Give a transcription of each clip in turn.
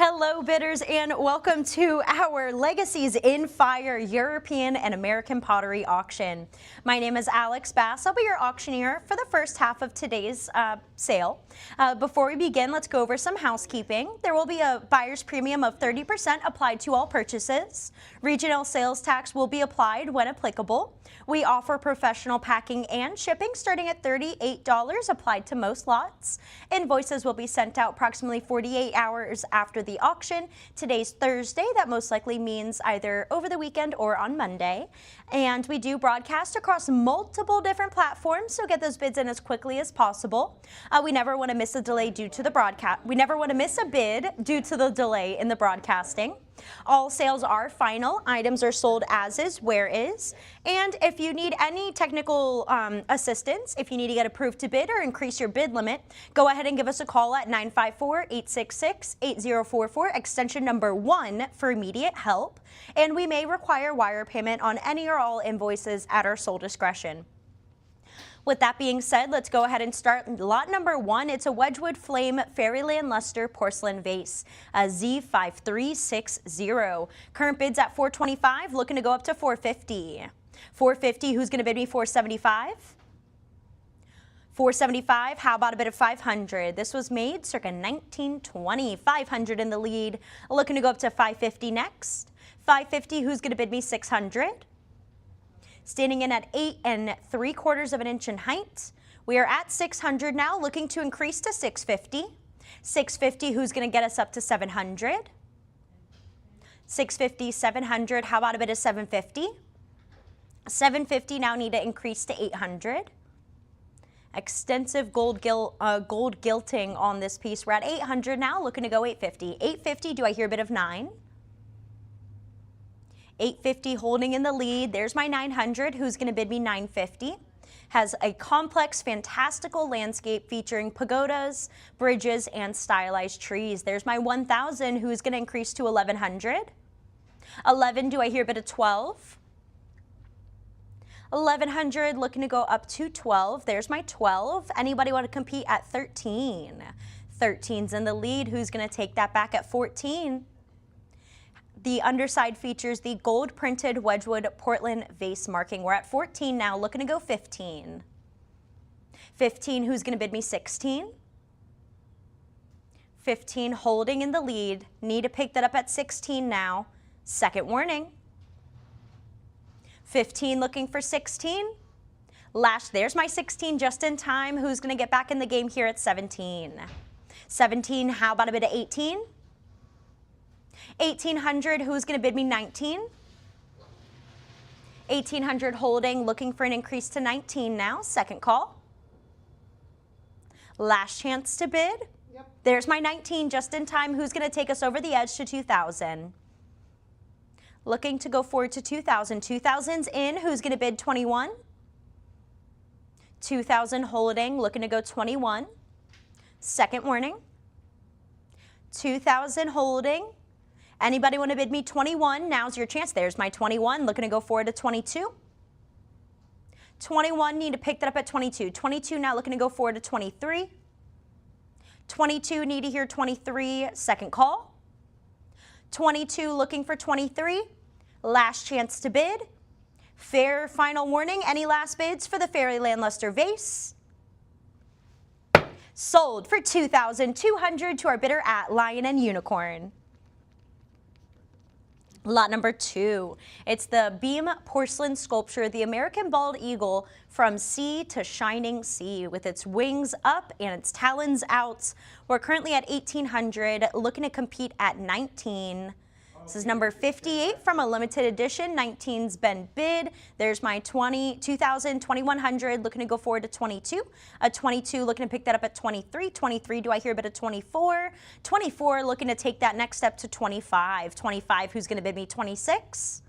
Hello bidders and welcome to our Legacies in Fire European and American Pottery Auction. My name is Alex Bass. I'll be your auctioneer for the first half of today's sale. Before we begin, let's go over some housekeeping. There will be a buyer's premium of 30% applied to all purchases. Regional sales tax will be applied when applicable. We offer professional packing and shipping starting at $38 applied to most lots. Invoices will be sent out approximately 48 hours after the auction. Today's Thursday. That most likely means either over the weekend or on Monday. And we do broadcast across multiple different platforms, so get those bids in as quickly as possible. We never want to miss a delay due to the broadcast. We never want to miss a bid due to the delay in the broadcasting. All sales are final. Items are sold as is, where is. And if you need any technical assistance, if you need to get approved to bid or increase your bid limit, go ahead and give us a call at 954-866-8044, extension number 1 for immediate help. And we may require wire payment on any or all invoices at our sole discretion. With that being said, let's go ahead and start lot number 1. It's a Wedgwood Flame Fairyland Luster Porcelain Vase, a Z5360. Current bids at $425, looking to go up to $450. $450, who's going to bid me $475? $475, how about a bid of $500? This was made circa 1920. $500 in the lead, looking to go up to $550 next. $550, who's going to bid me $600? Standing in at 8 3/4 of an inch in height. We are at $600 now, looking to increase to $650. $650, who's going to get us up to $700? $650, $700, how about a bit of $750? $750 now need to increase to $800. Extensive gold gilting on this piece. We're at $800 now, looking to go $850. $850, do I hear a bit of 9? $850 holding in the lead. There's my $900. Who's going to bid me $950? Has a complex, fantastical landscape featuring pagodas, bridges, and stylized trees. There's my $1,000. Who's going to increase to $1,100? 11, do I hear a bit of 12? 1,100, looking to go up to 12. There's my 12. Anybody want to compete at 13? 13's in the lead. Who's going to take that back at 14? The underside features the gold printed Wedgwood Portland vase marking. We're at 14 now, looking to go 15. 15, who's going to bid me 16? 15 holding in the lead. Need to pick that up at 16 now. Second warning. 15 looking for 16. There's my 16 just in time. Who's going to get back in the game here at 17? 17, how about a bit of 18? 1,800, who's going to bid me 19? 1,800 holding, looking for an increase to 19 now. Second call. Last chance to bid. Yep. There's my 19 just in time. Who's going to take us over the edge to 2,000? Looking to go forward to 2,000. 2,000's in. Who's going to bid 21? 2,000 holding, looking to go 21. Second warning. 2,000 holding. Anybody want to bid me 21? Now's your chance. There's my 21, looking to go forward to 22. 21, need to pick that up at 22. 22 now, looking to go forward to 23. 22, need to hear 23, second call. 22, looking for 23. Last chance to bid. Fair final warning. Any last bids for the Fairyland Luster Vase? Sold for $2,200 to our bidder at Lion and Unicorn. Lot number 2. It's the beam porcelain sculpture, the American bald eagle from sea to shining sea, with its wings up and its talons out. We're currently at 1,800, looking to compete at 19. This is number 58 from a limited edition. 19's been bid. There's my 2,000, 2,100, looking to go forward to 22. A 22, looking to pick that up at 23. 23, do I hear a bit of 24? 24, looking to take that next step to 25. 25, who's going to bid me 26?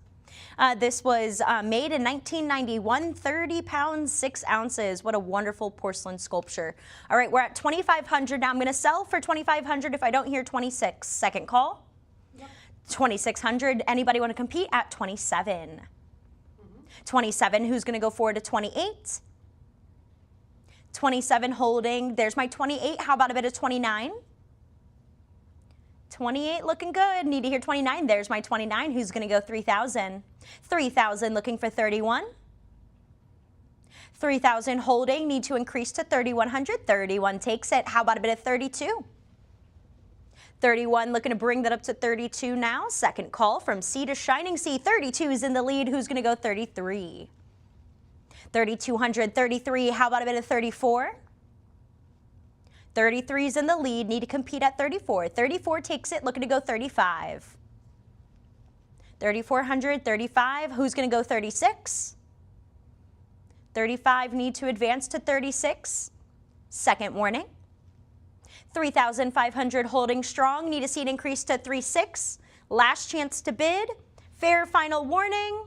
This was made in 1991, 30 pounds, 6 ounces. What a wonderful porcelain sculpture. All right, we're at 2,500 now. I'm going to sell for 2,500 if I don't hear 26. Second call. 2,600. Anybody want to compete at 27? 27, who's going to go forward to 28? 27 holding. There's my 28. How about a bit of 29? 28 looking good. Need to hear 29. There's my 29. Who's going to go 3,000? 3,000 looking for 31. 3,000 holding. Need to increase to 3,100. 31 takes it. How about a bit of 32? 31 looking to bring that up to 32 now. Second call from sea to shining sea. 32 is in the lead. Who's going to go 33? 3,200, 33. How about a bit of 34? 33 is in the lead. Need to compete at 34. 34 takes it. Looking to go 35. 3,400, 35. Who's going to go 36? 35 need to advance to 36. Second warning. 3,500 holding strong. Need to see it increase to 3,600. Last chance to bid. Fair final warning.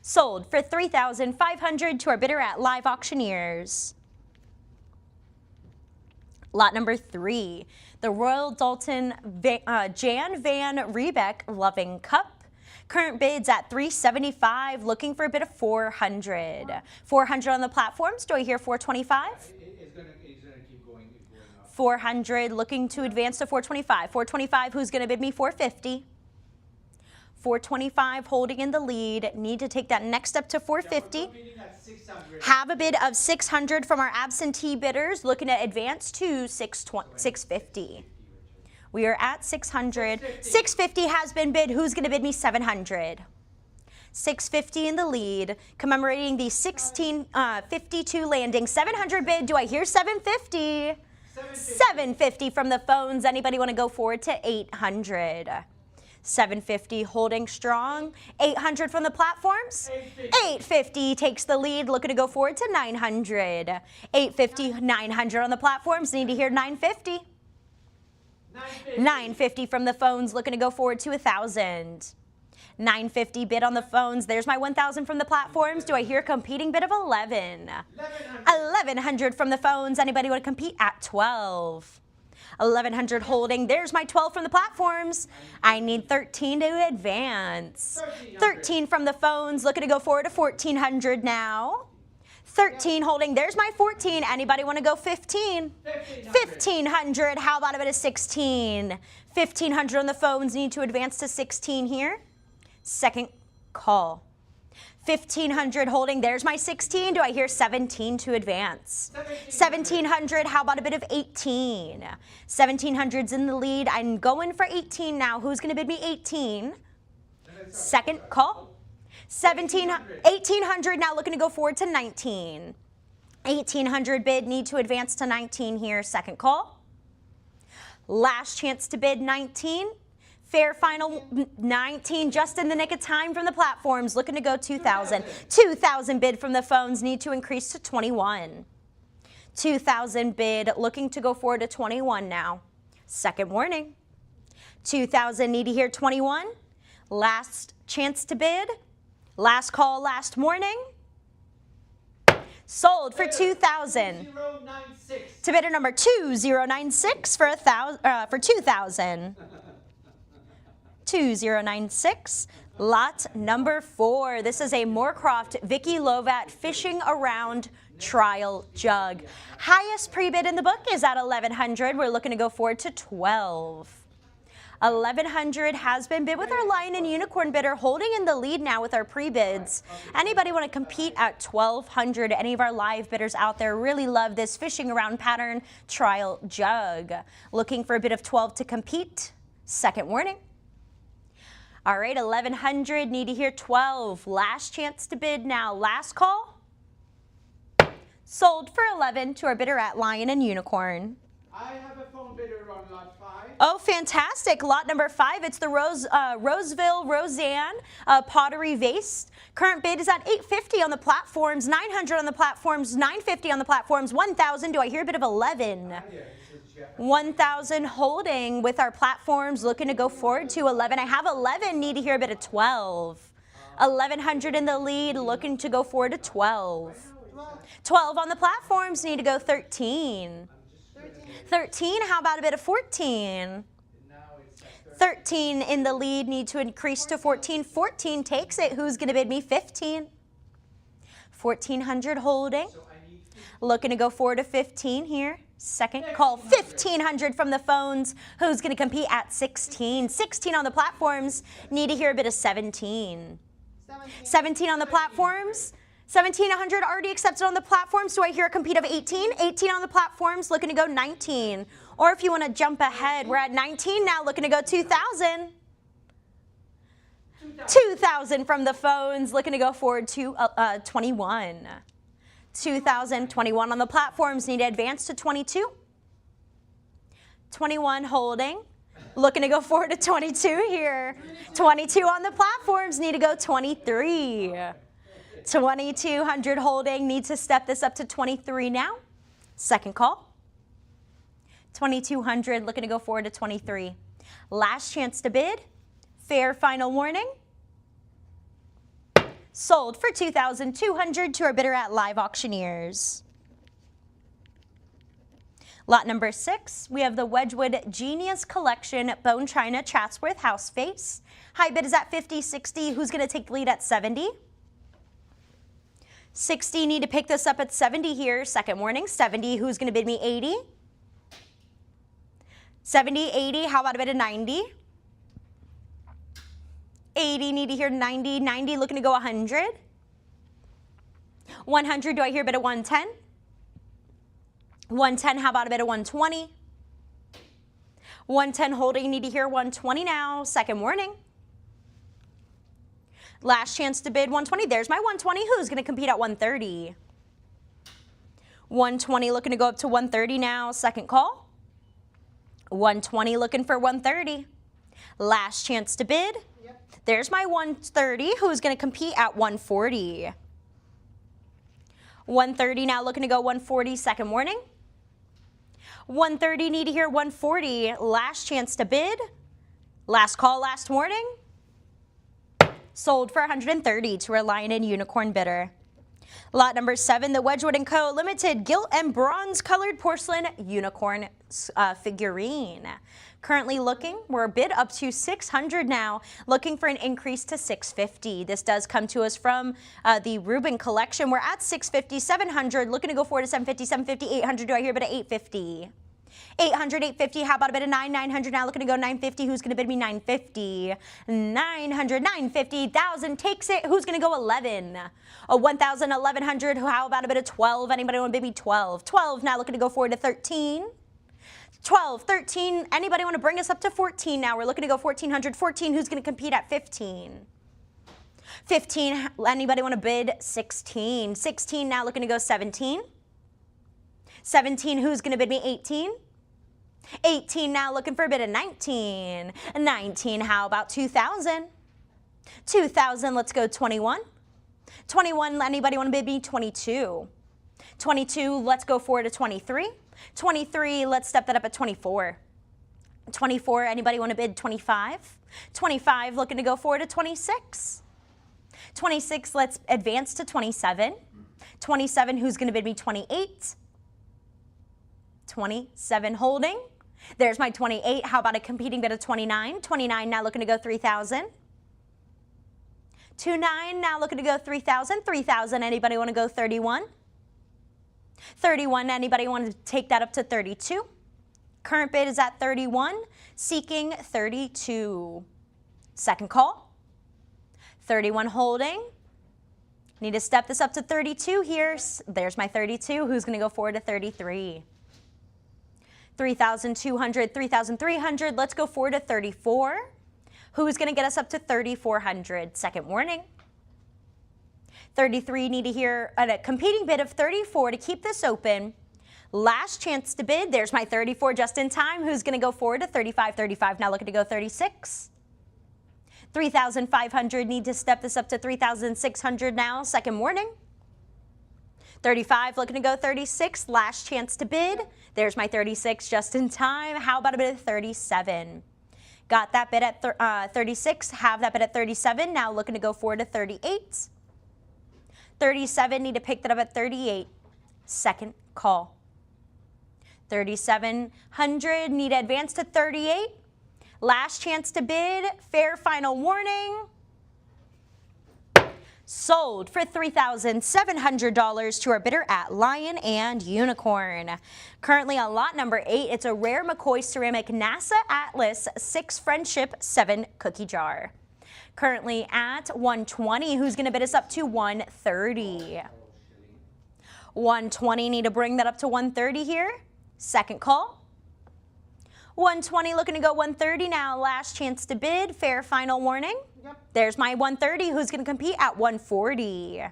Sold for 3,500 to our bidder at Live Auctioneers. Lot number 3, the Royal Dalton Jan Van Riebeck Loving Cup. Current bids at $375, looking for a bid of $400. 400 on the platforms. Do I hear 425? It's gonna keep going up. 400, looking to advance to 425. 425, who's going to bid me 450? 425 holding in the lead. Need to take that next step to 450. Have a bid of 600 from our absentee bidders. Looking to advance to 650. We are at 600. 650 has been bid. Who's going to bid me 700? 650 in the lead. Commemorating the 1652 landing. 700 bid. Do I hear 750? 750 from the phones. Anybody want to go forward to 800? 750 holding strong. 800 from the platforms. 850 takes the lead. Looking to go forward to 900. 850, 900 on the platforms. Need to hear 950. 950 from the phones. Looking to go forward to 1,000. 950 bid on the phones. There's my 1,000 from the platforms. Do I hear a competing bid of 11? 1,100 from the phones. Anybody want to compete at 12? 1,100 holding. There's my 12 from the platforms. I need 13 to advance. 13 from the phones. Looking to go forward to 1,400 now. 13 holding. There's my 14. Anybody want to go 15? 1,500. How about a bit of 16? 1,500 on the phones. Need to advance to 16 here. Second call. 1,500 holding. There's my 16. Do I hear 17 to advance? 1,700. How about a bit of 18? 1,700's in the lead. I'm going for 18 now. Who's going to bid me 18? Second call. 1,800 now, looking to go forward to 19. 1,800 bid. Need to advance to 19 here. Second call. Last chance to bid 19. Fair final 19, just in the nick of time from the platforms. Looking to go 2,000. 2,000 bid from the phones. Need to increase to 21. 2,000 bid. Looking to go forward to 21 now. Second warning. 2,000 need to hear 21. Last chance to bid. Last call, last warning. Sold for 2,000. To bidder number 2096 for 2,000. 2096. Lot number 4. This is a Moorcroft Vicky Lovat Fishing Around Trial Jug. Highest pre-bid in the book is at 1,100. We're looking to go forward to 12. 1,100 has been bid with our Lion and Unicorn bidder holding in the lead now with our pre-bids. Anybody want to compete at 1,200? Any of our live bidders out there really love this Fishing Around Pattern Trial Jug. Looking for a bid of 12 to compete. Second warning. All right, 1,100, need to hear 12. Last chance to bid now. Last call. Sold for 11 to our bidder at Lion and Unicorn. I have a phone bidder on lot 5. Oh, fantastic. Lot number 5. It's the Roseville Roseanne Pottery Vase. Current bid is at $850 on the platforms, $900 on the platforms, $950 on the platforms, $1,000. Do I hear a bit of 11? 1,000 holding with our platforms, looking to go forward to 11. I have 11, need to hear a bit of 12. 1,100 in the lead, looking to go forward to 12. 12 on the platforms, need to go 13. 13, how about a bit of 14? 13 in the lead, need to increase to 14. 14 takes it. Who's going to bid me 15? 1,400 holding. Looking to go forward to 15 here. Second call, 1,500 from the phones. Who's going to compete at 16? 16 on the platforms. Need to hear a bit of 17. 17 on the platforms. 1,700 already accepted on the platforms. Do I hear a compete of 18? 18 on the platforms, looking to go 19. Or if you want to jump ahead, we're at 19 now, looking to go 2,000. 2,000 from the phones, looking to go forward to 21. 2021 on the platforms, need to advance to 22. 21 holding, looking to go forward to 22 here. 22 on the platforms, need to go 23. 2,200 holding, need to step this up to 23 now. Second call. 2,200 looking to go forward to 23. Last chance to bid. Fair final warning. Sold for 2,200 to our bidder at Live Auctioneers. Lot number 6, we have the Wedgwood Genius Collection Bone China Chatsworth House Face. High bid is at 50, 60. Who's going to take the lead at 70? 60, need to pick this up at 70 here. Second warning, 70. Who's going to bid me 80? 70, 80. How about a bid of 90? 80, need to hear 90. 90, looking to go 100. 100, do I hear a bid of 110? 110, how about a bid of 120? 110 holding, need to hear 120 now. Second warning. Last chance to bid 120. There's my 120. Who's going to compete at 130? 120 looking to go up to 130 now. Second call. 120 looking for 130. Last chance to bid. There's my 130. Who's going to compete at 140? 130 now looking to go 140. Second warning. 130, need to hear 140. Last chance to bid. Last call, last warning. Sold for 130 to our Lion and Unicorn bidder. Lot number 7, the Wedgwood & Co. Limited Gilt and Bronze Colored Porcelain Unicorn Figurine. Currently looking, we're a bid up to 600 now, looking for an increase to 650. This does come to us from the Rubin collection. We're at 650, 700, looking to go forward to 750, 750, 800. Do I hear a bid of 850? 800, 850, how about a bid of 900 now, looking to go 950. Who's going to bid me 950? 900, 950, 1,000 takes it. Who's going to go 11? 1,000, 1,100, how about a bid of 12? Anybody want to bid me 12? 12 now, looking to go forward to 13. 12, 13, anybody want to bring us up to 14 now? We're looking to go 1,400, 14, who's going to compete at 15? 15, anybody want to bid 16? 16 now, looking to go 17. 17, who's going to bid me 18? 18 now, looking for a bid of 19. 19, how about 2,000? 2,000, let's go 21. 21, anybody want to bid me 22? 22, let's go forward to 23. 23, let's step that up at 24. 24, anybody want to bid 25? 25, looking to go forward to 26. 26, let's advance to 27. 27, who's going to bid me 28? 27 holding. There's my 28. How about a competing bid of 29? 29 now looking to go 3,000. 29 now looking to go 3,000. 3,000, anybody want to go 31? 31, anybody want to take that up to 32? Current bid is at 31, seeking 32. Second call. 31 holding. Need to step this up to 32 here. There's my 32. Who's going to go forward to 33? 3,200, 3,300. Let's go forward to 34. Who's going to get us up to 3,400? Second warning. 33, need to hear a competing bid of 34 to keep this open. Last chance to bid. There's my 34 just in time. Who's going to go forward to 35? 35 now looking to go 36. 3,500, need to step this up to 3,600 now. Second warning. 35 looking to go 36. Last chance to bid. There's my 36 just in time. How about a bid of 37? Got that bid at 36. Have that bid at 37. Now looking to go forward to 38. 37, need to pick that up at 38. Second call. 3,700, need to advance to 38. Last chance to bid. Fair final warning. Sold for $3,700 to our bidder at Lion and Unicorn. Currently on lot number 8, it's a rare McCoy ceramic NASA Atlas 6 Friendship 7 cookie jar. Currently at $120. Who's going to bid us up to $130? $120, need to bring that up to $130 here. Second call. $120, looking to go $130 now. Last chance to bid. Fair final warning. Yep. There's my $130. Who's going to compete at $140?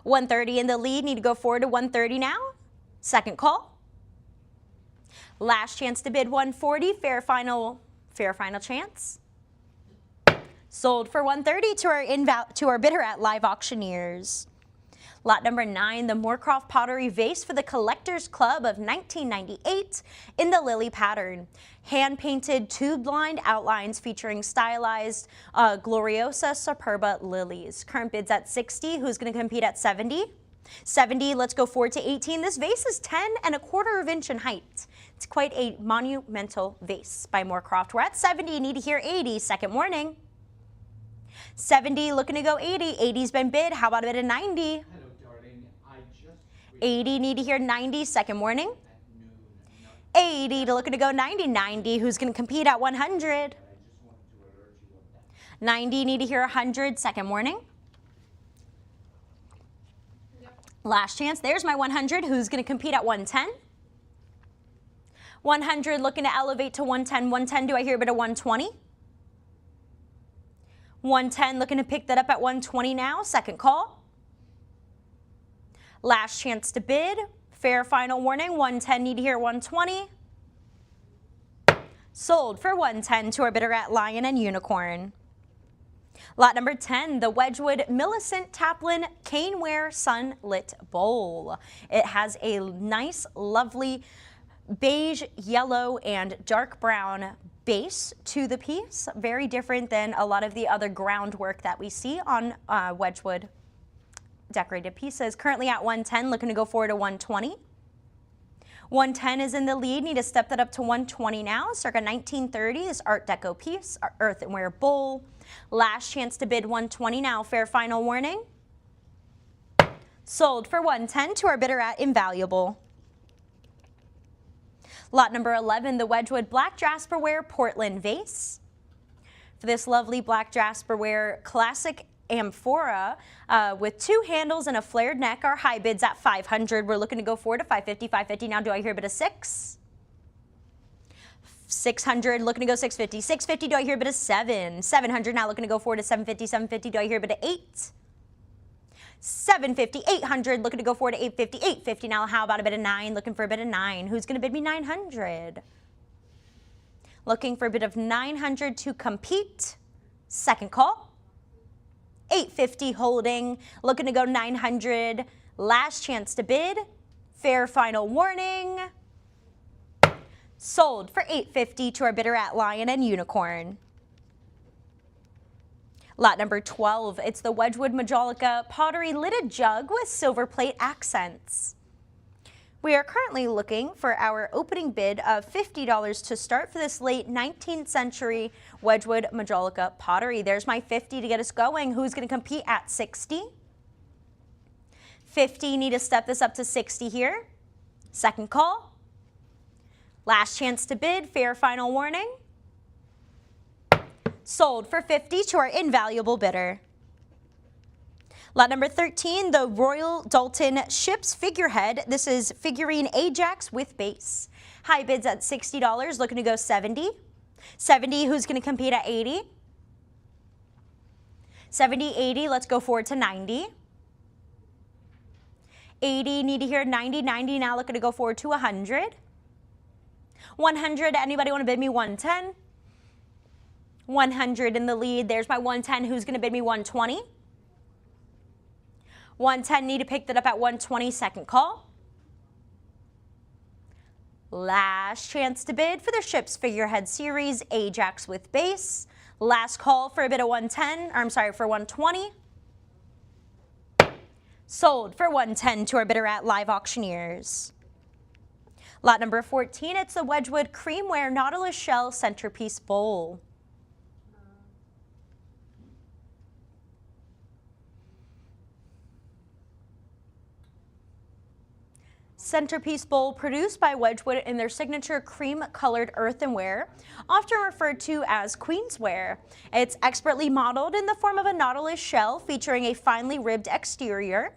$130 in the lead. Need to go forward to $130 now. Second call. Last chance to bid $140. Fair final chance. Sold for $130 to our bidder at Live Auctioneers. Lot number 9, the Moorcroft Pottery Vase for the Collectors Club of 1998 in the lily pattern. Hand-painted tube-lined outlines featuring stylized Gloriosa Superba lilies. Current bids at $60. Who's going to compete at $70? $70, let's go forward to $18. This vase is 10¼ inch in height. It's quite a monumental vase by Moorcroft. We're at $70, need to hear $80. Second warning. $70, looking to go $80. $80's been bid. How about a bid of $90? Hello, darling. I just $80, need to hear $90. Second warning. $80 to looking to go $90. $90, who's going to compete at $100? $90, need to hear $100. Second warning. Last chance. There's my $100. Who's going to compete at $110? $100, looking to elevate to $110. $110, do I hear a bit of $120? $110, looking to pick that up at $120 now. Second call. Last chance to bid. Fair final warning. $110, need to hear $120. Sold for $110 to our bidder at Lion and Unicorn. Lot number 10, the Wedgwood Millicent Taplin Caneware Sunlit Bowl. It has a nice, lovely beige, yellow, and dark brown base to the piece. Very different than a lot of the other groundwork that we see on Wedgwood decorated pieces. Currently at $110, looking to go forward to $120. $110 is in the lead. Need to step that up to $120 now. Circa 1930, this Art Deco piece, earthenware bowl. Last chance to bid $120 now. Fair final warning. Sold for $110 to our bidder at Invaluable. Lot number 11, the Wedgwood Black Jasperware Portland Vase. For this lovely black Jasperware classic amphora with 2 handles and a flared neck, our high bids at $500. We're looking to go forward to $550. $550 now. Do I hear a bit of $6? $600, looking to go $650. $650, do I hear a bit of $7? $700 now, looking to go forward to $750. $750, do I hear a bit of $8? $750, $800, looking to go forward to $850. $850 now, how about a bit of $9? Looking for a bit of $9. Who's going to bid me $900? Looking for a bit of $900 to compete. Second call. $850 holding, looking to go $900. Last chance to bid. Fair final warning. Sold for $850 to our bidder at Lion and Unicorn. Lot number 12, it's the Wedgwood Majolica Pottery Lidded Jug with silver plate accents. We are currently looking for our opening bid of $50 to start for this late 19th century Wedgwood Majolica pottery. There's my $50 to get us going. Who's going to compete at $60? $50, need to step this up to $60 here. Second call. Last chance to bid, fair final warning. Sold for $50 to our invaluable bidder. Lot number 13, the Royal Dalton Ship's Figurehead. This is figurine Ajax with base. High bids at $60, looking to go $70. $70, who's going to compete at $80? $70, $80, let's go forward to $90. $80, need to hear $90. $90 now, looking to go forward to $100. $100, anybody want to bid me $110? $100 in the lead. There's my $110. Who's going to bid me $120? $110, need to pick that up at $120. Second call. Last chance to bid for the Ship's Figurehead Series Ajax with base. Last call for a bid of $110, or I'm sorry, for $120. Sold for $110 to our bidder at Live Auctioneers. Lot number 14, it's the Wedgwood Creamware Nautilus Shell Centerpiece Bowl. centerpiece bowl produced by Wedgwood in their signature cream-colored earthenware, often referred to as Queensware. It's expertly modeled in the form of a nautilus shell featuring a finely ribbed exterior.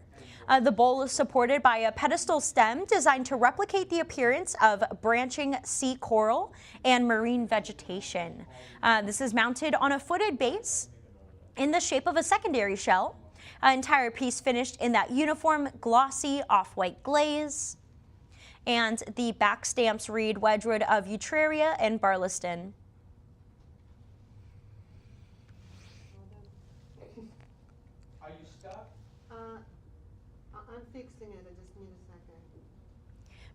The bowl is supported by a pedestal stem designed to replicate the appearance of branching sea coral and marine vegetation. This is mounted on a footed base in the shape of a secondary shell. An entire piece finished in that uniform glossy off-white glaze. And the back stamps read Wedgwood of Utraria and Barlaston. Are you stuck? I'm fixing it, I just need a second.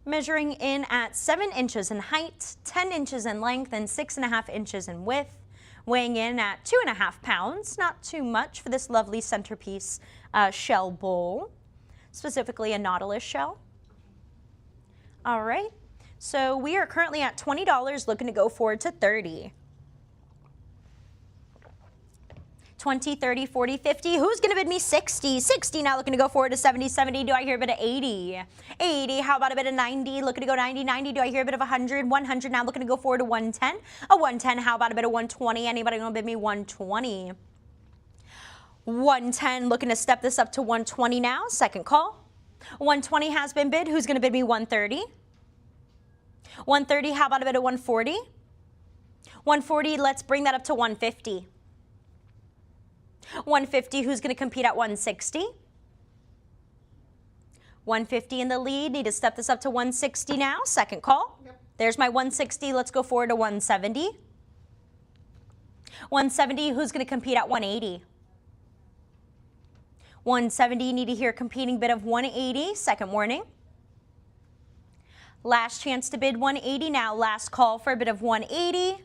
Measuring in at 7 inches in height, 10 inches in length, and 6.5 inches in width. Weighing in at 2.5 pounds, not too much for this lovely centerpiece shell bowl, specifically a nautilus shell. All right, so we are currently at $20, looking to go forward to $30. 20, 30, 40, 50. Who's going to bid me 60? 60 now, looking to go forward to 70, 70. Do I hear a bit of 80? 80. How about a bit of 90? Looking to go 90, 90. Do I hear a bit of 100? 100 now, looking to go forward to 110. A 110. How about a bit of 120? Anybody going to bid me 120? 110. Looking to step this up to 120 now. Second call. 120 has been bid. Who's going to bid me 130? 130. How about a bit of 140? 140. Let's bring that up to 150. 150, who's going to compete at 160? 150 in the lead. Need to step this up to 160 now. Second call. Yep. There's my 160. Let's go forward to 170. 170, who's going to compete at 180? 170, need to hear a competing bid of 180. Second warning. Last chance to bid 180 now. Last call for a bid of 180.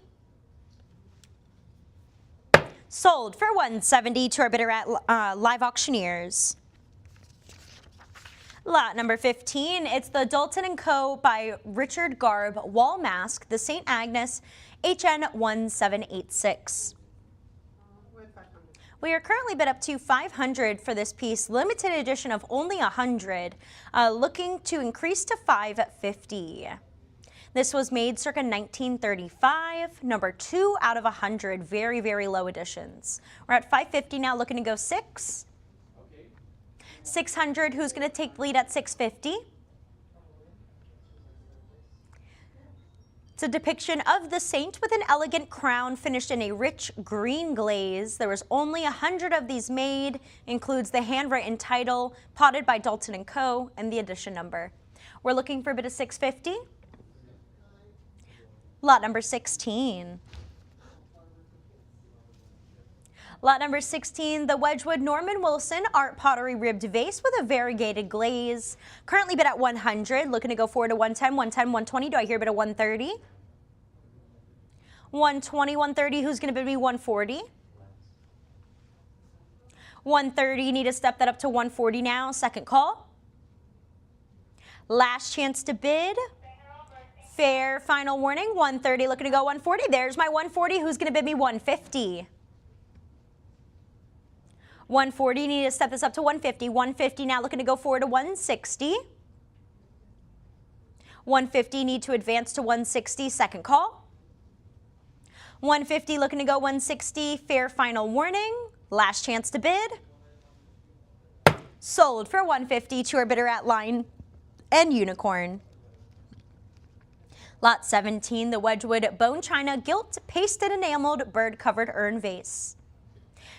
Sold for 170 to our bidder at Live Auctioneers. Lot number 15, it's the Dalton & Co. by Richard Garb wall mask, the St. Agnes HN 1786. We're at 500. We are currently bid up to 500 for this piece, limited edition of only 100, looking to increase to 550. This was made circa 1935, number 2 out of 100, very, very low editions. We're at 550 now, looking to go 6. Okay. 600, who's going to take the lead at 650? It's a depiction of the saint with an elegant crown finished in a rich green glaze. There was only 100 of these made, includes the handwritten title, potted by Dalton & Co., and the edition number. We're looking for a bit of 650. Lot number 16. Lot number 16, the Wedgwood Norman Wilson Art Pottery Ribbed Vase with a variegated glaze. Currently bid at 100, looking to go forward to 110, 110, 120. Do I hear a bit of 130? 120, 130, who's going to bid me 140? 130, need to step that up to 140 now. Second call. Last chance to bid. Fair final warning, 130, looking to go 140. There's my 140. Who's going to bid me 150? 140, need to step this up to 150. 150 now, looking to go forward to 160. 150, need to advance to 160. Second call. 150, looking to go 160. Fair final warning. Last chance to bid. Sold for 150 to our bidder at Line and Unicorn. Lot 17, the Wedgwood Bone China Gilt Pasted Enameled Bird Covered Urn Vase.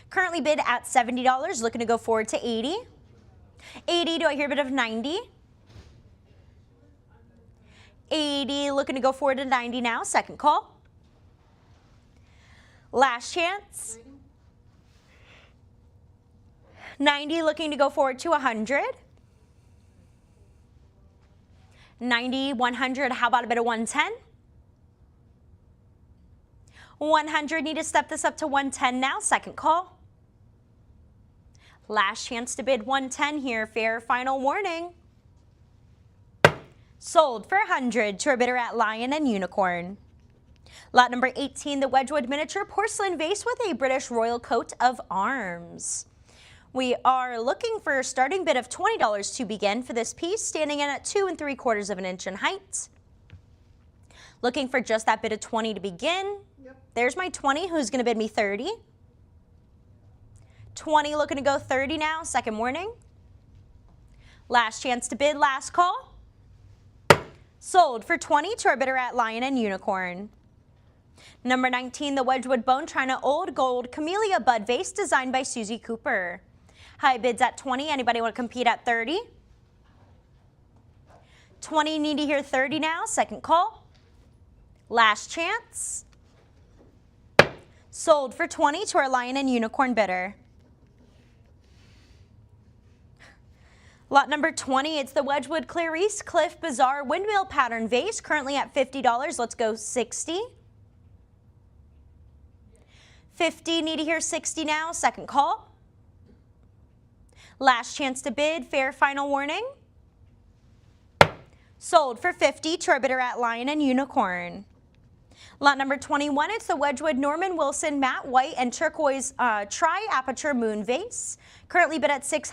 Currently bid at $70, looking to go forward to 80. 80, do I hear a bit of 90? 80, looking to go forward to 90 now. Second call. Last chance. 90, looking to go forward to 100. 90, 100, how about a bit of 110? 100, need to step this up to 110 now. Second call. Last chance to bid 110 here. Fair final warning. Sold for 100 to our bidder at Lion and Unicorn. Lot number 18, the Wedgwood Miniature Porcelain Vase with a British Royal Coat of Arms. We are looking for a starting bid of $20 to begin for this piece, standing in at 2 3/4 of an inch in height. Looking for just that bid of 20 to begin. Yep. There's my 20, who's going to bid me 30. 20 looking to go 30 now, second warning. Last chance to bid, last call. Sold for 20 to our bidder at Lion and Unicorn. Number 19, the Wedgwood Bone China Old Gold Camellia Bud Vase designed by Susie Cooper. High bids at 20. Anybody want to compete at 30? 20, need to hear 30 now. Second call. Last chance. Sold for 20 to our Lion and Unicorn bidder. Lot number 20, it's the Wedgwood Clarice Cliff Bazaar Windmill Pattern Vase, currently at $50. Let's go 60. 50, need to hear 60 now. Second call. Last chance to bid, fair final warning. Sold for 50 to our bidder at Lion and Unicorn. Lot number 21, it's the Wedgwood Norman Wilson Matte White and Turquoise Tri-Aperture Moon Vase. Currently bid at 60,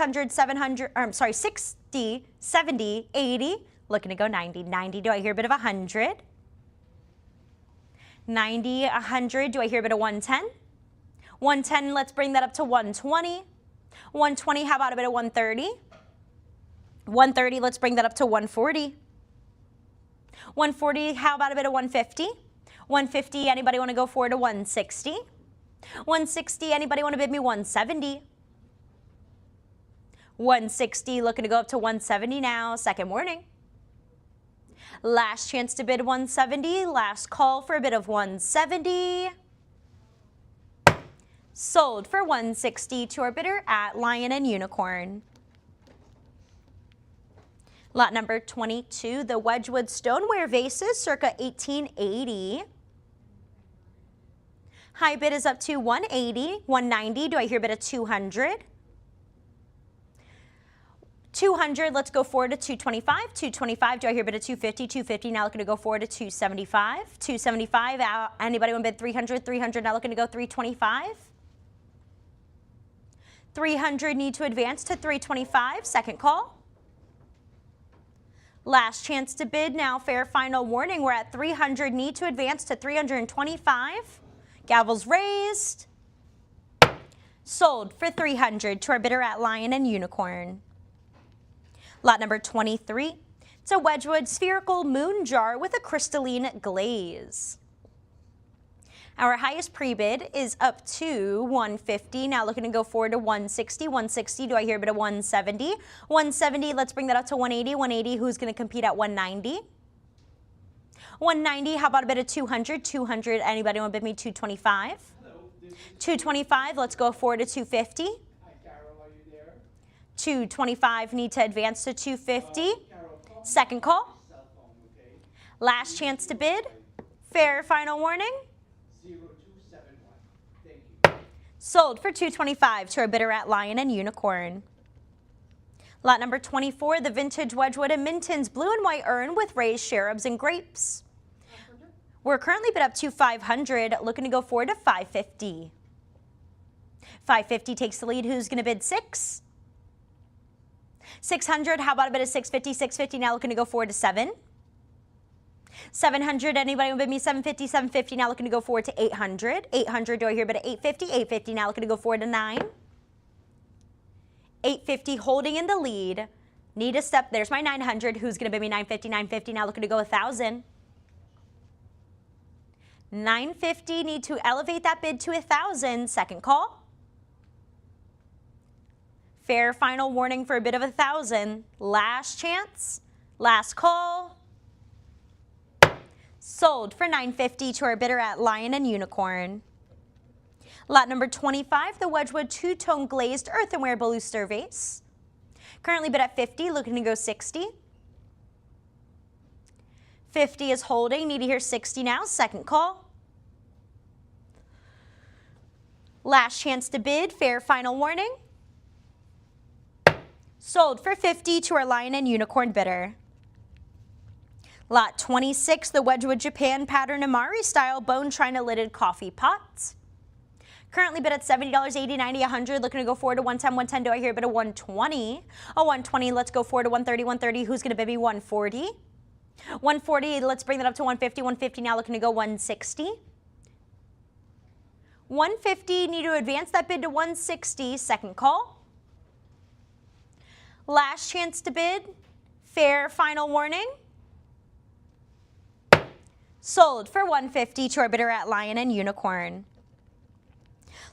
70, 80. Looking to go 90. 90, do I hear a bit of 100? 90, 100, do I hear a bit of 110? 110, let's bring that up to 120. 120, how about a bit of 130? 130, let's bring that up to 140. 140, how about a bit of 150? 150, anybody want to go forward to 160? 160, anybody want to bid me 170? 160, looking to go up to 170 now, second warning. Last chance to bid 170, last call for a bid of 170. Sold for 160 to our bidder at Lion and Unicorn. Lot number 22, the Wedgwood Stoneware Vases, circa 1880. High bid is up to 180, 190. Do I hear a bid of 200? 200, let's go forward to 225. 225, do I hear a bid of 250? 250, now looking to go forward to 275. 275, anybody want to bid 300? 300, now looking to go 325. 300, need to advance to 325, second call. Last chance to bid now, fair final warning. We're at 300, need to advance to 325. Gavels raised. Sold for 300 to our bidder at Lion and Unicorn. Lot number 23, it's a Wedgwood spherical moon jar with a crystalline glaze. Our highest pre-bid is up to 150. Now looking to go forward to 160. 160, do I hear a bit of 170? 170, let's bring that up to 180. 180, who's going to compete at 190? 190, how about a bit of 200? 200, anybody want to bid me 225? Hello, this is 225, let's go forward to 250. Hi, Carol, are you there? 225, need to advance to 250. Carol, call me Second call. on your cell phone, okay? Last chance to bid. Fair final warning. 0271. Thank you. Sold for 225 to our bidder at Lion and Unicorn. Lot number 24, the vintage Wedgwood and Minton's blue and white urn with raised cherubs and grapes. 500? We're currently bid up to 500, looking to go forward to 550. 550 takes the lead. Who's going to bid 6? 600, how about a bit of 650? 650, now looking to go forward to 7. 700, anybody will bid me 750? 750, now looking to go forward to 800. 800, do I hear a bit of 850? 850, now looking to go forward to 9. 850, holding in the lead. Need a step. There's my 900. Who's going to bid me 950? 950, now looking to go 1,000. 950, need to elevate that bid to 1,000. Second call. Fair final warning for a bid of 1,000. Last chance. Last call. Sold for 950 to our bidder at Lion and Unicorn. Lot number 25, the Wedgwood two-tone glazed earthenware baluster vase. Currently bid at 50, looking to go 60. 50 is holding. Need to hear 60 now. Second call. Last chance to bid. Fair final warning. Sold for 50 to our Lion and Unicorn bidder. Lot 26, the Wedgwood Japan Pattern Amari Style Bone China Lidded Coffee Pot. Currently bid at $70, 80, 90, 100. Looking to go forward to 110, 110. Do I hear a bid of 120? A 120. Let's go forward to 130, 130. Who's going to bid me 140? 140. Let's bring that up to 150, 150. Now looking to go 160. 150. Need to advance that bid to 160. Second call. Last chance to bid. Fair final warning. Sold for 150 to our bidder at Lion and Unicorn.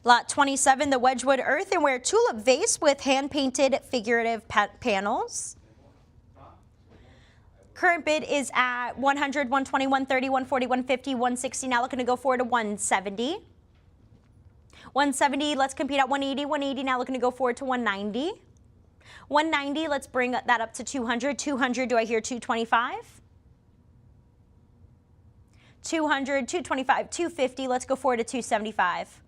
Lot 27, the Wedgwood earthenware tulip vase with hand-painted figurative panels. Current bid is at 100, 120, 130, 140, 150, 160. Now looking to go forward to 170. 170, let's compete at 180, 180. Now looking to go forward to 190. 190, let's bring that up to 200. 200, do I hear 225? 200, 225, 250. Let's go forward to 275.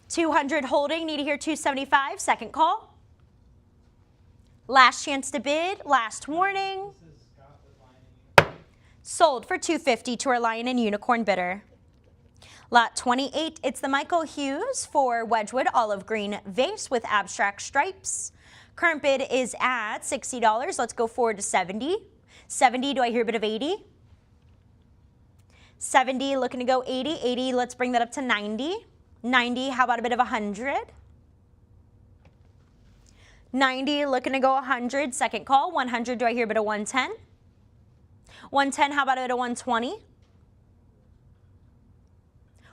200 holding, need to hear 275. Second call. Last chance to bid, last warning. Sold for 250 to our Lion and Unicorn bidder. Lot 28, it's the Michael Hughes for Wedgwood olive green vase with abstract stripes. Current bid is at $60. Let's go forward to 70. 70, do I hear a bid of 80? 70, looking to go 80. 80, let's bring that up to 90. 90, how about a bit of 100? 90, looking to go 100. Second call. 100, do I hear a bit of 110? 110, how about a bit of 120?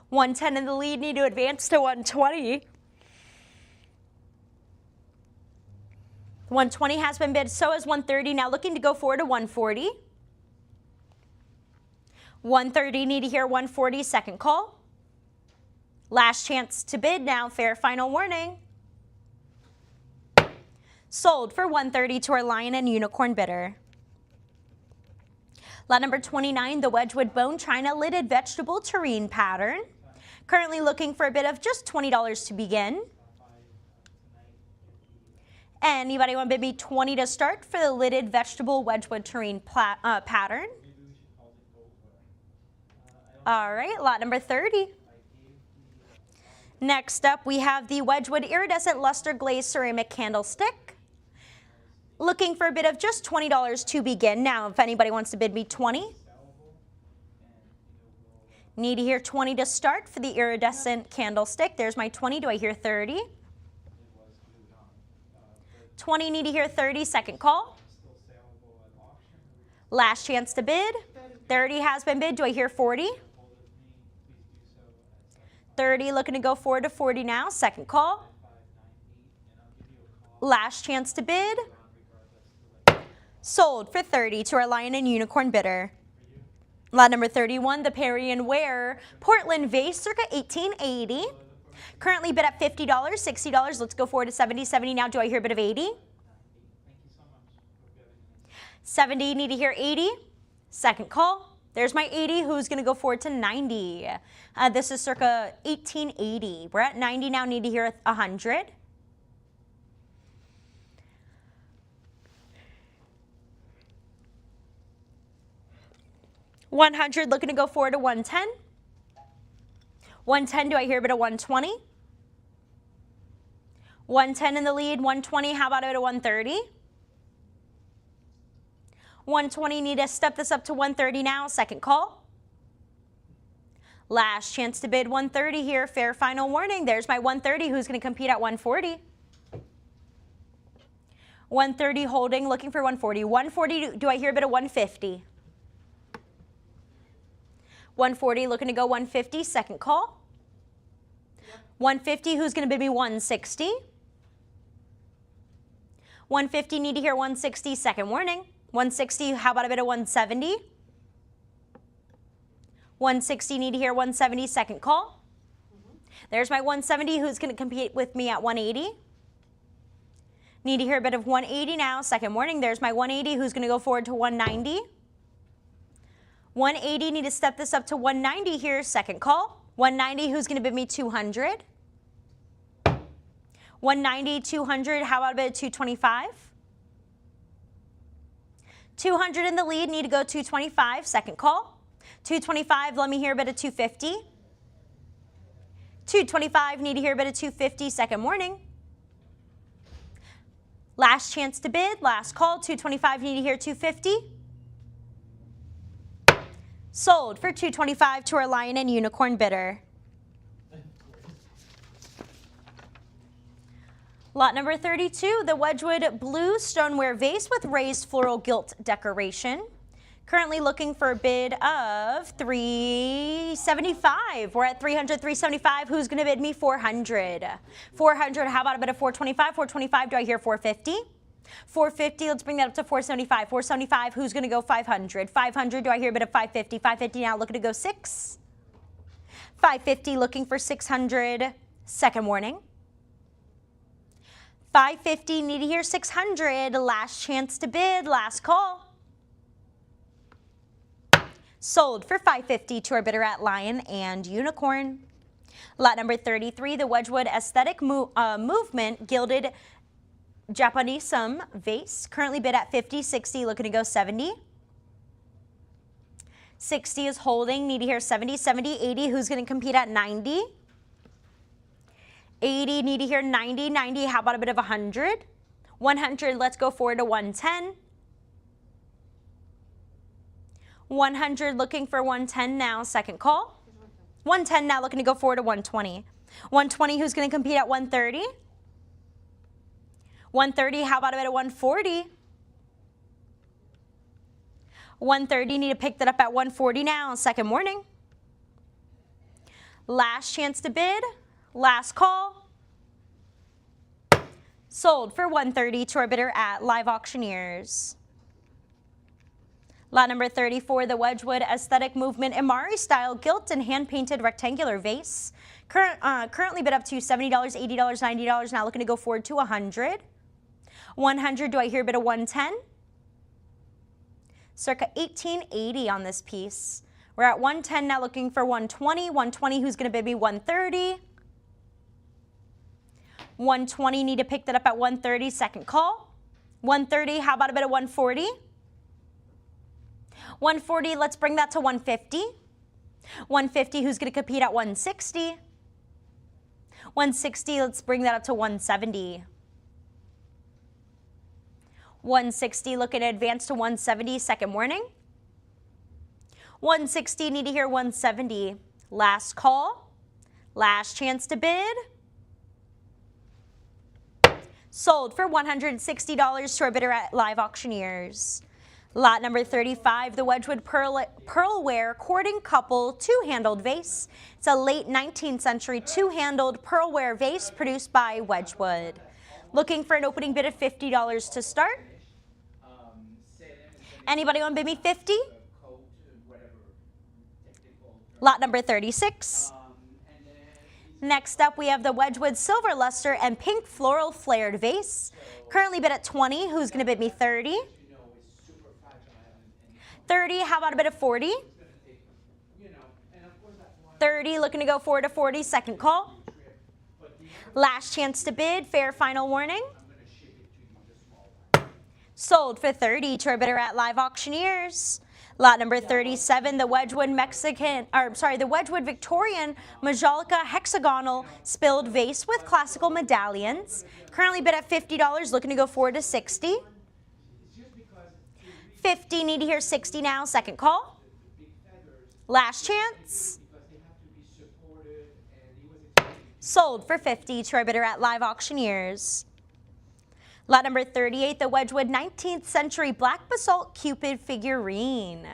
110 in the lead, need to advance to 120. 120 has been bid, so is 130. Now looking to go forward to 140. 130, need to hear 140. Second call. Last chance to bid now, fair final warning. Sold for 130 to our Lion and Unicorn bidder. Lot number 29, the Wedgwood Bone China Lidded Vegetable Terrine Pattern. Currently looking for a bid of just $20 to begin. Anybody want to bid me 20 to start for the lidded vegetable Wedgwood terrine pattern? All right, lot number 30. Next up, we have the Wedgwood Iridescent Luster Glazed Ceramic Candlestick. Looking for a bid of just $20 to begin. Now, if anybody wants to bid me 20. Need to hear 20 to start for the iridescent candlestick. There's my 20. Do I hear 30? 20, need to hear 30. Second call. Last chance to bid. 30 has been bid. Do I hear 40? 30, looking to go forward to 40 now. Second call. Last chance to bid. Sold for 30 to our Lion and Unicorn bidder. Lot number 31, the Perry & Ware Portland Vase, circa 1880. Currently bid at $50, $60. Let's go forward to 70, 70 now. Do I hear a bit of 80? 70, need to hear 80. Second call. There's my 80. Who's going to go forward to 90? This is circa 1880. We're at 90 now. Need to hear 100. 100, looking to go forward to 110. 110, do I hear a bit of 120? 110 in the lead, 120, how about a bit of 130? 120, need to step this up to 130 now, second call. Last chance to bid 130 here, fair final warning. There's my 130, who's going to compete at 140? 130 holding, looking for 140. 140, do I hear a bit of 150? 140, looking to go 150, second call. 150, who's going to bid me 160? 150, need to hear 160, second warning. 160, how about a bit of 170? 160, need to hear 170, second call. There's my 170, who's going to compete with me at 180? Need to hear a bit of 180 now, second warning. There's my 180, who's going to go forward to 190? 180, need to step this up to 190 here, second call. 190, who's going to bid me 200? 190, 200, how about a bit of 225? 200 in the lead, need to go 225, second call. 225, let me hear a bit of 250. 225, need to hear a bit of 250, second warning. Last chance to bid, last call, 225, need to hear 250. Sold for 225 to our Lion and Unicorn bidder. Lot number 32, the Wedgwood Blue Stoneware Vase with raised floral gilt decoration. Currently looking for a bid of $375. We're at $300, $375. Who's going to bid me? $400. $400. How about a bid of $425? $425. Do I hear $450? $450. Let's bring that up to $475. $475. Who's going to go $500? $500. Do I hear a bid of $550? $550. Now looking to go $6. $550. Looking for $600. Second warning. $550. Need to hear $600. Last chance to bid. Last call. Sold for $550 to our bidder at Lion and Unicorn. Lot number 33, the Wedgwood Aesthetic Movement Gilded Japonisum Vase. Currently bid at $50, $60, looking to go $70. $60 is holding, need to hear $70, $70, $80. Who's going to compete at $90? $80, need to hear $90, $90. How about a bit of $100? $100, let's go forward to $110. $100, looking for $110 now, second call. $110 now, looking to go forward to $120. $120, who's going to compete at $130? $130, how about a bit of $140? $130, need to pick that up at $140 now, second warning. Last chance to bid, last call. Sold for $130 to our bidder at Live Auctioneers. Lot number 34, the Wedgwood Aesthetic Movement Imari Style Gilt and Hand-Painted Rectangular Vase. Currently bid up to $70, $80, $90. Now looking to go forward to $100. $100, do I hear a bit of $110? Circa $18.80 on this piece. We're at $110 now, looking for $120. $120, who's going to bid me $130? $120, need to pick that up at $130, second call. $130, how about a bit of $140? $140, let's bring that to $150. $150, who's going to compete at $160? $160, let's bring that up to $170. $160, looking to advance to $170, second warning. $160, need to hear $170. Last call, last chance to bid. Sold for $160 to our bidder at Live Auctioneers. Lot number 35, the Wedgwood Pearlware Courting Couple Two-Handled Vase. It's a late 19th century two-handled pearlware vase produced by Wedgwood. Looking for an opening bid of $50 to start. Anybody want to bid me $50? Lot number 36. Next up, we have the Wedgwood Silver Luster and Pink Floral Flared Vase. Currently bid at $20. Who's going to bid me $30? $30, how about a bit of $40? $30, looking to go forward to $40, second call. Last chance to bid, fair final warning. Sold for $30 to our bidder at Live Auctioneers. Lot number 37, the Wedgwood Victorian Majolica Hexagonal Spilled Vase with classical medallions. Currently bid at $50, looking to go forward to $60. $50, need to hear $60 now, second call. Last chance. Sold for $50 to our bidder at Live Auctioneers. Lot number 38, the Wedgwood 19th Century Black Basalt Cupid Figurine.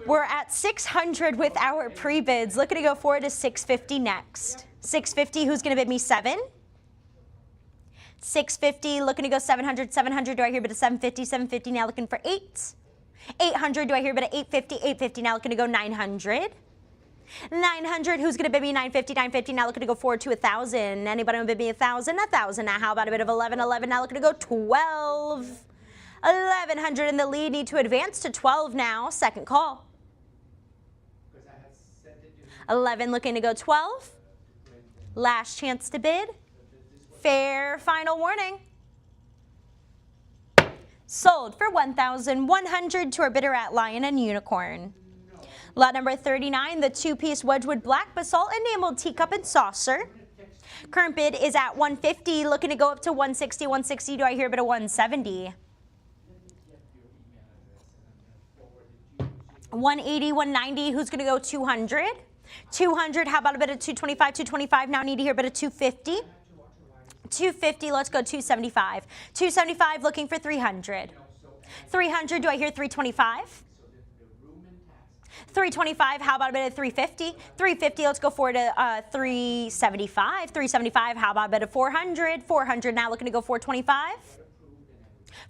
We're at $600 with our pre-bids. Looking to go forward to $650 next. $650, who's going to bid me $7? $650, looking to go $700. $700, do I hear a bit of $750? $750, now looking for $8. $800, do I hear a bit of $850? $850, now looking to go $900. $900, who's going to bid me $950? $950, now looking to go forward to $1,000. Anybody want to bid me $1,000? $1,000, now how about a bit of $11? $11, now looking to go $12. $1,100 in the lead, need to advance to $12 now, second call. $11, looking to go $12. Last chance to bid. Fair final warning. Sold for $1,100 to our bidder at Lion and Unicorn. Lot number 39, the two-piece Wedgwood Black Basalt Enameled Teacup and Saucer. Current bid is at $150, looking to go up to $160, $160. Do I hear a bit of $170? Let me get your email address and I'm going to forward it to you. $180, $190, who's gonna go $200? $200, how about a bit of $225, $225, now need to hear a bit of $250? $250, let's go $275. $275, looking for $300. $300, do I hear $325? $325, how about a bit of $350? $350, let's go forward to $375. $375, how about a bit of $400? $400, now looking to go $425?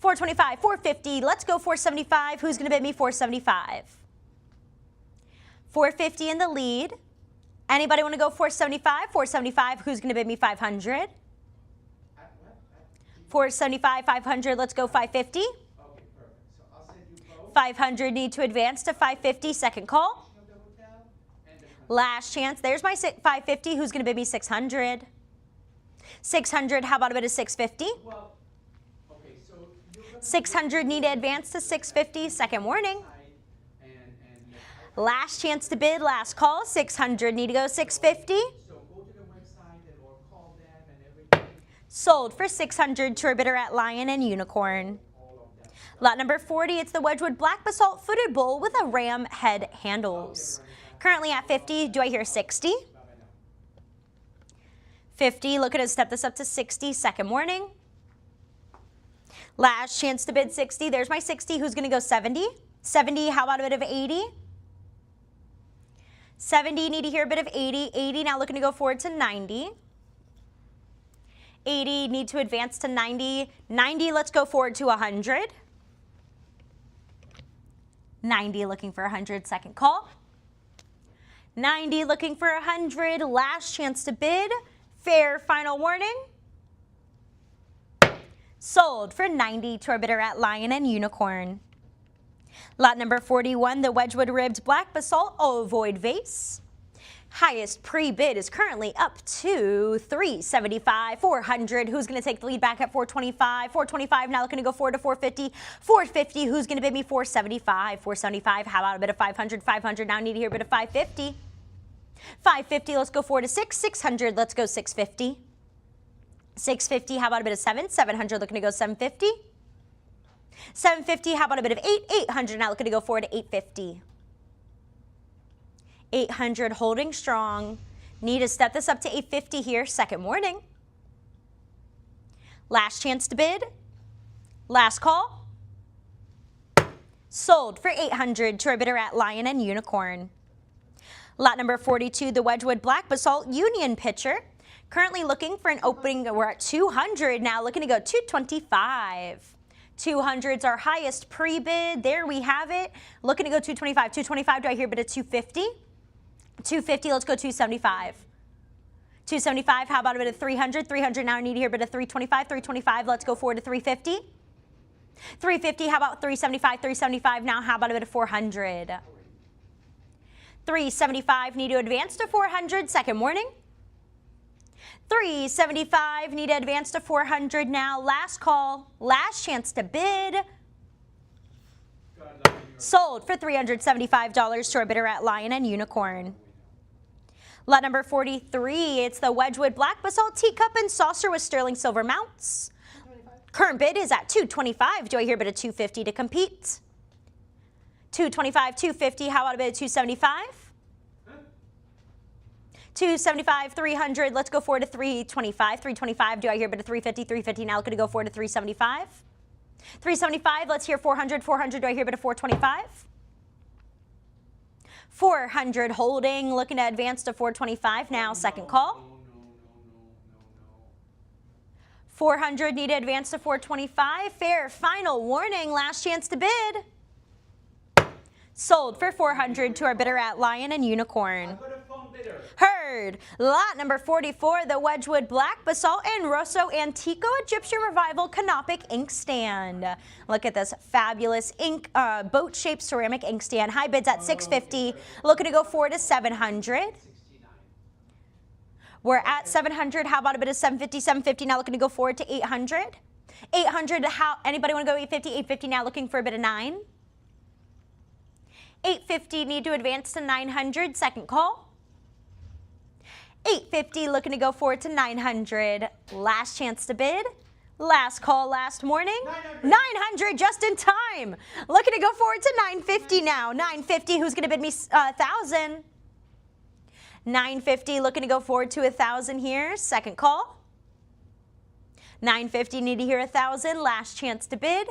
$425, $450, let's go $475. Who's gonna bid me $475? $450 in the lead. Anybody want to go $475? $475, who's going to bid me $500? $475, $500, let's go $550. Okay, perfect. So I'll send you both. $500, need to advance to $550, second call. Of the hotel and the Last chance, there's my $550, who's going to bid me $600? $600, how about a bit of $650? well, okay, so you're gonna $600, need to advance to $650, second warning. Last chance to bid, last call, $600, need to go $650. so go to the website and or call them and everything. Sold for $600 to our bidder at Lion and Unicorn. All of that. Lot number 40, it's the Wedgwood Black Basalt Footed Bowl with a ram head handles. Currently at 50, do I hear 60? 50, looking to step this up to 60, second warning. Last chance to bid 60, there's my 60, who's gonna go 70? 70, how about a bit of 80? 70, need to hear a bit of 80. 80, now looking to go forward to 90. 80, need to advance to 90. 90, let's go forward to 100. 90, looking for 100, second call. 90, looking for 100, last chance to bid. Fair final warning. Sold for 90 to our bidder at Lion and Unicorn. Lot number 41, the Wedgwood Ribbed Black Basalt Ovoid Vase. Highest pre-bid is currently up to $375, $400. Who's going to take the lead back at $425? $425, now looking to go forward to $450. $450, who's going to bid me $475? $475, how about a bit of $500? $500, now need to hear a bit of $550. $550, let's go forward to $600, let's go $650. $650, how about a bit of $700, looking to go $750. $750, how about a bit of $800, now looking to go forward to $850. $800, holding strong. Need to step this up to $850 here, second warning. Last chance to bid. Last call. Sold for $800 to our bidder at Lion and Unicorn. Lot number 42, the Wedgwood Black Basalt Union Pitcher. Currently looking for an opening, we're at $200 now, looking to go $225. 200's our highest pre-bid. There we have it. Looking to go $225. $225, do I hear a bit of $250? $250, let's go $275. $275, how about a bit of $300? $300, now I need to hear a bit of $325. $325, let's go forward to $350. $350, how about $375? $375, now how about a bit of $400? $375, need to advance to $400, second warning. $375, need to advance to $400 now. Last call, last chance to bid. Sold for $375 to our bidder at Lion and Unicorn. Lot number 43, it's the Wedgwood Black Basalt Teacup and Saucer with sterling silver mounts. Current bid is at $225. Do I hear a bit of $250 to compete? $225, $250, how about a bit of $275? $275, $300, let's go forward to $325. $325, do I hear a bit of $350? $350, now looking to go forward to $375. $375, let's hear $400. $400, do I hear a bit of $425? $400, holding, looking to advance to $425 now, second call. $400, need to advance to $425. Fair final warning, last chance to bid. Sold for $400 to our bidder at Lion and Unicorn. Heard. Lot number 44, the Wedgwood Black Basalt and Rosso Antico Egyptian Revival Canopic Inkstand. Look at this fabulous boat-shaped ceramic inkstand. High bids at $650. Looking to go forward to $700. We're at $700. How about a bit of $750? $750, now looking to go forward to $800. $800, anybody want to go $850? $850, now looking for a bit of $9. 850 need to advance to 900, second call. 850 looking to go forward to 900. Last chance to bid. Last call last morning. 900 just in time. Looking to go forward to 950 now. 950, who's going to bid me 1,000? 950 looking to go forward to 1,000 here. Second call. 950 need to hear 1,000. Last chance to bid.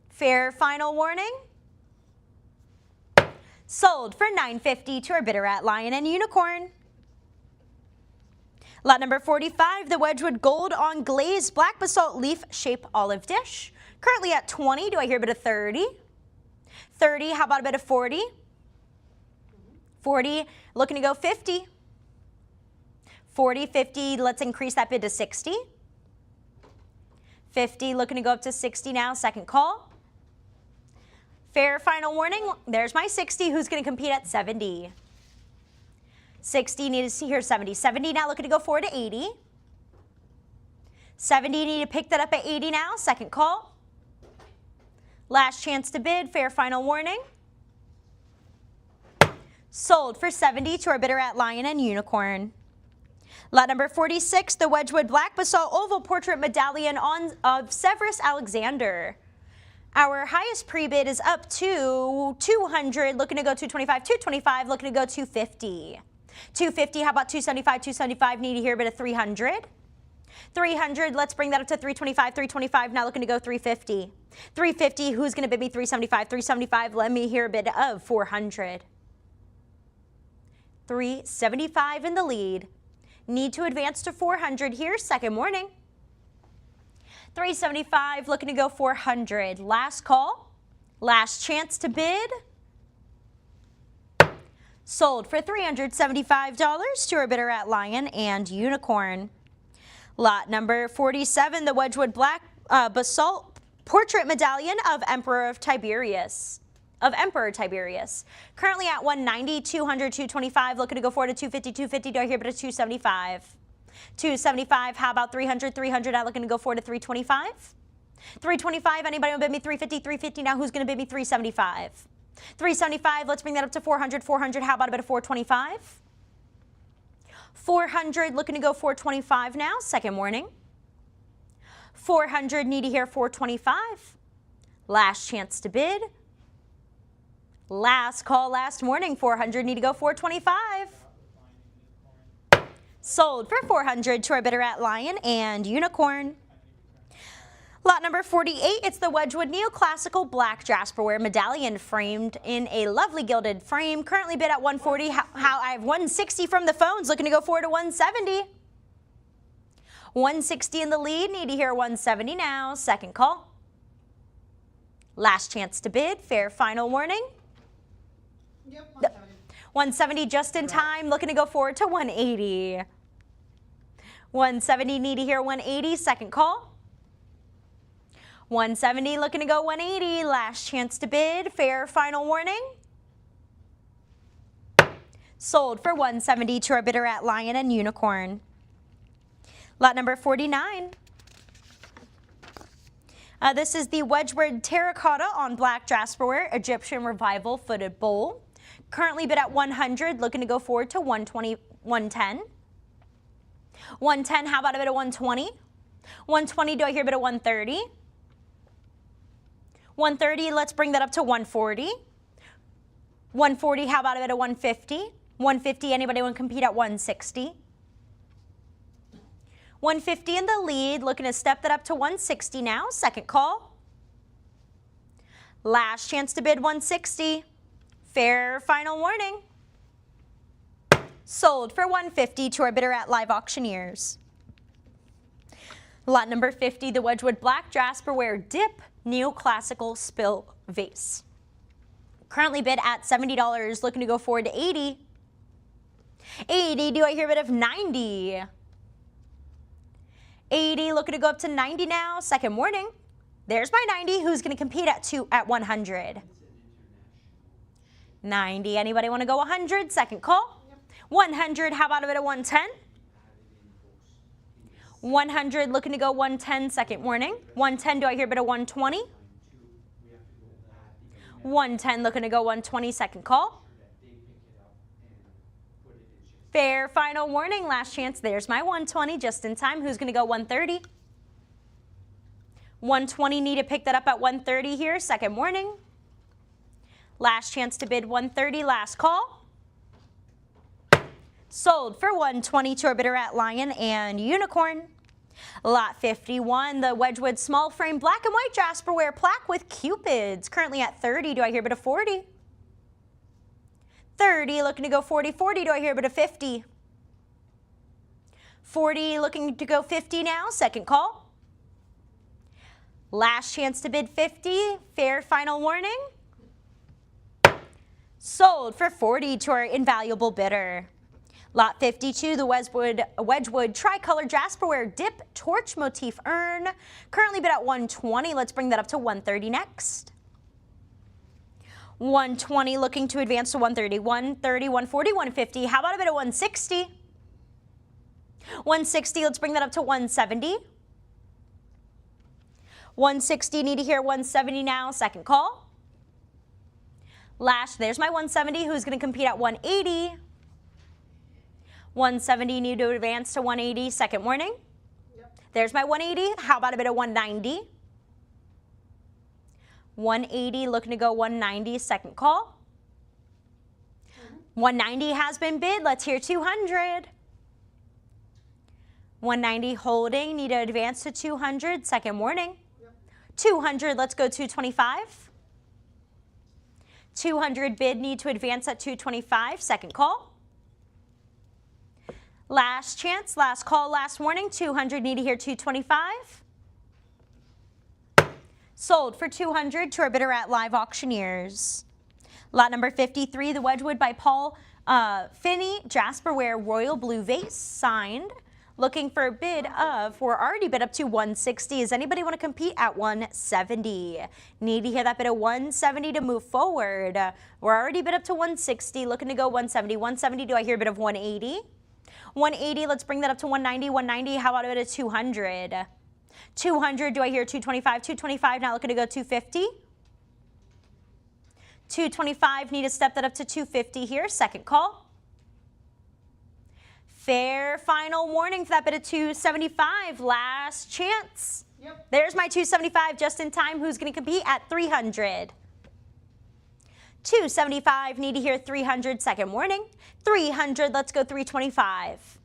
Fair final warning. Sold for 950 to our bidder at Lion and Unicorn. Lot number 45, the Wedgwood Gold on Glazed Black Basalt Leaf Shape Olive Dish. Currently at 20. Do I hear a bid of 30? 30, how about a bid of 40? 40, looking to go 50. 40, 50, let's increase that bid to 60. 50, looking to go up to 60 now, second call. Fair final warning, there's my 60, who's going to compete at 70? 60, need to see here 70. 70 now looking to go forward to 80. 70, need to pick that up at 80 now, second call. Last chance to bid, fair final warning. Sold for 70 to our bidder at Lion and Unicorn. Lot number 46, the Wedgwood Black Basalt Oval Portrait Medallion of Severus Alexander. Our highest pre-bid is up to 200, looking to go 225, 225, looking to go 250. 250, how about 275, 275, need to hear a bit of 300. 300, let's bring that up to 325, 325, now looking to go 350. 350, who's going to bid me 375, 375, let me hear a bit of 400. 375 in the lead. Need to advance to 400 here, second warning. 375, looking to go 400. Last call, last chance to bid. Sold for $375 to our bidder at Lion and Unicorn. Lot number 47, the Wedgwood Black Basalt Portrait Medallion of Emperor Tiberius. Currently at 190, 200, 225, looking to go forward to 250, 250, do I hear a bit of 275? 275, how about 300, 300, now looking to go forward to 325? 325, anybody want to bid me 350, 350, now who's going to bid me 375? 375, let's bring that up to 400, 400, how about a bit of 425? 400, looking to go 425 now, second warning. 400, need to hear 425. Last chance to bid. Last call last morning, 400, need to go 425. Sold for 400 to our bidder at Lion and Unicorn. Lot number 48, it's the Wedgwood Neoclassical Black Jasperware Medallion framed in a lovely gilded frame. Currently bid at 140, how I have 160 from the phones, looking to go forward to 170. 160 in the lead, need to hear 170 now, second call. Last chance to bid, fair final warning. Yep, 170. 170 just in time, looking to go forward to 180. 170, need to hear 180, second call. 170, looking to go 180, last chance to bid, fair final warning. Sold for 170 to our bidder at Lion and Unicorn. Lot number 49. This is the Wedgwood Terracotta on Black Jasperware Egyptian Revival Footed Bowl. Currently bid at 100, looking to go forward to 120, 110. 110, how about a bit of 120? 120, do I hear a bit of 130? 130, let's bring that up to 140. 140, how about a bit of 150? 150, anybody want to compete at 160? 150 in the lead, looking to step that up to 160 now, second call. Last chance to bid 160. Fair final warning. Sold for 150 to our bidder at Live Auctioneers. Lot number 50, the Wedgwood Black Jasperware Dip Neoclassical Spill Vase. Currently bid at $70, looking to go forward to 80. 80, do I hear a bit of 90? 80, looking to go up to 90 now, second warning. There's my 90, who's going to compete at 100? 90, anybody want to go 100, second call. 100, how about a bit of 110? 100, looking to go 110, second warning. 110, do I hear a bit of 120? 110 looking to go 120, second call. that they pick it up and put it in shipping. Fair final warning, last chance. There's my 120 just in time. Who's going to go 130? 120, need to pick that up at 130 here, second warning. Last chance to bid 130, last call. Sold for 120 to our bidder at Lion and Unicorn. Lot 51, the Wedgwood small frame black and white Jasperware plaque with Cupids. Currently at 30, do I hear a bid of 40? 30, looking to go 40, 40, do I hear a bid of 50? 40, looking to go 50 now, second call. Last chance to bid 50, fair final warning. Sold for 40 to our invaluable bidder. Lot 52, the Wedgwood tricolor Jasperware dip torch motif urn. Currently bid at 120. Let's bring that up to 130 next. 120 looking to advance to 130, 130, 140, 150. How about a bid of 160? 160, let's bring that up to 170. 160, need to hear 170 now, second call. There's my 170, who's going to compete at 180. 170, need to advance to 180, second warning. Yep. There's my 180. How about a bit of 190? 180, looking to go 190, second call. 190 has been bid. Let's hear 200. 190 holding, need to advance to 200, second warning. Yep. 200, let's go 225. 200 bid, need to advance at 225, second call. Last chance, last call, last warning, 200, need to hear 225. Sold for 200 to our bidder at Live Auctioneers. Lot number 53, the Wedgwood by Paul Finney Jasperware Royal Blue Vase, signed. Looking for a bid of, we're already bid up to 160. Does anybody want to compete at 170? Need to hear that bid of 170 to move forward. We're already bid up to 160, looking to go 170. 170, do I hear a bid of 180? 180, let's bring that up to 190. 190, how about a bid of 200? 200, do I hear 225? 225, now looking to go 250. 225, need to step that up to 250 here, second call. Fair final warning for that bid of 275, last chance. Yep. There's my 275 just in time. Who's going to compete at 300? 275, need to hear 300, second warning. 300, let's go 325.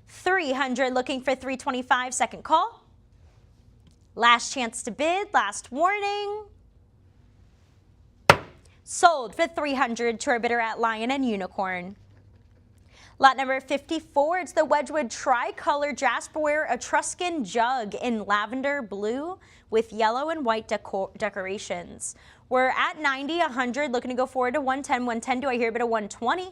300, looking for 325, second call. Last chance to bid, last warning. Sold for 300 to our bidder at Lion and Unicorn. Lot number 54, it's the Wedgwood tricolor Jasperware Etruscan jug in lavender blue with yellow and white decorations. We're at 90, 100, looking to go forward to 110. 110, do I hear a bit of 120?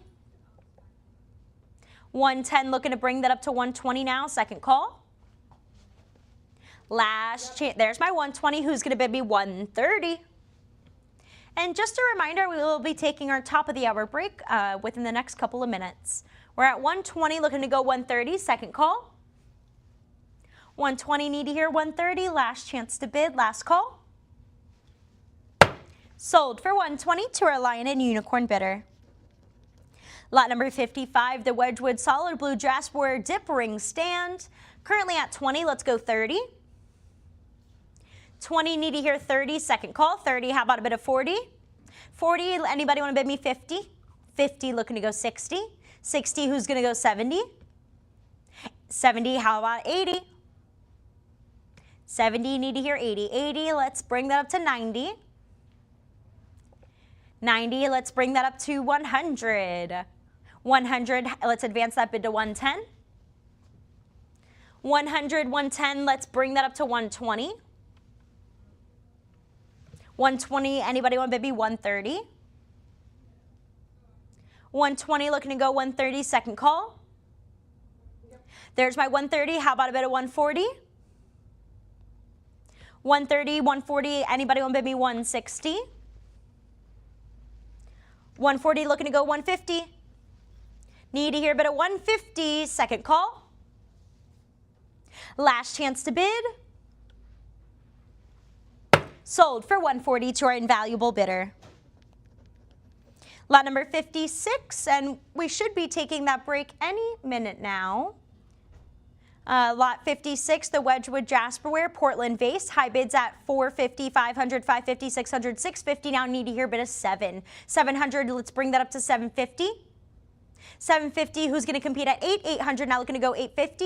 110, looking to bring that up to 120 now, second call. Last chance, there's my 120, who's going to bid me 130? And just a reminder, we will be taking our top of the hour break within the next couple of minutes. We're at 120, looking to go 130, second call. 120, need to hear 130, last chance to bid, last call. Sold for 120 to our Lion and Unicorn bidder. Lot number 55, the Wedgwood solid blue Jasperware dip ring stand. Currently at 20, let's go 30. 20, need to hear 30, second call. 30, how about a bit of 40? 40, anybody want to bid me 50? 50, looking to go 60. 60, who's going to go 70? 70, how about 80? 70, need to hear 80. 80, let's bring that up to 90. 90, let's bring that up to 100. 100, let's advance that bid to 110. 100, 110, let's bring that up to 120. 120, anybody want to bid me 130? 120, looking to go 130, second call. Yep. There's my 130, how about a bit of 140? 130, 140, anybody want to bid me 160? 140, looking to go 150. Need to hear a bit of 150, second call. Last chance to bid. Sold for 140 to our invaluable bidder. Lot number 56, and we should be taking that break any minute now. Lot 56, the Wedgwood Jasperware Portland vase, high bids at 450, 500, 550, 600, 650. Now need to hear a bid of 700. Let's bring that up to 750. 750, who's going to compete at 800, now looking to go 850.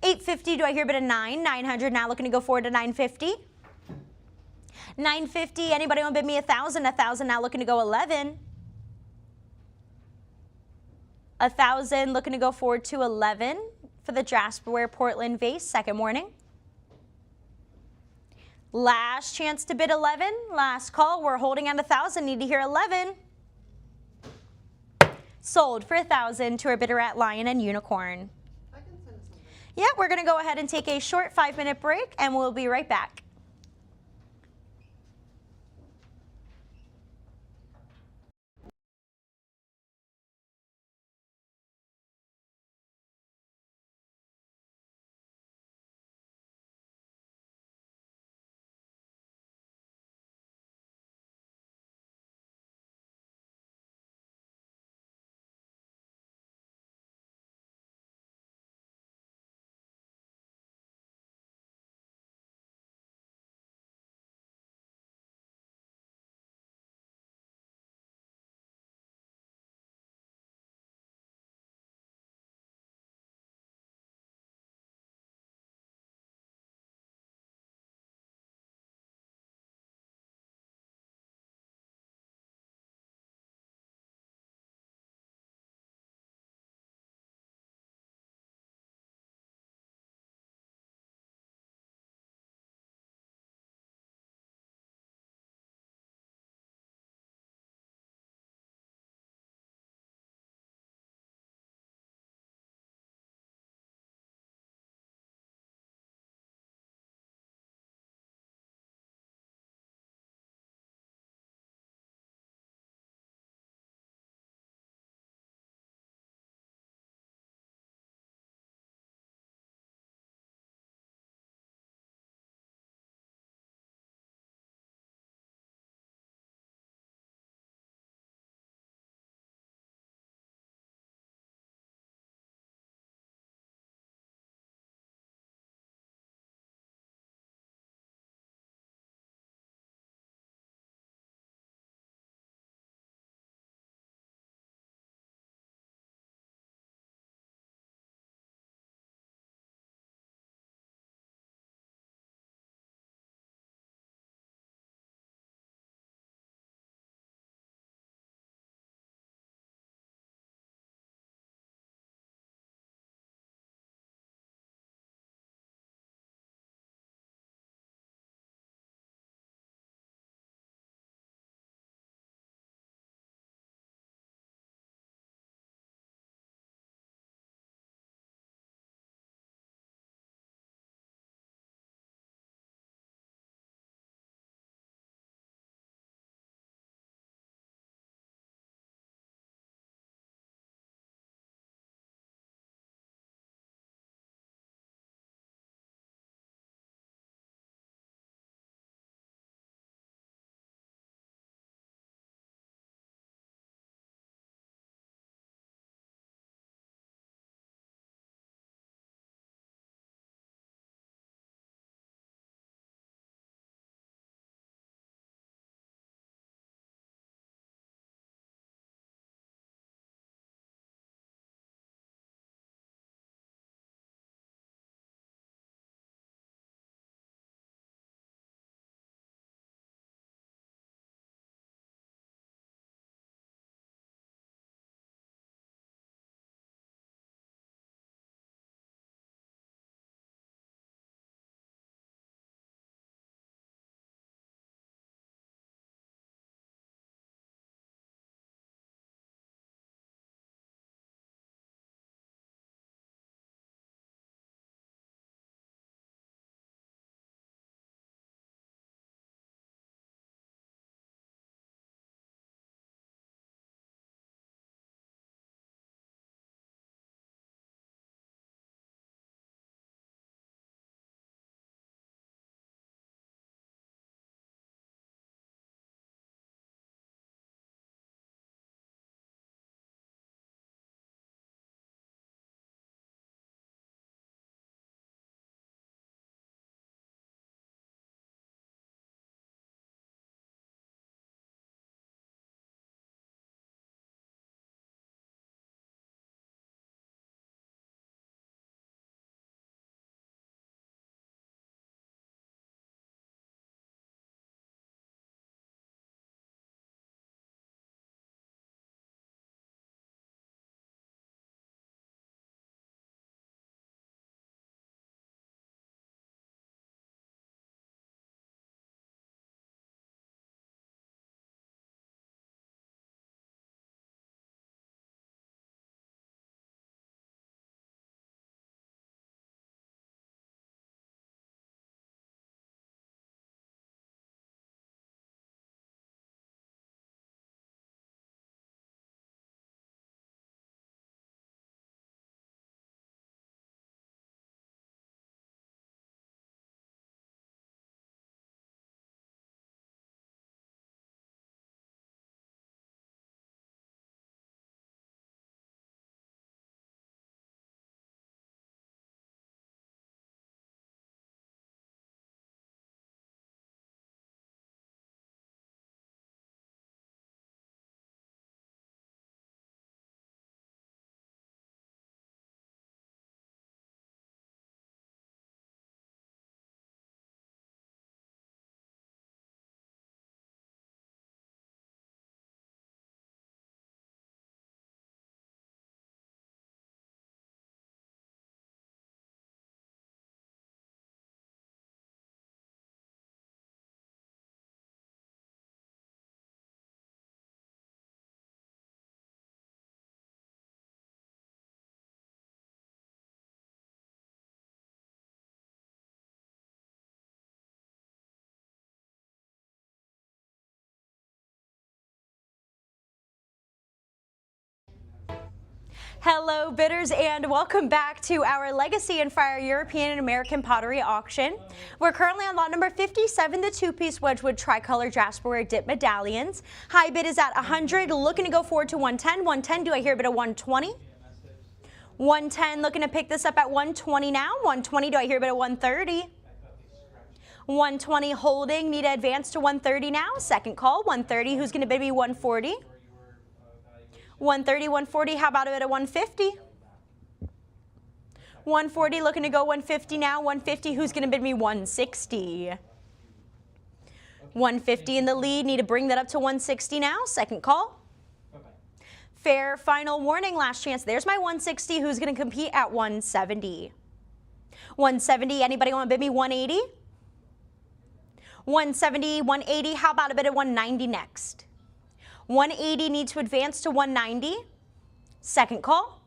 850, do I hear a bid of 900, now looking to go forward to 950. 950, anybody want to bid me 1,000, now looking to go 11. 1,000, looking to go forward to 11 for the Jasperware Portland vase, second warning. Last chance to bid 11, last call, we're holding on 1,000, need to hear 11. Sold for 1,000 to our bidder at Lion and Unicorn. I can send it something. Yeah, we're going to go ahead and take a short 5-minute break, and we'll be right back. Hello bidders and welcome back to our Legacy and Fire European and American Pottery Auction. We're currently on lot number 57, the two-piece Wedgwood tricolor Jasperware dip medallions. High bid is at 100, looking to go forward to 110. 110, do I hear a bid of 120? 110, looking to pick this up at 120 now. 120, do I hear a bid of 130? 120 holding, need to advance to 130 now. Second call, 130, who's going to bid me 140? 130, 140, how about a bit of 150? 140, looking to go 150 now. 150, who's going to bid me 160? 150 in the lead, need to bring that up to 160 now. Second call. Fair final warning, last chance. There's my 160, who's going to compete at 170? 170, anybody want to bid me 180? 170, 180, how about a bit of 190 next? 180 needs to advance to 190. Second call.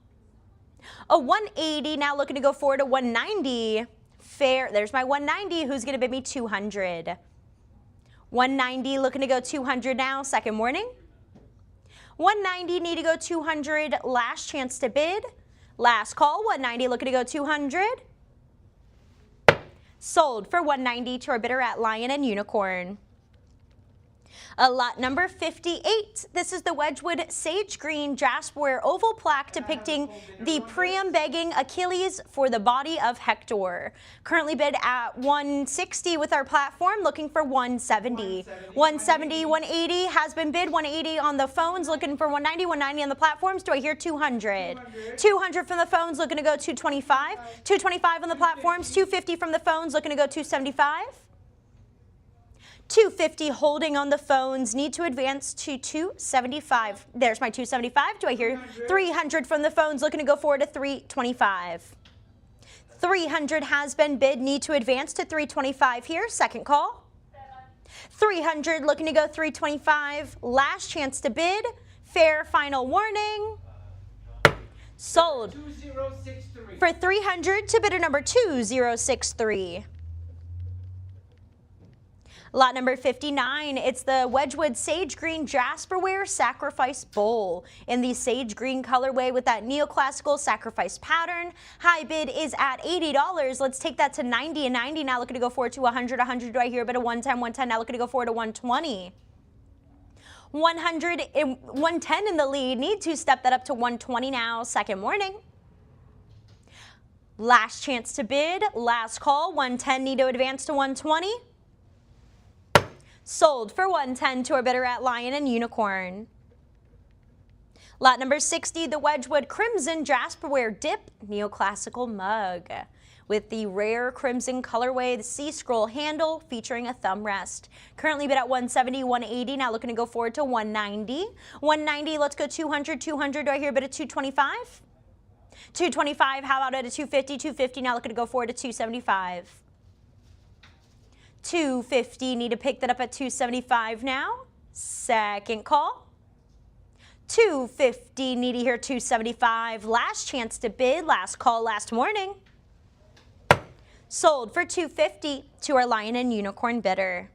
A 180 now looking to go forward to 190. Fair. There's my 190. Who's going to bid me 200? 190 looking to go 200 now. Second warning. 190 need to go 200. Last chance to bid. Last call. 190 looking to go 200. Sold for 190 to our bidder at Lion and Unicorn. Lot number 58. This is the Wedgwood Sage Green Jasperware oval plaque depicting the Priam begging Achilles for the body of Hector. Currently bid at 160 with our platform, looking for 170. 170, 180 has been bid. 180 on the phones, looking for 190. 190 on the platforms. Do I hear 200? 200 from the phones, looking to go 225. 225 on the platforms. 250 from the phones, looking to go 275. 250 holding on the phones, need to advance to 275. There's my 275. Do I hear 300 from the phones, looking to go forward to 325. 300 has been bid, need to advance to 325 here. Second call. 300 looking to go 325. Last chance to bid. Fair final warning. Sold 2063. for 300 to bidder number 2063. Lot number 59, it's the Wedgwood Sage Green Jasperware Sacrifice Bowl in the sage green colorway with that neoclassical sacrifice pattern. High bid is at $80. Let's take that to 90 and 90 now, looking to go forward to 100. 100, do I hear a bit of 110? 110 now, looking to go forward to 120. 100 and 110 in the lead, need to step that up to 120 now. Second warning. Last chance to bid, last call. 110 need to advance to 120. Sold for 110 to our bidder at Lion and Unicorn. Lot number 60, the Wedgwood Crimson Jasperware Dip Neoclassical Mug with the rare crimson colorway, the C-scroll handle featuring a thumb rest. Currently bid at 170, 180, now looking to go forward to 190. 190, let's go 200, 200, do I hear a bit of 225? 225, how about at a 250, 250, now looking to go forward to 275. 250, need to pick that up at 275 now. Second call. 250, need to hear 275. Last chance to bid, last call, last warning. Sold for 250 to our Lion and Unicorn bidder.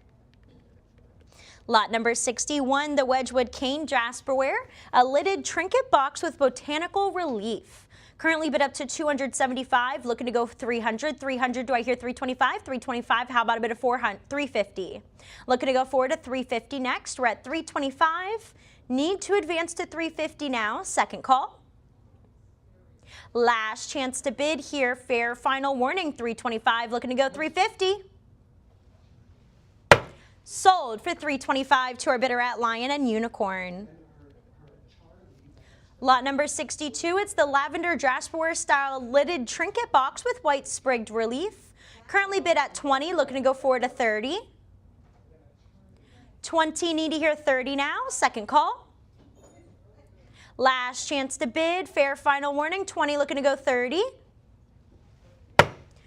Lot number 61, the Wedgwood Cane Jasperware, a lidded trinket box with botanical relief. Currently bid up to 275, looking to go 300. 300, do I hear 325? 325, how about a bit of 400? 350. Looking to go forward to 350 next. We're at 325. Need to advance to 350 now. Second call. Last chance to bid here. Fair final warning. 325, looking to go 350. Sold for 325 to our bidder at Lion and Unicorn. Lot number 62, it's the Lavender Jasperware style lidded trinket box with white sprigged relief. Currently bid at 20, looking to go forward to 30. 20, need to hear 30 now. Second call. Last chance to bid, fair final warning. 20, looking to go 30.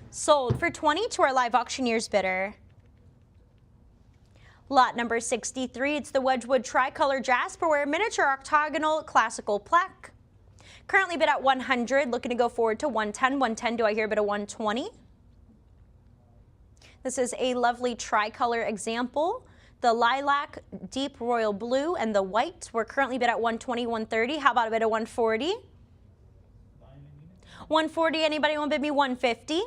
Sold for 20 to our live auctioneer's bidder. Lot number 63, it's the Wedgwood Tricolor Jasperware Miniature Octagonal Classical Plaque. Currently bid at 100, looking to go forward to 110. 110, do I hear a bit of 120? This is a lovely tricolor example. The lilac, deep royal blue, and the white. We're currently bid at 120, 130. How about a bit of 140? 140, anybody want to bid me 150?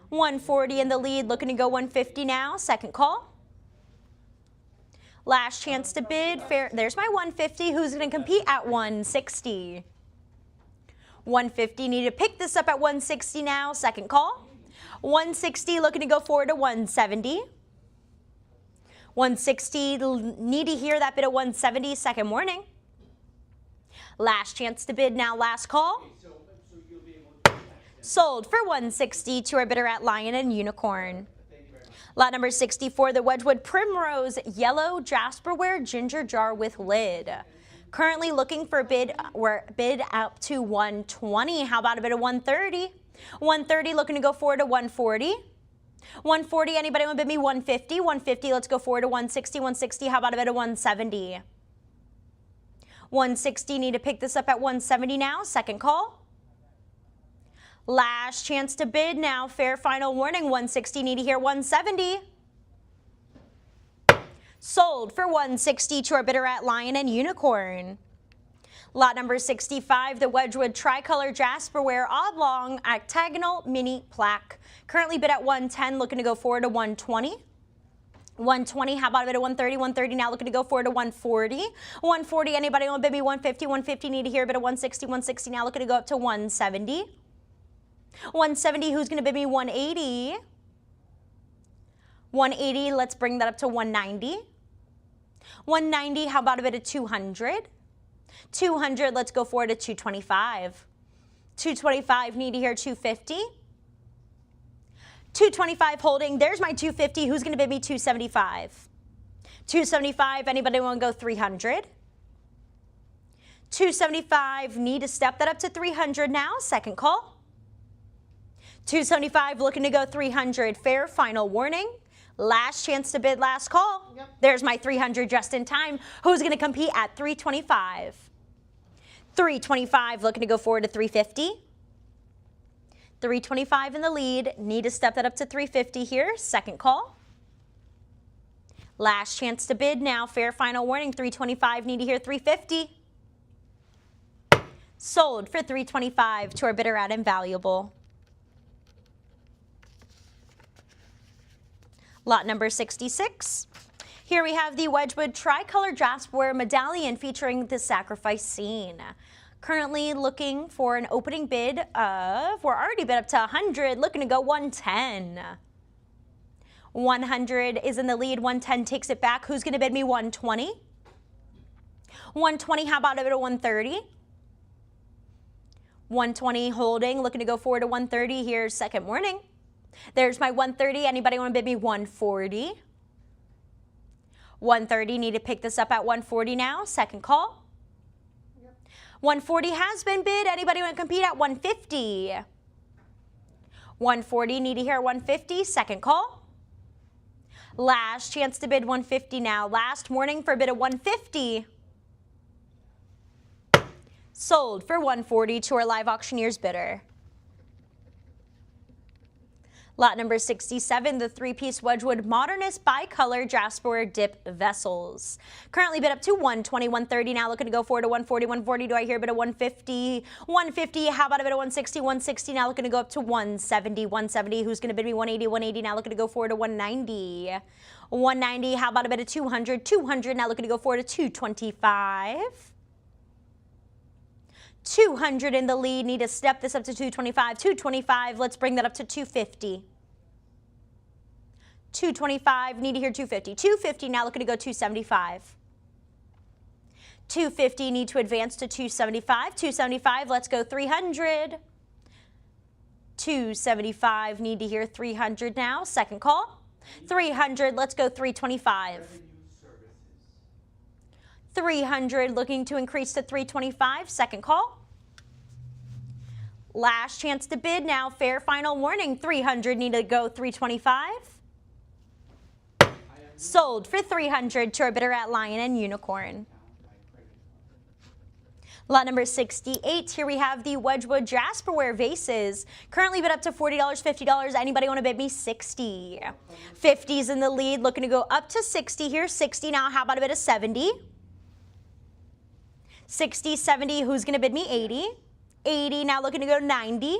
140 in the lead, looking to go 150 now, second call. Last chance to bid, fair, there's my 150, who's gonna compete at 160? 150, need to pick this up at 160 now, second call. 160, looking to go forward to 170. 160, need to hear that bid at 170, second warning. Last chance to bid now, last call. Sold for 160 to our bidder at Lion and Unicorn. Lot number 64, the Wedgwood Primrose Yellow Jasperware Ginger Jar with Lid. Currently looking for a bid, we're bid up to 120. How about a bid of 130? 130, looking to go forward to 140. 140, anybody want to bid me 150? 150, let's go forward to 160. 160, how about a bid of 170? 160, need to pick this up at 170 now, second call. Last chance to bid now, fair final warning, 160, need to hear 170. Sold for 160 to our bidder at Lion and Unicorn. Lot number 65, the Wedgwood Tricolor Jasperware Oblong Octagonal Mini Plaque. Currently bid at 110, looking to go forward to 120. 120, how about a bid of 130? 130 now, looking to go forward to 140. 140, anybody want to bid me 150? 150, need to hear a bid of 160. 160 now, looking to go up to 170. 170, who's going to bid me 180? 180, let's bring that up to 190. 190, how about a bid of 200? 200, let's go forward to 225. 225, need to hear 250. 225 holding, there's my 250, who's going to bid me 275? 275, anybody want to go 300? 275, need to step that up to 300 now, second call. 275, looking to go 300, fair final warning. Last chance to bid, last call. Yep. There's my 300 just in time. Who's going to compete at 325? 325, looking to go forward to 350. 325 in the lead, need to step that up to 350 here, second call. Last chance to bid now, fair final warning, 325, need to hear 350. Sold for 325 to our bidder at Invaluable. Lot number 66. Here we have the Wedgwood Tricolor Jasperware Medallion featuring the sacrifice scene. Currently looking for an opening bid of, we're already bid up to 100, looking to go 110. 100 is in the lead, 110 takes it back. Who's going to bid me 120? 120, how about a bid of 130? 120 holding, looking to go forward to 130 here, second warning. There's my 130. Anybody want to bid me 140? 130, need to pick this up at 140 now, second call. Yep. 140 has been bid. Anybody want to compete at 150? 140, need to hear 150, second call. Last chance to bid 150 now. Last warning for a bid of 150. Sold for 140 to our live auctioneer's bidder. Lot number 67, the three-piece Wedgwood Modernist Bicolor Jasperware Dip Vessels. Currently bid up to 120, 130, now looking to go forward to 140, 140, do I hear a bid of 150? 150, how about a bid of 160, 160, now looking to go up to 170, 170, who's going to bid me 180, 180, now looking to go forward to 190. 190, how about a bid of 200, 200, now looking to go forward to 225. 200 in the lead, need to step this up to 225. 225, let's bring that up to 250. 225, need to hear 250. 250, now looking to go 275. 250, need to advance to 275. 275, let's go 300. 275, need to hear 300 now, second call. 300, let's go 325. 300, looking to increase to 325, second call. Last chance to bid now, fair final warning, 300, need to go 325. Sold for 300 to our bidder at Lion and Unicorn. Lot number 68, here we have the Wedgwood Jasperware Vases. Currently bid up to $40, $50. Anybody want to bid me 60? 50's in the lead, looking to go up to 60 here. 60 now, how about a bid of 70? 60, 70, who's going to bid me 80? 80, now looking to go 90.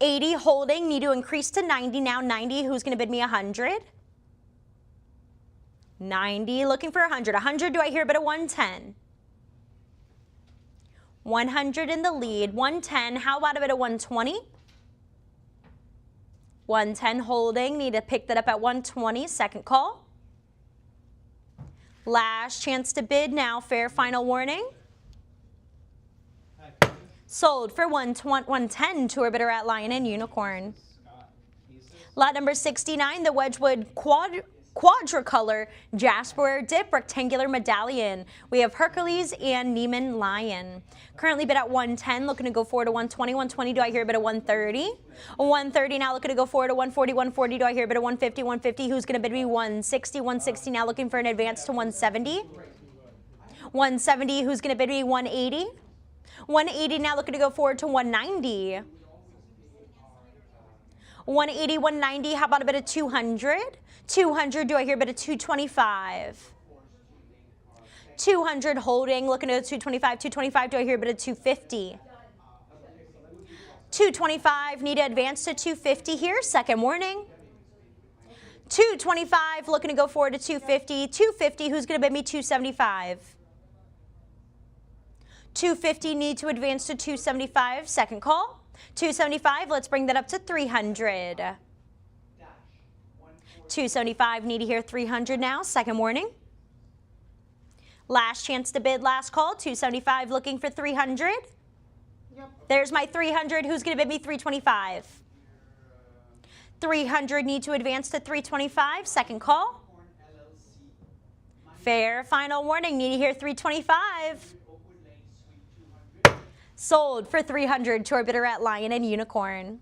80 holding, need to increase to 90 now. 90, who's going to bid me 100? 90, looking for 100. 100, do I hear a bid of 110? 100 in the lead. 110, how about a bid of 120? 110 holding, need to pick that up at 120. Second call. Last chance to bid now. Fair final warning. Sold for 110 to our bidder at Lion and Unicorn. Lot number 69, the Wedgwood Quadricolor Jasper Dip Rectangular Medallion. We have Hercules and Neiman Lion. Currently bid at 110, looking to go forward to 120. 120, do I hear a bid of 130? 130 now looking to go forward to 140. 140, do I hear a bid of 150? 150, who's going to bid me 160? 160 now looking for an advance to 170. 170, who's going to bid me 180? 180 now looking to go forward to 190. 180, 190, how about a bit of 200? 200, do I hear a bit of 225? 200 holding, looking at 225. 225, do I hear a bit of 250? 225, need to advance to 250 here, second warning. 225, looking to go forward to 250. 250, who's going to bid me 275? 250, need to advance to 275, second call. 275, let's bring that up to 300. 275, need to hear 300 now, second warning. Last chance to bid, last call. 275, looking for 300. Yep. There's my 300, who's going to bid me 325? 300, need to advance to 325, second call. Fair final warning, need to hear 325. Sold for 300 to our bidder at Lion and Unicorn.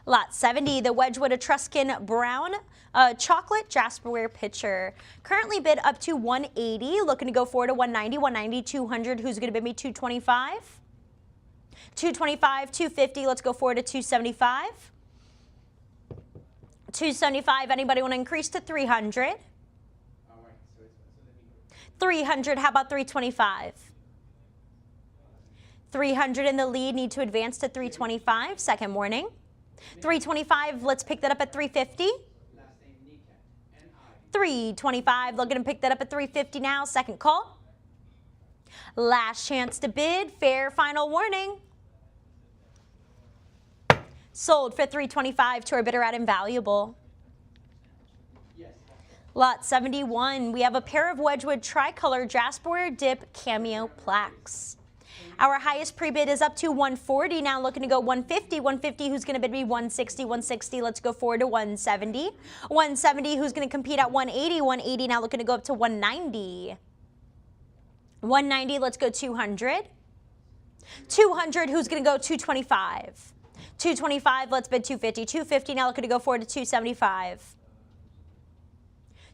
Lot 70, the Wedgwood Etruscan Brown Chocolate Jasperware Pitcher. Currently bid up to 180, looking to go forward to 190. 190, 200, who's going to bid me 225? 225, 250, let's go forward to 275. 275, anybody want to increase to 300? 300, how about 325? 300 in the lead, need to advance to 325, second warning. 325, let's pick that up at 350. 325, looking to pick that up at 350 now, second call. Last chance to bid, fair final warning. Sold for 325 to our bidder at Invaluable. Lot 71, we have a pair of Wedgwood Tricolor Jasperware Dip Cameo Plaques. Our highest pre-bid is up to 140, now looking to go 150. 150, who's going to bid me 160? 160, let's go forward to 170. 170, who's going to compete at 180? 180, now looking to go up to 190. 190, let's go 200. 200, who's going to go 225? 225, let's bid 250. 250, now looking to go forward to 275.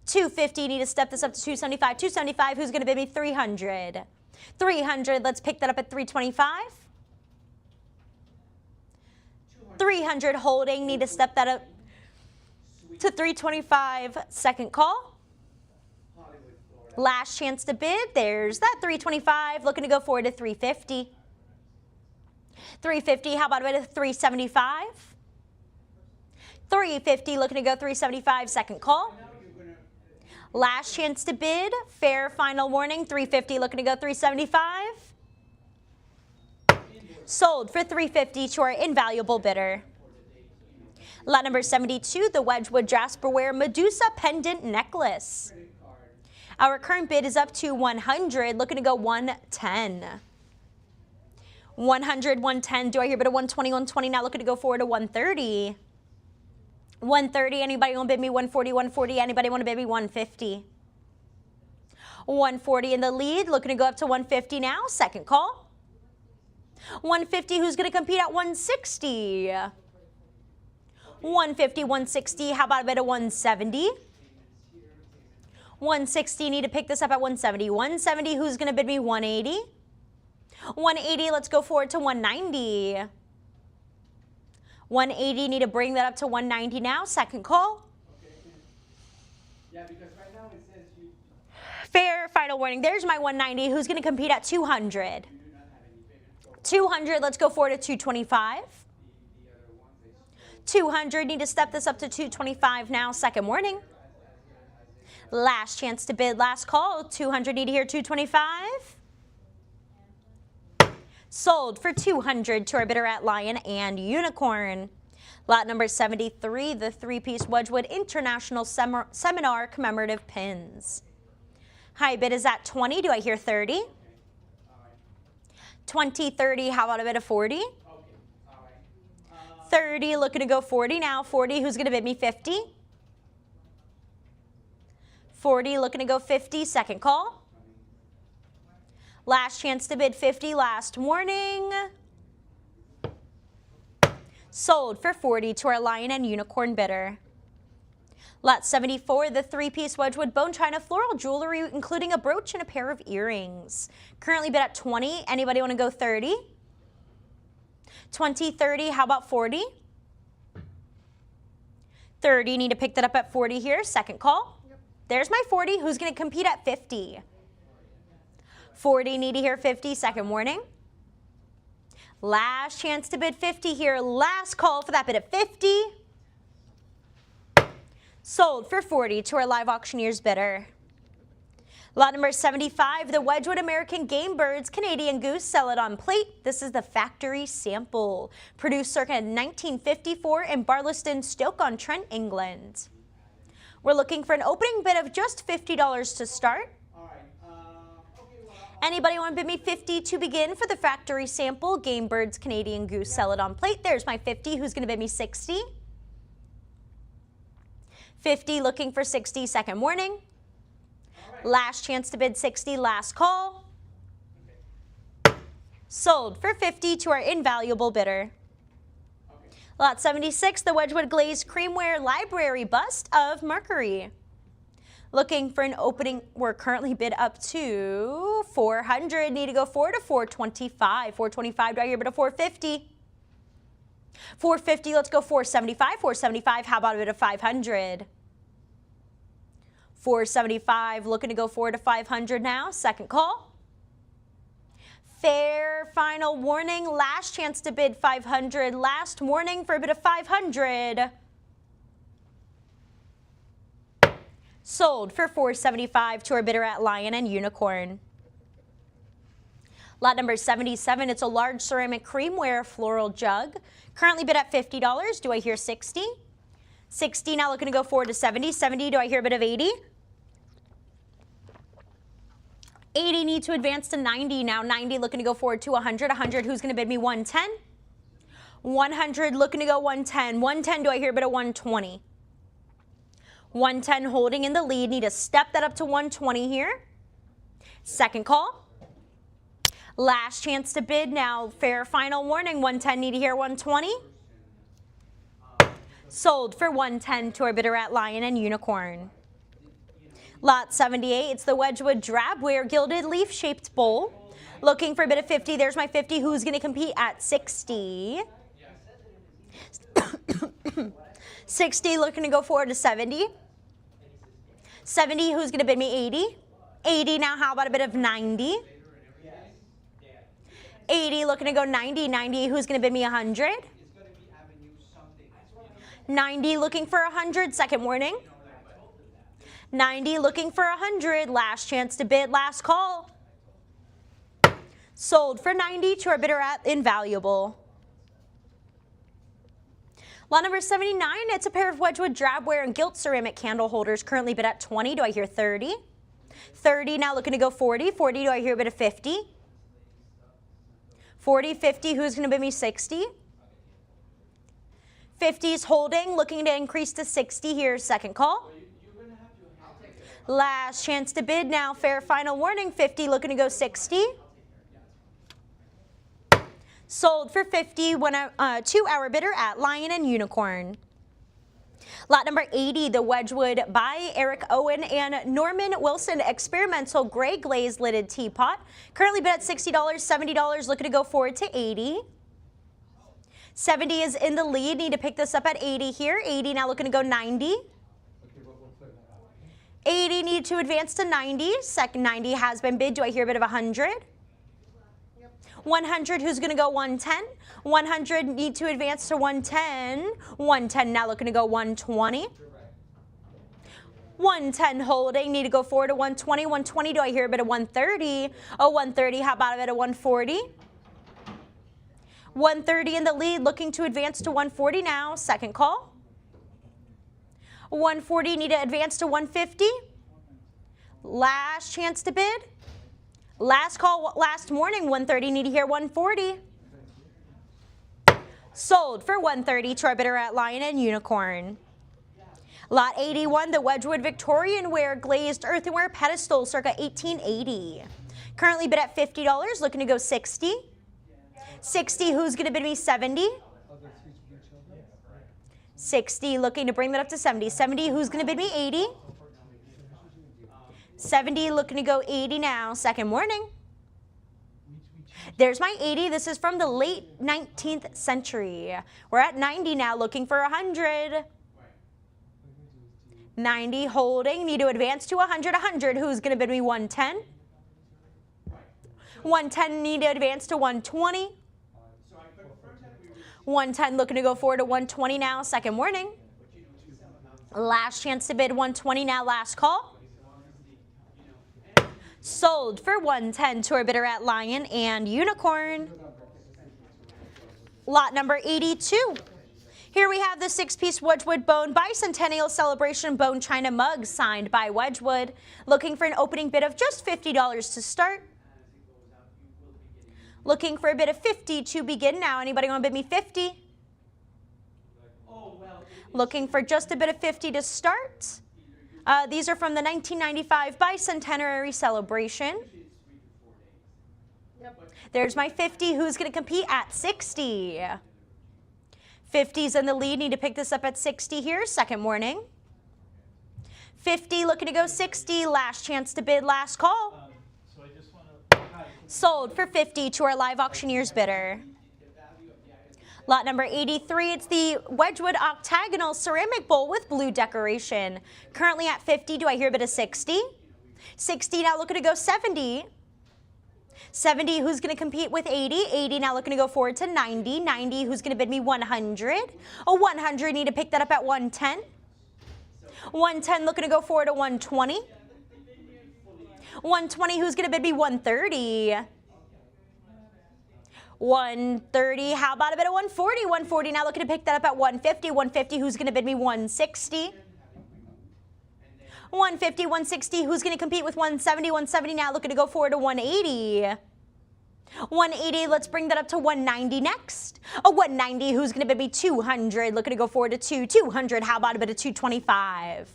250, need to step this up to 275. 275, who's going to bid me 300? 300, let's pick that up at 325. 300 holding, need to step that up to 325, second call. Last chance to bid, there's that 325, looking to go forward to 350. 350, how about a bit of 375? 350, looking to go 375, second call. Last chance to bid, fair final warning, 350, looking to go 375. Sold for 350 to our invaluable bidder. Lot number 72, the Wedgwood Jasperware Medusa Pendant Necklace. Our current bid is up to 100, looking to go 110. 100, 110, do I hear a bid of 120, 120, now looking to go forward to 130. 130, anybody want to bid me 140, 140, anybody want to bid me 150? 140 in the lead, looking to go up to 150 now, second call. 150, who's going to compete at 160? 150, 160, how about a bid of 170? 160, need to pick this up at 170. 170, who's going to bid me 180? 180, let's go forward to 190. 180, need to bring that up to 190 now, second call. Okay. Yeah, because right now it says you... Fair final final warning. There's my 190. Who's going to compete at 200? 200, let's go forward to 225. 200, need to step this up to 225 now. Second warning. Last chance to bid, last call. 200, need to hear 225. Sold for 200 to our bidder at Lion and Unicorn. Lot number 73, the three-piece Wedgwood International Seminar commemorative pins. High bid is at 20. Do I hear 30? 20, 30, how about a bid of 40? 30, looking to go 40 now. 40, who's going to bid me 50? 40, looking to go 50, second call. Last chance to bid 50, last warning. Sold for 40 to our Lion and Unicorn bidder. Lot 74, the three-piece Wedgwood bone china floral jewelry, including a brooch and a pair of earrings. Currently bid at 20. Anybody want to go 30? 20, 30, how about 40? 30, need to pick that up at 40 here. Second call. Yep. There's my 40. Who's going to compete at 50? 40, need to hear 50. Second warning. Last chance to bid 50 here. Last call for that bid at 50. Sold for 40 to our live auctioneer's bidder. Lot number 75, the Wedgwood American Game Birds Canadian Goose, sell it on plate. This is the factory sample. Produced circa 1954 in Barlaston, Stoke-on-Trent, England. We're looking for an opening bid of just $50 to start. Anybody want to bid me 50 to begin for the factory sample? Game Birds Canadian Goose, sell it on plate. There's my 50. Who's going to bid me 60? 50, looking for 60, second warning. Last chance to bid 60, last call. Sold for 50 to our invaluable bidder. Lot 76, the Wedgwood Glazed Creamware Library Bust of Mercury. Looking for an opening, we're currently bid up to 400. Need to go forward to 425. 425, do I hear bid of 450? 450, let's go 475. 475, how about a bid of 500? 475, looking to go forward to 500 now. Second call. Fair final warning. Last chance to bid 500. Last warning for a bid of 500. Sold for 475 to our bidder at Lion and Unicorn. Lot number 77, it's a large ceramic creamware floral jug. Currently bid at $50. Do I hear 60? 60, now looking to go forward to 70. 70, do I hear a bid of 80? 80, need to advance to 90 now. 90, looking to go forward to 100. 100, who's going to bid me 110? 100, looking to go 110. 110, do I hear a bid of 120? 110 holding in the lead. Need to step that up to 120 here. Second call. Last chance to bid now. Fair final warning. 110, need to hear 120. Sold for 110 to our bidder at Lion and Unicorn. Lot 78, it's the Wedgwood Drabware Gilded Leaf-Shaped Bowl. Looking for a bid of 50. There's my 50. Who's going to compete at 60? 60, looking to go forward to 70. 70, who's going to bid me 80? 80, now how about a bid of 90? 80, looking to go 90. 90, who's going to bid me 100? 90, looking for 100. Second warning. 90, looking for 100. Last chance to bid, last call. Sold for 90 to our bidder at Invaluable. Lot number 79, it's a pair of Wedgwood Drabware and Gilt Ceramic Candle Holders, currently bid at 20. Do I hear 30? 30, now looking to go 40. 40, do I hear a bid of 50? 40, 50, who's going to bid me 60? 50's holding, looking to increase to 60 here. Second call. Last chance to bid now. Fair final warning. 50, looking to go 60. Sold for 50 to our bidder at Lion and Unicorn. Lot number 80, the Wedgwood by Eric Owen and Norman Wilson Experimental Gray Glazed Lidded Teapot. Currently bid at $60, $70, looking to go forward to 80. 70 is in the lead. Need to pick this up at 80 here. 80 now looking to go 90. 80 need to advance to 90. Second 90 has been bid. Do I hear a bid of 100? Yep. 100, who's going to go 110? 100 need to advance to 110. 110 now looking to go 120. 110 holding, need to go forward to 120. 120, do I hear a bit of 130? Oh, 130, how about a bit of 140? 130 in the lead, looking to advance to 140 now. Second call. 140, need to advance to 150. Last chance to bid. Last call last morning, 130, need to hear 140. Sold for 130 to our bidder at Lion and Unicorn. Lot 81, the Wedgwood Victorian ware glazed earthenware pedestal circa 1880. Currently bid at $50, looking to go 60. 60, who's going to bid me 70? 60, looking to bring that up to 70. 70, who's going to bid me 80? 70, looking to go 80 now. Second morning. There's my 80. This is from the late 19th century. We're at 90 now, looking for 100. 90 holding, need to advance to 100. 100, who's going to bid me 110? 110, need to advance to 120. 110, looking to go forward to 120 now. Second warning. Last chance to bid 120 now. Last call. Sold for 110 to our bidder at Lion and Unicorn. Lot number 82. Here we have the 6-piece Wedgwood Bone Bicentennial Celebration Bone China Mug signed by Wedgwood. Looking for an opening bid of just $50 to start. Looking for a bid of 50 to begin now. Anybody want to bid me 50? Looking for just a bit of 50 to start. These are from the 1995 Bicentenary Celebration. There's my 50. Who's going to compete at 60? 50's in the lead. Need to pick this up at 60 here. Second morning. 50 looking to go 60. Last chance to bid. Last call. Sold for 50 to our live auctioneer's bidder. Lot number 83, it's the Wedgwood Octagonal Ceramic Bowl with blue decoration. Currently at 50, do I hear a bit of 60? 60 now looking to go 70. 70, who's going to compete with 80? 80 now looking to go forward to 90. 90, who's going to bid me 100? Oh, 100, need to pick that up at 110. 110 looking to go forward to 120. 120, who's going to bid me 130? 130, how about a bit of 140? 140, now looking to pick that up at 150. 150, who's going to bid me 160? 150, 160, who's going to compete with 170? 170, now looking to go forward to 180. 180, let's bring that up to 190 next. A 190, who's going to bid me 200? Looking to go forward to 200, how about a bit of 225?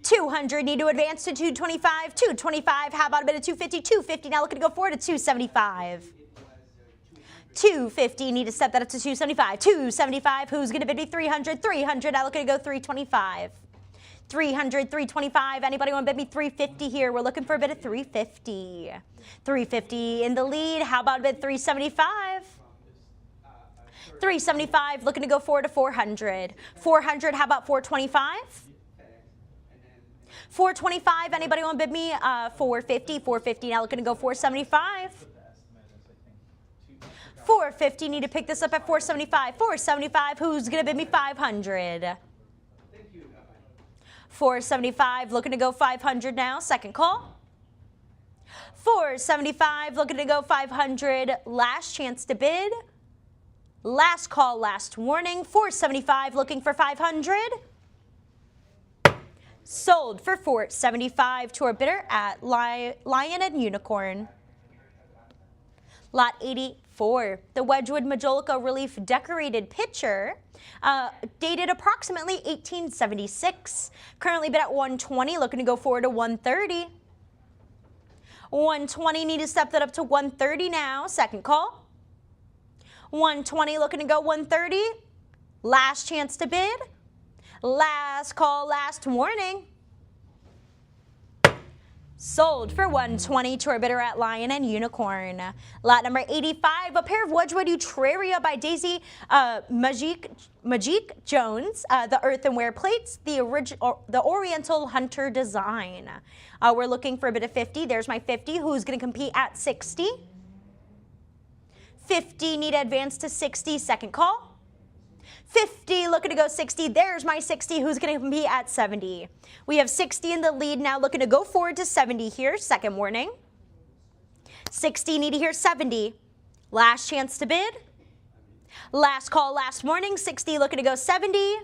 200, need to advance to 225. 225, how about a bit of 250? 250, now looking to go forward to 275. 250, need to step that up to 275. 275, who's going to bid me 300? 300, now looking to go 325. 300, 325, anybody want to bid me 350 here? We're looking for a bit of 350. 350 in the lead, how about a bid 375? 375, looking to go forward to 400. 400, how about 425? 425, anybody want to bid me 450? 450, now looking to go 475. 450, need to pick this up at 475. 475, who's going to bid me 500? 475, looking to go 500 now. Second call. 475, looking to go 500. Last chance to bid. Last call, last warning. 475, looking for 500. Sold for 475 to our bidder at Lion and Unicorn. Lot 84, the Wedgwood Majolica Relief Decorated Pitcher, dated approximately 1876. Currently bid at 120, looking to go forward to 130. 120, need to step that up to 130 now. Second call. 120, looking to go 130. Last chance to bid. Last call, last warning. Sold for 120 to our bidder at Lion and Unicorn. Lot number 85, a pair of Wedgwood Utraria by Daisy Majik Jones. The earthenware plates, the Oriental Hunter design. We're looking for a bid of 50. There's my 50. Who's going to compete at 60? 50, need to advance to 60. Second call. 50, looking to go 60. There's my 60. Who's going to compete at 70? We have 60 in the lead now, looking to go forward to 70 here. Second warning. 60, need to hear 70. Last chance to bid. Last call, last warning. 60, looking to go 70.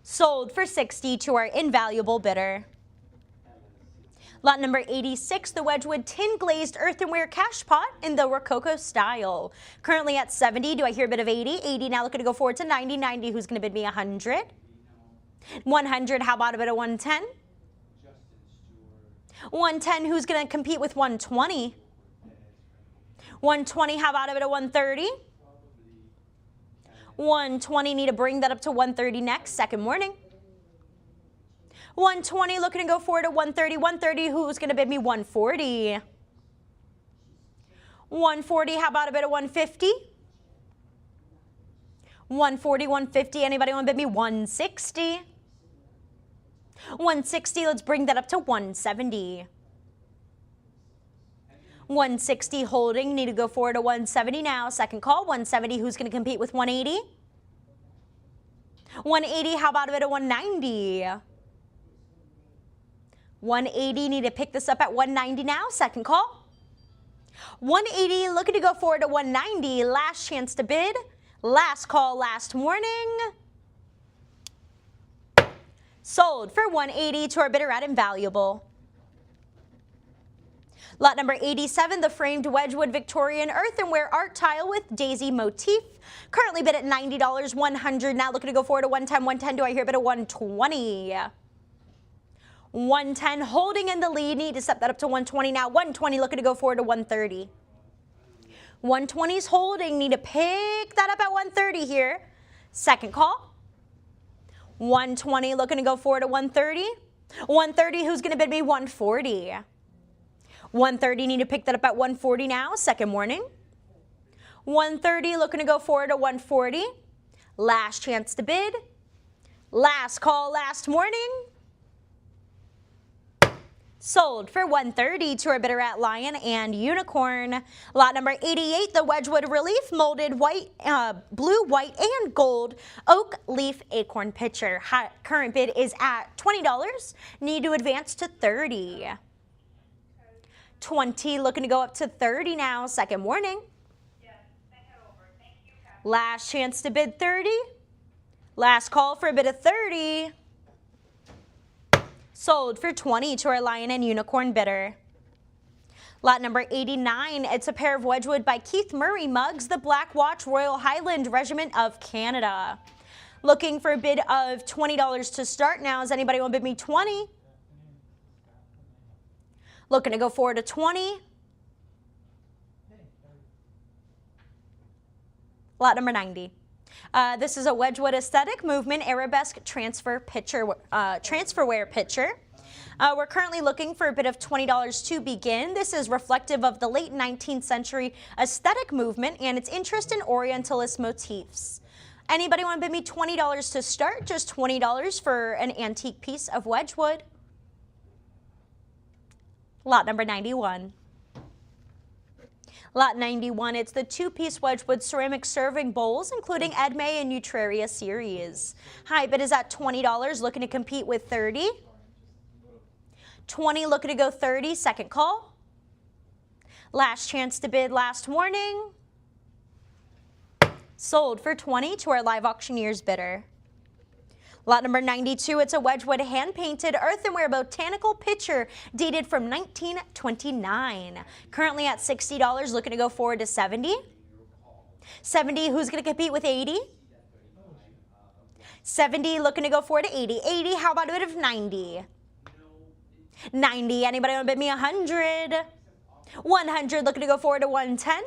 Sold for 60 to our invaluable bidder. Lot number 86, the Wedgwood tin glazed earthenware cash pot in the Rococo style. Currently at 70. Do I hear a bit of 80? 80 now, looking to go forward to 90. 90, who's going to bid me 100? 100, how about a bit of 110? 110, who's going to compete with 120? 120, how about a bit of 130? 120, need to bring that up to 130 next. Second warning. 120, looking to go forward to 130. 130, who's going to bid me 140? 140, how about a bit of 150? 140, 150, anybody want to bid me 160? 160, let's bring that up to 170. 160 holding, need to go forward to 170 now. Second call, 170, who's going to compete with 180? 180, how about a bit of 190? 180, need to pick this up at 190 now. Second call. 180, looking to go forward to 190. Last chance to bid. Last call, last warning. Sold for 180 to our bidder at invaluable. Lot number 87, the framed Wedgwood Victorian earthenware art tile with daisy motif. Currently bid at $90, 100 now, looking to go forward to 110. 110, do I hear a bid of 120? 110, holding in the lead, need to step that up to 120 now. 120, looking to go forward to 130. 120's holding, need to pick that up at 130 here. Second call. 120, looking to go forward to 130. 130, who's going to bid me 140? 130, need to pick that up at 140 now. Second warning. 130, looking to go forward to 140. Last chance to bid. Last call, last warning. Sold for 130 to our bidder at Lion and Unicorn. Lot number 88, the Wedgwood Relief molded white, blue, white, and gold oak leaf acorn pitcher. Current bid is at $20. Need to advance to 30. 20, looking to go up to 30 now. Second warning. Last chance to bid 30. Last call for a bid of 30. Sold for 20 to our Lion and Unicorn bidder. Lot number 89, it's a pair of Wedgwood by Keith Murray mugs, the Black Watch Royal Highland Regiment of Canada. Looking for a bid of $20 to start now. Does anybody want to bid me 20? Looking to go forward to 20. Lot number 90. This is a Wedgwood Aesthetic Movement Arabesque transferware pitcher. We're currently looking for a bid of $20 to begin. This is reflective of the late 19th century aesthetic movement and its interest in Orientalist motifs. Anybody want to bid me $20 to start? Just $20 for an antique piece of Wedgwood. Lot number 91. Lot 91, it's the two-piece Wedgwood ceramic serving bowls, including Edme and Utraria series. High bid is at $20, looking to compete with 30. 20, looking to go 30, second call. Last chance to bid, last warning. Sold for 20 to our live auctioneer's bidder. Lot number 92, it's a Wedgwood hand-painted earthenware botanical pitcher dated from 1929. Currently at $60, looking to go forward to 70. 70, who's going to compete with 80? 70, looking to go forward to 80. 80, how about a bit of 90? 90, anybody want to bid me 100? 100, looking to go forward to 110.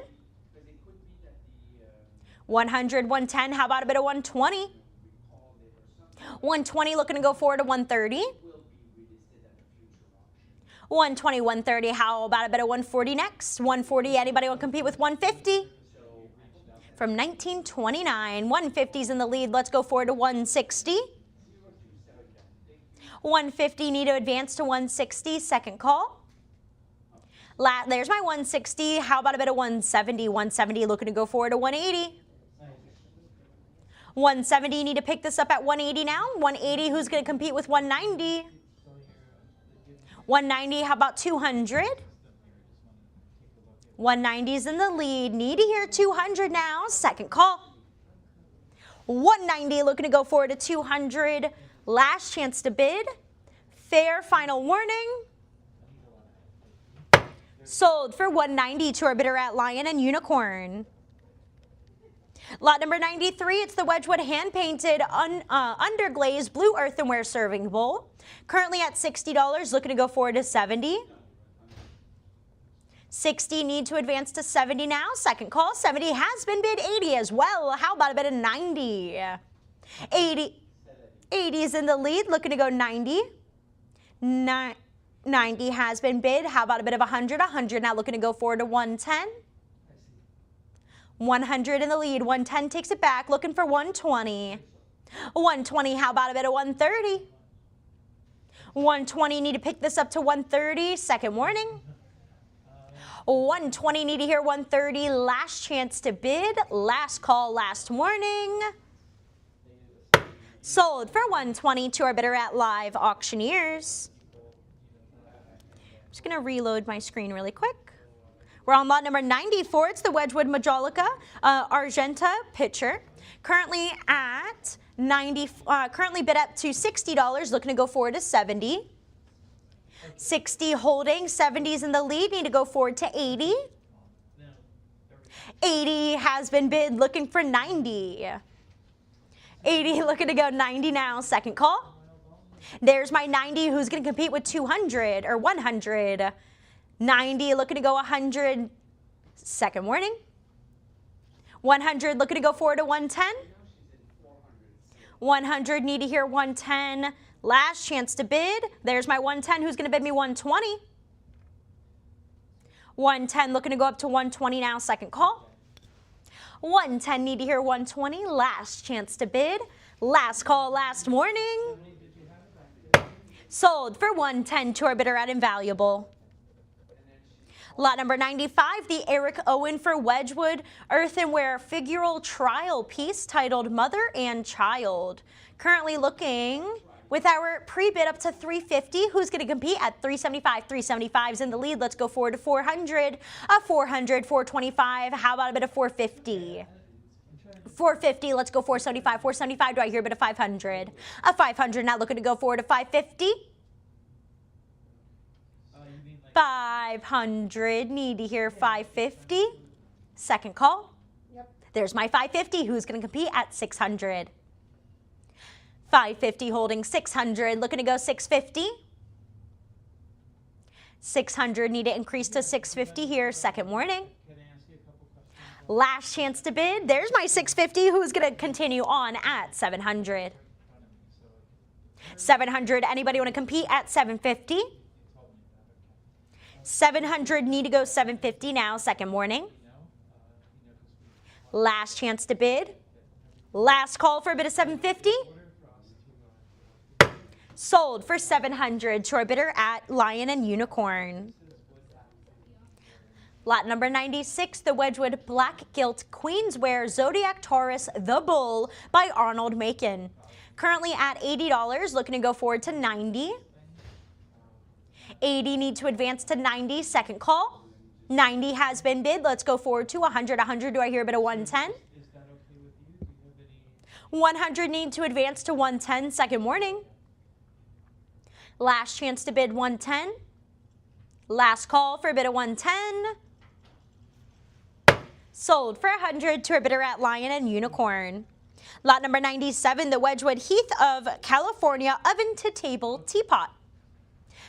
100, 110, how about a bit of 120? 120, looking to go forward to 130. 120, 130. How about a bit of 140 next? 140. Anybody want to compete with 150? From 1929, 150's in the lead. Let's go forward to 160. 150, need to advance to 160. Second call. There's my 160. How about a bit of 170? 170 looking to go forward to 180. 170, need to pick this up at 180 now. 180, who's going to compete with 190? 190, how about 200? 190's in the lead. Need to hear 200 now. Second call. 190 looking to go forward to 200. Last chance to bid. Fair final warning. Sold for 190 to our bidder at Lion and Unicorn. Lot number 93, it's the Wedgwood hand-painted underglazed blue earthenware serving bowl. Currently at $60, looking to go forward to 70. 60, need to advance to 70 now. Second call, 70 has been bid. 80 as well. How about a bit of 90? 80 is in the lead, looking to go 90. 90 has been bid. How about a bit of 100? 100 now looking to go forward to 110. 100 in the lead. 110 takes it back, looking for 120. 120, how about a bit of 130? 120, need to pick this up to 130. Second warning. 120, need to hear 130. Last chance to bid. Last call, last warning. Sold for 120 to our bidder at Live Auctioneers. I'm just going to reload my screen really quick. We're on lot number 94. It's the Wedgwood Majolica Argenta pitcher. Currently at currently bid up to $60. Looking to go forward to 70. 60 holding. 70's in the lead. Need to go forward to 80. 80 has been bid. Looking for 90. 80 looking to go 90 now. Second call. There's my 90 who's going to compete with 200 or 100. 90 looking to go 100. Second warning. 100 looking to go forward to 110. 100 need to hear 110. Last chance to bid. There's my 110 who's going to bid me 120. 110 looking to go up to 120 now. Second call. 110 need to hear 120. Last chance to bid. Last call, last warning. Sold for 110 to our bidder at Invaluable. Lot number 95, the Eric Owen for Wedgwood earthenware figural trial piece titled Mother and Child. Currently looking with our pre-bid up to 350. Who's going to compete at 375? 375's in the lead. Let's go forward to 400. A 400, 425. How about a bit of 450? 450, let's go 475. 475, do I hear a bit of 500? A 500, now looking to go forward to 550. 500, need to hear 550. Second call. Yep. There's my 550. Who's going to compete at 600? 550 holding 600, looking to go 650. 600, need to increase to 650 here. Second warning. Last chance to bid. There's my 650. Who's going to continue on at 700? 700, anybody want to compete at 750? 700, need to go 750 now. Second warning. Last chance to bid. Last call for a bid of 750. Sold for 700 to our bidder at Lion and Unicorn. Lot number 96, the Wedgwood Black Gilt Queensware Zodiac Taurus The Bull by Arnold Macon. Currently at $80, looking to go forward to 90. 80 need to advance to 90. Second call. 90 has been bid. Let's go forward to 100. 100, do I hear a bit of 110? 100 need to advance to 110. Second warning. Last chance to bid 110. Last call for a bid of 110. Sold for 100 to a bidder at Lion and Unicorn. Lot number 97, the Wedgwood Heath of California Oven to Table Teapot.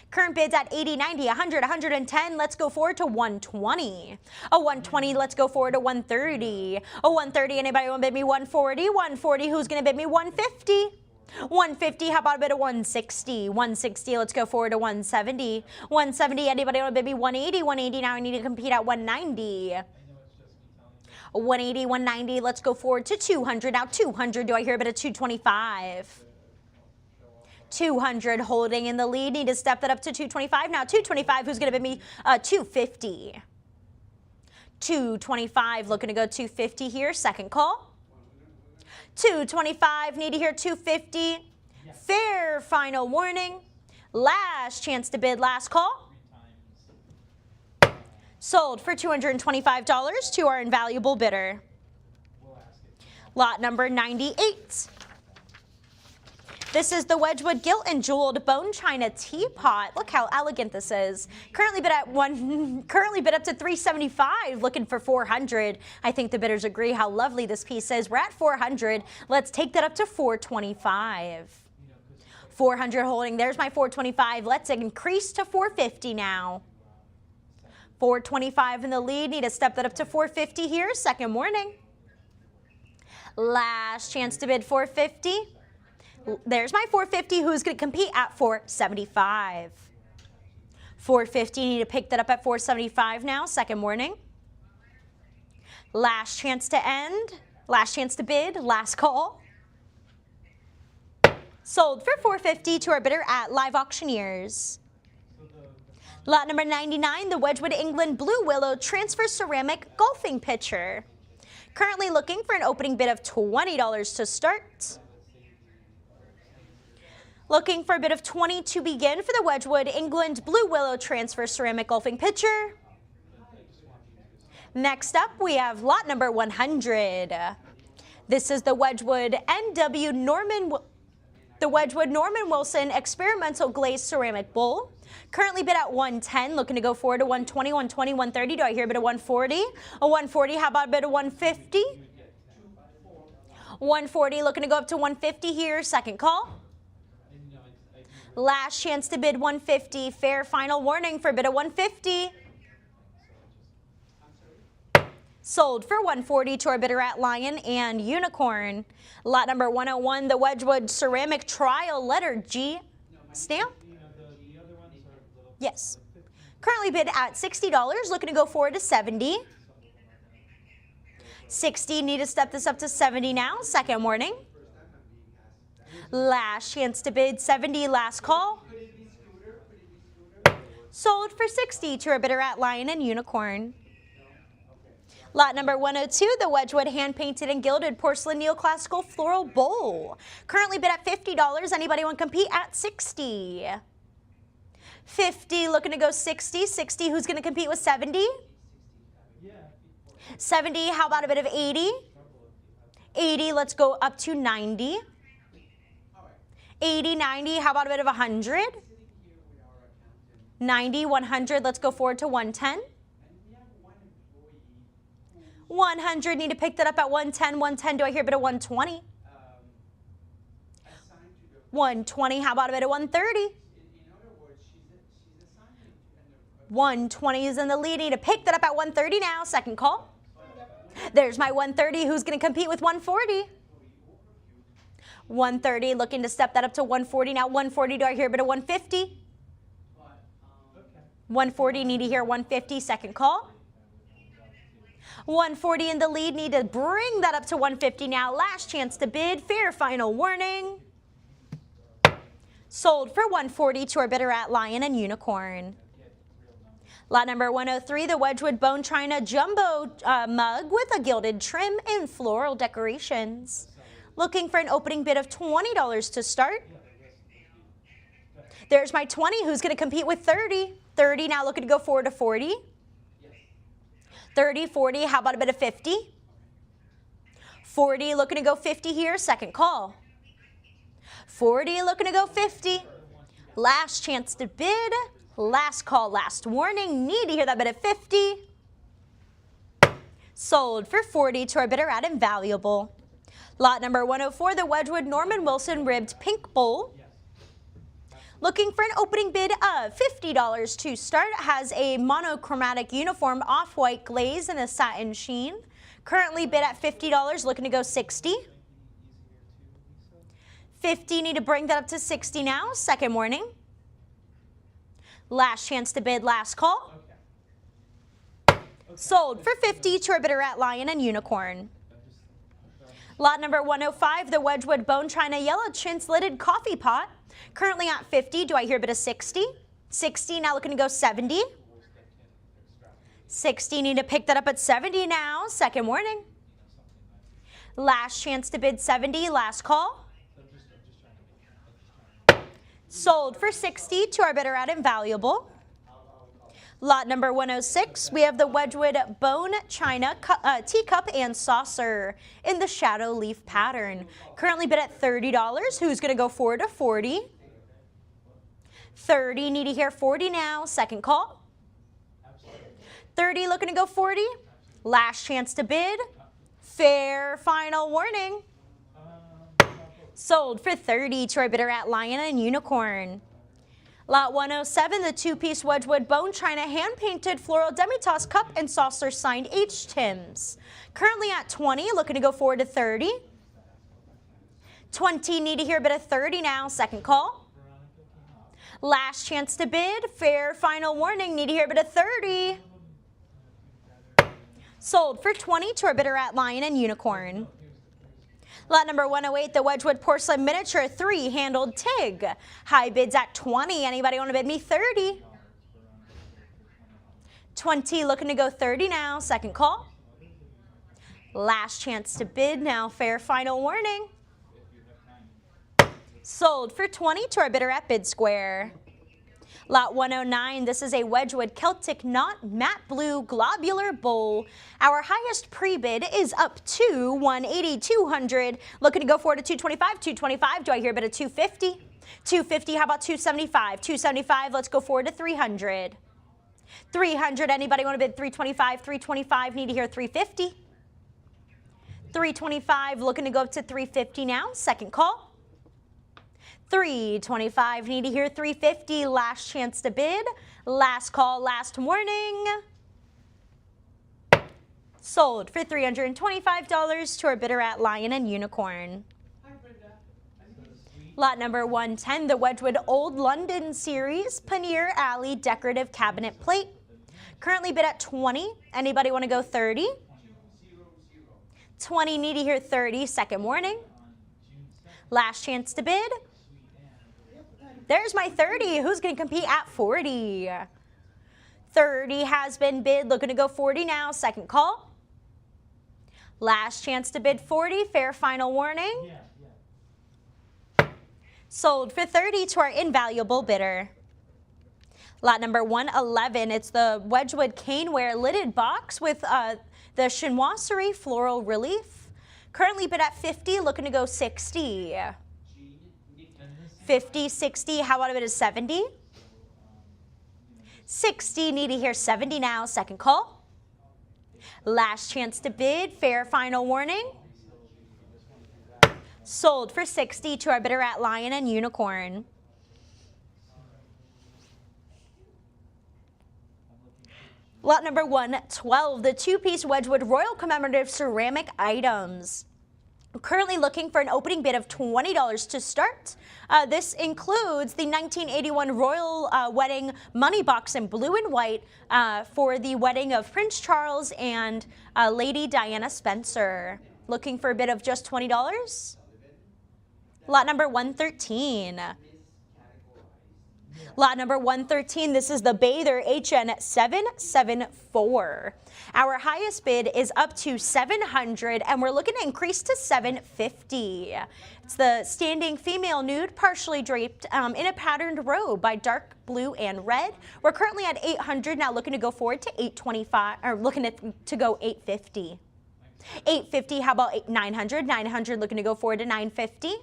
Current bids at 80, 90, 100, 110. Let's go forward to 120. A 120, let's go forward to 130. A 130, anybody want to bid me 140? 140, who's going to bid me 150? 150, how about a bid of 160? 160, let's go forward to 170. 170, anybody want a baby? 180, 180, now I need to compete at 190. 180, 190, let's go forward to 200. Now 200, do I hear a bit of 225? 200 holding in the lead, need to step that up to 225. Now 225, who's going to bid me 250? 225, looking to go 250 here, second call. 225, need to hear 250. Fair final warning. Last chance to bid, last call. Sold for $225 to our invaluable bidder. Lot number 98. This is the Wedgwood Gilt and Jeweled Bone China Teapot. Look how elegant this is. Currently bid up to $375, looking for $400. I think the bidders agree how lovely this piece is. We're at $400. Let's take that up to $425. $400 holding. There's my $425. Let's increase to $450 now. $425 in the lead. Need to step that up to $450 here. Second warning. Last chance to bid $450. There's my $450. Who's going to compete at $475? $450. Need to pick that up at $475 now. Second warning. Last chance to end. Last chance to bid. Last call. Sold for $450 to our bidder at Live Auctioneers. Lot number 99, the Wedgwood England Blue Willow Transfer Ceramic Golfing Pitcher. Currently looking for an opening bid of $20 to start. Looking for a bid of $20 to begin for the Wedgwood England Blue Willow Transfer Ceramic Golfing Pitcher. Next up, we have lot number 100. This is the Wedgwood Norman Wilson Experimental Glazed Ceramic Bowl. Currently bid at 110, looking to go forward to 120, 120, 130. Do I hear a bid of 140? A 140, how about a bid of 150? 140, looking to go up to 150 here, second call. Last chance to bid 150, fair final warning for a bid of 150. Sold for 140 to our bidder at Lion and Unicorn. Lot number 101, the Wedgwood Ceramic Trial Letter G stamp. Yes. Currently bid at $60, looking to go forward to 70. 60, need to step this up to 70 now, second warning. Last chance to bid 70, last call. Sold for 60 to our bidder at Lion and Unicorn. Lot number 102, the Wedgwood hand-painted and gilded porcelain neoclassical floral bowl. Currently bid at $50. Anybody want to compete at 60? 50, looking to go 60. 60, who's going to compete with 70? 70, how about a bit of 80? 80, let's go up to 90. 80, 90, how about a bit of 100? 90, 100, let's go forward to 110. 100, need to pick that up at 110. 110, do I hear a bit of 120? 120, how about a bit of 130? 120 is in the lead. Need to pick that up at 130 now. Second call. There's my 130. Who's going to compete with 140? 130, looking to step that up to 140 now. 140, do I hear a bit of 150? 140, need to hear 150. Second call. 140 in the lead. Need to bring that up to 150 now. Last chance to bid. Fair final warning. Sold for 140 to our bidder at Lion and Unicorn. Lot number 103, the Wedgwood Bone China Jumbo mug with a gilded trim and floral decorations. Looking for an opening bid of $20 to start. There's my 20. Who's going to compete with 30? 30 now looking to go forward to 40. 30, 40. How about a bit of 50? 40 looking to go 50 here. Second call. 40 looking to go 50. Last chance to bid. Last call, last warning. Need to hear that bid of 50. Sold for 40 to our bidder at Invaluable. Lot number 104, the Wedgwood Norman Wilson Ribbed Pink Bowl. Looking for an opening bid of $50 to start. Has a monochromatic uniform off-white glaze and a satin sheen. Currently bid at $50, looking to go 60. 50, need to bring that up to 60 now. Second warning. Last chance to bid, last call. Sold for 50 to our bidder at Lion and Unicorn. Lot number 105, the Wedgwood Bone China Yellow Chintz-Lidded Coffee Pot. Currently at 50. Do I hear a bid of 60? 60, now looking to go 70. 60, need to pick that up at 70 now. Second warning. Last chance to bid 70, last call. Sold for 60 to our bidder at Invaluable. Lot number 106, we have the Wedgwood Bone China Teacup and Saucer in the shadow leaf pattern. Currently bid at $30. Who's going to go forward to 40? 30, need to hear 40 now. Second call. 30, looking to go 40. Last chance to bid. Fair final warning. Sold for 30 to our bidder at Lion and Unicorn. Lot 107, the two-piece Wedgwood Bone China hand-painted floral demi-tasse cup and saucer signed H. Timms. Currently at 20, looking to go forward to 30. 20, need to hear a bid of 30 now. Second call. Last chance to bid. Fair final warning. Need to hear a bid of 30. Sold for 20 to our bidder at Lion and Unicorn. Lot number 108, the Wedgwood Porcelain Miniature 3-handled TIG. High bids at 20. Anybody want to bid me 30? 20, looking to go 30 now. Second call. Last chance to bid now. Fair final warning. Sold for 20 to our bidder at Bid Square. Lot 109, this is a Wedgwood Celtic Knot Matte Blue Globular Bowl. Our highest pre-bid is up to 180, 200. Looking to go forward to 225, 225. Do I hear a bit of 250? 250, how about 275? 275, let's go forward to 300. 300, anybody want to bid 325, 325, need to hear 350. 325, looking to go up to 350 now. Second call. 325, need to hear 350, last chance to bid, last call, last warning. Sold for $325 to our bidder at Lion and Unicorn. Lot number 110, the Wedgwood Old London Series Pannier Alley Decorative Cabinet Plate. Currently bid at 20. Anybody want to go 30? 20, need to hear 30, second warning. Last chance to bid. There's my 30. Who's going to compete at 40? 30 has been bid. Looking to go 40 now. Second call. Last chance to bid 40. Fair final warning. Sold for 30 to our invaluable bidder. Lot number 111. It's the Wedgwood Caneware Lidded Box with the chinoiserie floral relief. Currently bid at 50. Looking to go 60. 50, 60, how about a bit of 70? 60, need to hear 70 now, second call. Last chance to bid, fair final warning. Sold for 60 to our bidder at Lion and Unicorn. Lot number 112, the two-piece Wedgwood Royal Commemorative Ceramic Items. Currently looking for an opening bid of $20 to start. This includes the 1981 Royal Wedding Money Box in blue and white for the wedding of Prince Charles and Lady Diana Spencer. Looking for a bid of just $20. Lot number 113. Lot number 113, this is the Bather HN774. Our highest bid is up to $700 and we're looking to increase to $750. It's the standing female nude, partially draped in a patterned robe by dark blue and red. We're currently at $800, now looking to go forward to $825, or looking to go $850. $850, how about $900? $900, looking to go forward to $950.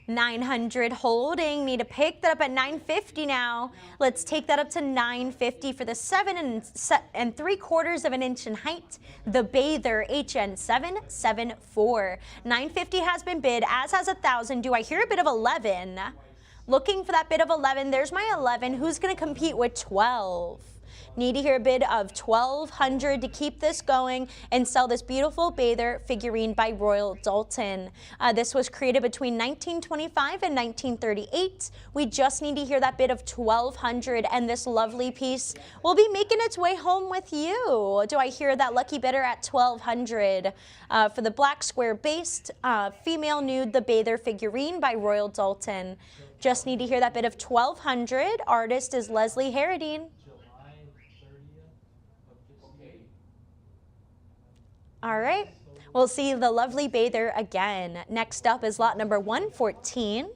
$900 holding, need to pick that up at $950 now. Let's take that up to $950 for the 7 3/4 of an inch in height, the Bather HN774. $950 has been bid, as has $1,000. Do I hear a bid of 11? Looking for that bid of 11. There's my 11. Who's going to compete with 12? Need to hear a bid of $1,200 to keep this going and sell this beautiful Bather figurine by Royal Dalton. This was created between 1925 and 1938. We just need to hear that bid of $1,200, and this lovely piece will be making its way home with you. Do I hear that lucky bidder at $1,200 for the black square based female nude, the Bather figurine by Royal Dalton? Just need to hear that bid of $1,200. Artist is Leslie Harradine. All right, we'll see the lovely Bather again. Next up is lot number 114.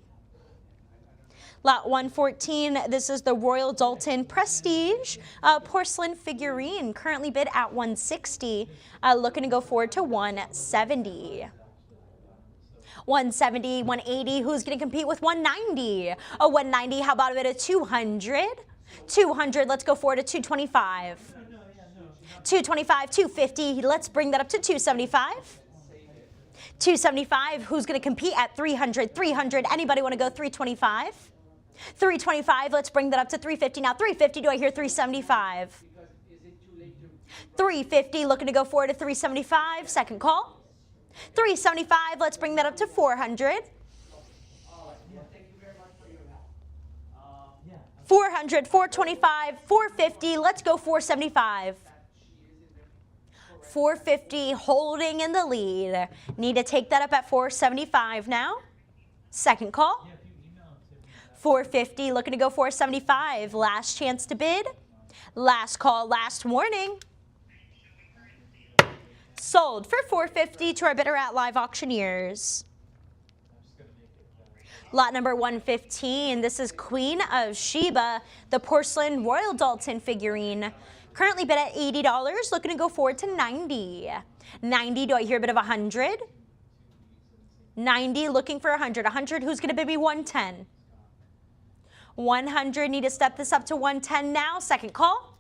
Lot 114, this is the Royal Dalton Prestige porcelain figurine, currently bid at $160, looking to go forward to $170. 170, 180, who's going to compete with 190? Oh, 190, how about a bit of 200? 200, let's go forward to 225. 225, 250, let's bring that up to 275. 275, who's going to compete at 300? 300, anybody want to go 325? 325, let's bring that up to 350 now. 350, do I hear 375? 350, looking to go forward to 375, second call. 375, let's bring that up to 400. 400, 425, 450, let's go 475. 450, holding in the lead. Need to take that up at 475 now. Second call. 450, looking to go 475. Last chance to bid. Last call, last warning. Sold for 450 to our bidder at Live Auctioneers. Lot number 115, this is Queen of Sheba, the porcelain Royal Dalton figurine. Currently bid at $80, looking to go forward to $90. 90, do I hear a bit of 100? 90, looking for 100. 100, who's going to bid me 110? 100, need to step this up to 110 now, second call.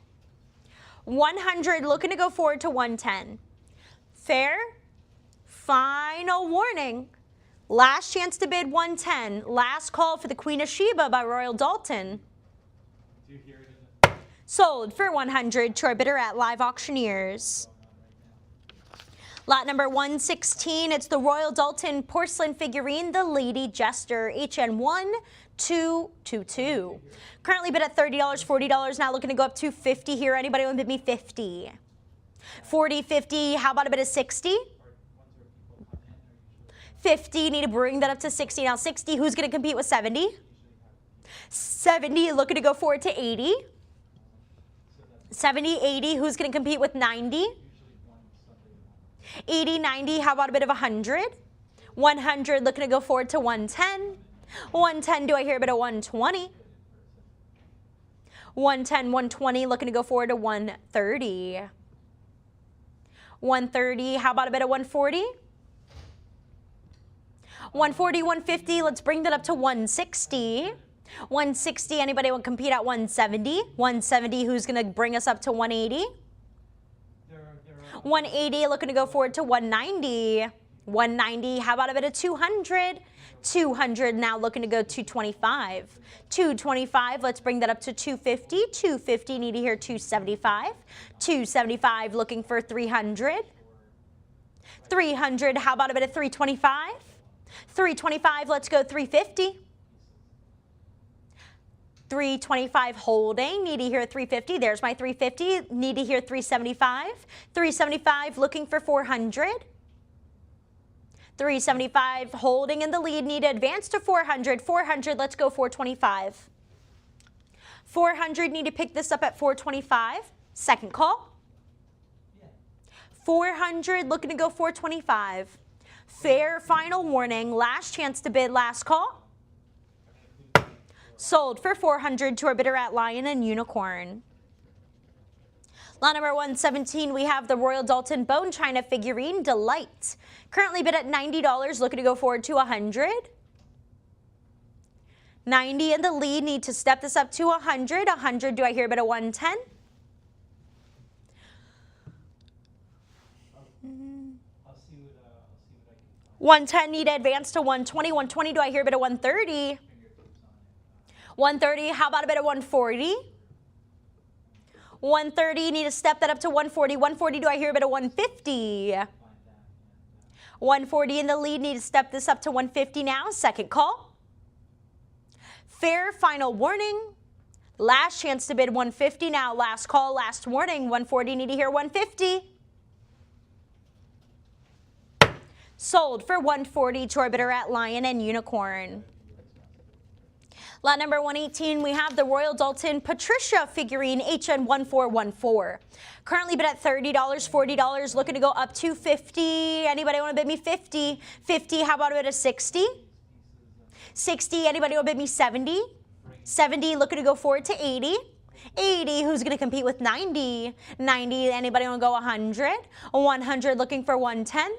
100, looking to go forward to 110. Fair, final warning. Last chance to bid 110. Last call for the Queen of Sheba by Royal Dalton. Sold for 100 to our bidder at Live Auctioneers. Lot number 116, it's the Royal Dalton porcelain figurine, the Lady Jester, HN1222. Currently bid at $30, $40, now looking to go up to $50 here. Anybody want to bid me 50? 40, 50, how about a bit of 60? 50, need to bring that up to 60 now. 60, who's going to compete with 70? 70, looking to go forward to 80. 70, 80, who's going to compete with 90? 80, 90, how about a bit of 100? 100, looking to go forward to 110. 110, do I hear a bit of 120? 110, 120, looking to go forward to 130. 130, how about a bit of 140? 140, 150, let's bring that up to 160. 160, anybody want to compete at 170? 170, who's going to bring us up to 180? 180, looking to go forward to 190. 190, how about a bit of 200? 200, now looking to go 225. 225, let's bring that up to 250. 250, need to hear 275. 275, looking for 300. 300, how about a bit of 325? 325, let's go 350. 325 holding, need to hear 350. There's my 350. Need to hear 375. 375 looking for 400. 375 holding in the lead, need to advance to 400. 400, let's go 425. 400, need to pick this up at 425. Second call. 400, looking to go 425. Fair final warning, last chance to bid, last call. Sold for 400 to our bidder at Lion and Unicorn. Lot number 117, we have the Royal Dalton Bone China figurine, Delight. Currently bid at $90, looking to go forward to 100. 90 in the lead, need to step this up to 100. 100, do I hear a bit of 110? I'll see what I can find. 110, need to advance to 120. 120, do I hear a bit of 130? 130, how about a bit of 140? 130, need to step that up to 140. 140, do I hear a bit of 150? 140 in the lead, need to step this up to 150 now. Second call. Fair final warning. Last chance to bid 150 now. Last call, last warning. 140, need to hear 150. Sold for 140 to our bidder at Lion and Unicorn. Lot number 118, we have the Royal Dalton Patricia figurine HN1414. Currently bid at $30, $40, looking to go up to 50. Anybody want to bid me 50? 50, how about a bid of 60? 60, anybody want to bid me 70? 70, looking to go forward to 80. 80, who's going to compete with 90? 90, anybody want to go 100? 100, looking for 110.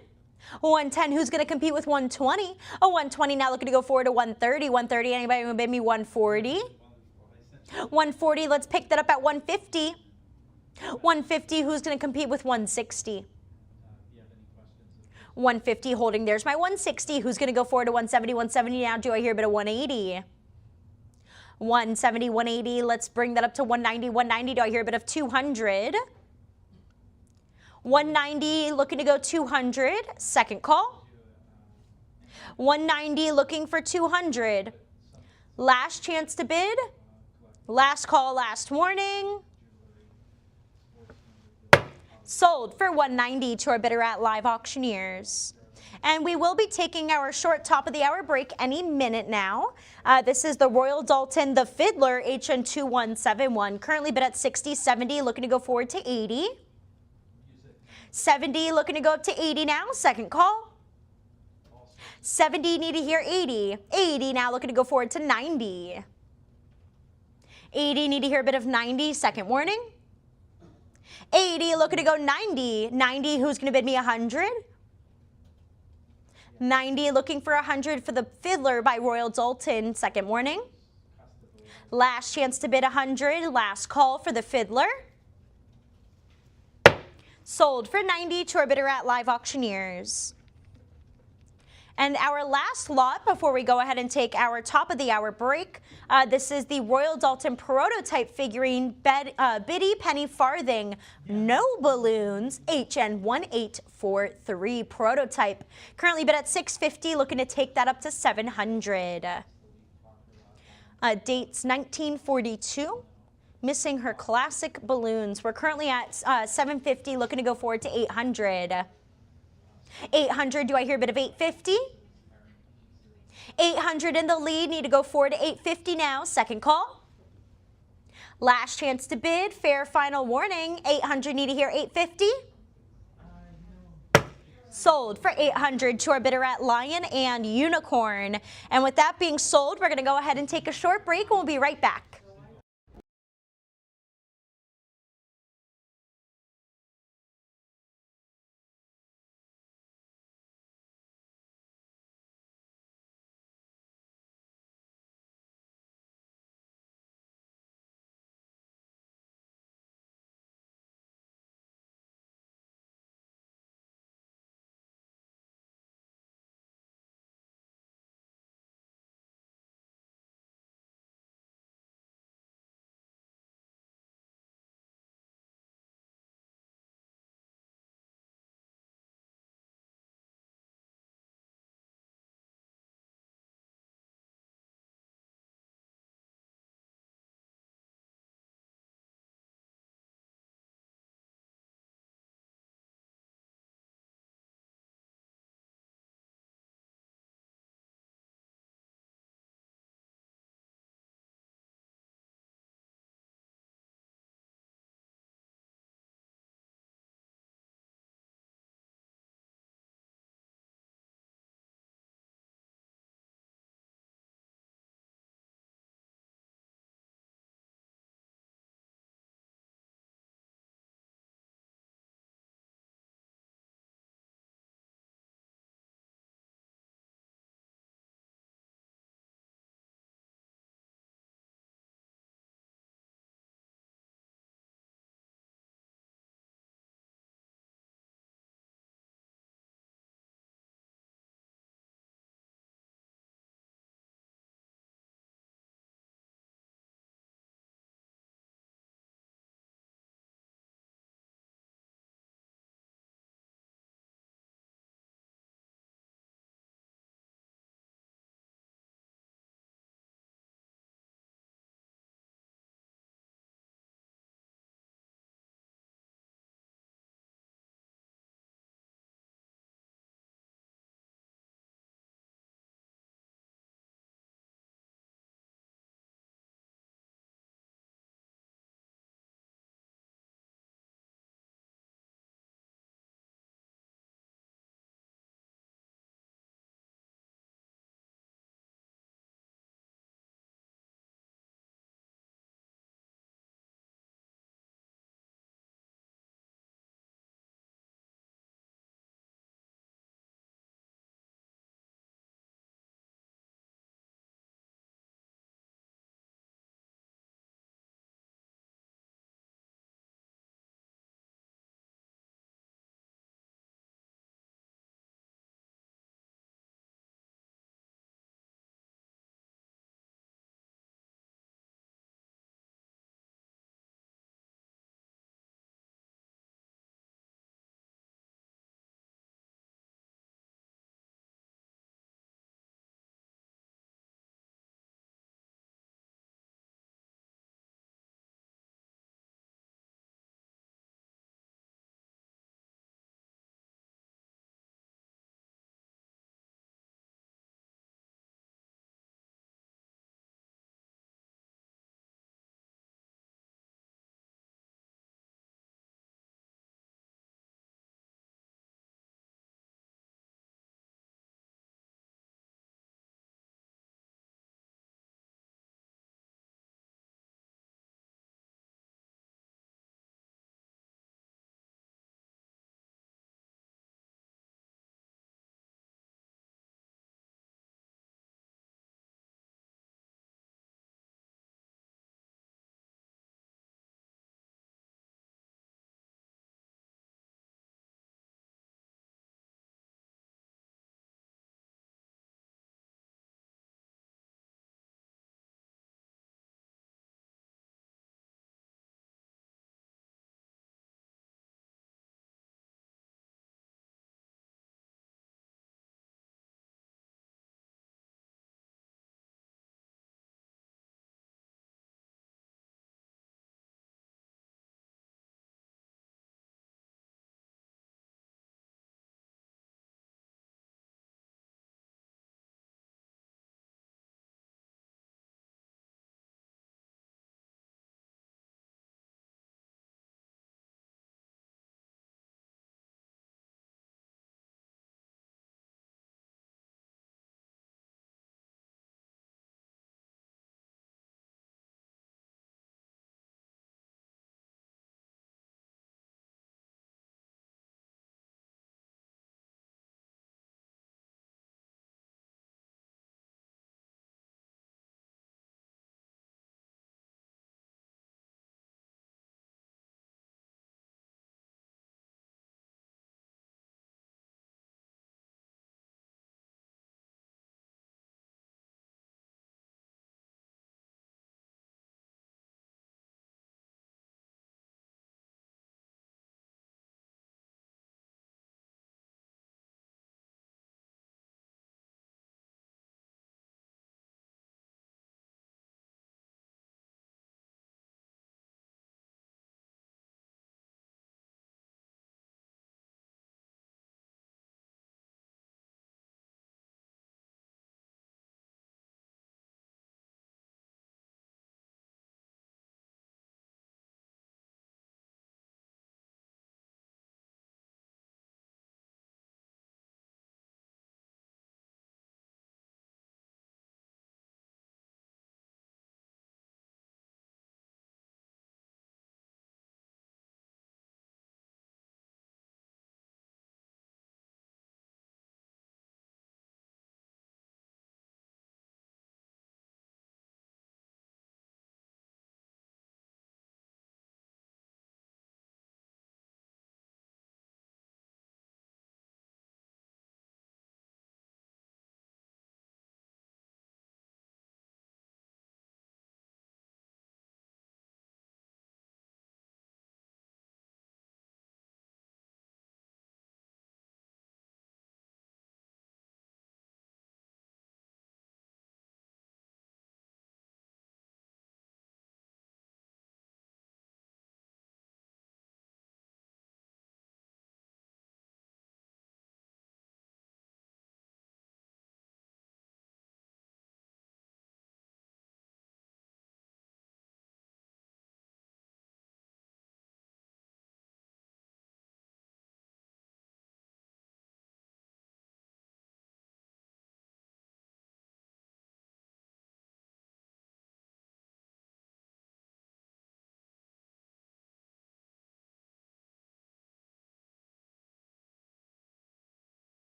110, who's going to compete with 120? 120 now looking to go forward to 130. 130, anybody want to bid me 140? 140, let's pick that up at 150. 150, who's going to compete with 160? 150, holding there's my 160. Who's going to go forward to 170? 170 now, do I hear a bit of 180? 170, 180, let's bring that up to 190. 190, do I hear a bit of 200? 190, looking to go 200. Second call. 190, looking for 200. Last chance to bid. Last call, last warning. Sold for 190 to our bidder at Live Auctioneers. And we will be taking our short top of the hour break any minute now. This is the Royal Dalton, the Fiddler, HN2171. Currently bid at 60, 70, looking to go forward to 80. 70, looking to go up to 80 now. Second call. 70, need to hear 80. 80 now, looking to go forward to 90. 80, need to hear a bit of 90. Second warning. 80, looking to go 90. 90, who's going to bid me 100? 90, looking for 100 for the Fiddler by Royal Dalton. Second warning. Last chance to bid 100. Last call for the Fiddler. Sold for 90 to our bidder at Live Auctioneers. And our last lot before we go ahead and take our top of the hour break, this is the Royal Dalton prototype figurine Biddy Penny Farthing, no balloons, HN1843 prototype. Currently bid at $650, looking to take that up to $700. Dates 1942. Missing her classic balloons. We're currently at $750, looking to go forward to $800. 800, do I hear a bit of 850? 800 in the lead, need to go forward to 850 now. Second call. Last chance to bid, fair final warning. 800, need to hear 850. Sold for 800 to our bidder at Lion and Unicorn. And with that being sold, we're going to go ahead and take a short break and we'll be right back.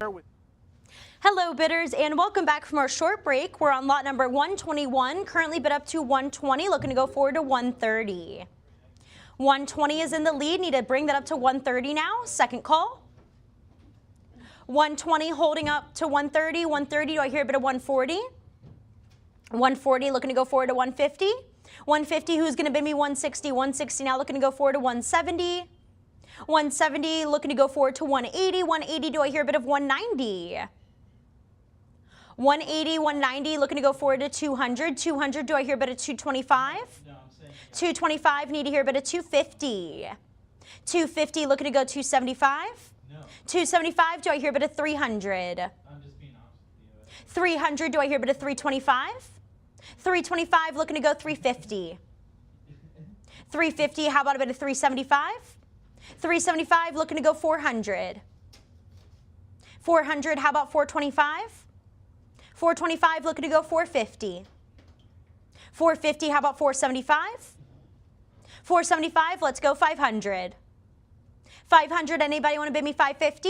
with Hello bidders, and welcome back from our short break. We're on lot number 121, currently bid up to 120, looking to go forward to 130. 120 is in the lead, need to bring that up to 130 now. Second call. 120 holding up to 130. 130, do I hear a bit of 140? 140 looking to go forward to 150. 150, who's going to bid me 160? 160 now looking to go forward to 170. 170 looking to go forward to 180. 180, do I hear a bit of 190? 180, 190 looking to go forward to 200. 200, do I hear a bit of 225? no, I'm saying 225, need to hear a bit of 250. 250 looking to go 275. no. 275, do I hear a bit of 300? I'm just being honest with you. 300, do I hear a bit of 325? 325 looking to go 350. 350, how about a bit of 375? 375 looking to go 400. 400, how about 425? 425 looking to go 450. 450, how about 475? 475, let's go 500. 500, anybody want to bid me 550?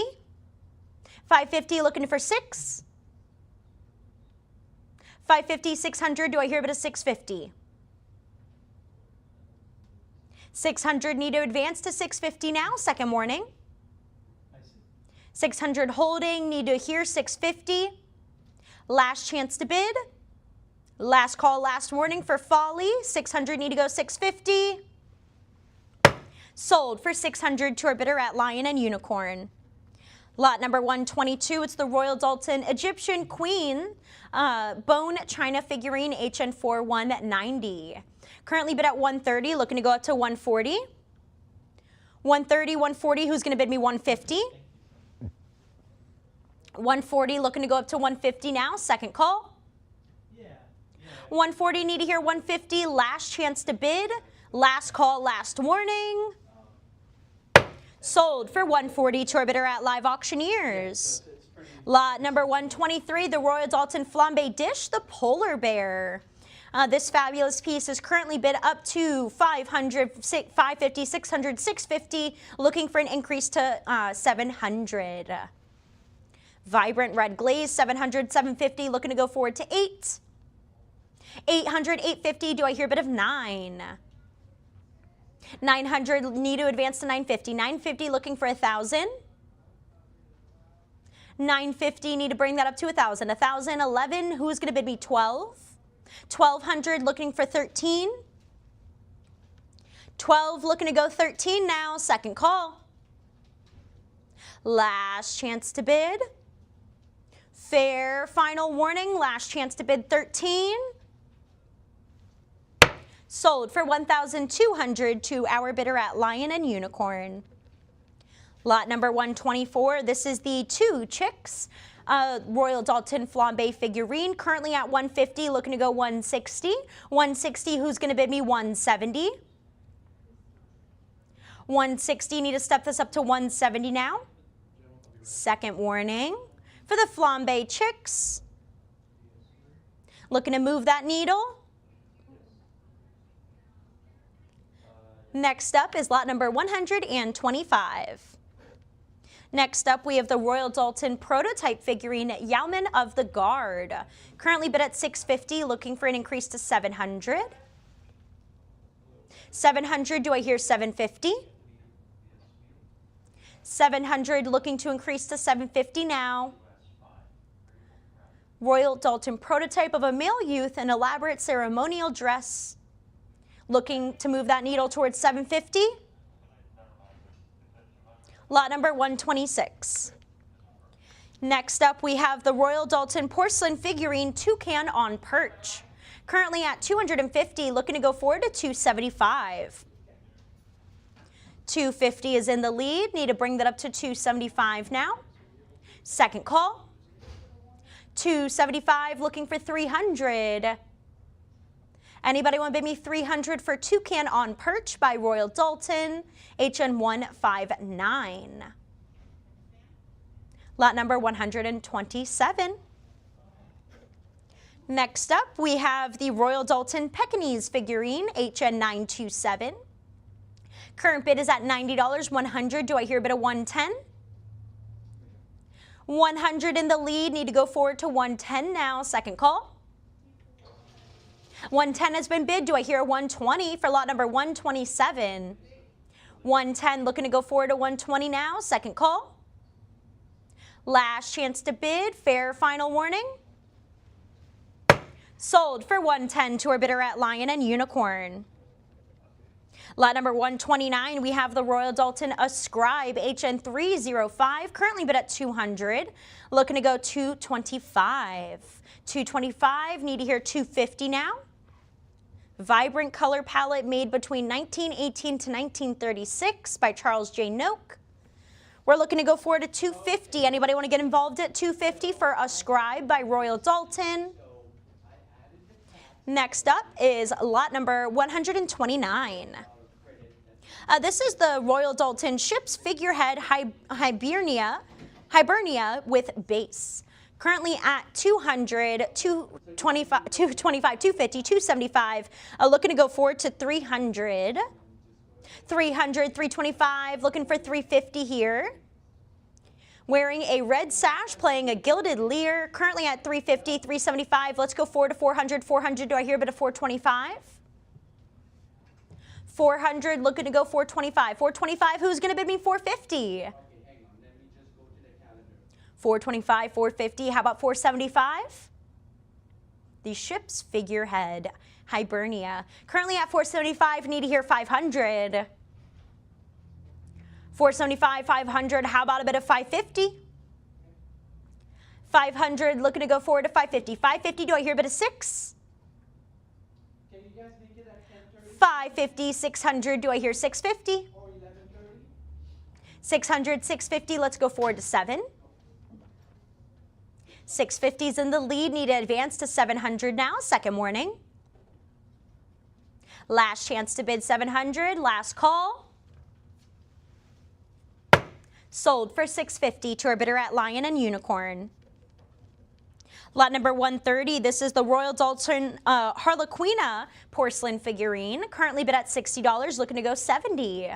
550 looking for 6. 550, 600, do I hear a bit of 650? 600, need to advance to 650 now, second warning. I see. 600 holding, need to hear 650. Last chance to bid. Last call, last warning for Folly. 600, need to go 650. Sold for 600 to our bidder at Lion and Unicorn. Lot number 122, it's the Royal Dalton Egyptian Queen Bone China Figurine HN4 190. Currently bid at 130, looking to go up to 140. 130, 140, who's going to bid me 150? 140, looking to go up to 150 now, second call. Yeah. 140, need to hear 150, last chance to bid. Last call, last warning. Sold for 140 to our bidder at Live Auctioneers. Lot number 123, the Royal Dalton Flambe Dish, the Polar Bear. This fabulous piece is currently bid up to 500, 550, 600, 650, looking for an increase to 700. Vibrant red glaze, 700, 750, looking to go forward to 8. 800, 850, do I hear a bit of 9? 900, need to advance to 950. 950, looking for 1,000. 950, need to bring that up to 1,000. 1,000, 11, who's going to bid me 12? 1,200, looking for 13. 12, looking to go 13 now, second call. Last chance to bid. Fair final warning, last chance to bid 13. Sold for 1,200 to our bidder at Lion and Unicorn. Lot number 124, this is the 2 Chicks Royal Dalton Flambe figurine, currently at 150, looking to go 160. 160, who's going to bid me 170? 160, need to step this up to 170 now. Second warning for the Flambe Chicks. Looking to move that needle. Next up is lot number 125. Next up, we have the Royal Dalton prototype figurine Yeoman of the Guard. Currently bid at 650, looking for an increase to 700. 700, do I hear 750? 700, looking to increase to 750 now. Royal Dalton prototype of a male youth in elaborate ceremonial dress. Looking to move that needle towards 750. Lot number 126. Next up, we have the Royal Dalton porcelain figurine Toucan on Perch. Currently at 250, looking to go forward to 275. 250 is in the lead. Need to bring that up to 275 now. Second call. 275, looking for 300. Anybody want to bid me 300 for Toucan on Perch by Royal Dalton, HN159. Lot number 127. Next up, we have the Royal Dalton Pekingese figurine, HN927. Current bid is at $90. 100, do I hear a bit of 110? 100 in the lead, need to go forward to 110 now, second call. 110 has been bid. Do I hear a 120 for lot number 127? 110 looking to go forward to 120 now, second call. Last chance to bid, fair final warning. Sold for 110 to our bidder at Lion and Unicorn. Lot number 129, we have the Royal Dalton Ascribe HN305, currently bid at 200. Looking to go 225. 225, need to hear 250 now. Vibrant color palette made between 1918 to 1936 by Charles J. Noak. We're looking to go forward to 250. Anybody want to get involved at 250 for Ascribe by Royal Dalton? Next up is lot number 129. This is the Royal Dalton Ship's Figurehead Hibernia with base. Currently at 200, 225, 250, 275. Looking to go forward to 300. 300, 325, looking for 350 here. Wearing a red sash, playing a gilded leer, currently at 350, 375. Let's go forward to 400, 400. Do I hear a bit of 425? 400, looking to go 425. 425, who's going to bid me 450? 425, 450, how about 475? The Ship's Figurehead Hibernia. Currently at 475, need to hear 500. 475, 500, how about a bit of 550? 500, looking to go forward to 550. 550, do I hear a bit of 6? Can you guys make it at 10:30? 550, 600, do I hear 650? Or 11:30? 600, 650, let's go forward to 7. 650's in the lead, need to advance to 700 now, second warning. Last chance to bid 700, last call. Sold for 650 to our bidder at Lion and Unicorn. Lot number 130, this is the Royal Dalton Harlequina porcelain figurine, currently bid at $60, looking to go 70.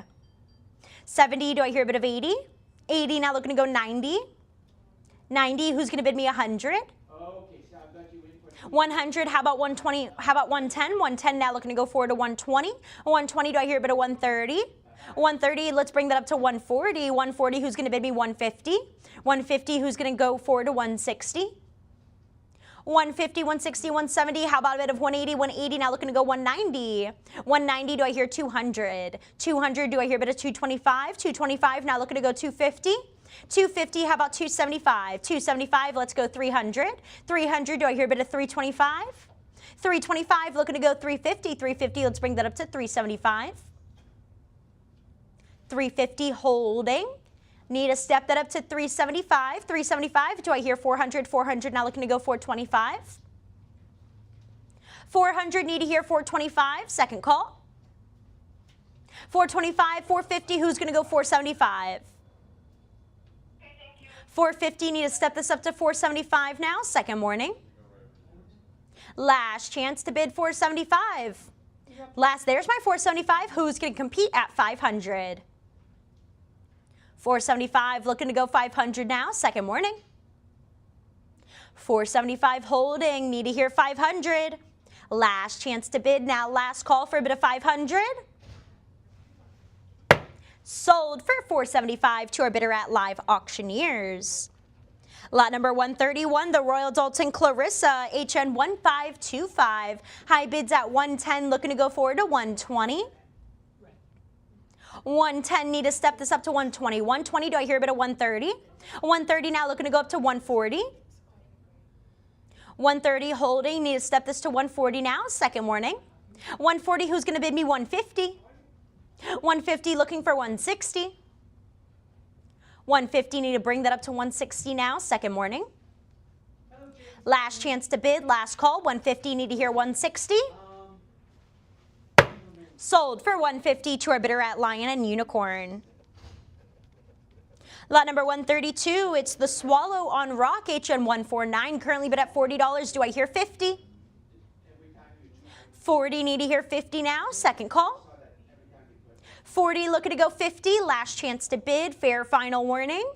70, do I hear a bit of 80? 80, now looking to go 90. 90, who's going to bid me 100? Okay, so I've got you in for 100, how about 120? How about 110? 110 now looking to go forward to 120. 120, do I hear a bit of 130? 130, let's bring that up to 140. 140, who's going to bid me 150? 150, who's going to go forward to 160? 150, 160, 170, how about a bit of 180? 180, now looking to go 190. 190, do I hear 200? 200, do I hear a bit of 225? 225, now looking to go 250. 250, how about 275? 275, let's go 300. 300, do I hear a bit of 325? 325, looking to go 350. 350, let's bring that up to 375. 350, holding. Need to step that up to 375. 375, do I hear 400? 400, now looking to go 425. 400, need to hear 425, second call. 425, 450, who's going to go 475? 450, need to step this up to 475 now, second warning. Last chance to bid 475. There's my 475, who's going to compete at 500? 475, looking to go 500 now, second warning. 475 holding, need to hear 500. Last chance to bid now, last call for a bit of 500. Sold for 475 to our bidder at Live Auctioneers. Lot number 131, the Royal Dalton Clarissa HN1525. High bids at 110, looking to go forward to 120. 110, need to step this up to 120. 120, do I hear a bit of 130? 130 now, looking to go up to 140. 130 holding, need to step this to 140 now, second warning. 140, who's going to bid me 150? 150, looking for 160. 150, need to bring that up to 160 now, second warning. Last chance to bid, last call, 150, need to hear 160. Sold for 150 to our bidder at Lion and Unicorn. Lot number 132, it's the Swallow on Rock HN149, currently bid at $40. Do I hear 50? 40, need to hear 50 now, second call. 40, looking to go 50, last chance to bid, fair final warning.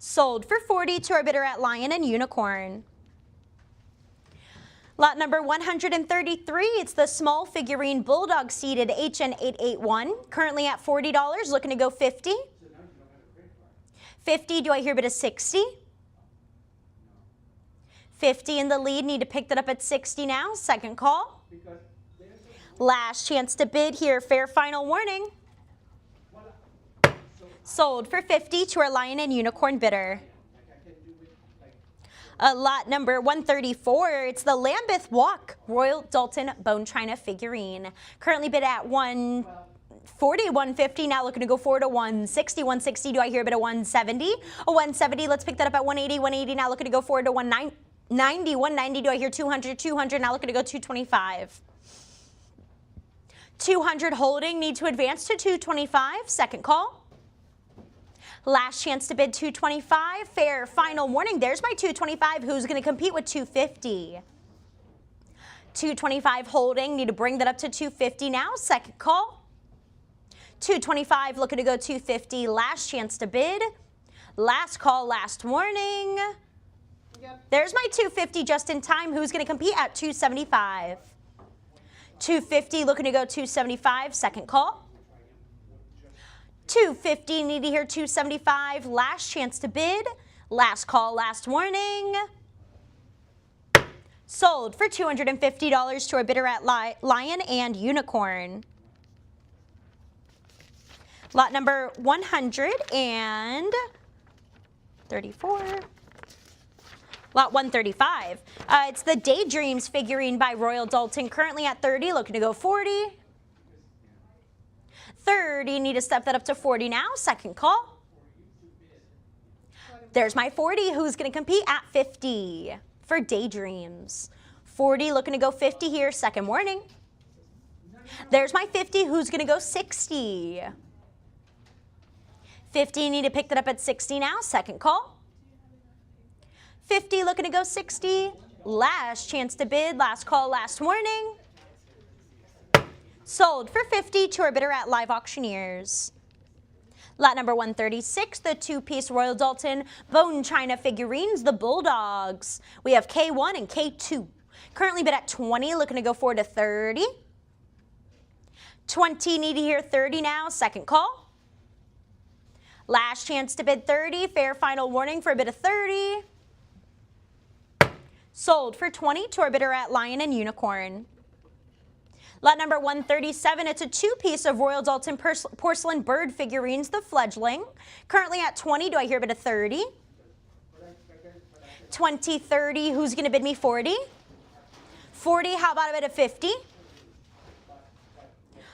Sold for 40 to our bidder at Lion and Unicorn. Lot number 133, it's the small figurine Bulldog seated HN881, currently at $40, looking to go 50. 50, do I hear bid a 60? 50 in the lead, need to pick that up at 60 now, second call. Last chance to bid here, fair final warning. Sold for 50 to our Lion and Unicorn bidder. Lot number 134, it's the Lambeth Walk Royal Dalton Bone China figurine. Currently bid at 140, 150, now looking to go forward to 160, 160, do I hear a bid of 170? A 170, let's pick that up at 180, 180, now looking to go forward to 190, 190, do I hear 200, 200, now looking to go 225. 200 holding, need to advance to 225, second call. Last chance to bid 225, fair final warning. There's my 225, who's going to compete with 250? 225 holding, need to bring that up to 250 now, second call. 225 looking to go 250, last chance to bid. Last call, last warning. Yep. There's my 250 just in time, who's going to compete at 275? 250 looking to go 275, second call. 250, need to hear 275, last chance to bid, last call, last warning. Sold for $250 to our bidder at Lion and Unicorn. Lot number 134. Lot 135. It's the Daydreams figurine by Royal Dalton, currently at 30, looking to go 40. 30, need to step that up to 40 now, second call. There's my 40, who's going to compete at 50 for Daydreams. 40, looking to go 50 here, second warning. There's my 50, who's going to go 60. 50, need to pick that up at 60 now, second call. 50, looking to go 60. Last chance to bid, last call, last warning. Sold for 50 to our bidder at Live Auctioneers. Lot number 136, the two-piece Royal Dalton Bone China figurines, the Bulldogs. We have K1 and K2. Currently bid at 20, looking to go forward to 30. 20, need to hear 30 now, second call. Last chance to bid 30, fair final warning for a bid of 30. Sold for 20 to our bidder at Lion and Unicorn. Lot number 137, it's a two-piece of Royal Dalton porcelain bird figurines, the Fledgling. Currently at 20, do I hear a bid of 30? 20, 30, who's going to bid me 40? 40, how about a bid of 50?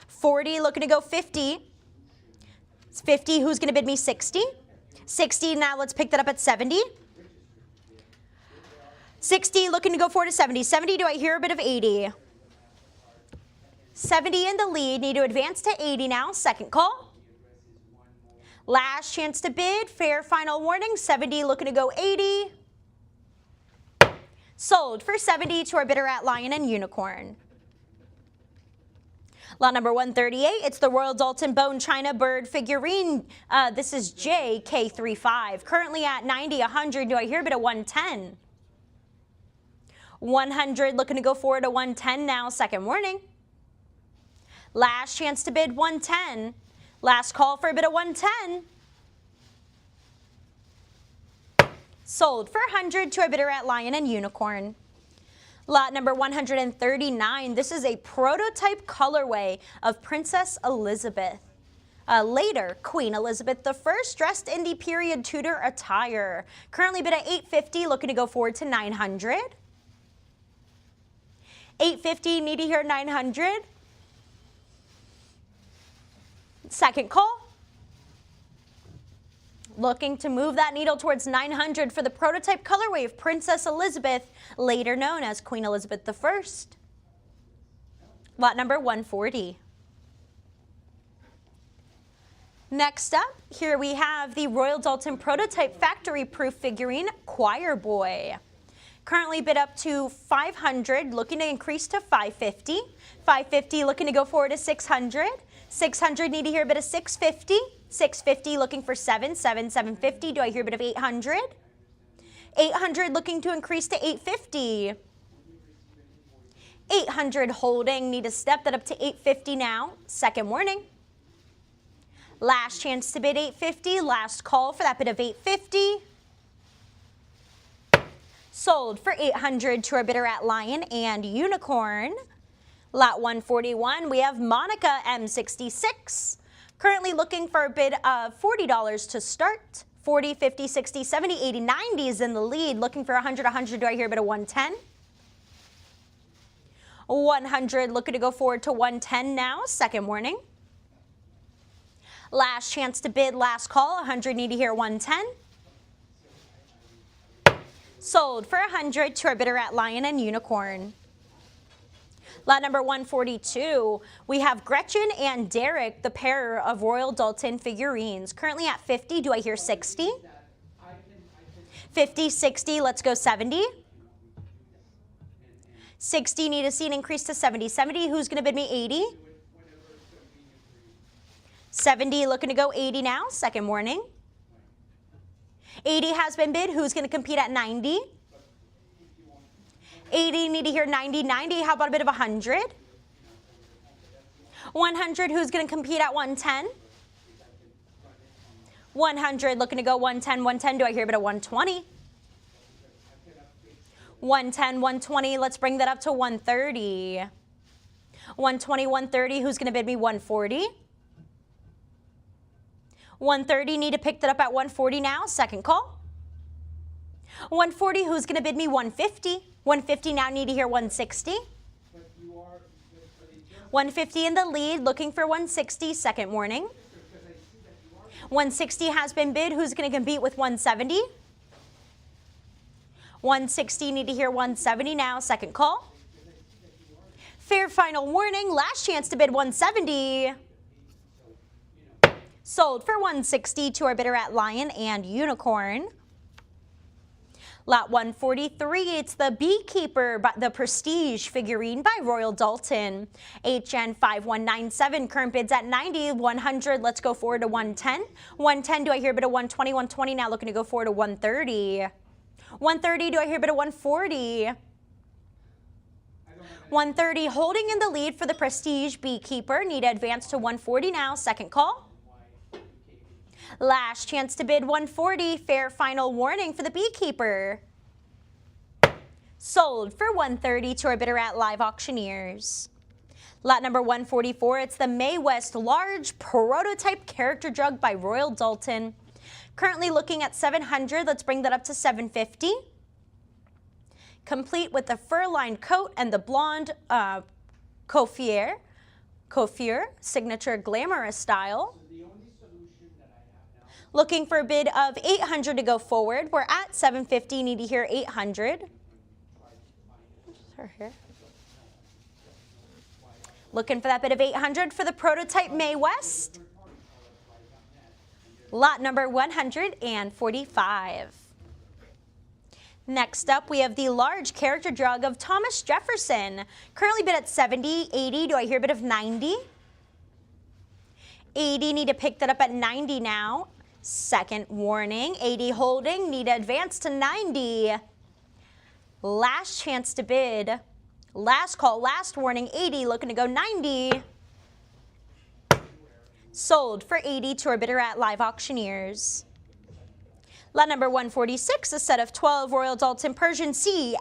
40, looking to go 50. 50, who's going to bid me 60? 60, now let's pick that up at 70. 60, looking to go forward to 70. 70, do I hear a bid of 80? 70 in the lead, need to advance to 80 now, second call. Last chance to bid, fair final warning, 70 looking to go 80. Sold for 70 to our bidder at Lion and Unicorn. Lot number 138, it's the Royal Dalton Bone China bird figurine. This is JK35, currently at 90, 100, do I hear a bid of 110? 100 looking to go forward to 110 now, second warning. Last chance to bid 110. Last call for a bid of 110. Sold for 100 to a bidder at Lion and Unicorn. Lot number 139. This is a prototype colorway of Princess Elizabeth. Later, Queen Elizabeth I dressed in the period Tudor attire. Currently bid at $850, looking to go forward to $900. $850, need to hear $900. Second call. Looking to move that needle towards $900 for the prototype colorway of Princess Elizabeth, later known as Queen Elizabeth I. Lot number 140. Next up, here we have the Royal Dalton prototype factory proof figurine, Choir Boy. Currently bid up to $500, looking to increase to $550. $550, looking to go forward to $600. $600, need to hear a bid of $650. 650 looking for 750. Do I hear a bit of 800? 800 looking to increase to 850. 800 holding, need to step that up to 850 now. Second warning. Last chance to bid 850, last call for that bid of 850. Sold for 800 to our bidder at Lion and Unicorn. Lot 141, we have Monica M66. Currently looking for a bid of $40 to start. 40, 50, 60, 70, 80, 90 is in the lead. Looking for 100, 100, do I hear a bid of 110? 100 looking to go forward to 110 now. Second warning. Last chance to bid, last call. 100 need to hear 110. Sold for 100 to our bidder at Lion and Unicorn. Lot number 142, we have Gretchen and Derek, the pair of Royal Dalton figurines. Currently at 50, do I hear 60? 50, 60, let's go 70. 60, need to see an increase to 70. 70, who's going to bid me 80? 70, looking to go 80 now. Second warning. 80 has been bid. Who's going to compete at 90? 80, need to hear 90. 90, how about a bit of 100? 100, who's going to compete at 110? 100, looking to go 110. 110, do I hear a bit of 120? 110, 120, let's bring that up to 130. 120, 130, who's going to bid me 140? 130, need to pick that up at 140 now. Second call. 140, who's going to bid me 150? 150 now, need to hear 160. 150 in the lead, looking for 160. Second warning. 160 has been bid. Who's going to compete with 170? 160, need to hear 170 now. Second call. Fair final warning. Last chance to bid 170. Sold for 160 to our bidder at Lion and Unicorn. Lot 143, it's the Beekeeper, the Prestige figurine by Royal Dalton. HN 5197, current bids at 90, 100, let's go forward to 110. 110, do I hear a bit of 120, 120 now, looking to go forward to 130. 130, do I hear a bit of 140? 130, holding in the lead for the Prestige Beekeeper, need to advance to 140 now, second call. Last chance to bid 140, fair final warning for the Beekeeper. Sold for 130 to our bidder at Live Auctioneers. Lot number 144, it's the May West Large Prototype Character Jug by Royal Dalton. Currently looking at 700, let's bring that up to 750. Complete with the fur-lined coat and the blonde coiffure, signature glamorous style. Looking for a bid of 800 to go forward. We're at 750, need to hear 800. Looking for that bid of 800 for the prototype May West. Lot number 145. Next up, we have the large character jug of Thomas Jefferson. Currently bid at 70, 80. Do I hear a bit of 90? 80, need to pick that up at 90 now. Second warning, 80 holding, need to advance to 90. Last chance to bid. Last call, last warning, 80, looking to go 90. Sold for 80 to our bidder at Live Auctioneers. Lot number 146, a set of 12 Royal Dalton Persian C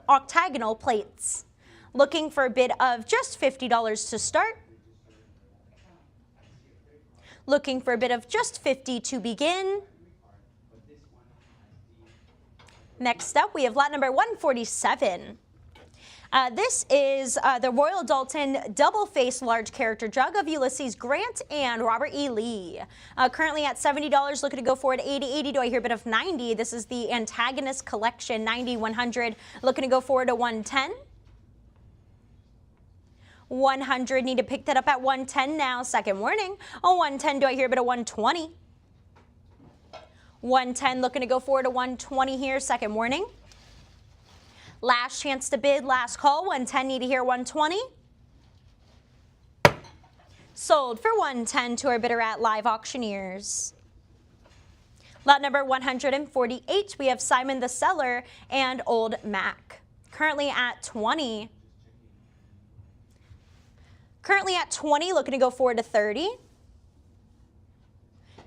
octagonal plates. Looking for a bid of just $50 to start. Looking for a bid of just 50 to begin. Next up, we have lot number 147. This is the Royal Dalton double-face large character jug of Ulysses Grant and Robert E. Lee. Currently at $70, looking to go forward 80, 80. Do I hear a bit of 90? This is the Antagonist Collection, 90, 100. Looking to go forward to 110. 100, need to pick that up at 110 now. Second warning. Oh, 110, do I hear a bit of 120? 110, looking to go forward to 120 here. Second warning. Last chance to bid, last call. 110, need to hear 120. Sold for 110 to our bidder at live auctioneers. Lot number 148, we have Simon the Seller and Old Mac. Currently at 20. Currently at 20, looking to go forward to 30.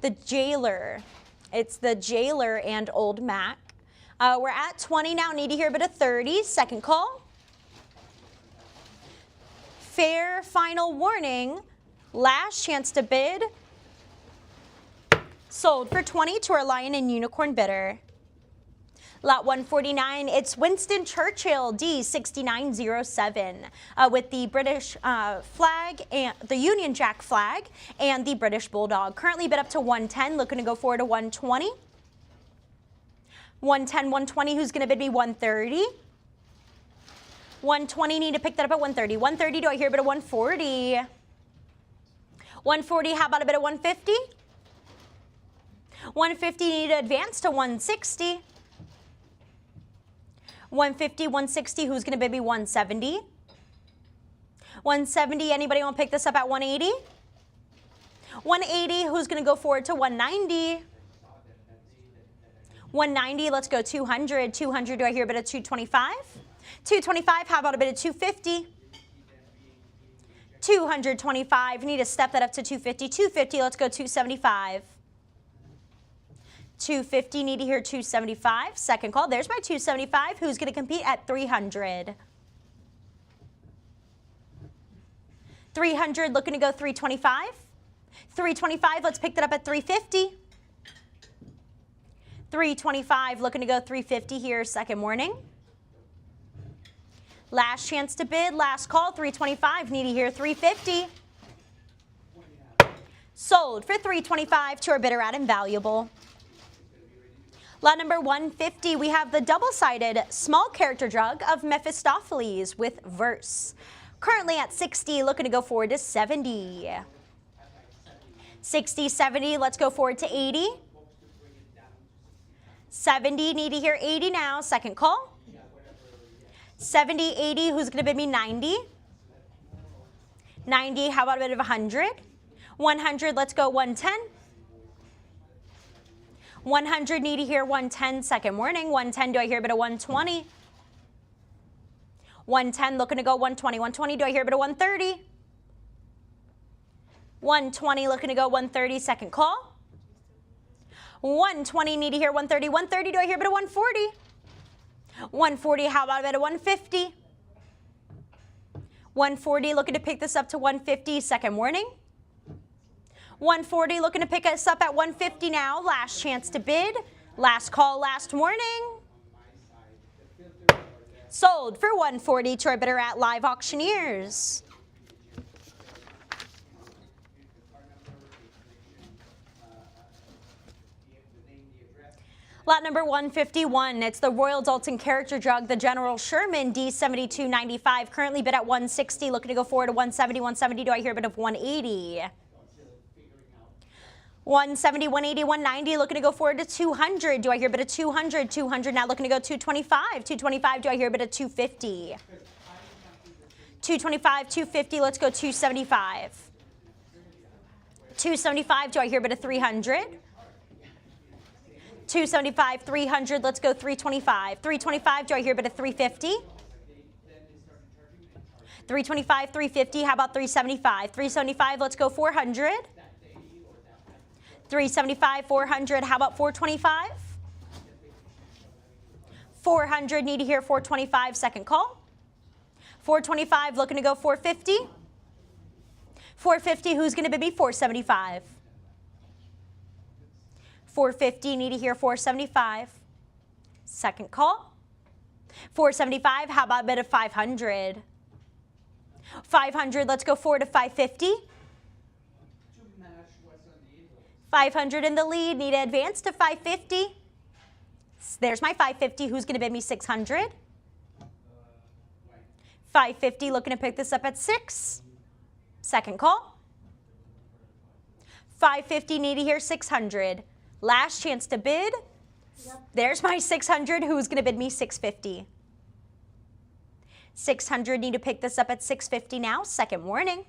The Jailer. It's the Jailer and Old Mac. We're at 20 now, need to hear a bit of 30. Second call. Fair final warning. Last chance to bid. Sold for 20 to our Lion and Unicorn bidder. Lot 149, it's Winston Churchill D6907 with the British flag and the Union Jack flag and the British Bulldog. Currently bid up to 110, looking to go forward to 120. 110, 120, who's going to bid me 130? 120, need to pick that up at 130. 130, do I hear a bit of 140? 140, how about a bit of 150? 150, need to advance to 160. 150, 160, who's going to bid me 170? 170, anybody want to pick this up at 180? 180, who's going to go forward to 190? 190, let's go 200. 200, do I hear a bit of 225? 225, how about a bit of 250? 225, need to step that up to 250. 250, let's go 275. 250, need to hear 275. Second call, there's my 275. Who's going to compete at 300? 300, looking to go 325. 325, let's pick that up at 350. 325, looking to go 350 here, second warning. Last chance to bid, last call, 325, need to hear 350. Sold for 325 to our bidder at Invaluable. Lot number 150, we have the double-sided small character jug of Mephistopheles with verse. Currently at 60, looking to go forward to 70. 60, 70, let's go forward to 80. 70, need to hear 80 now, second call. 70, 80, who's going to bid me 90? 90, how about a bit of 100? 100, let's go 110. 100, need to hear 110, second warning. 110, do I hear a bit of 120? 110, looking to go 120. 120, do I hear a bit of 130? 120, looking to go 130, second call. 120, need to hear 130. 130, do I hear a bit of 140? 140, how about a bit of 150? 140, looking to pick this up to 150, second warning. 140, looking to pick us up at 150 now. Last chance to bid. Last call, last warning. Sold for 140 to our bidder at live auctioneers. Lot number 151, it's the Royal Dalton character jug, the General Sherman D7295, currently bid at 160, looking to go forward to 170. 170, do I hear a bit of 180? 170, 180, 190, looking to go forward to 200. Do I hear a bit of 200? 200 now looking to go 225. 225, do I hear a bit of 250? 225, 250, let's go 275. 275, do I hear a bit of 300? 275, 300, let's go 325. 325, do I hear a bit of 350? 325, 350, how about 375? 375, let's go 400. 375, 400, how about 425? 400, need to hear 425, second call. 425, looking to go 450. 450, who's going to bid me 475? 450, need to hear 475. Second call. 475, how about a bit of 500? 500, let's go forward to 550. 500 in the lead, need to advance to 550. There's my 550, who's going to bid me 600? 550, looking to pick this up at 6. Second call. 550, need to hear 600. Last chance to bid. There's my 600, who's going to bid me 650? 600, need to pick this up at 650 now, second warning.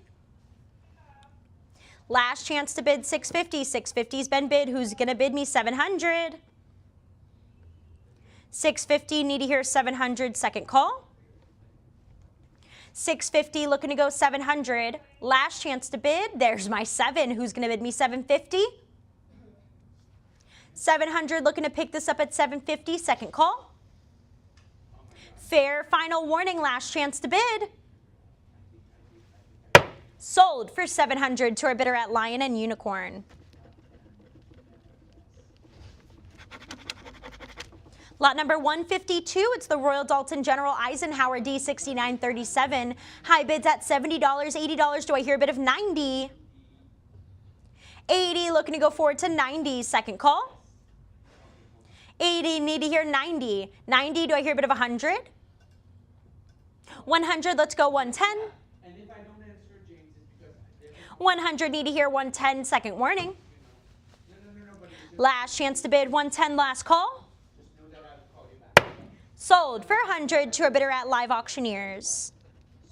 Last chance to bid 650. 650's been bid. Who's gonna bid me 700? 650, need to hear 700, second call. 650, looking to go 700. Last chance to bid. There's my 7. Who's gonna bid me 750? 700, looking to pick this up at 750, second call. Fair final warning, last chance to bid. Sold for 700 to our bidder at Lion and Unicorn. Lot number 152, it's the Royal Dalton General Eisenhower D6937. High bids at $70, $80. Do I hear a bid of 90? 80, looking to go forward to 90, second call. 80, need to hear 90. 90, do I hear a bit of 100? 100, let's go 110. And if I don't answer, James, it's because they're 100, need to hear 110, second warning. no, but it's just Last chance to bid 110, last call. know that I'll call you back. Sold for 100 to a bidder at Live Auctioneers.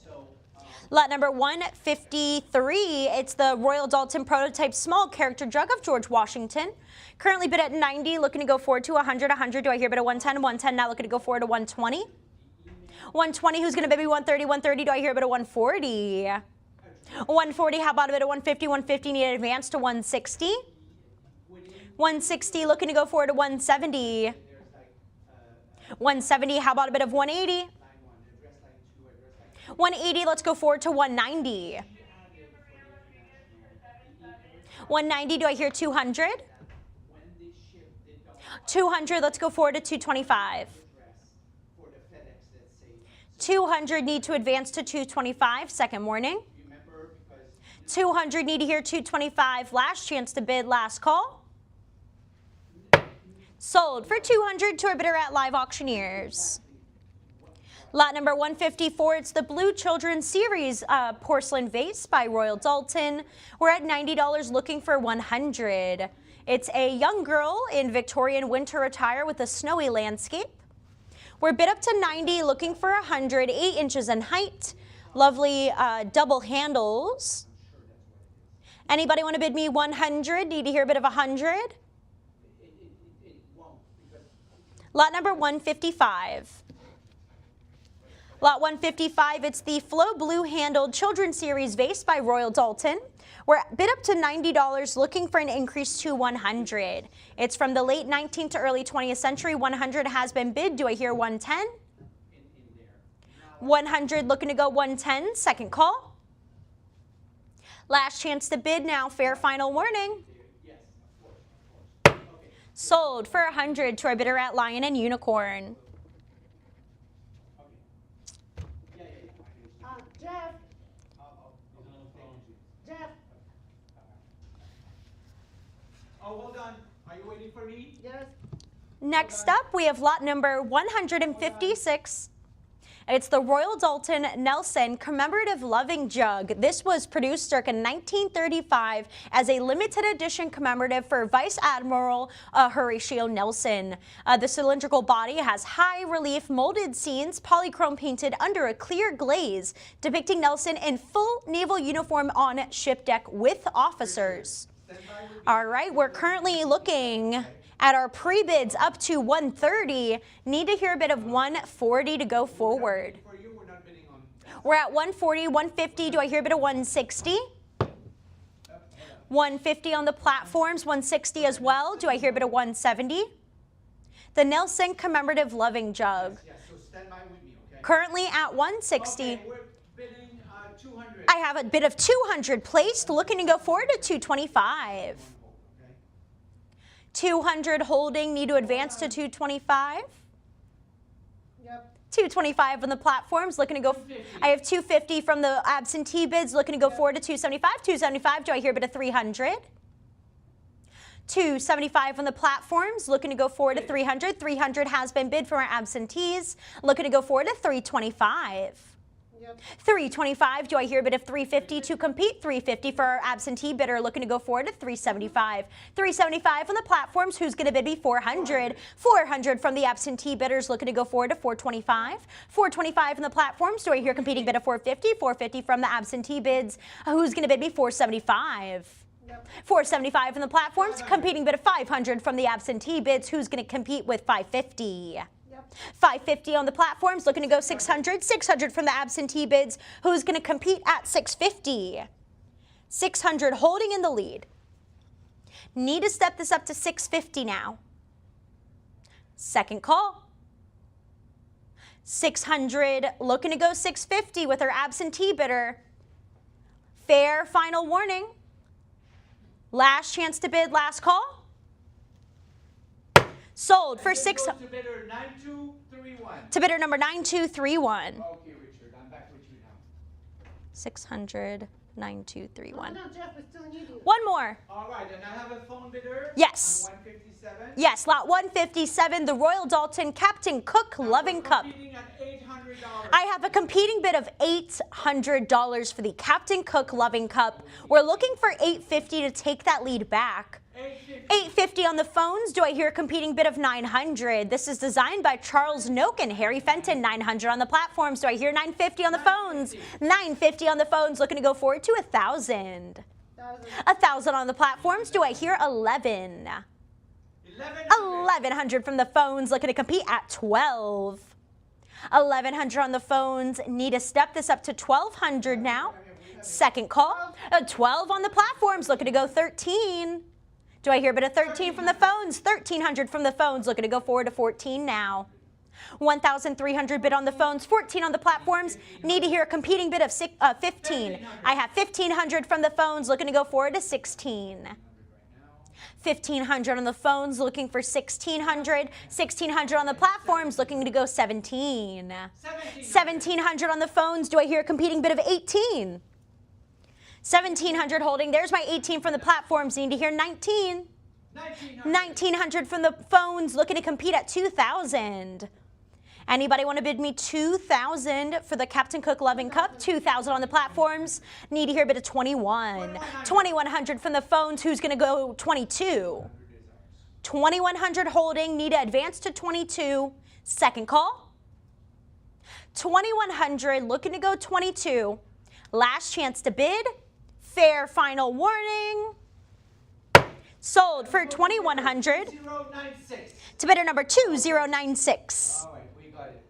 So, Lot number 153, it's the Royal Dalton Prototype Small Character Jug of George Washington. Currently bid at 90, looking to go forward to 100. 100, do I hear bid at 110? 110, now looking to go forward to 120. 120, who's going to bid me 130? 130, do I hear a bit of 140? 140, how about a bit of 150? 150, need an advance to 160. 160, looking to go forward to 170. there's like 170, how about a bit of 180? line 1, address line 2, address line 180, let's go forward to 190. 190, do I hear 200? when they ship, they don't 200, let's go forward to 225. address for the FedEx, let's say. 200, need to advance to 225, second warning. Remember, because 200, need to hear 225, last chance to bid, last call. Sold for 200 to our bidder at Live Auctioneers. Lot number 154, it's the Blue Children Series porcelain vase by Royal Dalton. We're at $90, looking for 100. It's a young girl in Victorian winter attire with a snowy landscape. We're bid up to 90, looking for 100, 8 inches in height. Lovely double handles. Anybody want to bid me 100? Need to hear a bit of 100? it won't, because Lot number 155. Lot 155, it's the Flow Blue Handled Children's Series vase by Royal Dalton. We're bid up to $90, looking for an increase to 100. It's from the late 19th to early 20th century. 100 has been bid. Do I hear 110? in there. 100, looking to go 110, second call. Last chance to bid now, fair final warning. Yes, of course. Okay. Sold for 100 to our bidder at Lion and Unicorn. Okay. Yeah. Jeff, Jeff, Oh, hold on. Are you waiting for me? yes, Next up, we have lot number 156. It's the Royal Dalton Nelson Commemorative Loving Jug. This was produced circa 1935 as a limited edition commemorative for Vice Admiral Horatio Nelson. The cylindrical body has high relief molded scenes polychrome painted under a clear glaze depicting Nelson in full naval uniform on ship deck with officers. All right, we're currently looking at our pre-bids up to 130. Need to hear a bit of 140 to go forward. For you, we're not bidding on. We're at 140, 150. Do I hear a bit of 160? 150 on the platforms, 160 as well. Do I hear a bit of 170? The Nelson Commemorative Loving Jug. Yes, so stand by with me, okay? Currently at 160. Okay, we're bidding 200. I have a bit of 200 placed, looking to go forward to 225. Okay. 200 holding, need to advance to 225. yep, 225 on the platforms, looking to go. I have 250 from the absentee bids, looking to go forward to 275. 275, do I hear a bit of 300? 275 on the platforms, looking to go forward to 300. 300 has been bid from our absentees, looking to go forward to 325. yep, 325, do I hear a bit of 350 to compete? 350 for our absentee bidder, looking to go forward to 375. 375 on the platforms, who's going to bid me 400? 400 from the absentee bidders, looking to go forward to 425. 425 on the platforms, do I hear competing bid of 450? 450 from the absentee bids, who's going to bid me 475? Yep. 475 from the platforms, competing bid of 500 from the absentee bids. Who's going to compete with 550? Yep. 550 on the platforms, looking to go 600. 600 from the absentee bids. Who's going to compete at 650? 600 holding in the lead. Need to step this up to 650 now. Second call. 600 looking to go 650 with our absentee bidder. Fair final warning. Last chance to bid, last call. Sold for And this 6. goes to bidder 9231. To bidder number 9231. Okay, Richard, I'm back with you now. 600, No, 9231. no, Jeff, we're still in you. One more. All right, and I have a phone bidder. Yes. On 157. Yes, lot 157, the Royal Dalton Captain Cook Loving Cup. Competing at $800. I have a competing bid of $800 for the Captain Cook Loving Cup. We're looking for $850 to take that lead back. $850 on the phones. Do I hear a competing bid of $900? This is designed by Charles Noak and Harry Fenton. $900 on the platforms. Do I hear $950 on the phones? $950 on the phones. Looking to go forward to $1,000. $1,000 on the platforms. Do I hear $11? $1,100 from the phones. Looking to compete at $12. $1,100 on the phones. Need to step this up to $1,200 now. Second call. $12 on the platforms. Looking to go $13. Do I hear a bit of 13 from the phones? 1,300 from the phones. Looking to go forward to 14 now. 1,300 bid on the phones, 14 on the platforms. Need to hear a competing bid of 15. I have 1,500 from the phones. Looking to go forward to 16. 1,500 on the phones. Looking for 1,600. 1,600 on the platforms. Looking to go 17. 1,700 on the phones. Do I hear a competing bid of 18? 1,700 holding. There's my 18 from the platforms. Need to hear 19. 1,900 from the phones. Looking to compete at 2,000. Anybody want to bid me 2,000 for the Captain Cook Loving Cup? 2,000 on the platforms. Need to hear a bit of 21. 2,100 from the phones. Who's going to go 22? 2,100 holding. Need to advance to 22. Second call. 2,100 looking to go 22. Last chance to bid. Fair final warning. Sold for 2,100 to bidder number 2096. All right, we got it.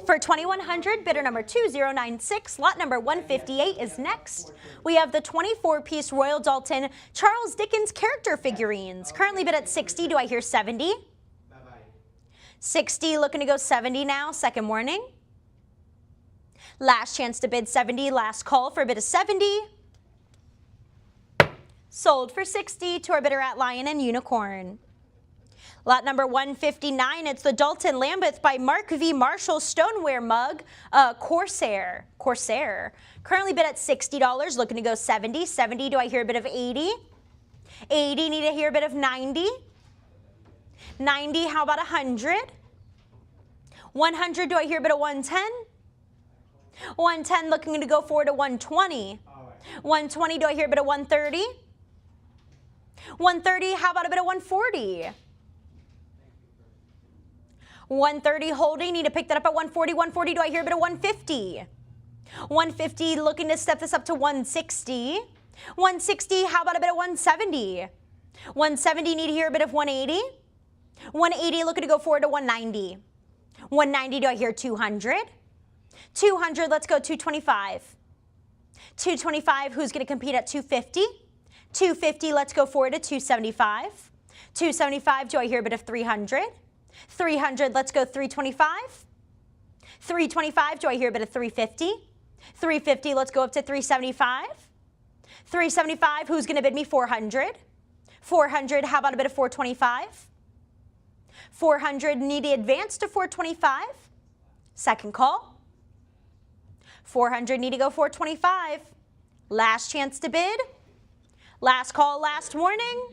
For 2,100, bidder number 2096, lot number 158 is next. We have the 24-piece Royal Dalton Charles Dickens character figurines. Currently bid at 60. Do I hear 70? Bye-bye. 60, looking to go 70 now. Second warning. Last chance to bid 70. Last call for a bid of 70. Sold for 60 to our bidder at Lion and Unicorn. Lot number 159, it's the Dalton Lambeth by Mark V. Marshall stoneware mug, Corsair. Currently bid at $60, looking to go 70. 70, do I hear a bit of 80? 80, need to hear a bit of 90. 90, how about 100? 100, do I hear a bit of 110? 110, looking to go forward to 120. 120, do I hear a bit of 130? 130, how about a bit of 140? 130 holding, need to pick that up at 140. 140, do I hear a bit of 150? 150, looking to step this up to 160. 160, how about a bit of 170? 170, need to hear a bit of 180. 180, looking to go forward to 190. 190, do I hear 200? 200, let's go 225. 225, who's going to compete at 250? 250, let's go forward to 275. 275, do I hear a bit of 300? 300, let's go 325. 325, do I hear a bit of 350? 350, let's go up to 375. 375, who's going to bid me 400? 400, how about a bit of 425? 400, need to advance to 425. Second call. 400, need to go 425. Last chance to bid. Last call, last warning.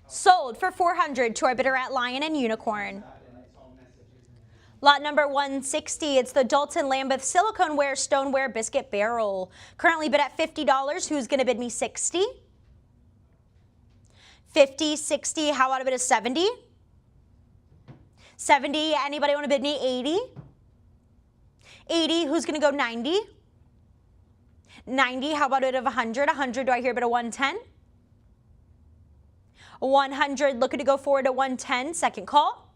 Sold for 400 to our bidder at Lion and Unicorn. Lot number 160, it's the Dalton Lambeth siliconeware stoneware biscuit barrel. Currently bid at $50. Who's going to bid me 60? 50, 60, how about a bit of 70? 70, anybody want to bid me 80? 80, who's going to go 90? 90, how about a bit of 100? 100, do I hear a bit of 110? 100, looking to go forward to 110, second call.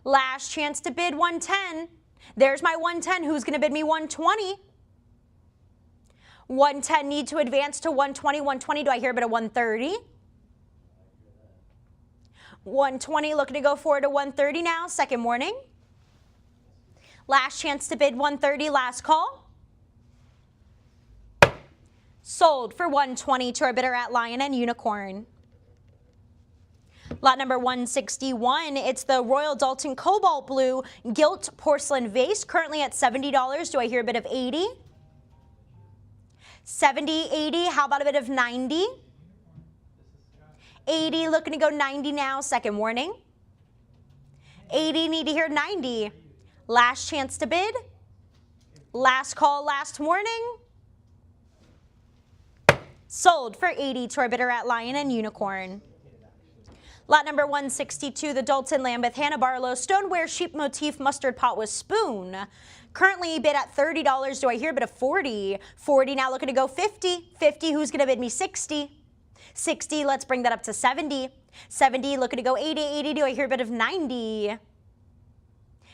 Last chance to bid 110. There's my 110, who's gonna bid me 120? 110, need to advance to 120, 120, do I hear a bit of 130? 120, looking to go forward to 130 now, second warning. Last chance to bid 130, last call. Sold for 120 to our bidder at Lion and Unicorn. Lot number 161, it's the Royal Dalton Cobalt Blue Gilt Porcelain Vase, currently at $70. Do I hear a bit of 80? 70, 80, how about a bit of 90? 80, looking to go 90 now, second warning. 80, need to hear 90. Last chance to bid. Last call, last warning. Sold for 80 to our bidder at Lion and Unicorn. Lot number 162, the Dalton Lambeth Hannah Barlow Stoneware Sheep Motif Mustard Pot with Spoon. Currently bid at $30. Do I hear a bit of 40? 40, now looking to go 50. 50, who's going to bid me 60? 60, let's bring that up to 70. 70, looking to go 80. 80, do I hear a bit of 90?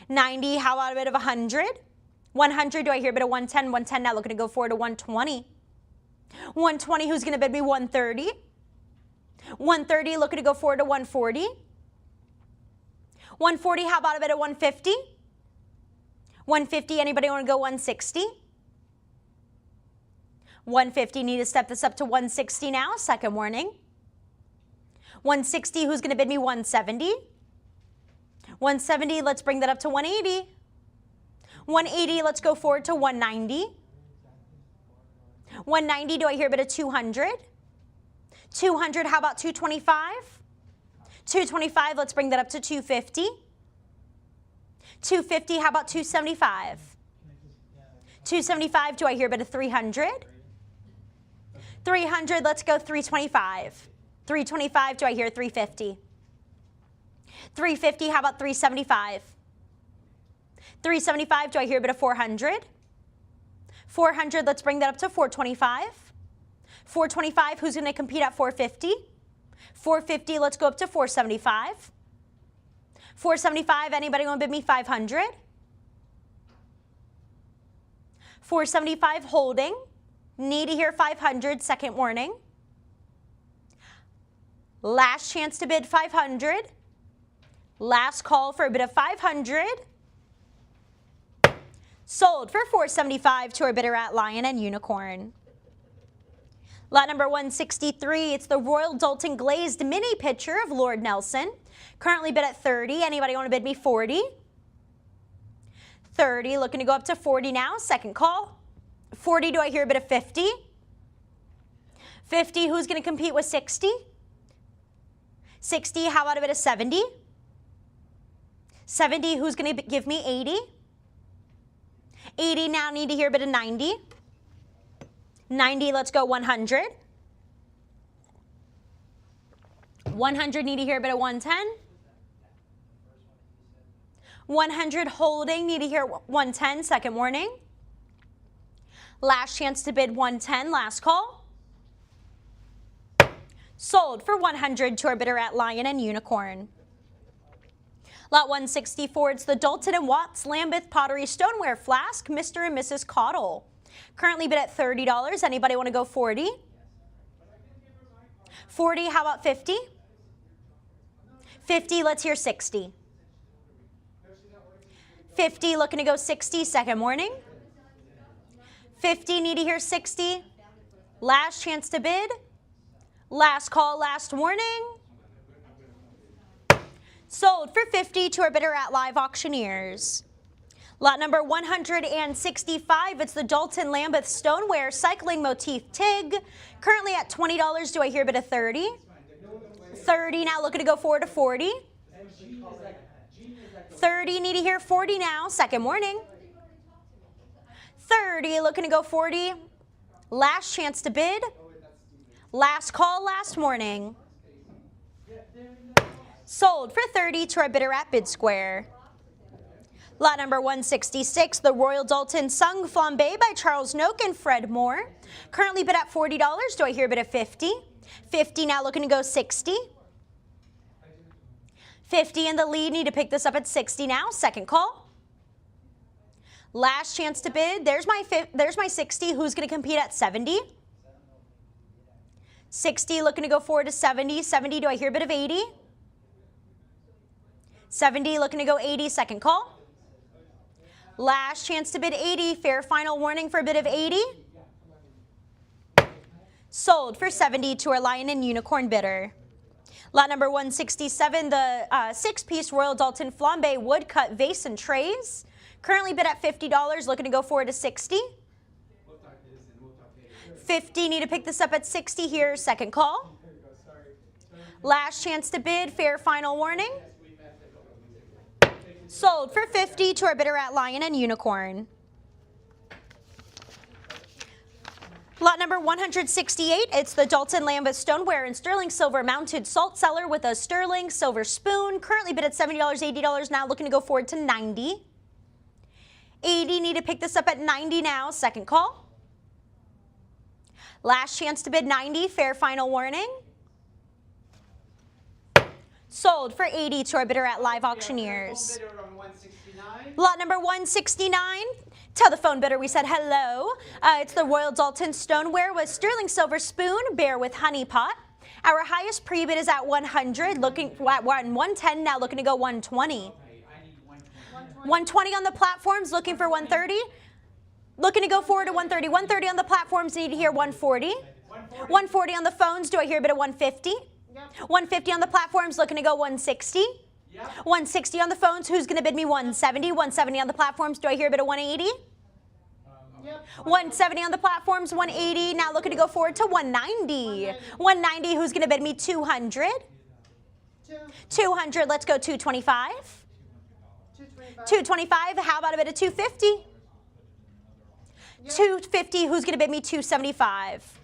90, how about a bit of 100? 100, do I hear a bit of 110? 110, now looking to go forward to 120. 120, who's going to bid me 130? 130, looking to go forward to 140. 140, how about a bit of 150? 150, anybody want to go 160? 150, need to step this up to 160 now, second warning. 160, who's going to bid me 170? 170, let's bring that up to 180. 180, let's go forward to 190. 190, do I hear a bit of 200? 200, how about 225? 225, let's bring that up to 250. 250, how about 275? 275, do I hear a bit of 300? 300, let's go 325. 325, do I hear 350? 350, how about 375? 375, do I hear a bit of 400? 400, let's bring that up to 425. 425, who's going to compete at 450? 450, let's go up to 475. 475, anybody want to bid me 500? 475, holding. Need to hear 500, second warning. Last chance to bid 500. Last call for a bid of 500. Sold for 475 to our bidder at Lion and Unicorn. Lot number 163, it's the Royal Dalton Glazed Mini Pitcher of Lord Nelson. Currently bid at 30. Anybody want to bid me 40? 30, looking to go up to 40 now, second call. 40, do I hear a bit of 50? 50, who's going to compete with 60? 60, how about a bit of 70? 70, who's going to give me 80? 80, now need to hear a bit of 90. 90, let's go 100. 100, need to hear a bit of 110. 100, holding, need to hear 110, second warning. Last chance to bid 110, last call. Sold for 100 to our bidder at Lion and Unicorn. Lot 164, it's the Dalton and Watts Lambeth Pottery Stoneware Flask, Mr. and Mrs. Cottle. Currently bid at $30. Anybody want to go 40? 40, how about 50? 50, let's hear 60. 50, looking to go 60, second warning. 50, need to hear 60. Last chance to bid. Last call, last warning. Sold for 50 to our bidder at Live Auctioneers. Lot number 165, it's the Dalton Lambeth Stoneware Cycling Motif TIG. Currently at $20. Do I hear a bit of 30? 30, now looking to go forward to 40. 30, need to hear 40 now, second warning. 30, looking to go 40. Last chance to bid. Last call, last warning. Sold for 30 to our bidder at Bid Square. Lot number 166, the Royal Dalton Sung Flambe by Charles Noak and Fred Moore. Currently bid at $40. Do I hear a bid at 50? 50 now looking to go 60. 50 in the lead, need to pick this up at 60 now. Second call. Last chance to bid. There's my 60. Who's going to compete at 70? 60 looking to go forward to 70. 70, do I hear a bid of 80? 70 looking to go 80. Second call. Last chance to bid 80. Fair final warning for a bid of 80. Sold for 70 to our Lion and Unicorn bidder. Lot number 167, the 6-piece Royal Dalton Flambe woodcut vase and trays. Currently bid at $50, looking to go forward to 60. 50, need to pick this up at 60 here, second call. Last chance to bid, fair final warning. Sold for 50 to our bidder at Lion and Unicorn. Lot number 168, it's the Dalton Lambeth Stoneware and Sterling Silver Mounted Salt Cellar with a sterling silver spoon. Currently bid at $70, $80 now, looking to go forward to 90. 80, need to pick this up at 90 now, second call. Last chance to bid 90, fair final warning. Sold for 80 to our bidder at Live Auctioneers. Lot number 169, tell the phone bidder we said hello. It's the Royal Dalton Stoneware with sterling silver spoon, bear with honey pot. Our highest pre-bid is at 100, looking at 110, now looking to go 120. 120 on the platforms, looking for 130. Looking to go forward to 130. 130 on the platforms, need to hear 140. 140 on the phones, do I hear a bit of 150? 150 on the platforms, looking to go 160. 160 on the phones, who's going to bid me 170? 170 on the platforms, do I hear a bit of 180? 170 on the platforms, 180, now looking to go forward to 190. 190, who's going to bid me 200? 200, let's go 225. 225, how about a bit of 250? 250, who's going to bid me 275?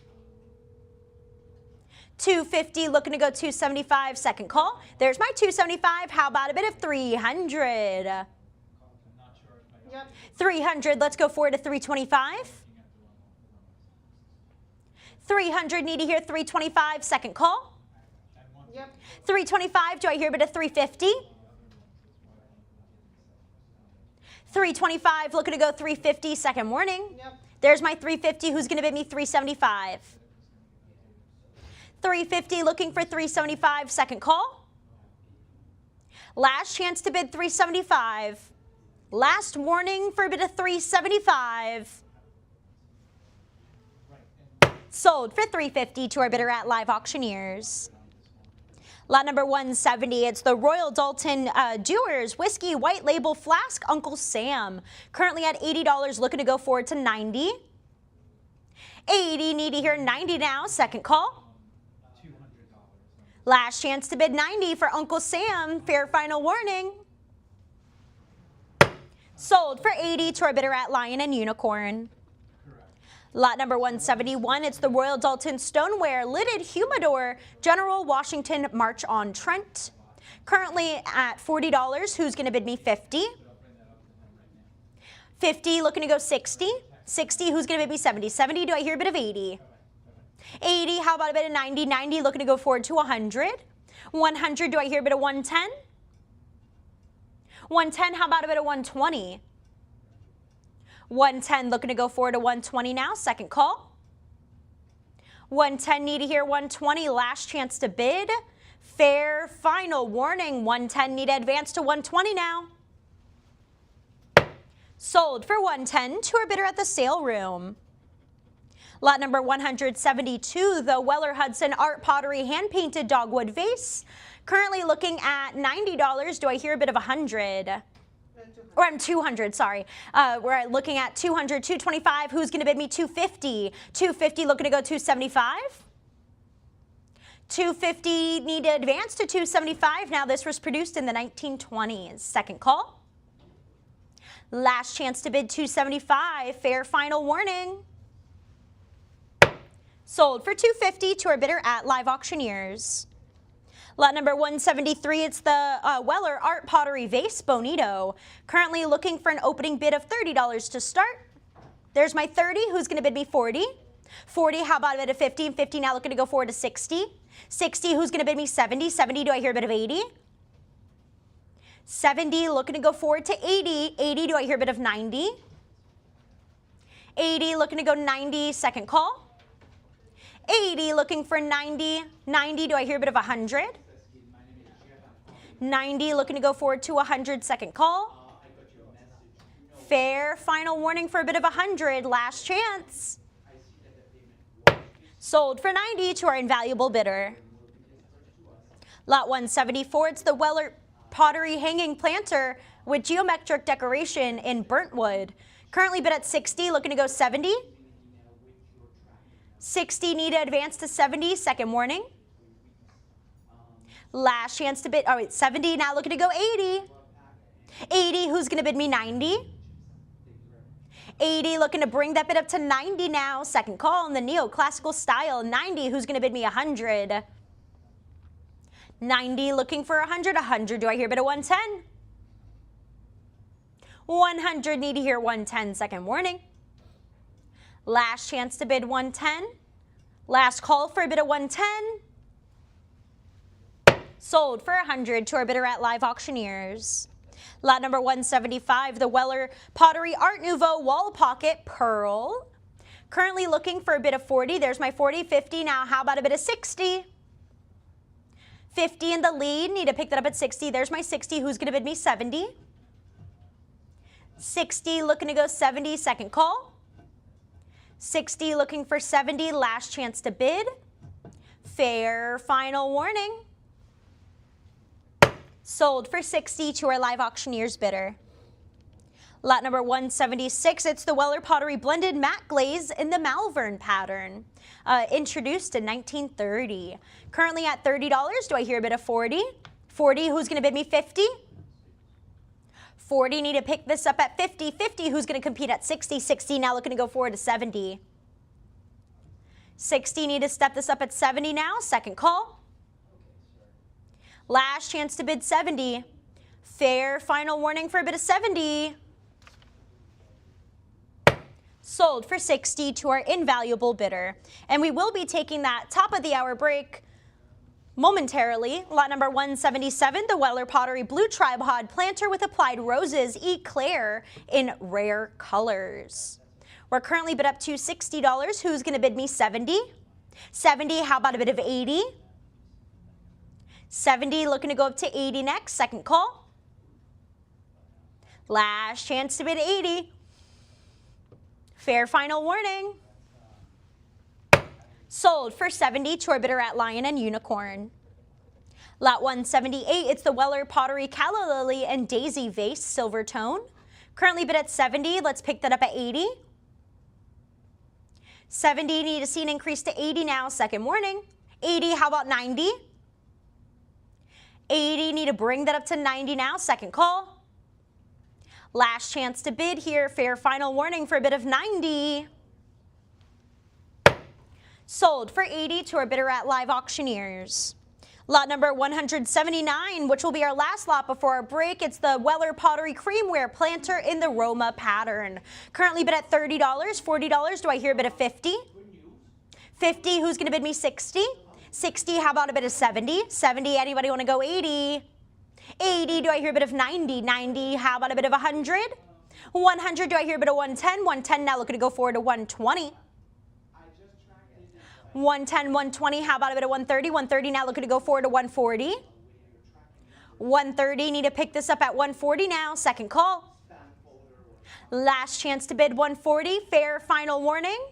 250, looking to go 275, second call. There's my 275, how about a bit of 300? 300, let's go forward to 325. 300, need to hear 325, second call. 325, do I hear a bit of 350? 325, looking to go 350, second warning. There's my 350, who's going to bid me 375? 350, looking for 375, second call. Last chance to bid 375. Last warning for a bid of 375. Sold for 350 to our bidder at Live Auctioneers. Lot number 170, it's the Royal Dalton Dewar's Whiskey White Label Flask Uncle Sam. Currently at $80, looking to go forward to 90. 80, need to hear 90 now, second call. Last chance to bid 90 for Uncle Sam, fair final warning. Sold for 80 to our bidder at Lion and Unicorn. Lot number 171, it's the Royal Dalton Stoneware Lidded Humidor General Washington March on Trent. Currently at $40, who's going to bid me 50? 50, looking to go 60. 60, who's going to bid me 70? 70, do I hear a bit of 80? 80, how about a bit of 90? 90, looking to go forward to 100. 100, do I hear a bit of 110? 110, how about a bit of 120? 110, looking to go forward to 120 now, second call. 110, need to hear 120, last chance to bid. Fair final warning, 110, need to advance to 120 now. Sold for 110 to our bidder at the sale room. Lot number 172, the Weller Hudson Art Pottery hand-painted dogwood vase. Currently looking at $90. Do I hear a bit of 100? Or I'm 200, sorry. We're looking at 200, 225. Who's going to bid me 250? 250, looking to go 275. 250, need to advance to 275. Now this was produced in the 1920s. Second call. Last chance to bid 275. Fair final warning. Sold for $250 to our bidder at Live Auctioneers. Lot number 173, it's the Weller Art Pottery Vase Bonito. Currently looking for an opening bid of $30 to start. There's my 30, who's gonna bid me 40? 40, how about a bid of 50? And 50 now looking to go forward to 60. 60, who's gonna bid me 70? 70, do I hear a bid of 80? 70, looking to go forward to 80. 80, do I hear a bid of 90? 80, looking to go 90, second call. 80, looking for 90. 90, do I hear a bit of 100? 90, looking to go forward to 100, second call. Fair, final warning for a bit of 100, last chance. Sold for 90 to our invaluable bidder. Lot 174, it's the Weller Pottery Hanging Planter with geometric decoration in burnt wood. Currently bid at 60, looking to go 70. 60, need to advance to 70, second warning. Last chance to bid, 70, now looking to go 80. 80, who's gonna bid me 90? 80, looking to bring that bid up to 90 now. Second call in the neoclassical style. 90, who's going to bid me 100? 90, looking for 100. 100, do I hear a bid of 110? 100, need to hear 110. Second warning. Last chance to bid 110. Last call for a bid of 110. Sold for 100 to our bidder at Live Auctioneers. Lot number 175, the Weller Pottery Art Nouveau Wall Pocket Pearl. Currently looking for a bid of 40. There's my 40, 50. Now how about a bid of 60? 50 in the lead. Need to pick that up at 60. There's my 60. Who's going to bid me 70? 60, looking to go 70. Second call. 60, looking for 70. Last chance to bid. Fair, final warning. Sold for 60 to our Live Auctioneers bidder. Lot number 176, it's the Weller Pottery Blended Matte Glaze in the Malvern pattern. Introduced in 1930. Currently at $30, do I hear a bid of 40? 40, who's gonna bid me 50? 40, need to pick this up at 50. 50, who's gonna compete at 60? 60, now looking to go forward to 70. 60, need to step this up at 70 now, second call. Last chance to bid 70. Fair, final warning for a bid of 70. Sold for 60 to our invaluable bidder. And we will be taking that top of the hour break momentarily. Lot number 177, the Weller Pottery Blue Tripod Planter with applied roses eclair in rare colors. We're currently bid up to $60. Who's going to bid me 70? 70, how about a bid of 80? 70, looking to go up to 80 next, second call. Last chance to bid 80. Fair, final warning. Sold for 70 to our bidder at Lion and Unicorn. Lot 178, it's the Weller Pottery Calla Lily and Daisy Vase Silver Tone. Currently bid at 70, let's pick that up at 80. 70, need to see an increase to 80 now, second warning. 80, how about 90? 80, need to bring that up to 90 now, second call. Last chance to bid here, fair final warning for a bid of 90. Sold for 80 to our bidder at Live Auctioneers. Lot number 179, which will be our last lot before our break. It's the Weller Pottery Creamware Planter in the Roma pattern. Currently bid at $30, $40. Do I hear a bid of 50? 50, who's going to bid me 60? 60, how about a bit of 70? 70, anybody want to go 80? 80, do I hear a bit of 90? 90, how about a bit of 100? 100, do I hear a bit of 110? 110, now looking to go forward to 120. 110, 120, how about a bit of 130? 130, now looking to go forward to 140. 130, need to pick this up at 140 now, second call. Last chance to bid 140, fair final warning.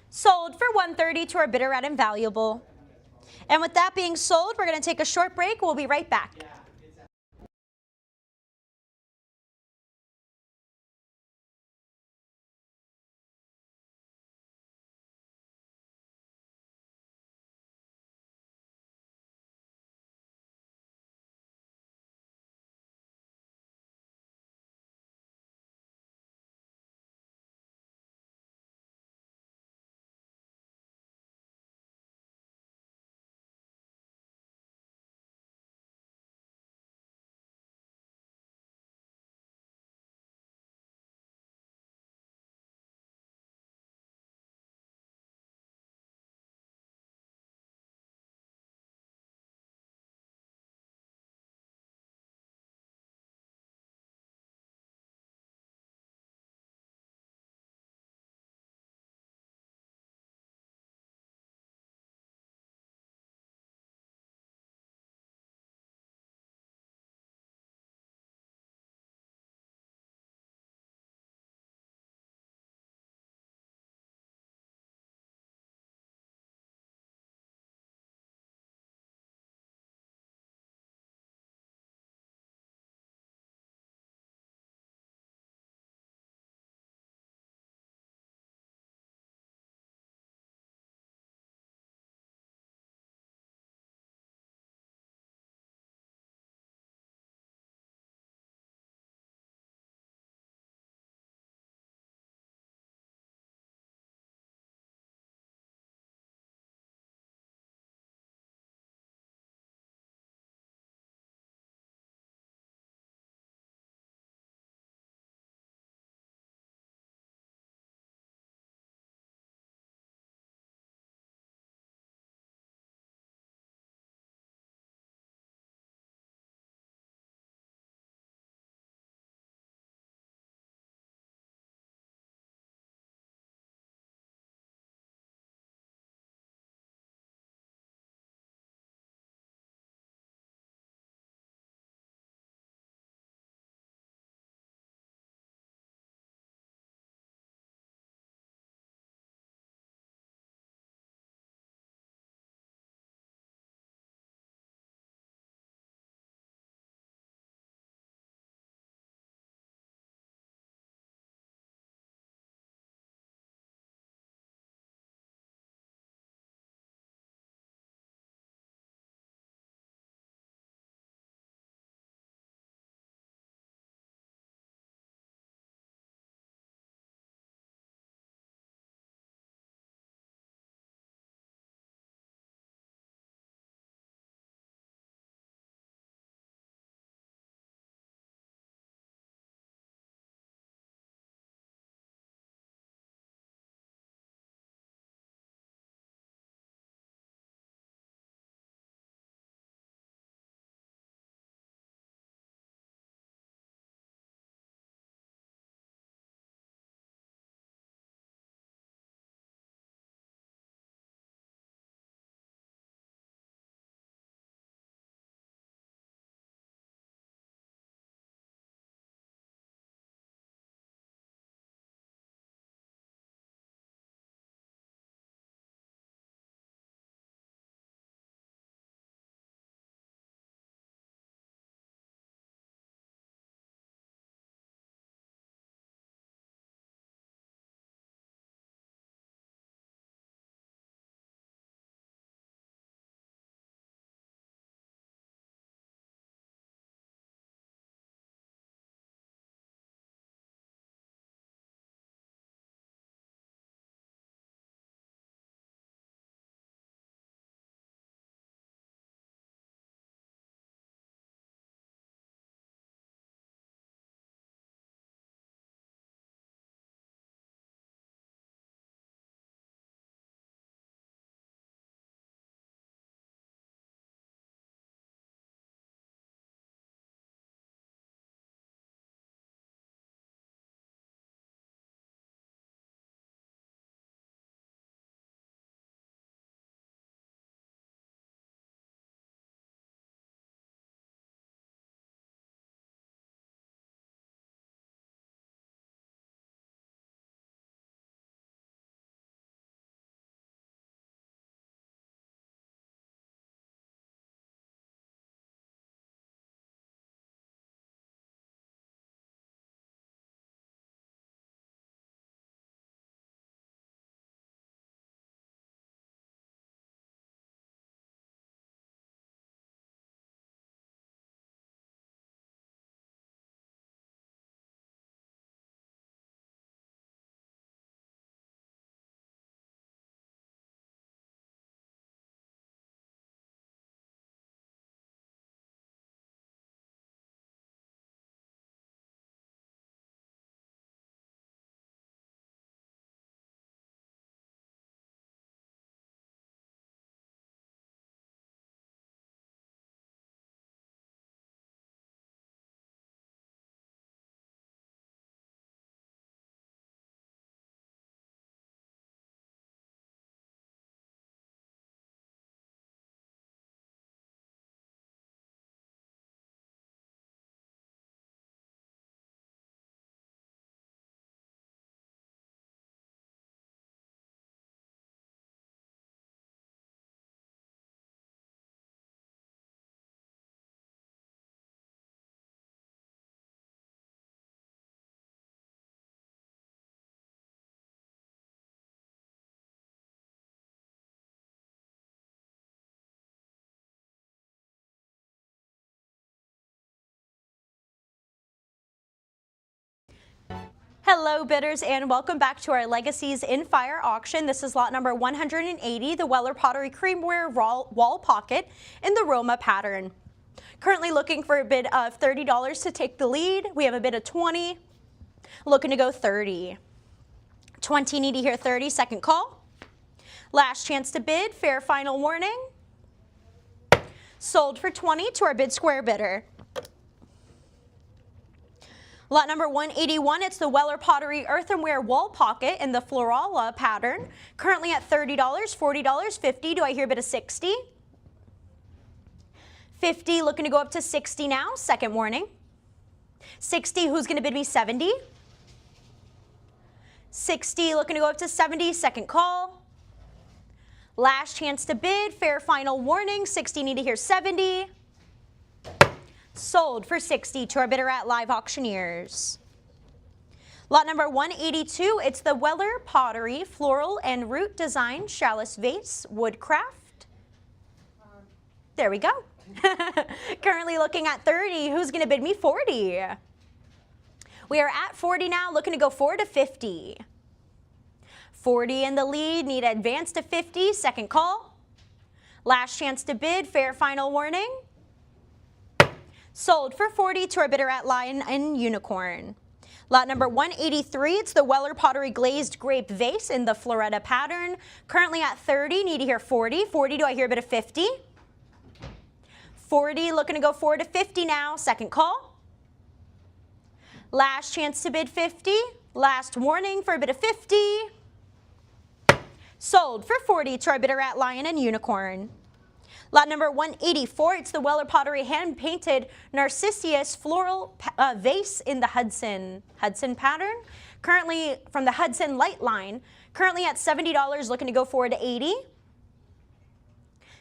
Sold for 130 to our bidder at Invaluable. And with that being sold, we're going to take a short break. We'll be right back. Hello bidders and welcome back to our Legacies in Fire auction. This is lot number 180, the Weller Pottery Creamware Wall Pocket in the Roma pattern. Currently looking for a bid of $30 to take the lead. We have a bid of 20, looking to go 30. 20, need to hear 30, second call. Last chance to bid, fair final warning. Sold for 20 to our bid square bidder. Lot number 181, it's the Weller Pottery Earthenware Wall Pocket in the Florala pattern. Currently at $30, $40, $50. Do I hear a bid of 60? 50, looking to go up to 60 now, second warning. 60, who's going to bid me 70? 60, looking to go up to 70, second call. Last chance to bid, fair final warning, 60, need to hear 70. Sold for 60 to our bidder at Live Auctioneers. Lot number 182, it's the Weller Pottery Floral and Root Design Chalice Vase Woodcraft. There we go. Currently looking at 30. Who's going to bid me 40? We are at 40 now, looking to go 4 to 50. 40 in the lead, need to advance to 50, second call. Last chance to bid, fair final warning. Sold for 40 to our bidder at Lion and Unicorn. Lot number 183, it's the Weller Pottery Glazed Grape Vase in the Floretta pattern. Currently at 30, need to hear 40. 40, do I hear a bid of 50? 40, looking to go 4 to 50 now, second call. Last chance to bid 50. Last warning for a bid of 50. Sold for 40 to our bidder at Lion and Unicorn. Lot number 184, it's the Weller Pottery hand-painted Narcissus floral vase in the Hudson pattern. Currently from the Hudson Light line. Currently at $70, looking to go forward to 80.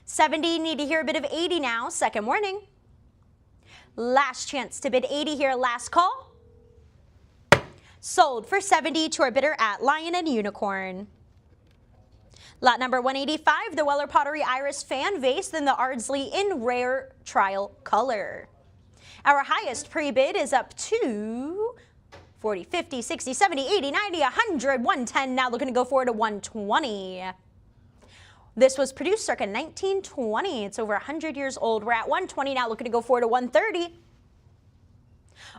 70, need to hear a bid of 80 now, second warning. Last chance to bid 80 here, last call. Sold for 70 to our bidder at Lion and Unicorn. Lot number 185, the Weller Pottery Iris Fan Vase in the Ardsley in Rare Trial Color. Our highest pre-bid is up to 40, 50, 60, 70, 80, 90, 100, 110. Now looking to go forward to 120. This was produced circa 1920. It's over 100 years old. We're at 120 now, looking to go forward to 130.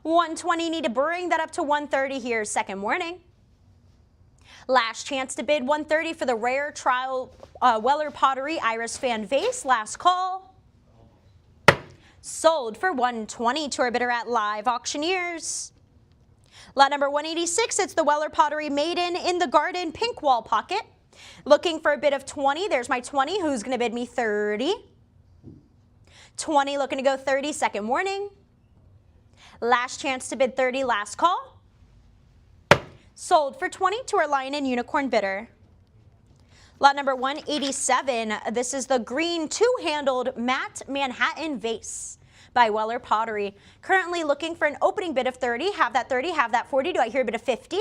120, need to bring that up to 130 here, second warning. Last chance to bid 130 for the Rare Trial Weller Pottery Iris Fan Vase. Last call. Sold for 120 to our bidder at Live Auctioneers. Lot number 186, it's the Weller Pottery Maiden in the Garden Pink Wall Pocket. Looking for a bid of 20. There's my 20. Who's going to bid me 30? 20, looking to go 30, second warning. Last chance to bid 30, last call. Sold for 20 to our Lion and Unicorn bidder. Lot number 187, this is the green two-handled matte Manhattan vase by Weller Pottery. Currently looking for an opening bid of 30, have that 30, have that 40, do I hear a bid of 50?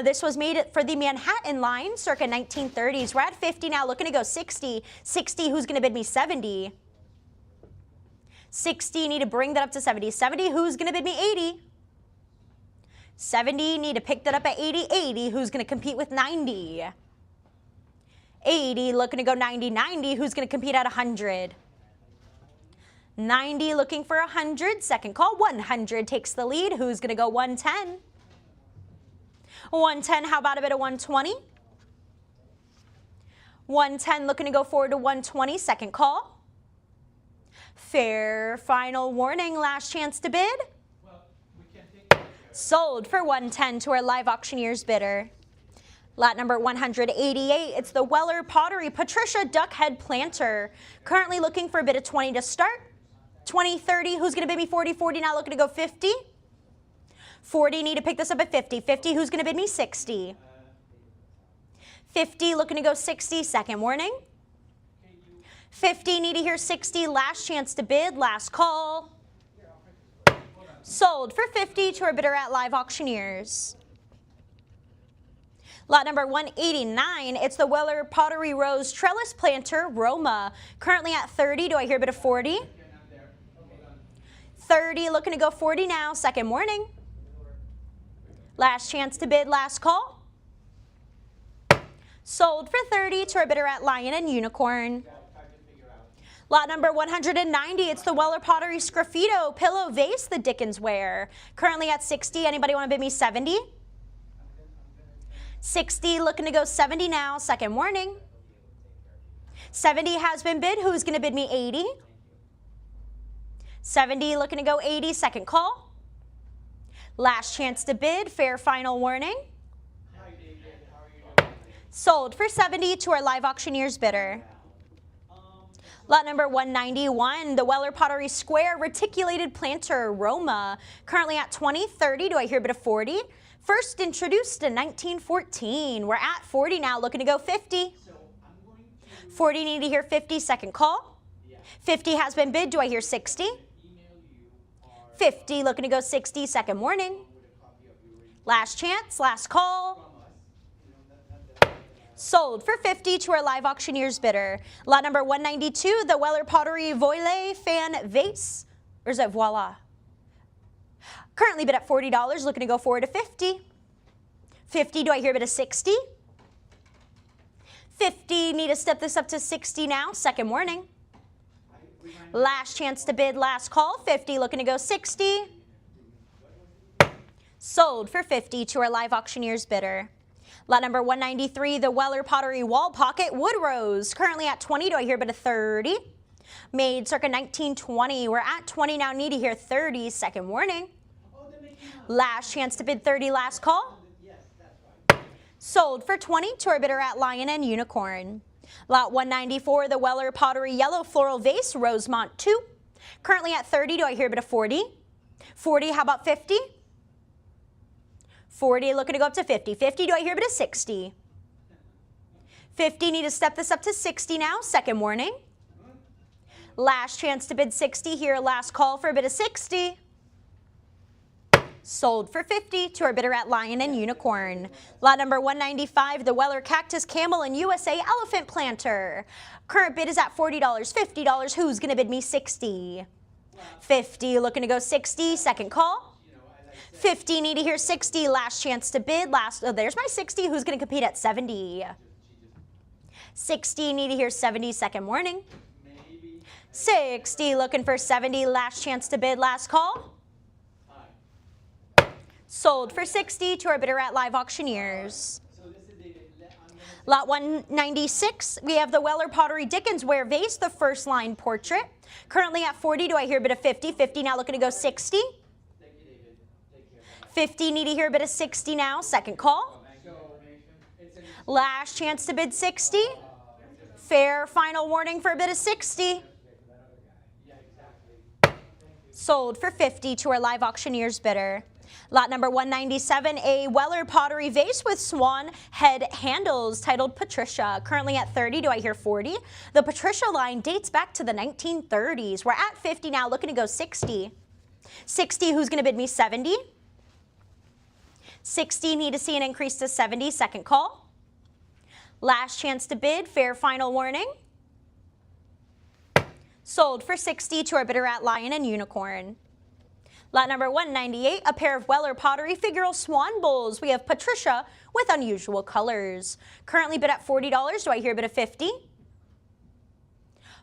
This was made for the Manhattan line circa 1930s. We're at 50 now, looking to go 60. 60, who's gonna bid me 70? 60, need to bring that up to 70. 70, who's gonna bid me 80? 70, need to pick that up at 80. 80, who's going to compete with 90? 80, looking to go 90. 90, who's going to compete at 100? 90, looking for 100. Second call, 100 takes the lead. Who's going to go 110? 110, how about a bit of 120? 110, looking to go forward to 120. Second call. Fair final warning, last chance to bid. Sold for 110 to our Live Auctioneers bidder. Lot number 188, it's the Weller Pottery Patricia Duckhead Planter. Currently looking for a bid of 20 to start. 20, 30, who's going to bid me 40? 40 now, looking to go 50. 40, need to pick this up at 50. 50, who's going to bid me 60? 50, looking to go 60, second warning. 50, need to hear 60, last chance to bid, last call. Sold for 50 to our bidder at Live Auctioneers. Lot number 189, it's the Weller Pottery Rose Trellis Planter Roma. Currently at 30, do I hear a bit of 40? 30, looking to go 40 now, second warning. Last chance to bid, last call. Sold for 30 to our bidder at Lion and Unicorn. Lot number 190, it's the Weller Pottery Sgraffito Pillow Vase, the Dickens ware. Currently at 60, anybody want to bid me 70? 60, looking to go 70 now, second warning. 70 has been bid, who's going to bid me 80? 70, looking to go 80, second call. Last chance to bid, fair final warning. Hi, David. How are you doing? Sold for 70 to our live auctioneer's bidder. Lot number 191, the Weller Pottery Square Reticulated Planter Roma. Currently at 20, 30. Do I hear a bid of 40? First introduced in 1914. We're at 40 now, looking to go 50. So I'm going to 40, need to hear 50, second call. 50 has been bid. Do I hear 60? email you our 50, looking to go 60, second warning. with a copy of your ring Last chance, last call. from us. You know, not that I can, Sold for 50 to our live auctioneer's bidder. Lot number 192, the Weller Pottery Voile Fan Vase. Or is that Voila? Currently bid at $40, looking to go forward to 50. 50, do I hear a bid of 60? 50, need to step this up to 60 now, second warning. Last chance to bid, last call, 50, looking to go 60. Sold for 50 to our live auctioneer's bidder. Lot number 193, the Weller Pottery Wall Pocket Wood Rose. Currently at 20, do I hear a bid of 30? Made circa 1920, we're at 20 now, need to hear 30, second warning. oh, they're making up. Last chance to bid 30, last call. Yes, that's right. Sold for 20 to our bidder at Lion and Unicorn. Lot 194, the Weller Pottery Yellow Floral Vase, Rosemont 2. Currently at 30, do I hear a bid of 40? 40, how about 50? 40, looking to go up to 50. 50, do I hear a bid of 60? 50, need to step this up to 60 now, second warning. Last chance to bid 60 here, last call for a bid of 60. Sold for 50 to our bidder at Lion and Unicorn. Lot number 195, the Weller Cactus Camel and USA Elephant Planter. Current bid is at $40, $50. Who's going to bid me 60? 50, looking to go 60, second call. 50, need to hear 60, last chance to bid. There's my 60, who's going to compete at 70? 60, need to hear 70, second warning. 60, looking for 70, last chance to bid, last call. Sold for 60 to our bidder at Live Auctioneers. So this is David. Lot 196, we have the Weller Pottery Dickens Ware Vase, the first line portrait. Currently at 40, do I hear a bid of 50? 50 now, looking to go 60. Thank you, David. Take care. 50, need to hear a bit of 60 now, second call. So it's an Last chance to bid 60. Fair final warning for a bid of 60. yeah, exactly. Sold for 50 to our live auctioneer's bidder. Lot number 197, a Weller Pottery Vase with swan head handles titled Patricia. Currently at 30, do I hear 40? The Patricia line dates back to the 1930s. We're at 50 now, looking to go 60. 60, who's going to bid me 70? 60, need to see an increase to 70, second call. Last chance to bid, fair final warning. Sold for 60 to our bidder at Lion and Unicorn. Lot number 198, a pair of Weller Pottery figural swan bowls. We have Patricia with unusual colors. Currently bid at $40. Do I hear a bid of 50?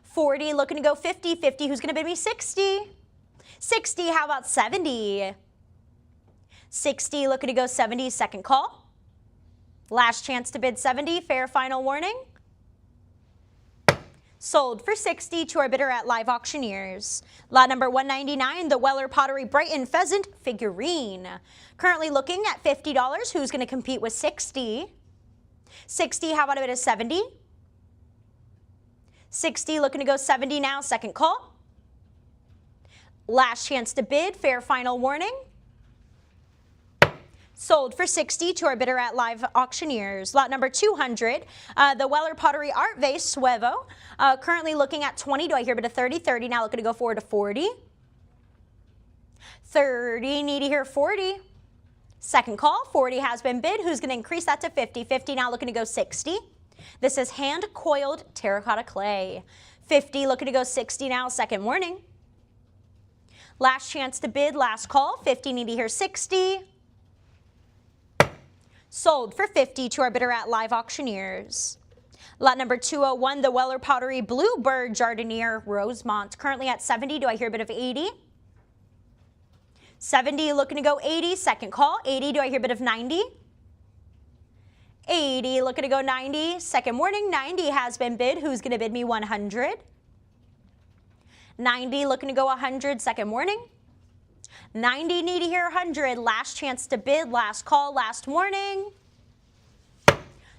40, looking to go 50. 50, who's going to bid me 60? 60, how about 70? 60, looking to go 70, second call. Last chance to bid 70, fair final warning. Sold for 60 to our bidder at Live Auctioneers. Lot number 199, the Weller Pottery Brighton Pheasant figurine. Currently looking at $50. Who's going to compete with 60? 60, how about a bid of 70? 60, looking to go 70 now, second call. Last chance to bid, fair final warning. Sold for 60 to our bidder at Live Auctioneers. Lot number 200, the Weller Pottery Art Vase Suevo. Currently looking at 20. Do I hear a bid of 30? 30 now, looking to go forward to 40. 30, need to hear 40. Second call, 40 has been bid. Who's going to increase that to 50? 50 now, looking to go 60. This is hand-coiled terracotta clay. 50, looking to go 60 now, second warning. Last chance to bid, last call. 50, need to hear 60. Sold for 50 to our bidder at live auctioneers. Lot number 201, the Weller Pottery Bluebird Jardiniere Rosemont, currently at 70. Do I hear a bid of 80? 70, looking to go 80, second call. 80, do I hear a bid of 90? 80, looking to go 90, second warning. 90 has been bid. Who's going to bid me 100? 90, looking to go 100, second warning. 90, need to hear 100, last chance to bid, last call, last warning.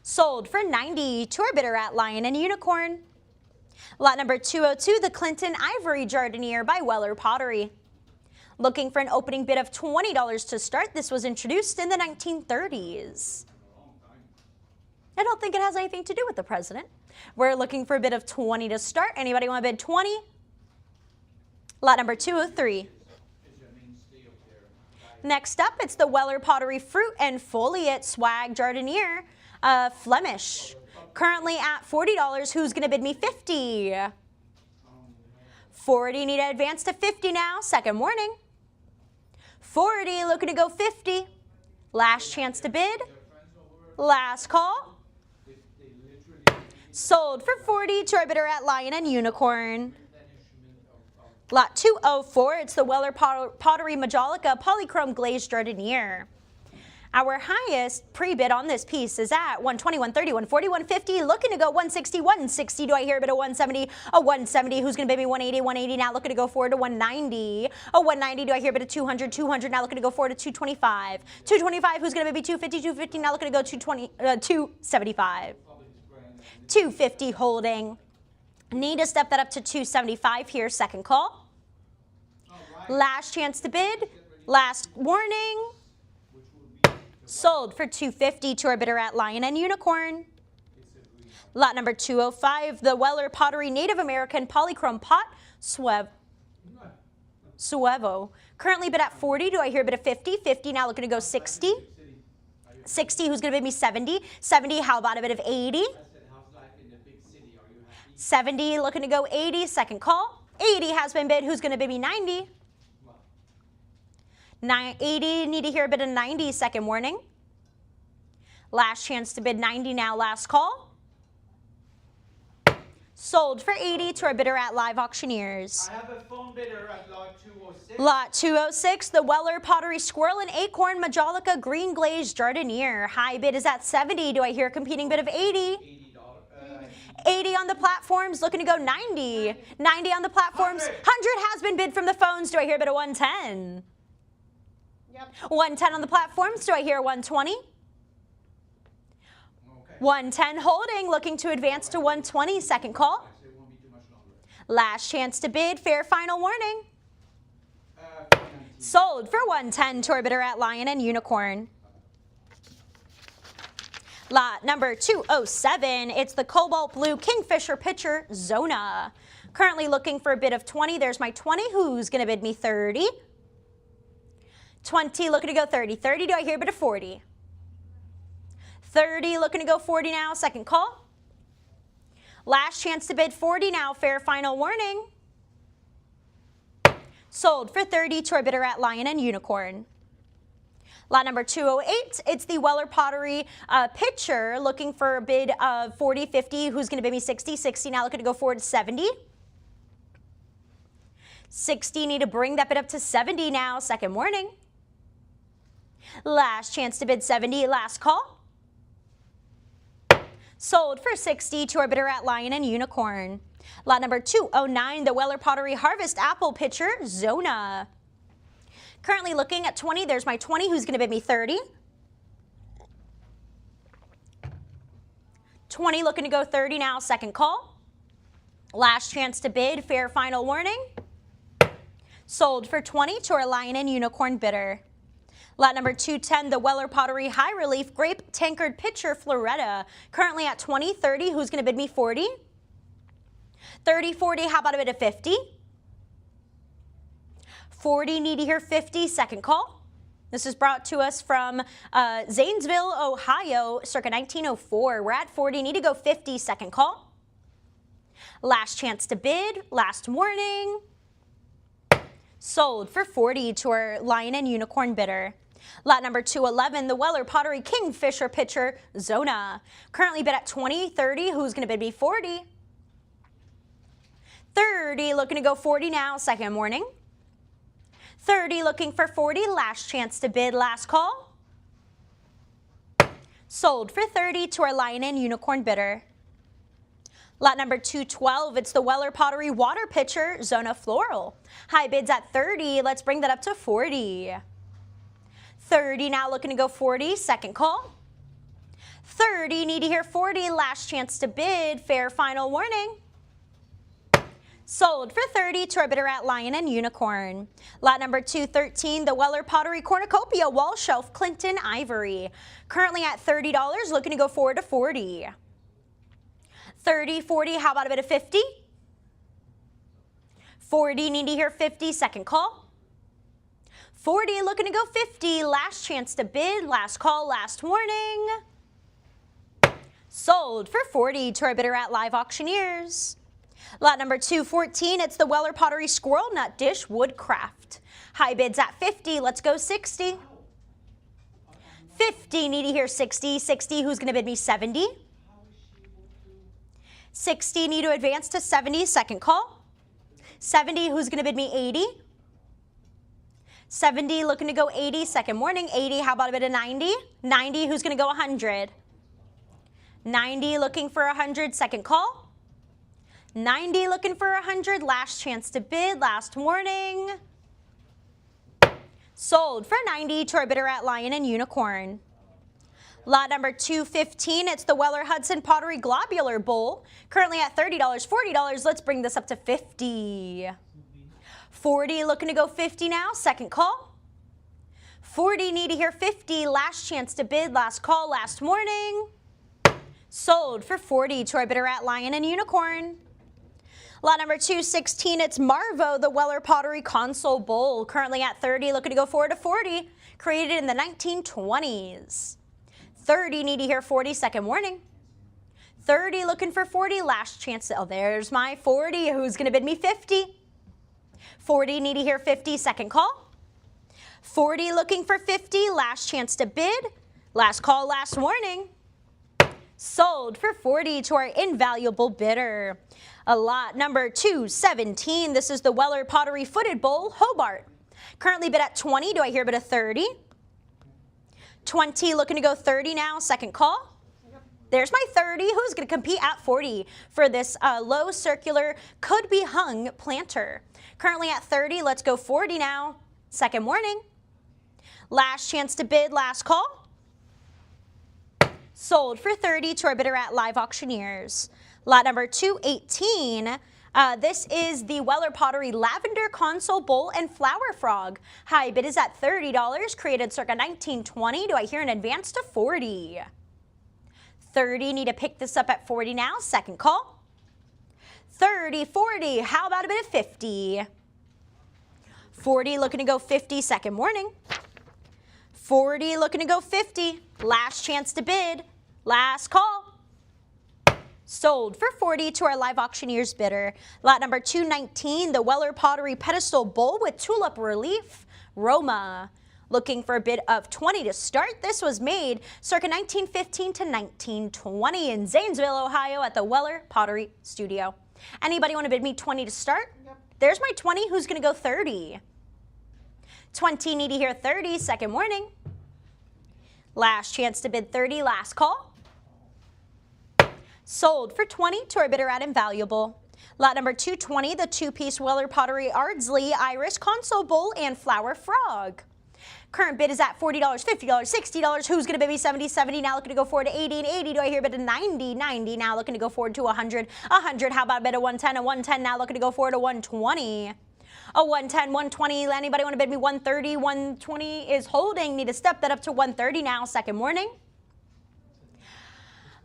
Sold for 90 to our bidder at Lion and Unicorn. Lot number 202, the Clinton Ivory Jardiniere by Weller Pottery. Looking for an opening bid of $20 to start. This was introduced in the 1930s. I don't think it has anything to do with the president. We're looking for a bid of 20 to start. Anybody want to bid 20? Lot number 203. Next up, it's the Weller Pottery Fruit and Foliate Swag Jardiniere Flemish. Currently at $40. Who's going to bid me 50? 40, need to advance to 50 now. Second warning. 40, looking to go 50. Last chance to bid. Last call. Sold for 40 to our bidder at Lion and Unicorn. Lot 204, it's the Weller Pottery Majolica Polychrome Glazed Jardiniere. Our highest pre-bid on this piece is at 120, 130, 140, 150, looking to go 160, 160. Do I hear a bit of 170? A 170, who's going to bid me 180, 180, now looking to go forward to 190. A 190, do I hear a bit of 200, 200, now looking to go forward to 225. 225, who's going to bid me 250, 250, now looking to go 275. 250 holding. Need to step that up to 275 here, second call. Last chance to bid, last warning. Sold for 250 to our bidder at Lion and Unicorn. Lot number 205, the Weller Pottery Native American Polychrome Pot Suevo. Currently bid at 40. Do I hear a bid of 50? 50, now looking to go 60. 60, who's going to bid me 70? 70, how about a bit of 80? 70, looking to go 80, second call. 80 has been bid. Who's going to bid me 90? 80, need to hear a bid of 90, second warning. Last chance to bid 90 now, last call. Sold for 80 to our bidder at live auctioneers. I have a phone bidder at lot 206. Lot 206, the Weller Pottery Squirrel and Acorn Majolica Green Glazed Jardiniere. High bid is at 70. Do I hear a competing bid of 80? 80 on the platforms, looking to go 90. 90 on the platforms. 100 has been bid from the phones. Do I hear a bid of 110? Yep. 110 on the platforms. Do I hear 120? 110 holding, looking to advance to 120, second call. Last chance to bid, fair final warning. Sold for 110 to our bidder at Lion and Unicorn. Lot number 207, it's the Cobalt Blue Kingfisher Pitcher Zona. Currently looking for a bid of 20. There's my 20. Who's going to bid me 30? 20, looking to go 30. 30, do I hear a bid of 40? 30, looking to go 40 now, second call. Last chance to bid 40 now, fair final warning. Sold for 30 to our bidder at Lion and Unicorn. Lot number 208, it's the Weller Pottery Pitcher, looking for a bid of 40, 50. Who's going to bid me 60? 60, now looking to go forward to 70. 60, need to bring that bid up to 70 now, second warning. Last chance to bid 70, last call. Sold for 60 to our bidder at Lion and Unicorn. Lot number 209, the Weller Pottery Harvest Apple Pitcher Zona. Currently looking at 20. There's my 20. Who's going to bid me 30? 20, looking to go 30 now, second call. Last chance to bid, fair final warning. Sold for 20 to our Lion and Unicorn bidder. Lot number 210, the Weller Pottery High Relief Grape Tankard Pitcher Floretta. Currently at 20, 30. Who's going to bid me 40? 30, 40, how about a bid of 50? 40, need to hear 50, second call. This is brought to us from Zanesville, Ohio, circa 1904. We're at 40, need to go 50, second call. Last chance to bid, last warning. Sold for 40 to our Lion and Unicorn bidder. Lot number 211, the Weller Pottery Kingfisher Pitcher, Zona. Currently bid at 20, 30. Who's going to bid me 40? 30, looking to go 40 now, second warning. 30, looking for 40, last chance to bid, last call. Sold for 30 to our Lion and Unicorn bidder. Lot number 212, it's the Weller Pottery Water Pitcher, Zona Floral. High bids at 30, let's bring that up to 40. 30 now, looking to go 40, second call. 30, need to hear 40, last chance to bid, fair final warning. Sold for 30 to our bidder at Lion and Unicorn. Lot number 213, the Weller Pottery Cornucopia Wall Shelf Clinton Ivory. Currently at $30, looking to go forward to 40. 30, 40, how about a bid of 50? 40, need to hear 50, second call. 40, looking to go 50, last chance to bid, last call, last warning. Sold for 40 to our bidder at Live Auctioneers. Lot number 214, it's the Weller Pottery Squirrel Nut Dish Woodcraft. High bids at 50, let's go 60. 50, need to hear 60. 60, who's going to bid me 70? 60, need to advance to 70, second call. 70, who's going to bid me 80? 70, looking to go 80, second warning. 80, how about a bid of 90? 90, who's going to go 100? 90, looking for 100, second call. 90, looking for 100, last chance to bid, last warning. Sold for 90 to our bidder at Lion and Unicorn. Lot number 215, it's the Weller Hudson Pottery Globular Bowl. Currently at $30, $40, let's bring this up to 50. 40, looking to go 50 now, second call. 40, need to hear 50, last chance to bid, last call, last warning. Sold for 40 to our bidder at Lion and Unicorn. Lot number 216, it's Marvo, the Weller Pottery Console Bowl. Currently at 30, looking to go forward to 40. Created in the 1920s. 30, need to hear 40, second warning. 30, looking for 40, last chance. Oh, there's my 40. Who's going to bid me 50? 40, need to hear 50, second call. 40, looking for 50, last chance to bid. Last call, last warning. Sold for 40 to our invaluable bidder. A lot number 217, this is the Weller Pottery Footed Bowl, Hobart. Currently bid at 20, do I hear a bid of 30? 20, looking to go 30 now, second call. There's my 30, who's going to compete at 40 for this low circular, could be hung planter. Currently at 30, let's go 40 now, second warning. Last chance to bid, last call. Sold for 30 to our bidder at Live Auctioneers. Lot number 218, this is the Weller Pottery Lavender Console Bowl and Flower Frog. High bid is at $30, created circa 1920. Do I hear an advance to 40? 30, need to pick this up at 40 now, second call. 30, 40, how about a bit of 50? 40, looking to go 50, second warning. 40, looking to go 50, last chance to bid, last call. Sold for 40 to our Live Auctioneers bidder. Lot number 219, the Weller Pottery Pedestal Bowl with Tulip Relief, Roma. Looking for a bid of 20 to start. This was made circa 1915 to 1920 in Zanesville, Ohio at the Weller Pottery Studio. Anybody want to bid me 20 to start? Yep. There's my 20, who's going to go 30? 20, need to hear 30, second warning. Last chance to bid 30, last call. Sold for 20 to our bidder at Invaluable. Lot number 220, the two-piece Weller Pottery Ardsley Iris Console Bowl and Flower Frog. Current bid is at $40, $50, $60. Who's going to bid me 70, 70? Now looking to go forward to 80 and 80. Do I hear a bid of 90, 90? Now looking to go forward to 100, 100. How about a bid of 110, a 110? Now looking to go forward to 120. A 110, 120. Anybody want to bid me 130? 120 is holding. Need to step that up to 130 now. Second warning.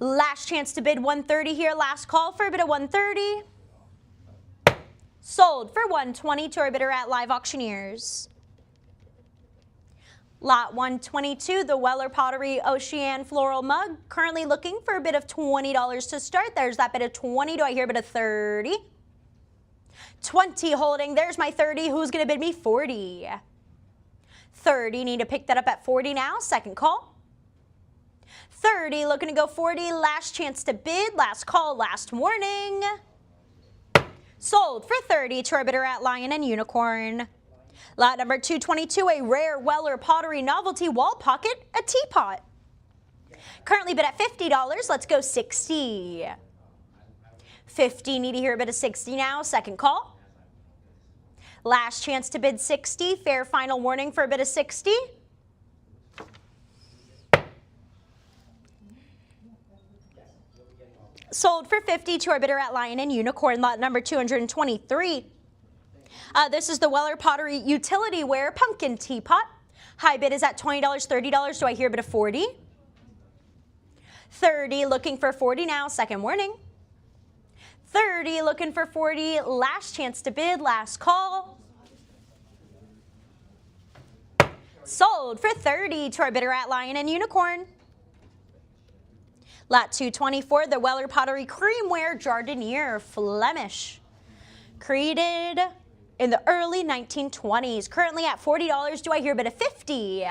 Last chance to bid 130 here. Last call for a bid of 130. Sold for 120 to our bidder at Live Auctioneers. Lot 122, the Weller Pottery Ocean Floral Mug. Currently looking for a bid of $20 to start. There's that bid of 20. Do I hear a bid of 30? 20 holding. There's my 30. Who's going to bid me 40? 30, need to pick that up at 40 now, second call. 30, looking to go 40, last chance to bid, last call, last warning. Sold for 30 to our bidder at Lion and Unicorn. Lot number 222, a rare Weller Pottery novelty wall pocket, a teapot. Currently bid at $50, let's go 60. 50, need to hear a bid of 60 now, second call. Last chance to bid 60, fair final warning for a bid of 60. Sold for 50 to our bidder at Lion and Unicorn, lot number 223. This is the Weller Pottery Utility Ware Pumpkin Teapot. High bid is at $20, $30. Do I hear a bid of 40? 30, looking for 40 now, second warning. 30, looking for 40, last chance to bid, last call. Sold for 30 to our bidder at Lion and Unicorn. Lot 224, the Weller Pottery Creamware Jardiniere Flemish. Created in the early 1920s. Currently at $40. Do I hear a bid of 50?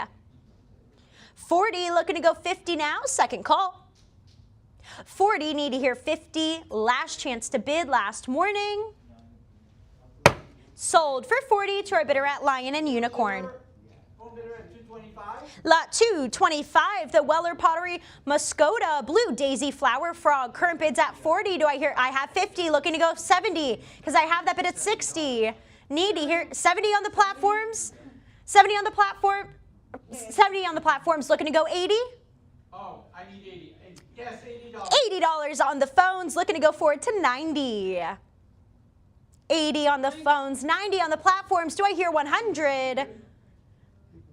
40, looking to go 50 now, second call. 40, need to hear 50, last chance to bid, last warning. Sold for 40 to our bidder at Lion and Unicorn. Bidder at 225. Lot 225, the Weller Pottery Muscota Blue Daisy Flower Frog. Current bids at 40. Do I hear? I have 50, looking to go 70, because I have that bid at 60. Need to hear 70 on the platforms. 70 on the platform. 70 on the platforms, looking to go 80. Oh, I need 80. Yes, $80. $80 on the phones, looking to go forward to 90. 80 on the phones, 90 on the platforms. Do I hear 100?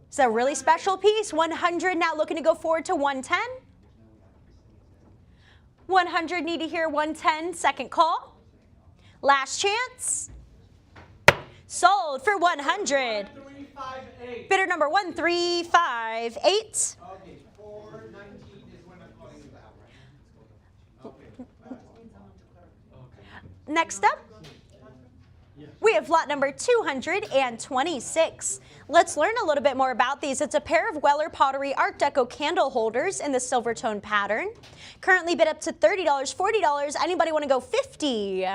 It's a really special piece. 100 now, looking to go forward to 110. 100, need to hear 110, second call. Last chance. Sold for 100. 1358. Bidder number 1358. Okay, 419 is when I'm calling you back. Okay. Next up, we have lot number 226. Let's learn a little bit more about these. It's a pair of Weller Pottery Art Deco candle holders in the silver tone pattern. Currently bid up to $30, $40. Anybody want to go 50?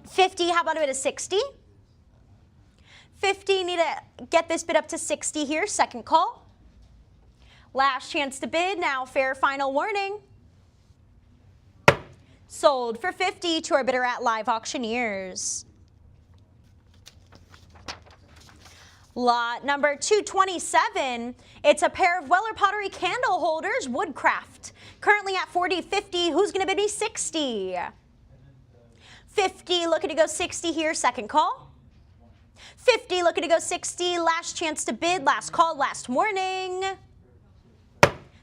50, how about a bid of 60? 50, need to get this bid up to 60 here, second call. Last chance to bid, now fair final warning. Sold for 50 to our bidder at Live Auctioneers. Lot number 227, it's a pair of Weller Pottery candle holders, woodcraft. Currently at 40, 50, who's gonna bid me 60? 50, looking to go 60 here, second call. 50, looking to go 60, last chance to bid, last call, last warning.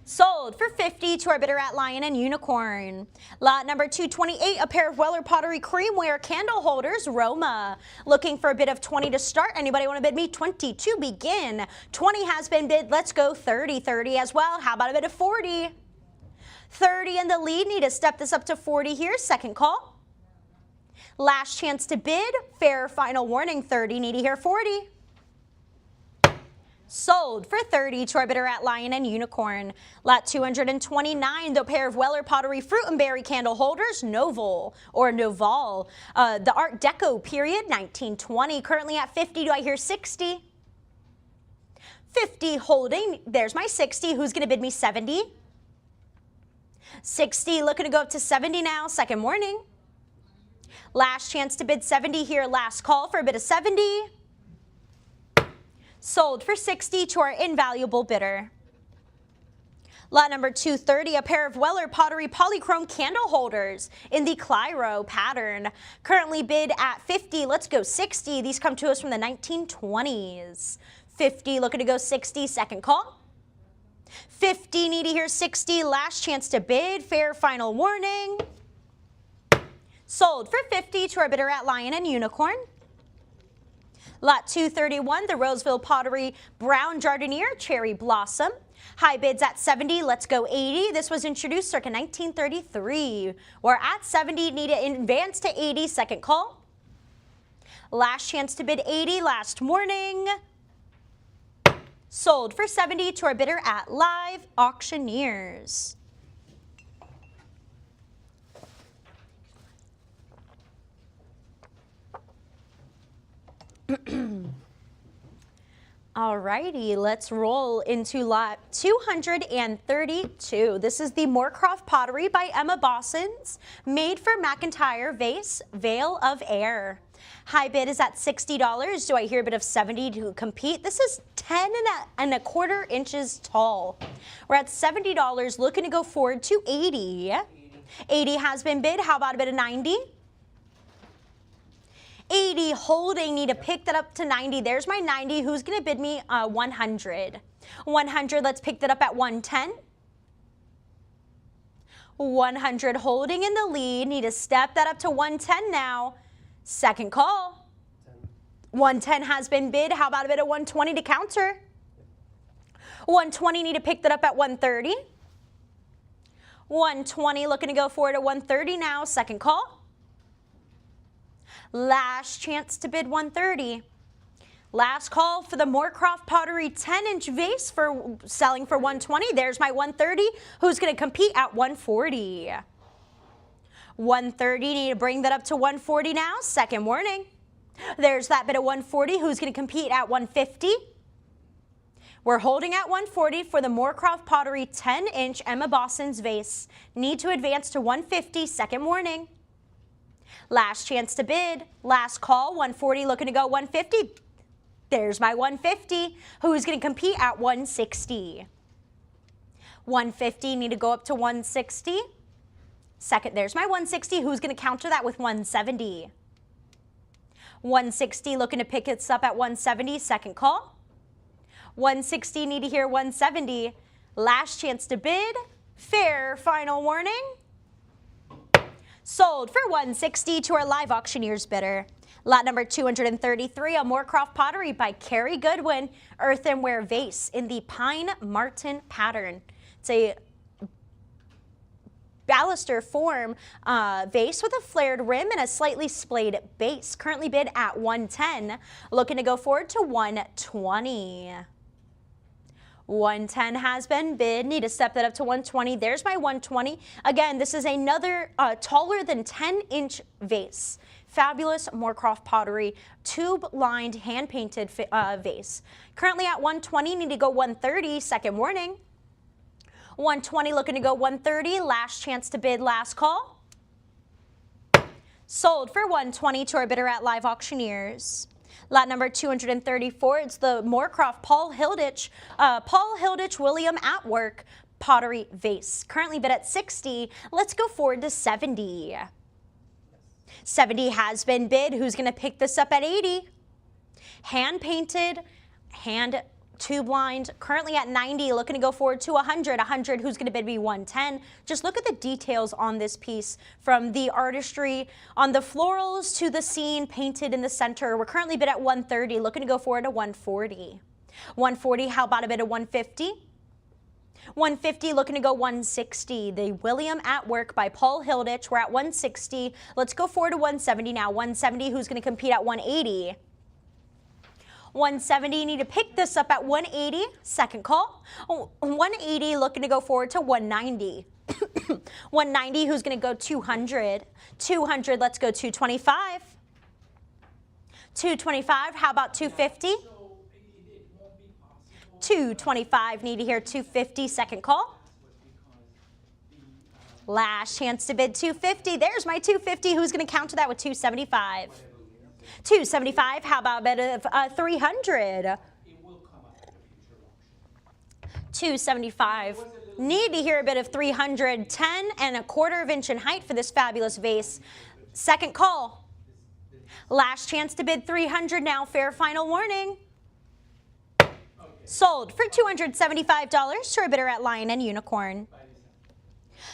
Sold for 50 to our bidder at Lion and Unicorn. Lot number 228, a pair of Weller Pottery Creamware candle holders, Roma. Looking for a bid of 20 to start. Anybody want to bid me 20 to begin? 20 has been bid. Let's go 30. 30 as well. How about a bid of 40? 30 in the lead. Need to step this up to 40 here. Second call. Last chance to bid. Fair final warning. 30. Need to hear 40. Sold for 30 to our bidder at Lion and Unicorn. Lot 229, the pair of Weller Pottery Fruit and Berry candle holders, Noval or Noval. The Art Deco period, 1920. Currently at 50. Do I hear 60? 50 holding. There's my 60. Who's going to bid me 70? 60, looking to go up to 70 now. Second warning. Last chance to bid 70 here. Last call for a bid of 70. Sold for 60 to our invaluable bidder. Lot number 230, a pair of Weller Pottery Polychrome candle holders in the Clyro pattern. Currently bid at 50. Let's go 60. These come to us from the 1920s. 50, looking to go 60. Second call. 50, need to hear 60. Last chance to bid. Fair final warning. Sold for 50 to our bidder at Lion and Unicorn. Lot 231, the Roseville Pottery Brown Jardiniere Cherry Blossom. High bids at 70, let's go 80. This was introduced circa 1933. We're at 70, need to advance to 80, second call. Last chance to bid 80, last warning. Sold for $70 to our bidder at Live Auctioneers. Alrighty, let's roll into lot 232. This is the Moorcroft Pottery by Emma Bossons, made for McIntyre Vase, Veil of Air. High bid is at $60. Do I hear a bid of 70 to compete? This is 10 1/4 inches tall. We're at $70, looking to go forward to 80. 80 has been bid. How about a bid of 90? 80 holding, need to pick that up to 90. There's my 90. Who's going to bid me 100? 100, let's pick that up at 110. 100 holding in the lead. Need to step that up to 110 now. Second call. 110 has been bid. How about a bid of 120 to counter? 120, need to pick that up at 130. 120, looking to go forward at 130 now. Second call. Last chance to bid 130. Last call for the Moorcroft Pottery 10-inch vase for selling for 120. There's my 130. Who's going to compete at 140? 130, need to bring that up to 140 now. Second warning. There's that bid of 140. Who's going to compete at 150? We're holding at 140 for the Moorcroft Pottery 10-inch Emma Bossons vase. Need to advance to 150. Second warning. Last chance to bid. Last call. 140, looking to go 150. There's my 150. Who's going to compete at 160? 150, need to go up to 160. Second, there's my 160. Who's going to counter that with 170? 160, looking to pick it up at 170. Second call. 160, need to hear 170. Last chance to bid. Fair final warning. Sold for 160 to our Live Auctioneers bidder. Lot number 233, a Moorcroft Pottery by Carrie Goodwin, earthenware vase in the Pine Martin pattern. It's a baluster form vase with a flared rim and a slightly splayed base. Currently bid at 110. Looking to go forward to 120. 110 has been bid. Need to step that up to 120. There's my 120. Again, this is another taller than 10-inch vase. Fabulous Moorcroft Pottery tube-lined hand-painted vase. Currently at 120. Need to go 130. Second warning. 120, looking to go 130. Last chance to bid. Last call. Sold for 120 to our bidder at Live Auctioneers. Lot number 234, it's the Moorcroft Paul Hilditch William at Work Pottery Vase. Currently bid at 60. Let's go forward to 70. 70 has been bid. Who's going to pick this up at 80? Hand painted, hand tube lined, currently at 90, looking to go forward to 100. 100, who's going to bid me 110? Just look at the details on this piece, from the artistry on the florals to the scene painted in the center. We're currently bid at 130, looking to go forward to 140. 140, how about a bid of 150? 150, looking to go 160. The William at Work by Paul Hilditch. We're at 160. Let's go forward to 170 now. 170, who's going to compete at 180? 170, need to pick this up at 180. Second call. 180, looking to go forward to 190. 190, who's going to go 200? 200, let's go 225. 225, how about 250? 225, need to hear 250. Second call. Last chance to bid 250. There's my 250. Who's going to counter that with 275? 275, how about a bid of 300? 275. Need to hear a bit of 300. 10 1/4 inch in height for this fabulous vase. Second call. Last chance to bid 300 now. Fair final warning. Sold for $275 to our bidder at Lion and Unicorn.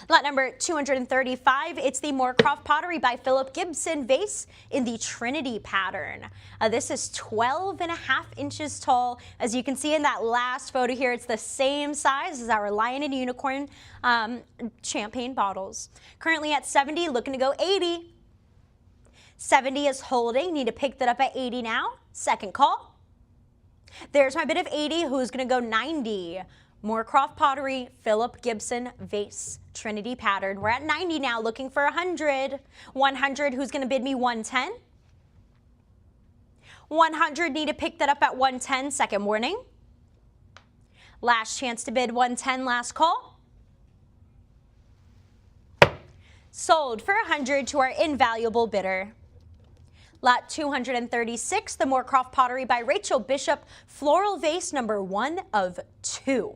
Lot number 235, it's the Moorcroft Pottery by Philip Gibson vase in the Trinity pattern. This is 12.5 inches tall. As you can see in that last photo here, it's the same size as our Lion and Unicorn champagne bottles. Currently at 70, looking to go 80. 70 is holding, need to pick that up at 80 now. Second call. There's my bid of 80. Who's going to go 90? Moorcroft Pottery, Philip Gibson Vase, Trinity Pattern. We're at 90 now, looking for 100. 100, who's going to bid me 110? 100, need to pick that up at 110, second warning. Last chance to bid 110, last call. Sold for 100 to our invaluable bidder. Lot 236, the Moorcroft Pottery by Rachel Bishop, floral vase number 1 of 2.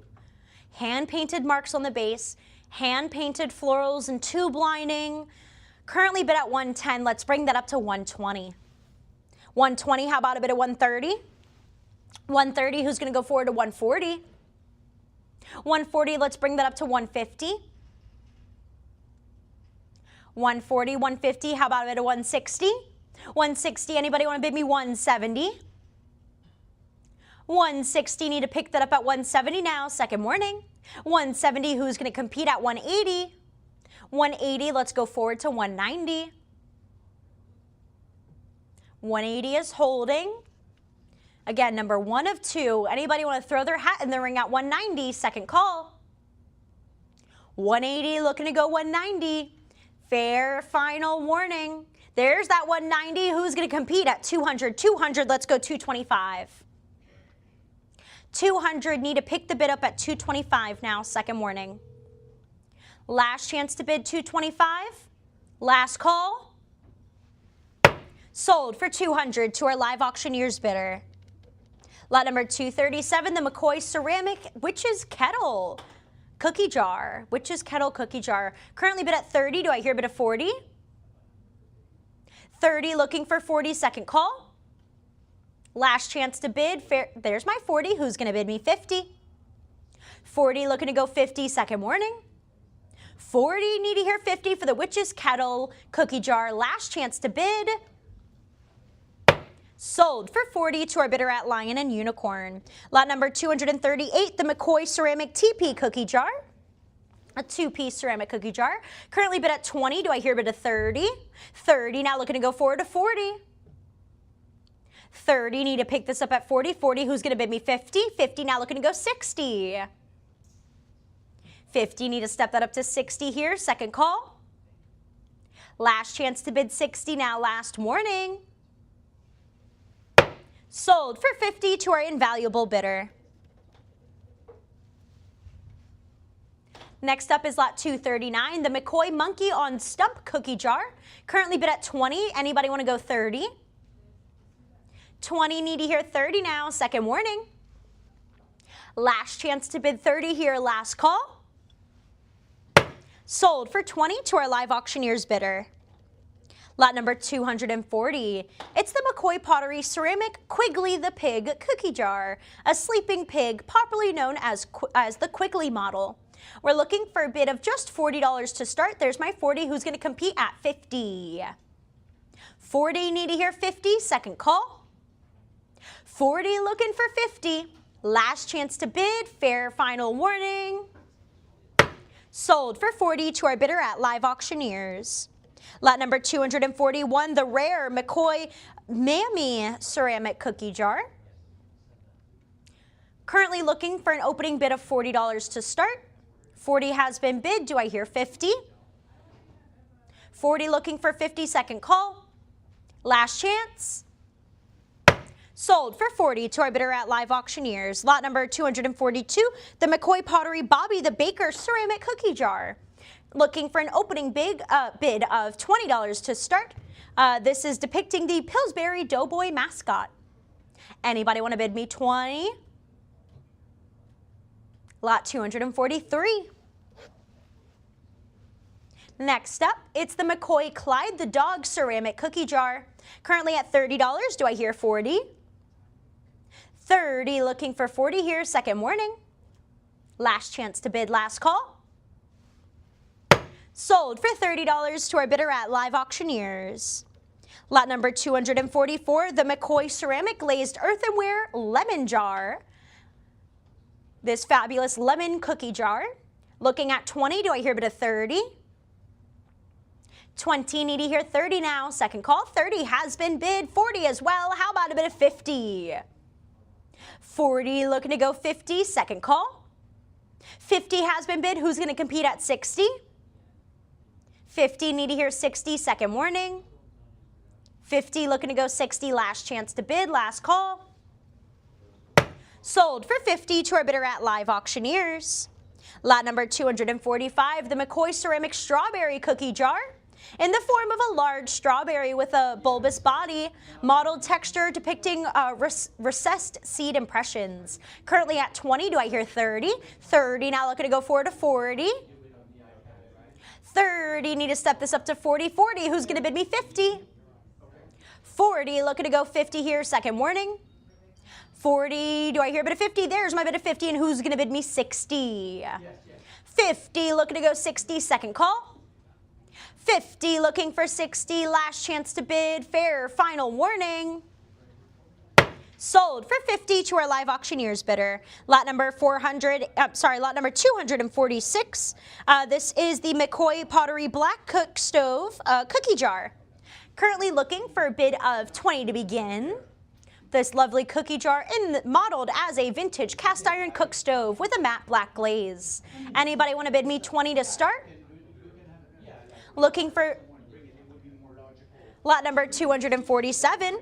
Hand-painted marks on the base, hand-painted florals and tube lining. Currently bid at 110, let's bring that up to 120. 120, how about a bid of 130? 130, who's going to go forward to 140? 140, let's bring that up to 150. 140, 150, how about a bid of 160? 160, anybody want to bid me 170? 160, need to pick that up at 170 now, second warning. 170, who's going to compete at 180? 180, let's go forward to 190. 180 is holding. Again, number 1 of 2. Anybody want to throw their hat in the ring at 190? Second call. 180 looking to go 190. Fair final warning. There's that 190. Who's going to compete at 200? 200, let's go 225. 200, need to pick the bid up at 225 now, second warning. Last chance to bid 225. Last call. Sold for 200 to our live auctioneer's bidder. Lot number 237, the McCoy Ceramic Witch's Kettle Cookie Jar. Witch's Kettle Cookie Jar. Currently bid at 30. Do I hear a bid of 40? 30, looking for 40, second call. Last chance to bid. There's my 40. Who's going to bid me 50? 40, looking to go 50, second warning. 40, need to hear 50 for the Witch's Kettle Cookie Jar. Last chance to bid. Sold for 40 to our bidder at Lion and Unicorn. Lot number 238, the McCoy Ceramic TP Cookie Jar. A 2-piece ceramic cookie jar. Currently bid at 20. Do I hear a bid of 30? 30, now looking to go forward to 40. 30, need to pick this up at 40. 40, who's going to bid me 50? 50, now looking to go 60. 50, need to step that up to 60 here. Second call. Last chance to bid 60 now, last warning. Sold for 50 to our invaluable bidder. Next up is lot 239, the McCoy Monkey on Stump Cookie Jar. Currently bid at 20. Anybody want to go 30? 20, need to hear 30 now, second warning. Last chance to bid 30 here, last call. Sold for 20 to our live auctioneer's bidder. Lot number 240. It's the McCoy Pottery Ceramic Quigley the Pig Cookie Jar, a sleeping pig popularly known as the Quigley model. We're looking for a bid of just $40 to start. There's my 40, who's going to compete at 50. 40, need to hear 50, second call. 40, looking for 50. Last chance to bid, fair final warning. Sold for 40 to our bidder at Live Auctioneers. Lot number 241, the rare McCoy Mammy Ceramic Cookie Jar. Currently looking for an opening bid of $40 to start. 40 has been bid. Do I hear 50? 40, looking for 50, second call. Last chance. Sold for 40 to our bidder at Live Auctioneers. Lot number 242, the McCoy Pottery Bobby the Baker Ceramic Cookie Jar. Looking for an opening bid of $20 to start. This is depicting the Pillsbury Doughboy mascot. Anybody want to bid me 20? Lot 243. Next up, it's the McCoy Clyde the Dog Ceramic Cookie Jar. Currently at $30. Do I hear 40? 30, looking for 40 here, second warning. Last chance to bid, last call. Sold for $30 to our bidder at Live Auctioneers. Lot number 244, the McCoy Ceramic Glazed Earthenware Lemon Jar. This fabulous lemon cookie jar. Looking at 20, do I hear a bid of 30? 20, need to hear 30 now. Second call, 30 has been bid, 40 as well. How about a bit of 50? 40 looking to go 50, second call. 50 has been bid. Who's going to compete at 60? 50, need to hear 60, second warning. 50 looking to go 60, last chance to bid, last call. Sold for 50 to our bidder at Live Auctioneers. Lot number 245, the McCoy Ceramic Strawberry Cookie Jar. In the form of a large strawberry with a bulbous body, mottled texture depicting recessed seed impressions. Currently at 20, do I hear 30? 30, now looking to go forward to 40. 30, need to step this up to 40. 40, who's going to bid me 50? 40, looking to go 50 here, second warning. 40, do I hear a bid of 50? There's my bid of 50, and who's going to bid me 60? 50, looking to go 60, second call. 50, looking for 60, last chance to bid, fair, final warning. Sold for 50 to our Live Auctioneers bidder. Lot number lot number 246. This is the McCoy Pottery Black Cook Stove Cookie Jar. Currently looking for a bid of 20 to begin. This lovely cookie jar modeled as a vintage cast iron cook stove with a matte black glaze. Anybody want to bid me 20 to start? Looking for lot number 247.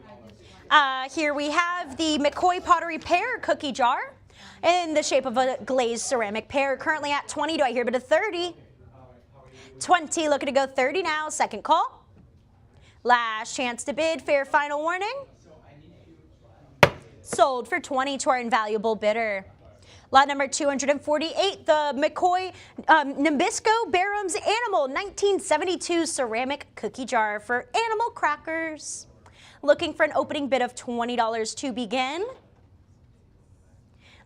Here we have the McCoy Pottery Pear Cookie Jar in the shape of a glazed ceramic pear. Currently at 20, do I hear a bid of 30? 20, looking to go 30 now, second call. Last chance to bid, fair final warning. Sold for 20 to our invaluable bidder. Lot number 248, the McCoy Nabisco Barham's Animal 1972 ceramic cookie jar for animal crackers. Looking for an opening bid of $20 to begin.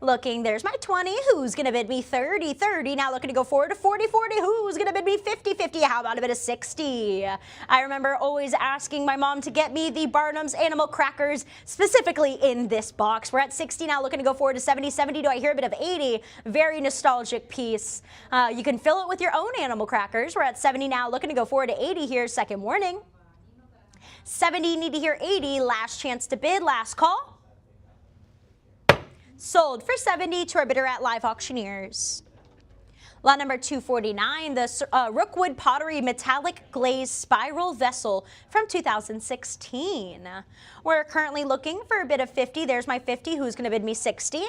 Looking, there's my 20. Who's going to bid me 30? 30. Now looking to go forward to 40. 40. Who's going to bid me 50? 50. How about a bid of 60? I remember always asking my mom to get me the Barnum's Animal Crackers, specifically in this box. We're at 60 now, looking to go forward to 70. 70. Do I hear a bit of 80? Very nostalgic piece. You can fill it with your own animal crackers. We're at 70 now, looking to go forward to 80 here. Second warning. 70. Need to hear 80. Last chance to bid. Last call. Sold for 70 to our bidder at Live Auctioneers. Lot number 249, the Rookwood Pottery Metallic Glazed Spiral Vessel from 2016. We're currently looking for a bid of 50. There's my 50. Who's going to bid me 60?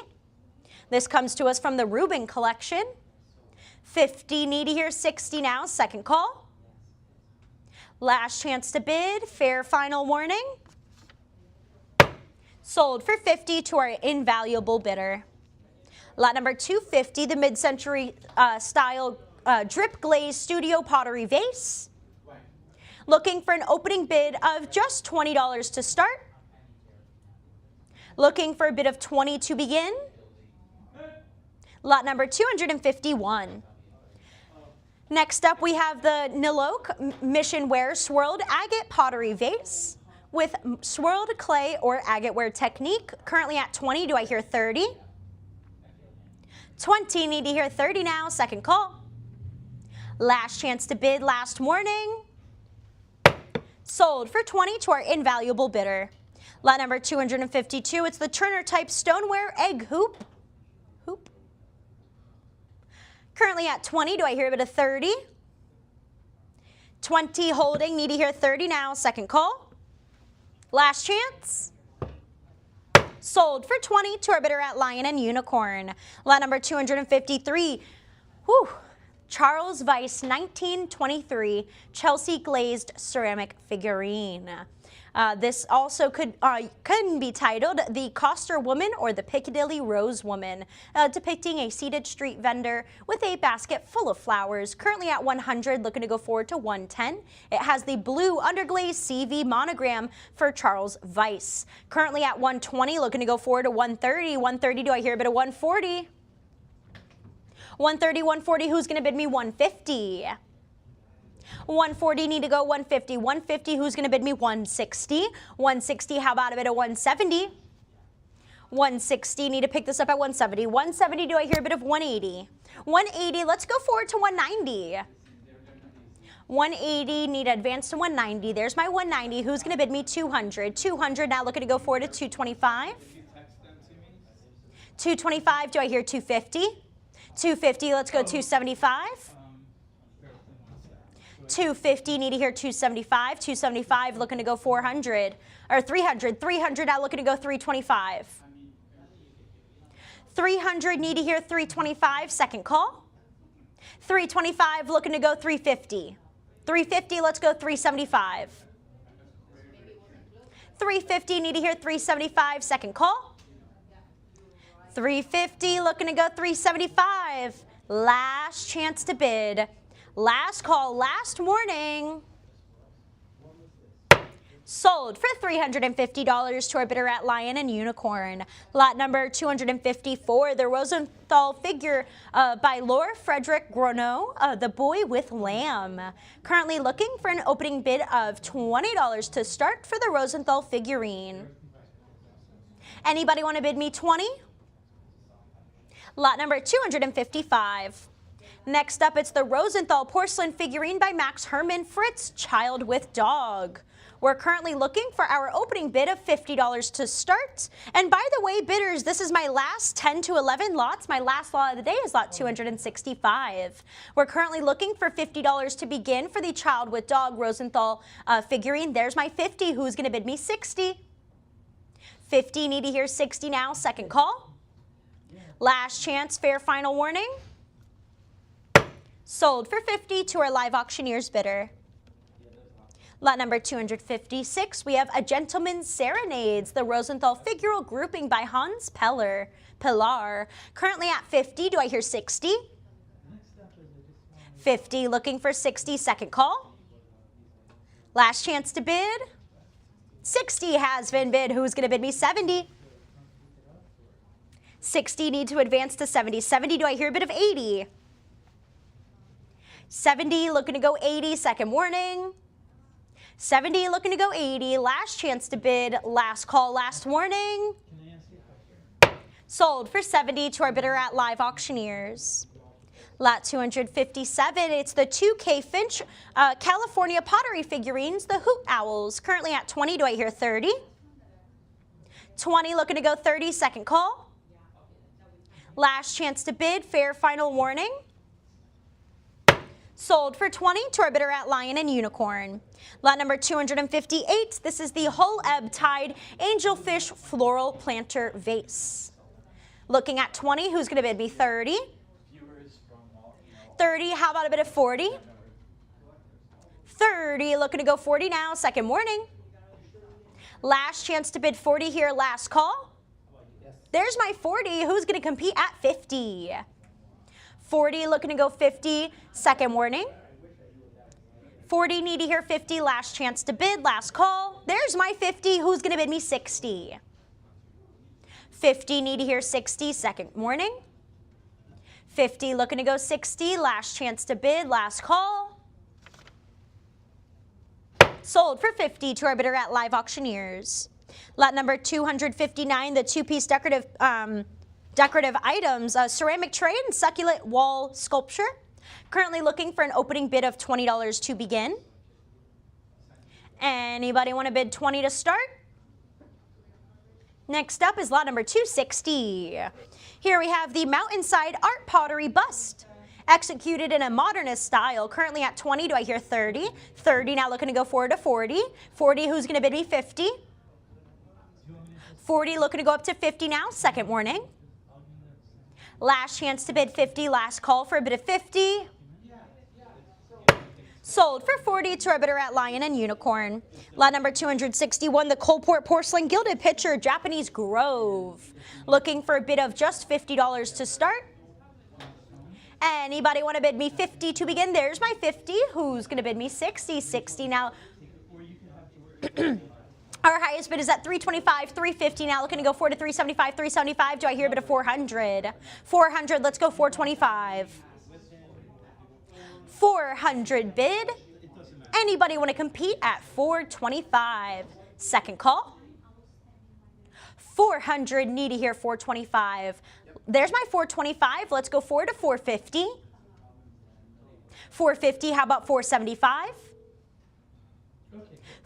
This comes to us from the Rubin collection. 50, need to hear 60 now, second call. Last chance to bid, fair final warning. Sold for 50 to our invaluable bidder. Lot number 250, the mid-century style drip glazed studio pottery vase. Looking for an opening bid of just $20 to start. Looking for a bid of 20 to begin. Lot number 251. Next up, we have the Niloke Mission Ware Swirled Agate Pottery Vase with swirled clay or agate ware technique. Currently at 20, do I hear 30? 20, need to hear 30 now, second call. Last chance to bid, last warning. Sold for 20 to our invaluable bidder. Lot number 252, it's the Turner type stoneware egg hoop. Currently at 20, do I hear a bit of 30? 20 holding, need to hear 30 now, second call. Last chance. Sold for 20 to our bidder at Lion and Unicorn. Lot number 253. Charles Weiss 1923 Chelsea glazed ceramic figurine. This also could be titled The Coster Woman or the Piccadilly Rose Woman, depicting a seated street vendor with a basket full of flowers. Currently at 100, looking to go forward to 110. It has the blue underglaze CV monogram for Charles Weiss. Currently at 120, looking to go forward to 130. 130, do I hear a bit of 140? 130, 140, who's going to bid me 150? 140, need to go 150. 150, who's going to bid me 160? 160, how about a bit of 170? 160, need to pick this up at 170. 170, do I hear a bit of 180? 180, let's go forward to 190. 180, need to advance to 190. There's my 190. Who's going to bid me 200? 200, now looking to go forward to 225. 225, do I hear 250? 250, let's go 275. 250, need to hear 275. 275, looking to go 400. Or 300. 300, now looking to go 325. 300, need to hear 325. Second call. 325, looking to go 350. 350, let's go 375. 350, need to hear 375. Second call. 350, looking to go 375. Last chance to bid. Last call, last warning. Sold for $350 to our bidder at Lion and Unicorn. Lot number 254, the Rosenthal figure by Laura Frederick Groneau, The Boy with Lamb. Currently looking for an opening bid of $20 to start for the Rosenthal figurine. Anybody want to bid me 20? Lot number 255. Next up, it's the Rosenthal porcelain figurine by Max Herman Fritz, Child with Dog. We're currently looking for our opening bid of $50 to start. And by the way, bidders, this is my last 10 to 11 lots. My last lot of the day is lot 265. We're currently looking for $50 to begin for the Child with Dog Rosenthal figurine. There's my 50. Who's going to bid me 60? 50, need to hear 60 now. Second call. Last chance, fair final warning. Sold for 50 to our live auctioneer's bidder. Lot number 256, we have A Gentleman's Serenades, the Rosenthal figural grouping by Hans Pilar. Currently at 50, do I hear 60? 50, looking for 60, second call. Last chance to bid. 60 has been bid. Who's going to bid me 70? 60, need to advance to 70. 70, do I hear a bid of 80? 70, looking to go 80, second warning. 70, looking to go 80, last chance to bid, last call, last warning. Sold for 70 to our bidder at Live Auctioneers. Lot 257, it's the 2K Finch California Pottery figurines, the Hoot Owls. Currently at 20, do I hear 30? 20, looking to go 30, second call. Last chance to bid, fair final warning. Sold for 20 to our bidder at Lion and Unicorn. Lot number 258, this is the Hull Ebb Tide Angelfish Floral Planter Vase. Looking at 20, who's going to bid me 30? 30, how about a bid of 40? 30, looking to go 40 now, second warning. Last chance to bid 40 here, last call. There's my 40, who's going to compete at 50? 40, looking to go 50, second warning. 40, need to hear 50, last chance to bid, last call. There's my 50, who's going to bid me 60? 50, need to hear 60, second warning. 50, looking to go 60, last chance to bid, last call. Sold for 50 to our bidder at Live Auctioneers. Lot number 259, the two-piece decorative items, ceramic tray and succulent wall sculpture. Currently looking for an opening bid of $20 to begin. Anybody want to bid 20 to start? Next up is lot number 260. Here we have the Mountainside Art Pottery Bust, executed in a modernist style. Currently at 20, do I hear 30? 30, now looking to go forward to 40. 40, who's going to bid me 50? 40, looking to go up to 50 now, second warning. Last chance to bid 50, last call for a bid of 50. Sold for 40 to our bidder at Lion and Unicorn. Lot number 261, the Coalport Porcelain Gilded Pitcher Japanese Grove. Looking for a bid of just $50 to start. Anybody want to bid me 50 to begin? There's my 50. Who's going to bid me 60? 60 now. Our highest bid is at $325, $350 now. Looking to go forward to $375, $375. Do I hear a bid of $400? $400, let's go $425. $400 bid. Anybody want to compete at $425? Second call. $400, need to hear $425. There's my $425. Let's go forward to $450. $450, how about $475?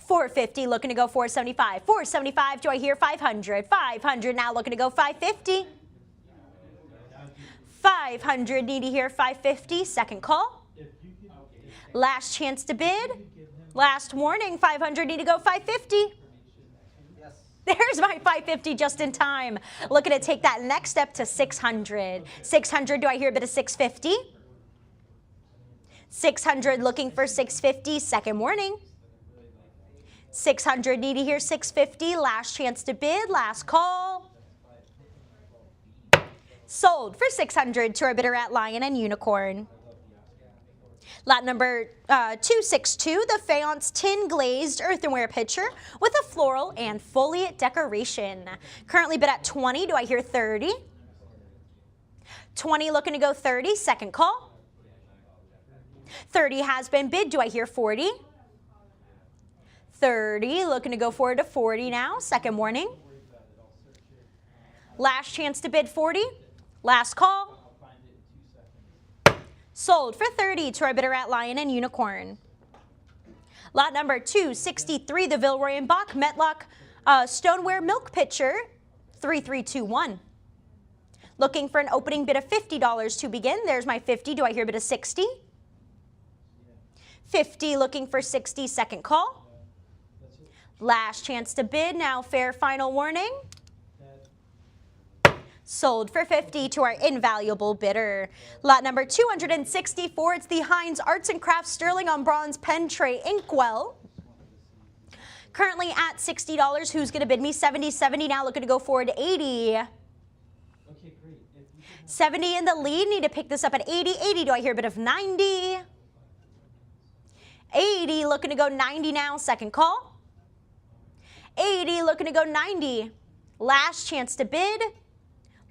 $450, looking to go $475. $475, do I hear $500? $500, now looking to go $550. 500, need to hear 550, second call. Last chance to bid. Last warning, 500, need to go 550. Yes. There's my 550 just in time. Looking to take that next step to 600. 600, do I hear a bit of 650? 600 looking for 650, second warning. 600, need to hear 650, last chance to bid, last call. Sold for 600 to our bidder at Lion and Unicorn. Lot number 262, the Faience Tin Glazed Earthenware Pitcher with a floral and foliate decoration. Currently bid at 20, do I hear 30? 20 looking to go 30, second call. 30 has been bid, do I hear 40? 30 looking to go forward to 40 now, second warning. Last chance to bid 40, last call. Sold for 30 to our bidder at Lion and Unicorn. Lot number 263, the Villeroy and Bach Metlock Stoneware Milk Pitcher, 3321. Looking for an opening bid of $50 to begin. There's my 50. Do I hear a bid of 60? 50 looking for 60, second call. Last chance to bid, now fair final warning. Sold for 50 to our invaluable bidder. Lot number 264, it's the Heinz Arts and Crafts Sterling on Bronze Pen Tray Inkwell. Currently at $60. Who's going to bid me? 70, 70 now, looking to go forward to 80. Okay, great. 70 in the lead, need to pick this up at 80. 80, do I hear a bit of 90? 80, looking to go 90 now, second call. 80, looking to go 90. Last chance to bid.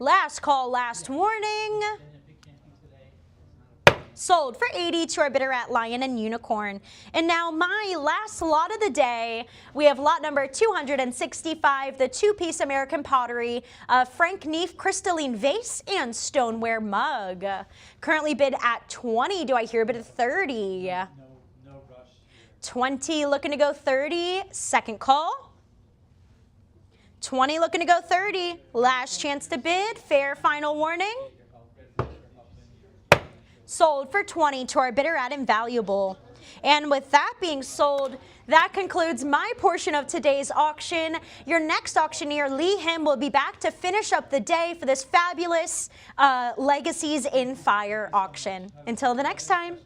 Last call, last warning. Sold for 80 to our bidder at Lion and Unicorn. And now my last lot of the day, we have lot number 265, the two-piece American Pottery Frank Neef crystalline vase and stoneware mug. Currently bid at 20. Do I hear a bit of 30? No rush. 20 looking to go 30. Second call. 20 looking to go 30. Last chance to bid. Fair final warning. Sold for 20 to our bidder at Invaluable. And with that being sold, that concludes my portion of today's auction. Your next auctioneer, Lee Him, will be back to finish up the day for this fabulous Legacies in Fire auction. Until the next time.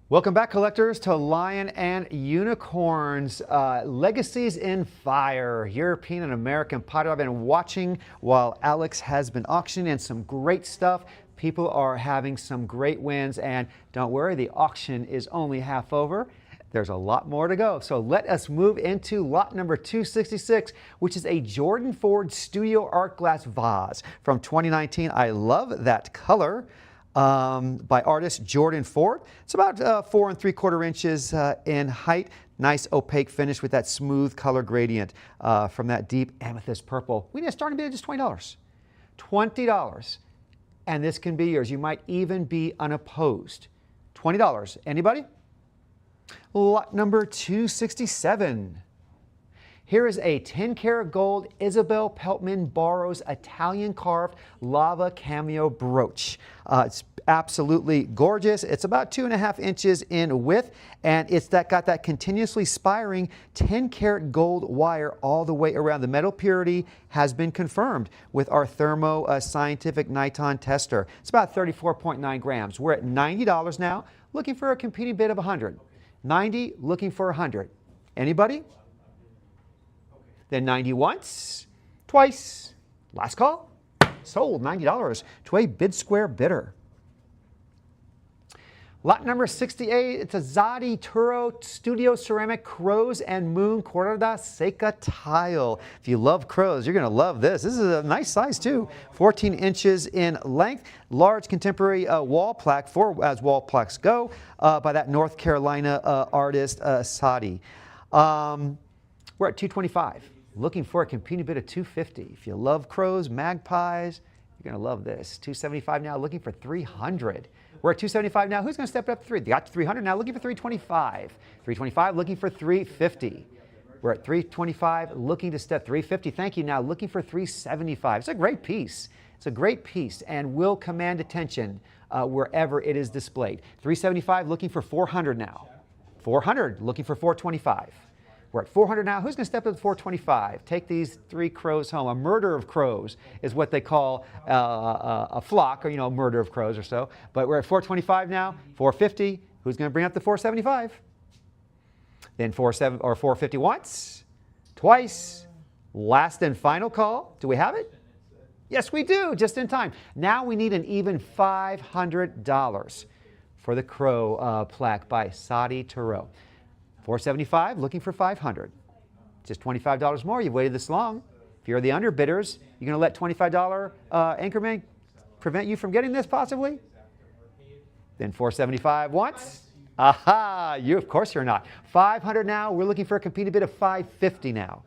Welcome back, collectors, to Lion and Unicorns, Legacies in Fire, European and American pottery. I've been watching while Alex has been auctioning, and some great stuff. People are having some great wins, and don't worry, the auction is only half over. There's a lot more to go. So let us move into lot number 266, which is a Jordan Ford Studio Art Glass Vase from 2019. I love that color. By artist Jordan Ford. It's about 4 3/4 inches in height. Nice opaque finish with that smooth color gradient from that deep amethyst purple. We need a starting bid of just $20. $20. And this can be yours. You might even be unopposed. $20. Anybody? Lot number 267. Here is a 10-karat gold Isabel Peltman Barrows Italian carved lava cameo brooch. It's absolutely gorgeous. It's about 2.5 inches in width, and it's got that continuously spiring 10-karat gold wire all the way around. The metal purity has been confirmed with our Thermo Scientific Niton tester. It's about 34.9 grams. We're at $90 now, looking for a competing bid of $100. $90, looking for $100. Anybody? Then 90 once, twice, last call, sold $90 to a bid square bidder. Lot number 68, it's a Zadi Turo Studio Ceramic Crows and Moon Corda Seca tile. If you love crows, you're going to love this. This is a nice size too, 14 inches in length. Large contemporary wall plaque, as wall plaques go, by that North Carolina artist Sadi. We're at $225. Looking for a competing bid of $250. If you love crows, magpies, you're going to love this. $275 now, looking for $300. We're at $275 now. Who's going to step it up to $300? They got to $300 now, looking for $325. $325, looking for $350. We're at $325, looking to step $350. Thank you. Now looking for $375. It's a great piece. It's a great piece and will command attention wherever it is displayed. $375, looking for $400 now. $400, looking for $425. We're at $400 now. Who's going to step up to $425? Take these 3 crows home. A murder of crows is what they call a flock, or a murder of crows or so. But we're at $425 now. $450. Who's going to bring up the $475? Then $450 once, twice, last and final call. Do we have it? Yes, we do. Just in time. Now we need an even $500 for the crow plaque by Zadi Turo. $475, looking for $500. Just $25 more. You've waited this long. If you're the underbidders, you're going to let $25 increment prevent you from getting this possibly? Then $475 once. Aha! Of course you're not. $500 now. We're looking for a competing bid of $550 now.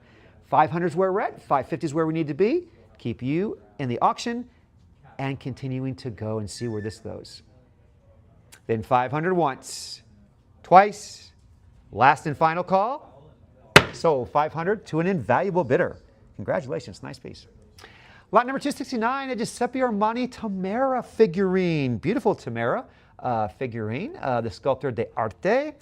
$500 is where we're at. $550 is where we need to be. Keep you in the auction and continuing to go and see where this goes. Then $500 once, twice. Last and final call. Sold $500 to an invaluable bidder. Congratulations, nice piece. Lot number 269, a Giuseppe Armani Tamara figurine. Beautiful Tamara figurine, the sculptor de arte.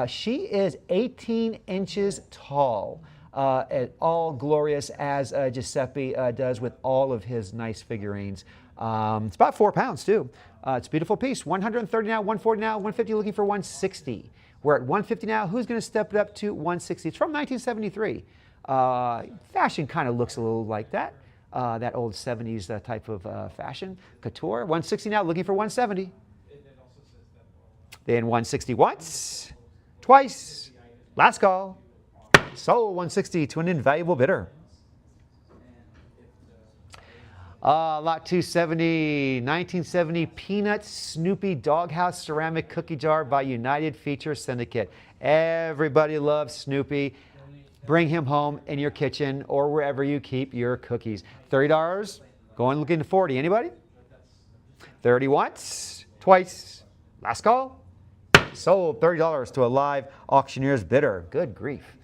She is 18 inches tall, all glorious as Giuseppe does with all of his nice figurines. It's about 4 pounds too. It's a beautiful piece. 130 now, 140 now, 150, looking for 160. We're at 150 now. Who's going to step it up to 160? It's from 1973. Fashion kind of looks a little like that. That old 70s type of fashion. Couture. 160 now, looking for 170. Then 160 once, twice, last call. Sold 160 to an invaluable bidder. Lot 270, 1970 Peanut Snoopy Doghouse Ceramic Cookie Jar by United Feature Syndicate. Everybody loves Snoopy. Bring him home in your kitchen or wherever you keep your cookies. $30, going looking to 40. Anybody? 30 once, twice, last call. Sold $30 to a live auctioneer's bidder. Good grief.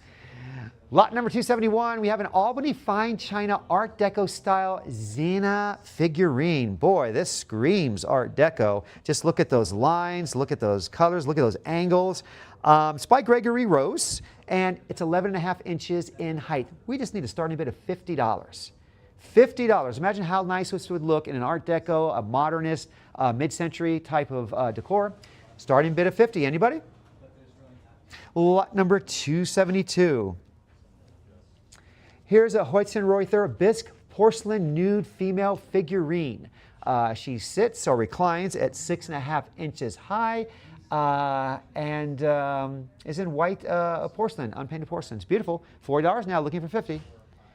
Lot number 271, we have an Albany Fine China Art Deco style Xena figurine. Boy, this screams Art Deco. Just look at those lines, look at those colors, look at those angles. It's by Gregory Rose, and it's 11.5 inches in height. We just need a starting bid of $50. $50. Imagine how nice this would look in an Art Deco, a modernist, mid-century type of decor. Starting bid of 50. Anybody? Lot number 272. Here's a Hoytson-Reuther bisque porcelain nude female figurine. She sits or reclines at 6.5 inches high and is in white porcelain, unpainted porcelain. It's beautiful. $40 now, looking for 50.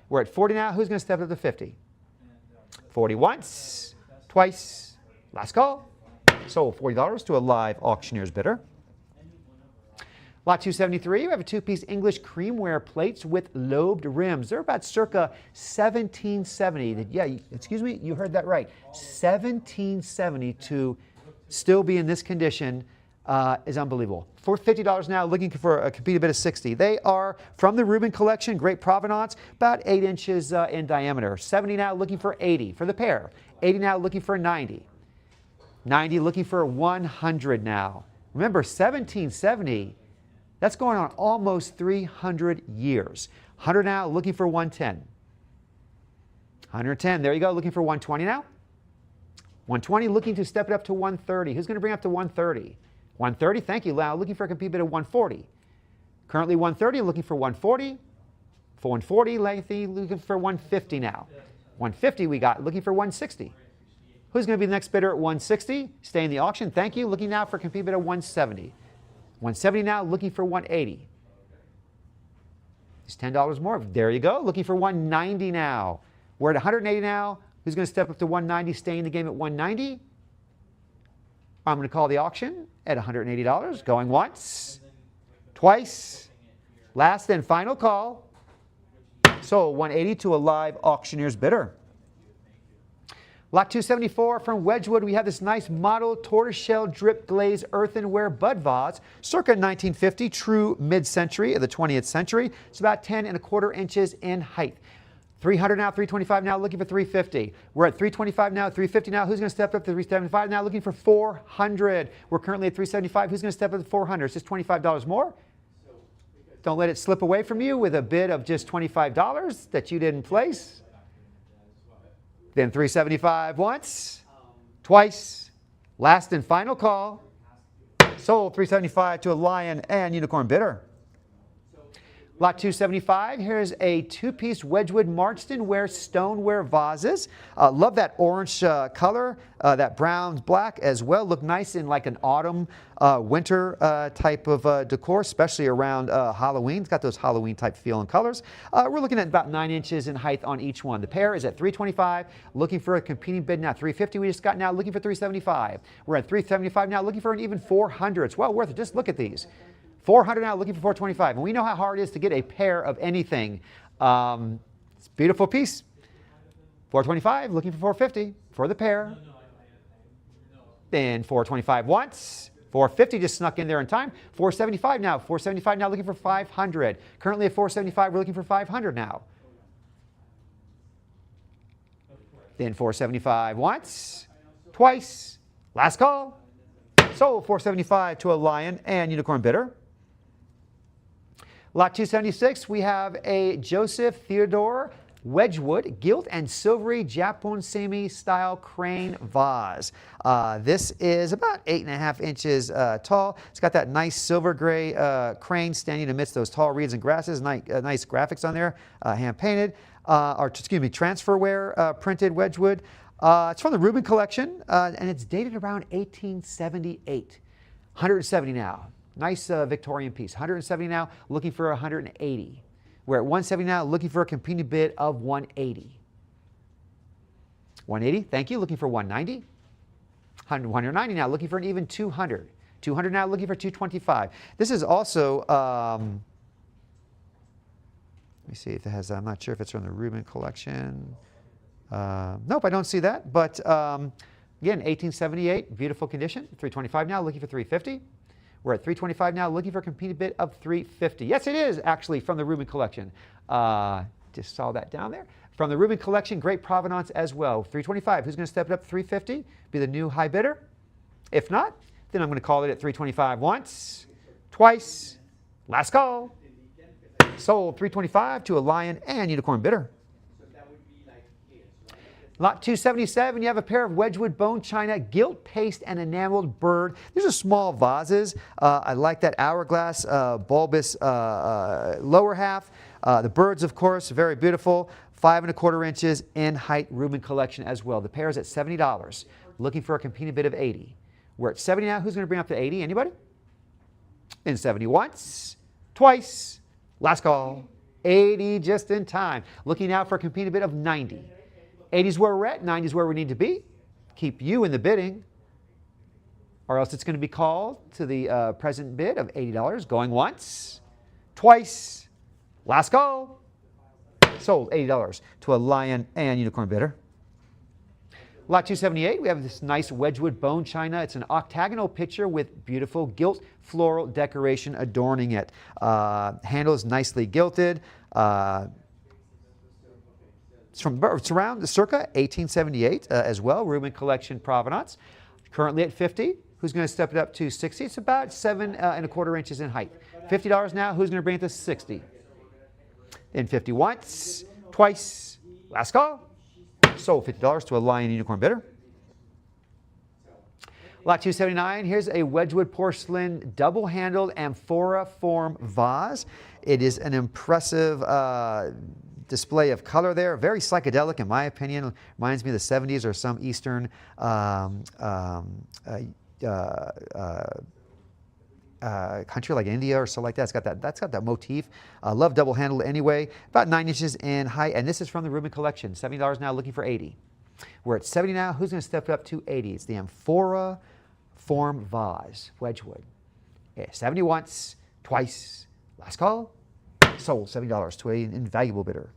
We're at 40 now. Who's going to step up to 50? 40 once, twice, last call. Sold $40 to a live auctioneer's bidder. Lot 273, we have a two-piece English creamware plates with lobed rims. They're about circa 1770. Yeah, excuse me, you heard that right. 1770 to still be in this condition is unbelievable. For $50 now, looking for a competing bid of 60. They are from the Rubin collection, great provenance, about 8 inches in diameter. 70 now, looking for 80 for the pair. 80 now, looking for 90. 90 looking for 100 now. Remember, 1770. That's going on almost 300 years. 100 now, looking for 110. 110, there you go, looking for 120 now. 120, looking to step it up to 130. Who's going to bring up to 130? 130, thank you, Lau, looking for a compete bid of 140. Currently 130, looking for 140. For 140, lengthy, looking for 150 now. 150 we got, looking for 160. Who's going to be the next bidder at 160? Stay in the auction, thank you. Looking now for a compete bid of 170. 170 now, looking for 180. It's $10 more. There you go. Looking for 190 now. We're at 180 now. Who's going to step up to 190, stay in the game at 190? I'm going to call the auction at $180. Going once, twice, last and final call. Sold 180 to a live auctioneer's bidder. Lot 274 from Wedgwood, we have this nice model tortoiseshell drip glaze earthenware bud vase, circa 1950, true mid-century of the 20th century. It's about 10.25 inches in height. 300 now, 325 now, looking for 350. We're at 325 now, 350 now. Who's going to step up to 375 now, looking for 400. We're currently at 375. Who's going to step up to 400? It's just $25 more. Don't let it slip away from you with a bid of just $25 that you didn't place. Then 375 once, twice, last and final call. Sold 375 to a lion and unicorn bidder. Lot 275, here's a two-piece Wedgwood Marstonware stoneware vases. Love that orange color, that brown black as well. Look nice in like an autumn, winter type of decor, especially around Halloween. It's got those Halloween type feel and colors. We're looking at about 9 inches in height on each one. The pair is at 325, looking for a competing bid now. 350 we just got now, looking for 375. We're at 375 now, looking for an even 400. It's well worth it. Just look at these. 400 now, looking for 425. And we know how hard it is to get a pair of anything. It's a beautiful piece. 425, looking for 450 for the pair. Then 425 once. 450 just snuck in there in time. 475 now. 475 now, looking for 500. Currently at 475, we're looking for 500 now. Then 475 once, twice. Last call. Sold 475 to a lion and unicorn bidder. Lot 276, we have a Joseph Theodore Wedgwood gilt and silvery Japonsemi style crane vase. This is about 8.5 inches tall. It's got that nice silver gray crane standing amidst those tall reeds and grasses. Nice graphics on there, hand painted, or excuse me, transferware printed Wedgwood. It's from the Rubin collection, and it's dated around 1878. 170 now. Nice Victorian piece. 170 now, looking for 180. We're at 170 now, looking for a competing bid of 180. 180, thank you, looking for 190. 190 now, looking for an even 200. 200 now, looking for 225. This is also, let me see if it has, I'm not sure if it's from the Rubin collection. Nope, I don't see that. But again, 1878, beautiful condition. 325 now, looking for 350. We're at 325 now, looking for a competing bid of 350. Yes, it is actually from the Rubin collection. Just saw that down there. From the Rubin collection, great provenance as well. 325. Who's going to step it up? 350. Be the new high bidder. If not, then I'm going to call it at 325 once, twice. Last call. Sold 325 to a lion and unicorn bidder. Lot 277, you have a pair of Wedgwood bone china, gilt paste and enameled bird. These are small vases. I like that hourglass bulbous lower half. The birds, of course, very beautiful. 5¼ inches in height, Rubin collection as well. The pair is at $70. Looking for a competing bid of 80. We're at 70 now. Who's going to bring up to 80? Anybody? In 70 once, twice, last call. 80 just in time. Looking now for a competing bid of 90. 80 is where we're at, 90 is where we need to be. Keep you in the bidding, or else it's going to be called to the present bid of $80. Going once, twice, last call. Sold $80 to a lion and unicorn bidder. Lot 278, we have this nice Wedgwood bone china. It's an octagonal pitcher with beautiful gilt floral decoration adorning it. Handle is nicely gilted. It's around circa 1878 as well, Rubin collection provenance. Currently at 50. Who's going to step it up to 60? It's about 7¼ inches in height. $50 now. Who's going to bring it to 60? In 50 once, twice, last call. Sold $50 to a lion unicorn bidder. Lot 279, here's a Wedgwood porcelain double-handled amphora form vase. It is an impressive display of color there, very psychedelic in my opinion. Reminds me of the 70s or some Eastern country like India or so like that. That's got that motif. Love double handled anyway. About 9 inches in height, and this is from the Rubin collection. $70 now, looking for 80. We're at 70 now. Who's going to step it up to 80? It's the amphora form vase, Wedgwood. Yeah, 70 once, twice, last call. Sold $70 to an invaluable bidder.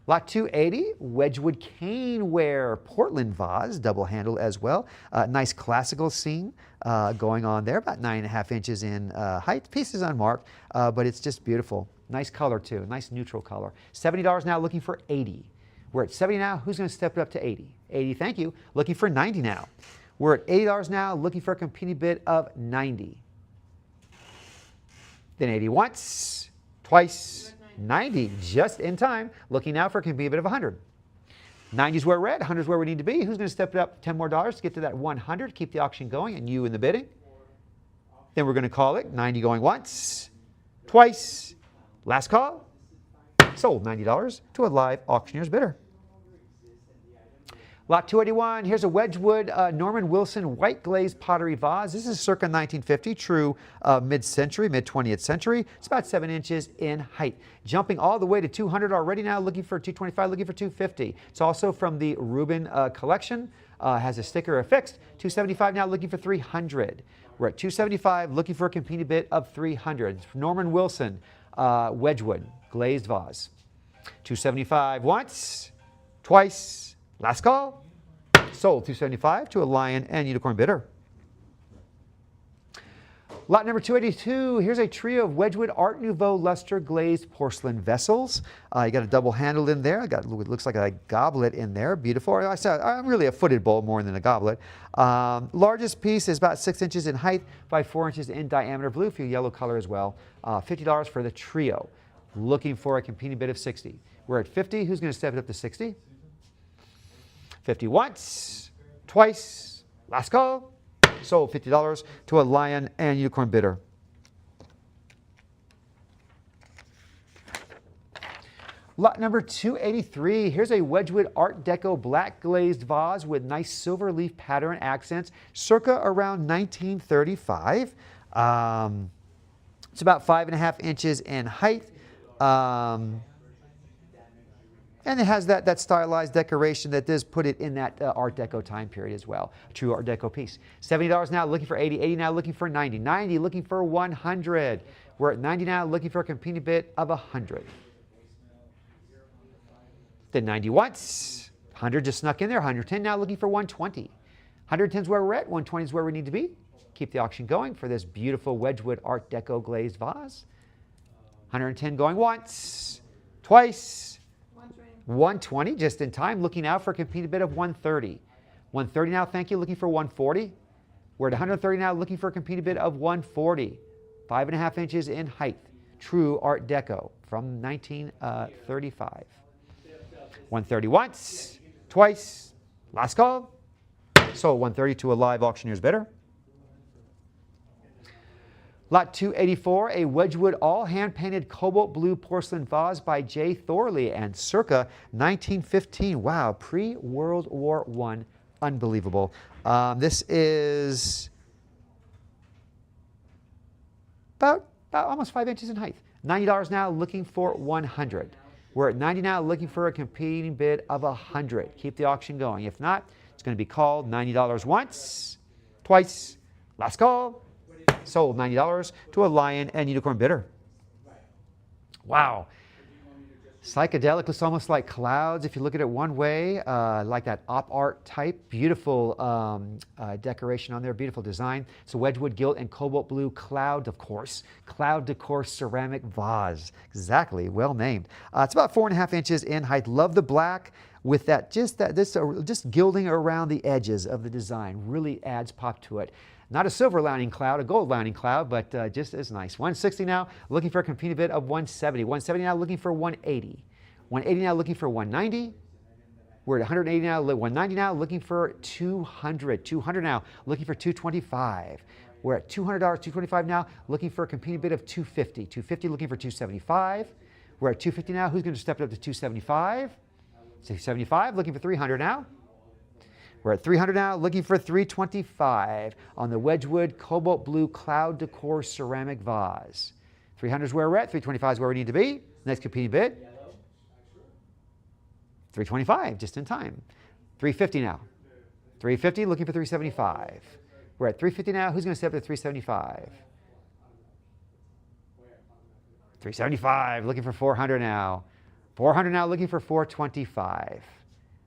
Lot 280, Wedgwood caneware Portland vase, double handled as well. Nice classical scene going on there, about 9½ inches in height. Piece is unmarked, but it's just beautiful. Nice color too, nice neutral color. $70 now, looking for 80. We're at 70 now. Who's going to step it up to 80? 80, thank you. Looking for 90 now. We're at $80 now, looking for a competing bid of 90. Then 80 once, twice, 90 just in time. Looking now for a competing bid of 100. 90 is where we're at, 100 is where we need to be. Who's going to step it up 10 more dollars to get to that 100, keep the auction going, and you in the bidding? Then we're going to call it 90 going once, twice, last call. Sold $90 to a live auctioneer's bidder. Lot 281, here's a Wedgwood Norman Wilson white glazed pottery vase. This is circa 1950, true mid-century, mid-20th century. It's about 7 inches in height. Jumping all the way to 200 already now, looking for 225, looking for 250. It's also from the Rubin collection. Has a sticker affixed. 275 now, looking for 300. We're at 275, looking for a competing bid of 300. Norman Wilson Wedgwood glazed vase. 275 once, twice, last call. Sold $275 to a lion and unicorn bidder. Lot number 282, here's a trio of Wedgwood Art Nouveau luster glazed porcelain vessels. You got a double handle in there. It looks like a goblet in there. Beautiful. I'm really a footed bowl more than a goblet. Largest piece is about 6 inches in height by 4 inches in diameter. Blue for yellow color as well. $50 for the trio. Looking for a competing bid of 60. We're at 50. Who's going to step it up to 60? 50 once, twice, last call. Sold $50 to a lion and unicorn bidder. Lot number 283, here's a Wedgwood Art Deco black glazed vase with nice silver leaf pattern accents, circa around 1935. It's about 5½ inches in height. And it has that stylized decoration that does put it in that Art Deco time period as well. True Art Deco piece. $70 now, looking for 80. 80 now, looking for 90. 90, looking for 100. We're at 90 now, looking for a competing bid of 100. Then 90 once. 100 just snuck in there. 110 now, looking for 120. 110 is where we're at. 120 is where we need to be. Keep the auction going for this beautiful Wedgwood Art Deco glazed vase. 110 going once, twice. 120 just in time, looking out for a competing bid of 130. 130 now, thank you, looking for 140. We're at 130 now, looking for a competing bid of 140. 5½ inches in height. True Art Deco from 1935. 130 once, twice. Last call. Sold 130 to a live auctioneer's bidder. Lot 284, a Wedgwood all hand-painted cobalt blue porcelain vase by J. Thorley and circa 1915. Wow, pre-World War I. Unbelievable. This is about almost 5 inches in height. $90 now, looking for 100. We're at 90 now, looking for a competing bid of 100. Keep the auction going. If not, it's going to be called $90 once, twice, last call. Sold $90 to a lion and unicorn bidder. Wow. Psychedelic looks almost like clouds if you look at it one way, like that op art type. Beautiful decoration on there, beautiful design. It's a Wedgwood gilt and cobalt blue cloud, of course. Cloud decor ceramic vase. Exactly, well named. It's about 4.5 inches in height. Love the black with that, just gilding around the edges of the design. Really adds pop to it. Not a silver lining cloud, a gold lining cloud, but just as nice. 160 now, looking for a competing bid of 170. 170 now, looking for 180. 180 now, looking for 190. We're at 180 now, 190 now, looking for 200. 200 now, looking for 225. We're at $200, 225 now, looking for a competing bid of 250. 250, looking for 275. We're at 250 now. Who's going to step it up to 275? 275, looking for 300 now. We're at 300 now, looking for 325 on the Wedgwood Cobalt Blue Cloud Decor Ceramic Vase. 300 is where we're at, 325 is where we need to be. Next competing bid, 325, just in time. 350 now. 350, looking for 375. We're at 350 now, who's going to step up to 375? 375, looking for 400 now. 400 now, looking for 425.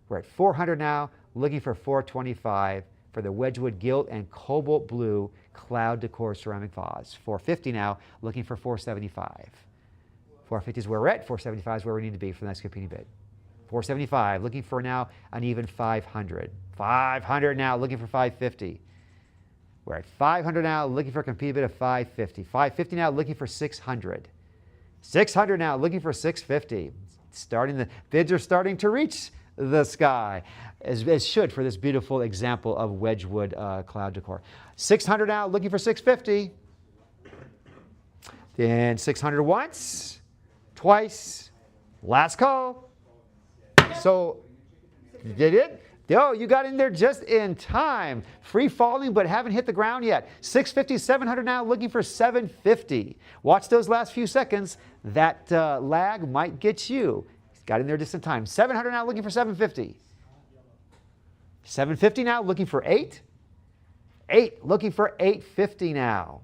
We're at 400 now, looking for 425 for the Wedgwood gilt and cobalt blue cloud decor ceramic vase. 450 now, looking for 475. 450 is where we're at. 475 is where we need to be for the next competing bid. 475, looking for now an even 500. 500 now, looking for 550. We're at 500 now, looking for a competing bid of 550. 550 now, looking for 600. 600 now, looking for 650. The bids are starting to reach the sky, as should for this beautiful example of Wedgwood cloud decor. 600 now, looking for 650. Then 600 once, twice, last call. So, did it? Oh, you got in there just in time. Free falling, but haven't hit the ground yet. 650, 700 now, looking for 750. Watch those last few seconds. That lag might get you. Got in there just in time. 700 now, looking for 750. 750 now, looking for 8. 8, looking for 850 now.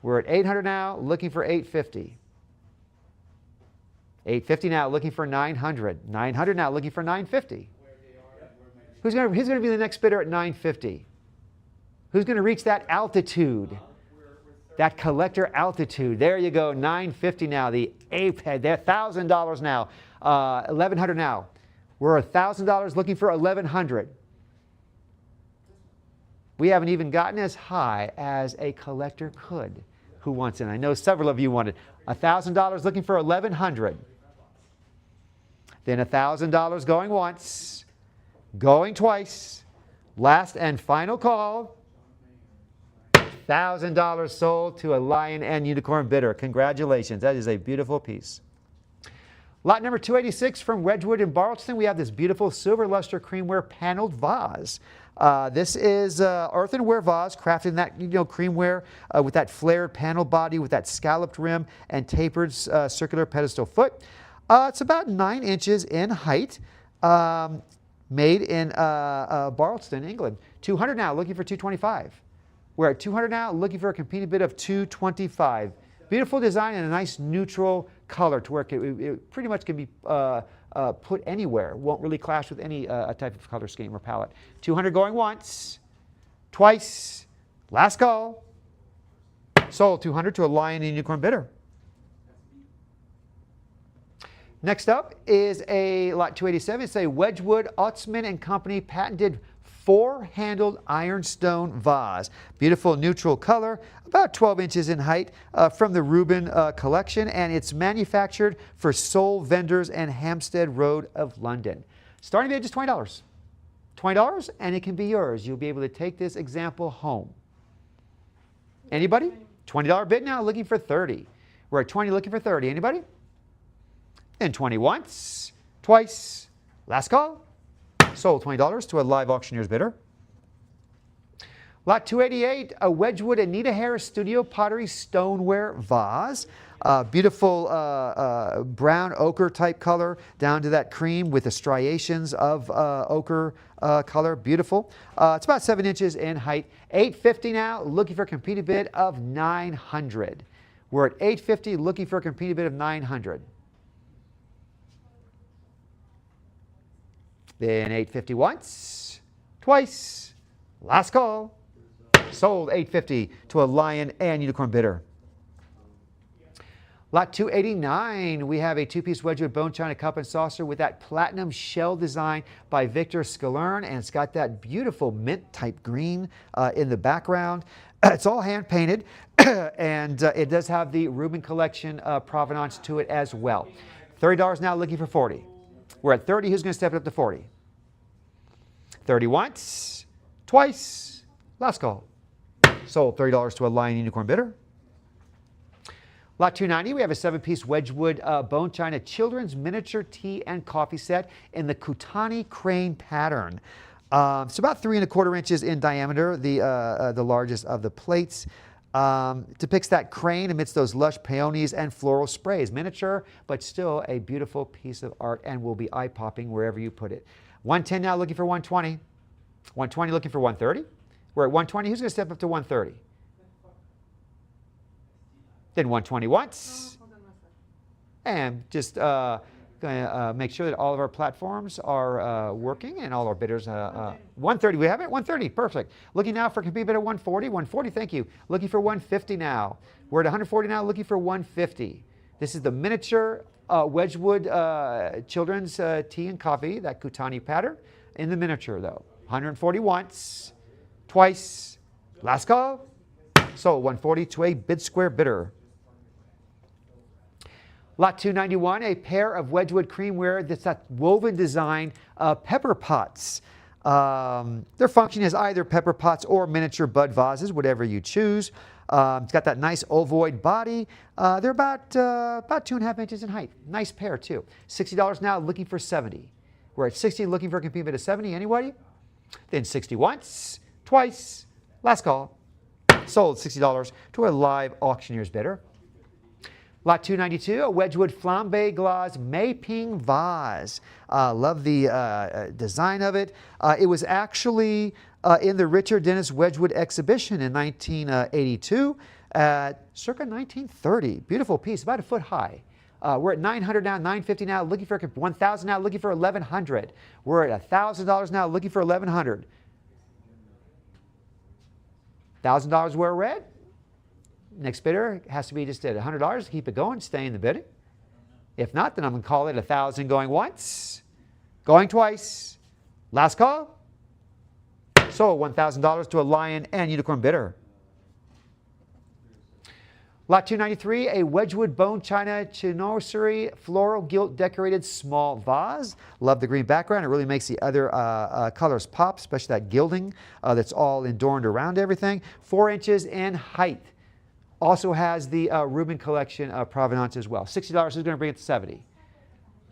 We're at 800 now, looking for 850. 850 now, looking for 900. 900 now, looking for 950. Who's going to be the next bidder at 950? Who's going to reach that altitude? That collector altitude. There you go, 950 now. The ape head there, $1,000 now. 1,100 now. We're $1,000 looking for 1,100. We haven't even gotten as high as a collector could. Who wants it? I know several of you wanted. $1,000 looking for 1,100. Then $1,000 going once, going twice. Last and final call. $1,000 sold to a lion and unicorn bidder. Congratulations. That is a beautiful piece. Lot number 286 from Wedgwood in Barlston. We have this beautiful silver luster creamware paneled vase. This is earthenware vase crafted in that creamware with that flared panel body with that scalloped rim and tapered circular pedestal foot. It's about 9 inches in height. Made in Barlston, England. 200 now, looking for 225. We're at 200 now, looking for a competing bid of 225. Beautiful design and a nice neutral color to where it pretty much can be put anywhere. Won't really clash with any type of color scheme or palette. 200 going once, twice, last call. Sold 200 to a lion and unicorn bidder. Next up is a lot 287. It's a Wedgwood Otzman & Company patented 4-handled ironstone vase. Beautiful neutral color, about 12 inches in height from the Reuben collection, and it's manufactured for Soul Vendors and Hampstead Road of London. Starting bid is just $20. $20 and it can be yours. You'll be able to take this example home. Anybody? $20 bid now, looking for 30. We're at 20, looking for 30. Anybody? And 20 once, twice, last call. Sold $20 to a live auctioneer's bidder. Lot 288, a Wedgwood Anita Harris Studio Pottery Stoneware Vase. Beautiful brown ochre type color down to that cream with the striations of ochre color. Beautiful. It's about 7 inches in height. $850 now, looking for a competing bid of $900. We're at $850, looking for a competing bid of $900. Then $850 once, twice, last call. Sold $850 to a lion and unicorn bidder. Lot 289, we have a 2-piece Wedgwood bone china cup and saucer with that platinum shell design by Victor Scalern, and it's got that beautiful mint type green in the background. It's all hand painted, and it does have the Rubin collection provenance to it as well. $30 now, looking for 40. We're at 30. Who's going to step it up to 40? 30 once, twice, last call. Sold $30 to a lion unicorn bidder. Lot 290, we have a 7-piece Wedgwood bone china children's miniature tea and coffee set in the Kutani crane pattern. It's about 3 1/4 inches in diameter, the largest of the plates. Depicts that crane amidst those lush peonies and floral sprays. Miniature, but still a beautiful piece of art and will be eye-popping wherever you put it. 110 now, looking for 120. 120 looking for 130. We're at 120. Who's going to step up to 130? Then 120 once. Hold on one second. And just going to make sure that all of our platforms are working and all our bidders. 130, we have it? 130, perfect. Looking now for a complete bid at 140. 140, thank you. Looking for 150 now. We're at 140 now, looking for 150. This is the miniature Wedgwood children's tea and coffee, that Kutani pattern, in the miniature though. 140 once, twice, last call. Sold 140 to a bid square bidder. Lot 291, a pair of Wedgwood creamware that's that woven design pepper pots. They're functioning as either pepper pots or miniature bud vases, whatever you choose. It's got that nice ovoid body. They're about 2.5 inches in height. Nice pair too. $60 now, looking for 70. We're at 60, looking for a complete bid of 70. Anybody? Then 60 once, twice, last call. Sold $60 to a live auctioneer's bidder. Lot 292, a Wedgwood flambe glace Meiping vase. Love the design of it. It was actually in the Richard Dennis Wedgwood exhibition in 1982 at circa 1930. Beautiful piece, about 1 foot high. We're at $900 now, $950 now, looking for $1,000 now, looking for $1,100. We're at $1,000 now, looking for $1,100. $1,000 we're red. Next bidder has to be just at $100 to keep it going, stay in the bidding. If not, then I'm going to call it 1,000 going once, going twice. Last call. Sold $1,000 to a lion and unicorn bidder. Lot 293, a Wedgwood bone china chinoiserie floral gilt decorated small vase. Love the green background. It really makes the other colors pop, especially that gilding that's all adorned around everything. 4 inches in height. Also has the Rubin collection provenance as well. $60 is going to bring it to 70.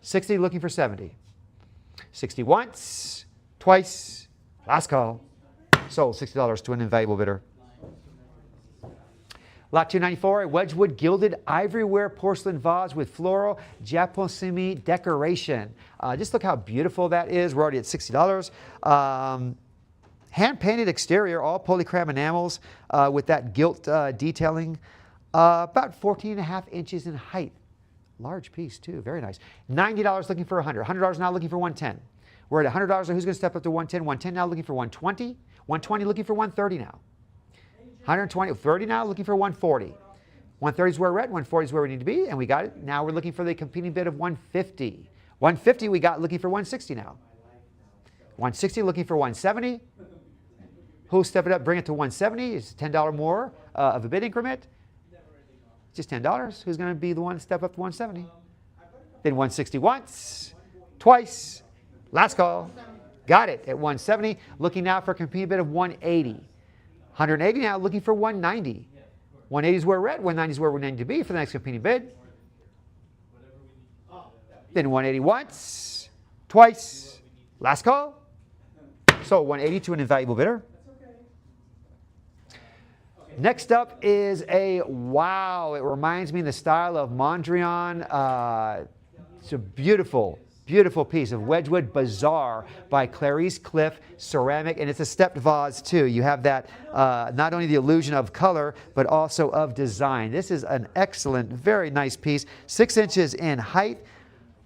60 looking for 70. 60 once, twice, last call. Sold $60 to an invaluable bidder. Lot 294, a Wedgwood gilded ivoryware porcelain vase with floral Japonismi decoration. Just look how beautiful that is. We're already at $60. Hand-painted exterior, all polychrome enamels with that gilt detailing. About 14.5 inches in height. Large piece too, very nice. $90 looking for $100. $100 now looking for $110. We're at $100, so who's going to step up to $110? $110 now looking for $120. $120 looking for $130 now. $120, $30 now looking for $140. $130 is where we're at, $140 is where we need to be, and we got it. Now we're looking for the competing bid of $150. $150 we got looking for $160 now. $160 looking for $170. Who'll step it up, bring it to $170? It's $10 more of a bid increment. Just $10. Who's going to be the one to step up to $170? Then $160 once, twice, Last call. Got it at 170. Looking now for a competing bid of 180. 180 now, looking for 190. 180 is where we're at. 190 is where we need to be for the next competing bid. Then 180 once, twice. Last call. So 180 to an invaluable bidder. Next up is a wow. It reminds me in the style of Mondrian. It's a beautiful, beautiful piece of Wedgwood Bazaar by Clarice Cliff ceramic, and it's a stepped vase too. You have that not only the illusion of color, but also of design. This is an excellent, very nice piece. 6 inches in height.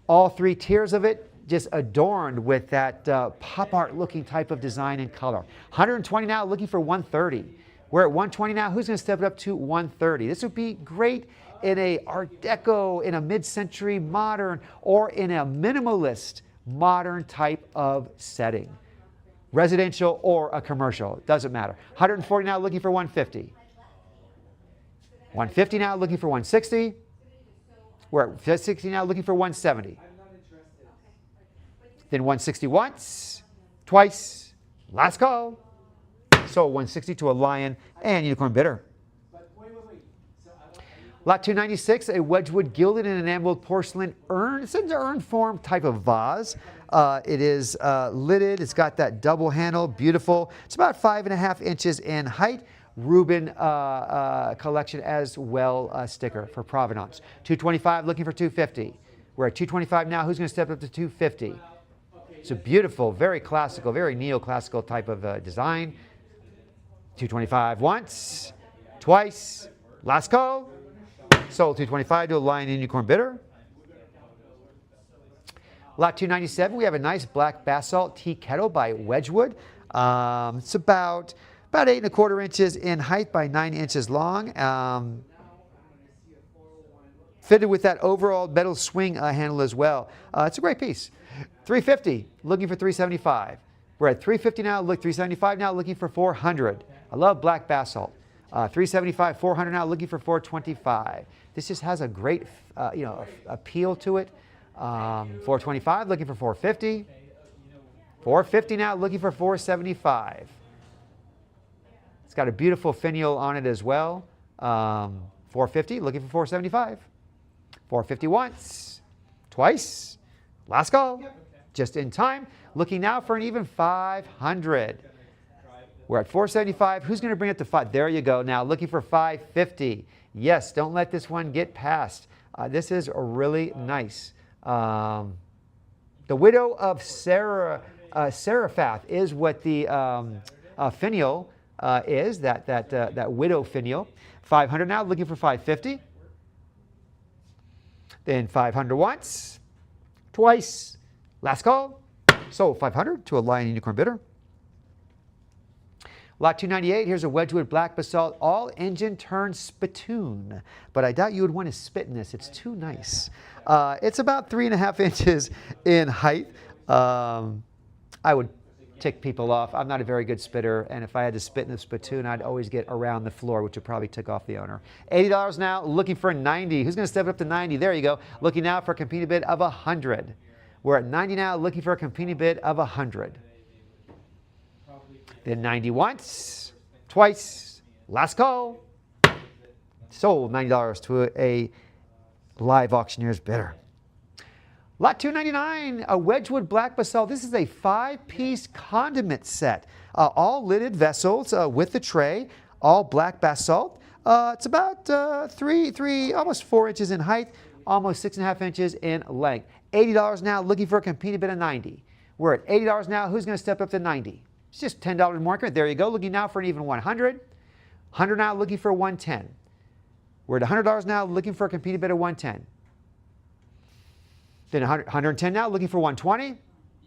All 3 tiers of it just adorned with that pop art looking type of design and color. 120 now, looking for 130. We're at 120 now. Who's going to step it up to 130? This would be great in a Art Deco, in a mid-century modern, or in a minimalist modern type of setting. Residential or a commercial, doesn't matter. 140 now, looking for 150. 150 now, looking for 160. We're at 160 now, looking for 170. Then 160 once, twice, last call. So 160 to a lion and unicorn bidder. Lot 296, a Wedgwood gilded and enameled porcelain urn. It's an urn form type of vase. It is lidded. It's got that double handle, beautiful. It's about 5.5 inches in height. Reuben collection as well sticker for provenance. 225, looking for 250. We're at 225 now. Who's going to step up to 250? It's a beautiful, very classical, very neoclassical type of design. 225 once, twice, last call. Sold 225 to a lion and unicorn bidder. Lot 297, we have a nice black basalt tea kettle by Wedgwood. It's about 8.25 inches in height by 9 inches long. Fitted with that overall metal swing handle as well. It's a great piece. 350, looking for 375. We're at 350 now, 375 now, looking for 400. I love black basalt. 375, 400 now, looking for 425. This just has a great, appeal to it. 425, looking for 450. 450 now, looking for 475. It's got a beautiful finial on it as well. 450, looking for 475. 450 once, twice, last call, just in time. Looking now for an even 500. We're at 475. Who's going to bring it to 5? There you go. Now looking for 550. Yes, don't let this one get past. This is really nice. The Widow of Seraphath is what the finial is, that widow finial. 500 now, looking for 550. Then 500 once, twice, last call. So 500 to a lion and unicorn bidder. Lot 298, here's a Wedgwood black basalt all engine turned spittoon. But I doubt you would want to spit in this. It's too nice. It's about 3.5 inches in height. I would tick people off. I'm not a very good spitter, and if I had to spit in the spittoon, I'd always get around the floor, which would probably tick off the owner. $80 now, looking for 90. Who's going to step it up to 90? There you go. Looking now for a competing bid of 100. We're at 90 now, looking for a competing bid of 100. Then 90 once, twice, last call. Sold $90 to a live auctioneer's bidder. Lot 299, a Wedgwood black basalt. This is a 5-piece condiment set. All lidded vessels with the tray, all black basalt. It's about almost 4 inches in height, almost 6.5 inches in length. $80 now, looking for a competing bid of 90. We're at $80 now. Who's going to step up to 90? It's just $10 more. There you go. Looking now for an even 100. 100 now, looking for 110. We're at $100 now, looking for a competing bid of 110. Then 110 now, looking for 120.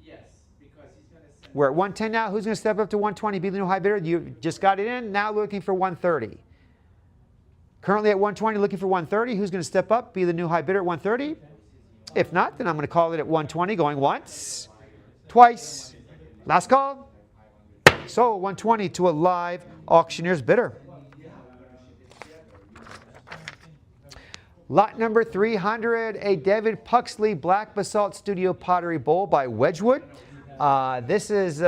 Yes, because he's going to send. We're at 110 now. Who's going to step up to 120? Be the new high bidder. You just got it in. Now looking for 130. Currently at 120, looking for 130. Who's going to step up? Be the new high bidder at 130. If not, then I'm going to call it at 120, going once, twice, last call. So 120 to a live auctioneer's bidder. Lot number 300, a David Puxley Black Basalt Studio Pottery Bowl by Wedgwood. This is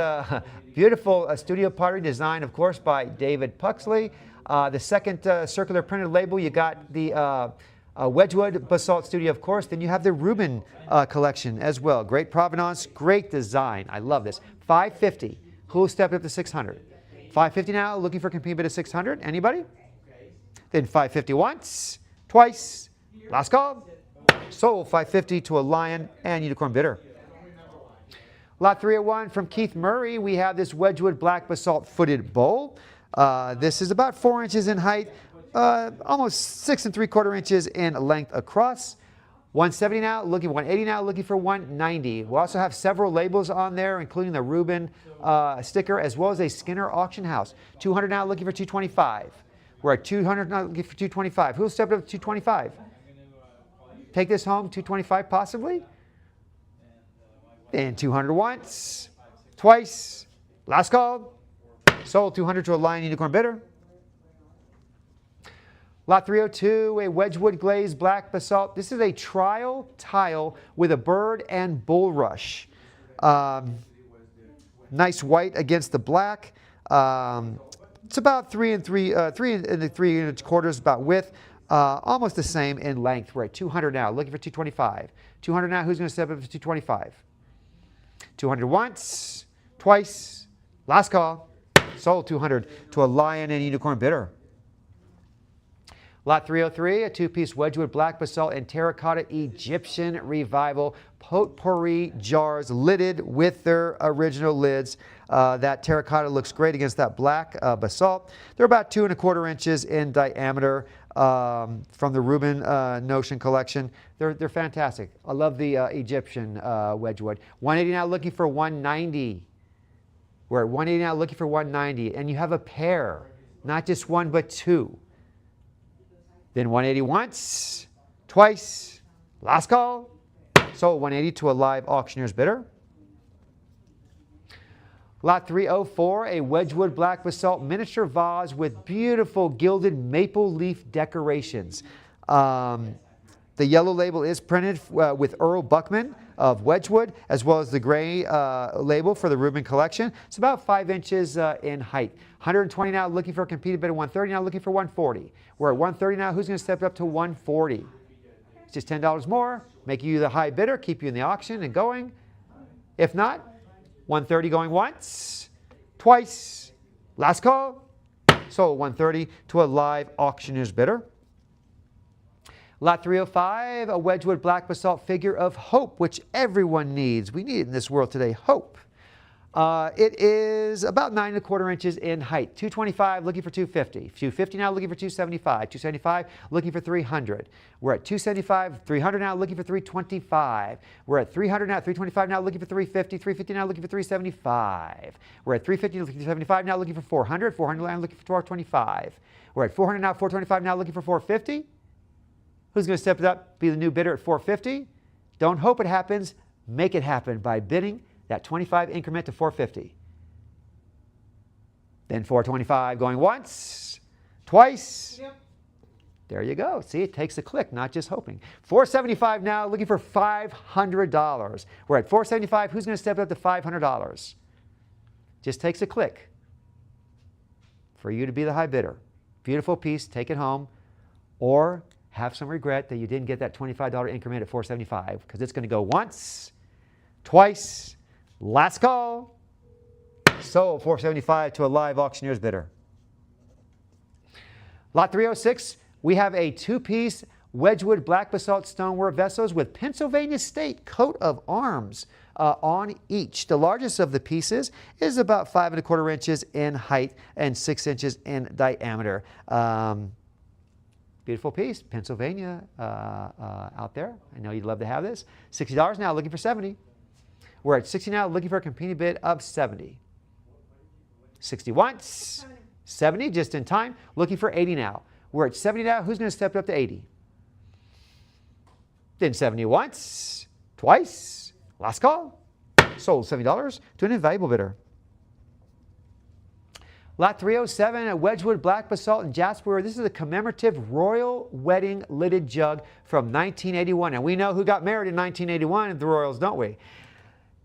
beautiful studio pottery design, of course, by David Puxley. The second circular printed label, you got the Wedgwood Basalt Studio, of course. Then you have the Rubin collection as well. Great provenance, great design. I love this. $550. Who will step up to $600? $550 now, looking for competing bid of $600. Anybody? Then $550 once, twice, last call. Sold $550 to a Lion and Unicorn bidder. Lot 301 from Keith Murray, we have this Wedgwood Black Basalt Footed Bowl. This is about 4 inches in height, almost 6 3/4 inches in length across. $170 now, looking $180 now, looking for $190. We also have several labels on there, including the Rubin sticker, as well as a Skinner Auction House. $200 now, looking for $225. We're at $200 now, looking for $225. Who'll step up to $225? Take this home, $225 possibly. Then $200 once, twice, last call. Sold $200 to a Lion Unicorn bidder. Lot 302, a Wedgwood glazed black basalt. This is a trial tile with a bird and bulrush. Nice white against the black. It's about 3 3/4 about width. Almost the same in length. We're at $200 now, looking for $225. $200 now, who's going to step up to $225? $200 once, twice, last call. Sold $200 to a Lion and Unicorn bidder. Lot 303, a two-piece Wedgwood Black Basalt and Terracotta Egyptian Revival Potpourri jars, lidded with their original lids. That terracotta looks great against that black basalt. They're about 2 1/4 inches in diameter from the Rubin Notion collection. They're fantastic. I love the Egyptian Wedgwood. $180 now, looking for $190. We're at $180 now, looking for $190. And you have a pair, not just one, but two. Then $180 once, twice, last call. Sold $180 to a live auctioneer's bidder. Lot 304, a Wedgwood Black Basalt miniature vase with beautiful gilded maple leaf decorations. The yellow label is printed with Earl Buckman of Wedgwood, as well as the gray label for the Rubin collection. It's about 5 inches in height. $120 now, looking for a competing bid of $130 now, looking for $140. We're at $130 now. Who's going to step up to $140? It's just $10 more, make you the high bidder, keep you in the auction and going. If not, $130 going once, twice, last call. Sold $130 to a live auctioneer's bidder. Lot 305, a Wedgwood Black Basalt figure of hope, which everyone needs. We need in this world today, hope. It is about 9 1/4 inches in height. $225, looking for $250. $250 now, looking for $275. $275, looking for $300. We're at $275, $300 now, looking for $325. We're at $300 now, $325 now, looking for $350. $350 now, looking for $375. We're at $350, looking for $375 now, looking for $400. $400 now, looking for $425. We're at $400 now, $425 now, looking for $450. Who's going to step it up, be the new bidder at $450? Don't hope it happens. Make it happen by bidding that 25 increment to $450. Then $425 going once, twice. Yep. There you go. See, it takes a click, not just hoping. $475 now, looking for $500. We're at $475. Who's going to step up to $500? Just takes a click for you to be the high bidder. Beautiful piece, take it home, or have some regret that you didn't get that $25 increment at $475, because it's going to go once, twice, last call. Sold $475 to a live auctioneer's bidder. Lot 306, we have a two-piece Wedgwood Black Basalt stoneware vessels with Pennsylvania State coat of arms on each. The largest of the pieces is about 5 1/4 inches in height and 6 inches in diameter. Beautiful piece, Pennsylvania out there. I know you'd love to have this. $60 now, looking for $70. We're at $60 now, looking for a competing bid of $70. $60 once, $70 just in time, looking for $80 now. We're at $70 now, who's going to step up to $80? Then $70 once, twice, last call. Sold $70 to an invaluable bidder. Lot 307, a Wedgwood black basalt and jasper. This is a commemorative royal wedding lidded jug from 1981. And we know who got married in 1981 at the Royals, don't we?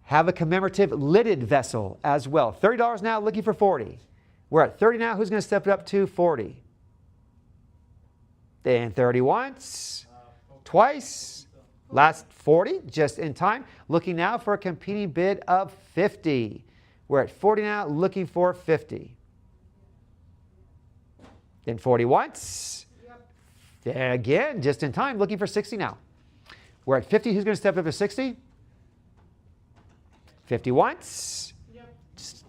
Have a commemorative lidded vessel as well. $30 now, looking for 40. We're at 30 now. Who's going to step it up to 40? Then 30 once, twice, last 40, just in time. Looking now for a competing bid of 50. We're at 40 now, looking for 50. Then 40 once. Yep. Again, just in time, looking for 60 now. We're at 50. Who's going to step up to 60? 50 once. Yep.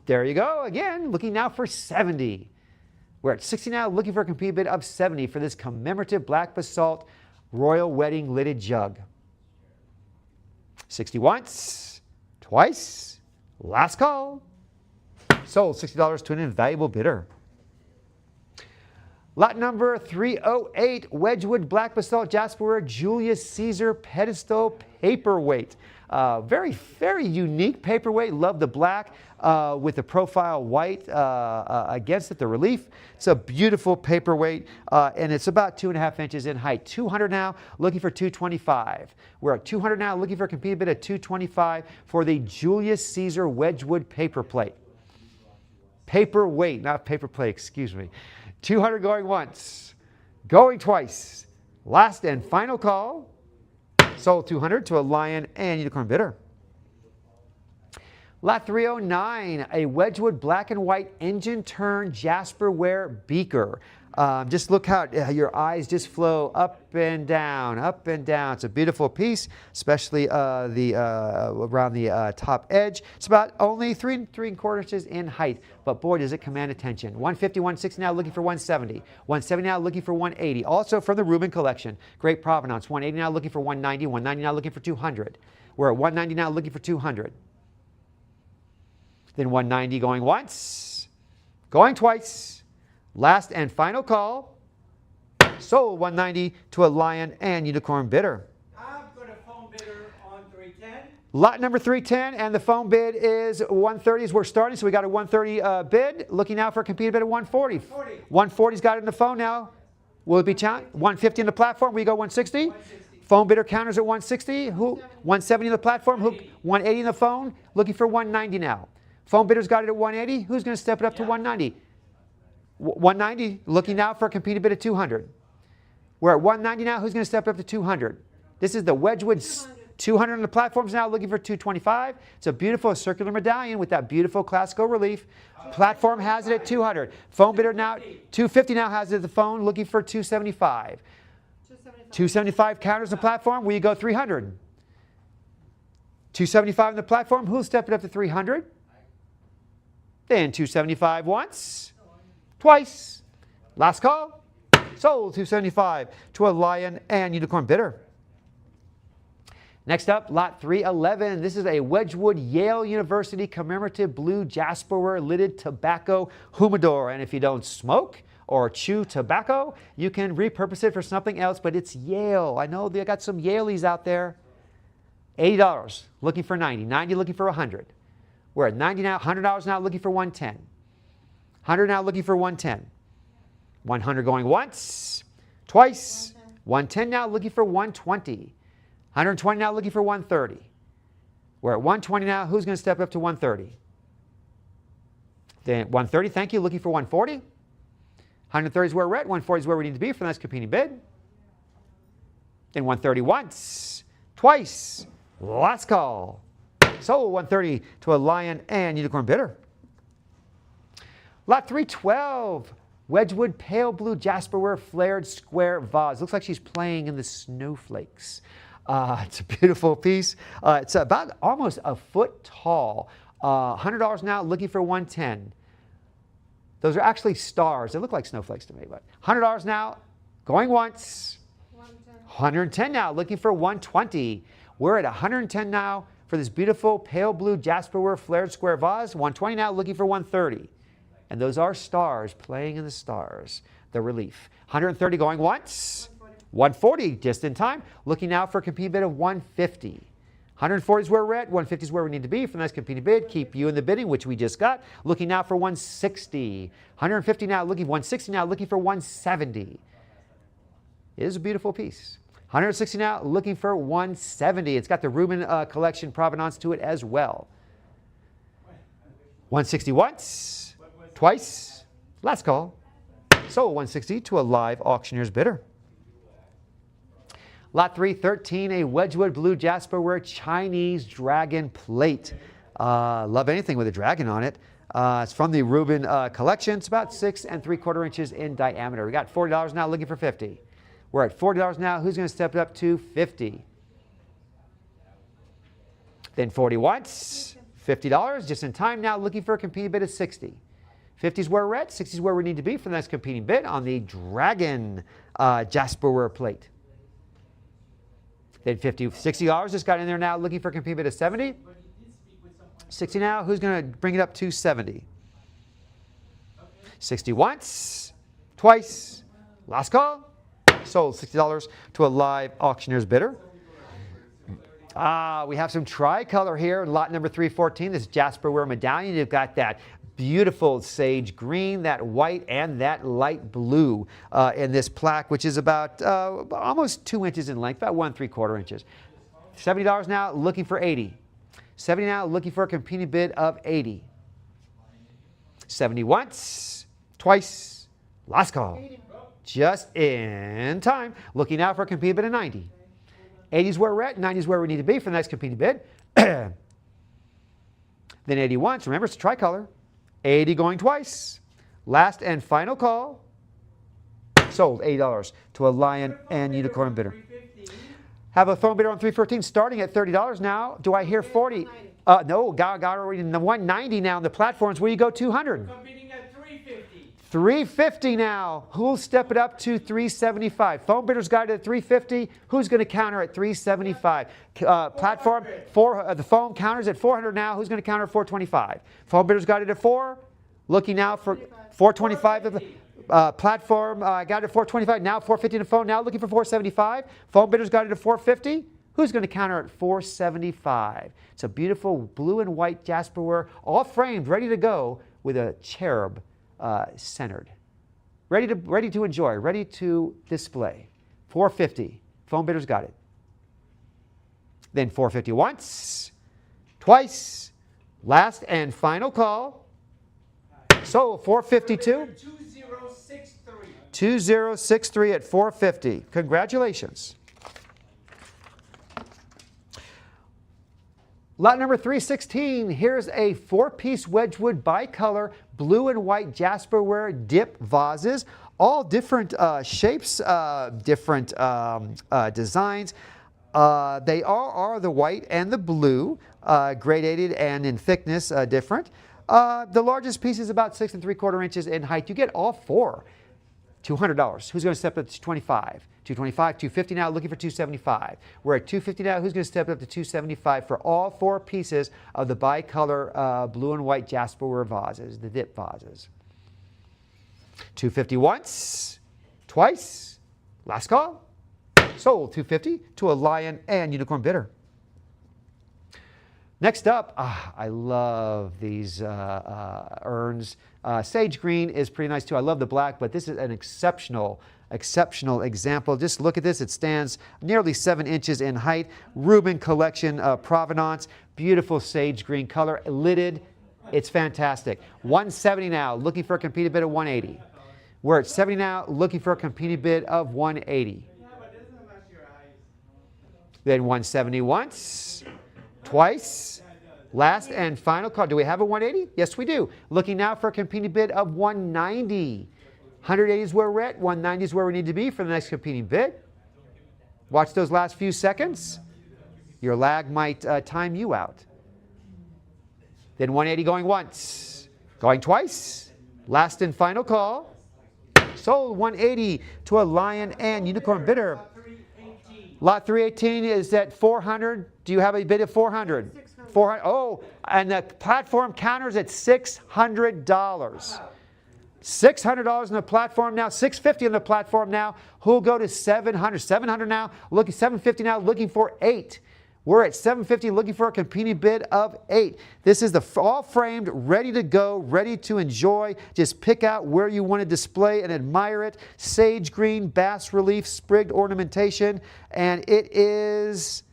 There you go. Again, looking now for 70. We're at 60 now, looking for a competing bid of 70 for this commemorative black basalt royal wedding lidded jug. 60 once, twice, last call. Sold $60 to an invaluable bidder. Lot number 308, Wedgwood black basalt jasperware Julius Caesar pedestal paperweight. Very, very unique paperweight. Love the black with the profile white against it, the relief. It's a beautiful paperweight, and it's about 2.5 inches in height. 200 now, looking for 225. We're at 200 now, looking for a competing bid at 225 for the Julius Caesar Wedgwood paper plate. Paperweight, not paper plate, excuse me. 200 going once, going twice. Last and final call. Sold 200 to a lion and unicorn bidder. Lot 309, a Wedgwood black and white engine turn jasperware beaker. Just look how your eyes just flow up and down, up and down. It's a beautiful piece, especially around the top edge. It's about only 3.25 inches in height, but boy, does it command attention. 150, 160 now, looking for 170. 170 now, looking for 180. Also from the Rubin collection, great provenance. 180 now, looking for 190. 190 now, looking for 200. We're at 190 now, looking for 200. Then 190 going once, going twice. Last and final call. Sold 190 to a lion and unicorn bidder. I've got a phone bidder on 310. Lot number 310, and the phone bid is 130 as we're starting, so we got a 130 bid. Looking now for a competing bid at 140. 140's got it in the phone now. Will it be 150 in the platform? We go 160? 160. Phone bidder counters at 160. Who? 170 in the platform. Who? 180 in the phone. Looking for 190 now. Phone bidder's got it at 180. Who's going to step it up to 190? 190, looking now for a competing bid at 200. We're at 190 now. Who's going to step up to 200? This is the Wedgwood 200 on the platforms now, looking for 225. It's a beautiful circular medallion with that beautiful classical relief. Platform has it at 200. Phone bidder now, 250 now has it at the phone, looking for 275. 275 counters the platform. Will you go 300? 275 on the platform. Who'll step it up to 300? Then 275 once. Twice. Last call. Sold 275 to a lion and unicorn bidder. Next up, lot 311. This is a Wedgwood Yale University commemorative blue jasperware lidded tobacco humidor. And if you don't smoke or chew tobacco, you can repurpose it for something else, but it's Yale. I know they got some Yaleys out there. $80, looking for 90. 90, looking for 100. We're at 90 now, $100 now, looking for 110. 100 now, looking for 110. 100 going once, twice. 110 now, looking for 120. 120 now, looking for 130. We're at 120 now. Who's going to step up to 130? Then 130, thank you, looking for 140. 130 is where we're at. 140 is where we need to be for the next competing bid. Then 130 once, twice. Last call. Sold 130 to a lion and unicorn bidder. Lot 312, Wedgwood pale blue jasperware flared square vase. Looks like she's playing in the snowflakes. It's a beautiful piece. It's about almost a foot tall. $100 now, looking for 110. Those are actually stars. They look like snowflakes to me, but $100 now, going once. 110 now, looking for 120. We're at 110 now for this beautiful pale blue jasperware flared square vase. 120 now, looking for 130. And those are stars playing in the stars, the relief. 130 going once. 140 just in time. Looking now for a competing bid of 150. 140 is where we're at. 150 is where we need to be for the next competing bid. Keep you in the bidding, which we just got. Looking now for 160. 150 now, looking 160 now, looking for 170. It is a beautiful piece. 160 now, looking for 170. It's got the Rubin collection provenance to it as well. 160 once, twice, last call. Sold 160 to a live auctioneer's bidder. Lot 313, a Wedgwood Blue Jasperware Chinese Dragon Plate. Love anything with a dragon on it. It's from the Rubin collection. It's about 6 3/4 inches in diameter. We got $40 now, looking for 50. We're at $40 now. Who's going to step it up to 50? Then 40 once, $50, just in time now, looking for a competing bid of 60. 50 is where we're at, 60 is where we need to be for the next competing bid on the Dragon Jasperware plate. Then 50, $60 just got in there now, looking for a competing bid of 70. 60 now, who's going to bring it up to 70? 60 once, twice, last call. Sold $60 to a live auctioneer's bidder. We have some tricolor here in lot number 314. This Jasperware medallion. You've got that beautiful sage green, that white, and that light blue in this plaque, which is about almost 2 inches in length, about 1 3/4 inches. $70 now, looking for 80. 70 now, looking for a competing bid of 80. 70 once, twice, last call. Just in time. Looking now for a competing bid of 90. 80 is where we're at, 90 is where we need to be for the next competing bid. Then 80 once, remember it's a tricolor. 80 going twice. Last and final call. Sold $80 to a lion and unicorn bidder. Have a phone bidder on 314 starting at $30 now. Do I hear 40? No, got already in the 190 now on the platforms. Where you go 200? Competing at 350. 350 now. Who'll step it up to 375? Phone bidders got it at 350. Who's going to counter at 375? Platform, the phone counters at 400 now. Who's going to counter at 425? Phone bidders got it at 4. Looking now for 425. Platform got it at 425. Now 450 in the phone. Now looking for 475. Phone bidders got it at 450. Who's going to counter at 475? It's a beautiful blue and white Jasperware, all framed, ready to go with a cherub centered. Ready to enjoy, ready to display. 450. Phone bidders got it. Then 450 once, twice, last and final call. So 452. 2063. 2063 at 450. Congratulations. Lot number 316, here's a 4-piece Wedgwood bicolor blue and white Jasperware dip vases, all different shapes, different designs. They are the white and the blue, gradated and in thickness different. The largest piece is about 6 3/4 inches in height. You get all 4. $200. Who's going to step up to 25? 225, 250 now, looking for 275. We're at 250 now. Who's going to step up to 275 for all 4 pieces of the bicolor blue and white Jasperware vases, the dip vases? 250 once, twice, last call. Sold 250 to a lion and unicorn bidder. Next up, I love these urns. Sage green is pretty nice too. I love the black, but this is an exceptional example. Just look at this. It stands nearly 7 inches in height. Rubin collection provenance. Beautiful sage green color. Lidded. It's fantastic. 170 now. Looking for a competing bid of 180. We're at 70 now. Looking for a competing bid of 180. Then 170 once, twice, last and final call. Do we have a 180? Yes, we do. Looking now for a competing bid of 190. 180 is where we're at. 190 is where we need to be for the next competing bid. Watch those last few seconds. Your lag might time you out. Then 180 going once, going twice, last and final call. Sold 180 to a lion and unicorn bidder. Lot 318 is at 400. Do you have a bid of 400? 400. Oh, and the platform counters at $600. $600 on the platform now. $650 on the platform now. Who'll go to 700? 700 now. Looking 750 now. Looking for 8. We're at $7.50, looking for a competing bid of $8. This is the all framed, ready to go, ready to enjoy. Just pick out where you want to display and admire it. Sage green, bas relief, sprigged ornamentation, and it is,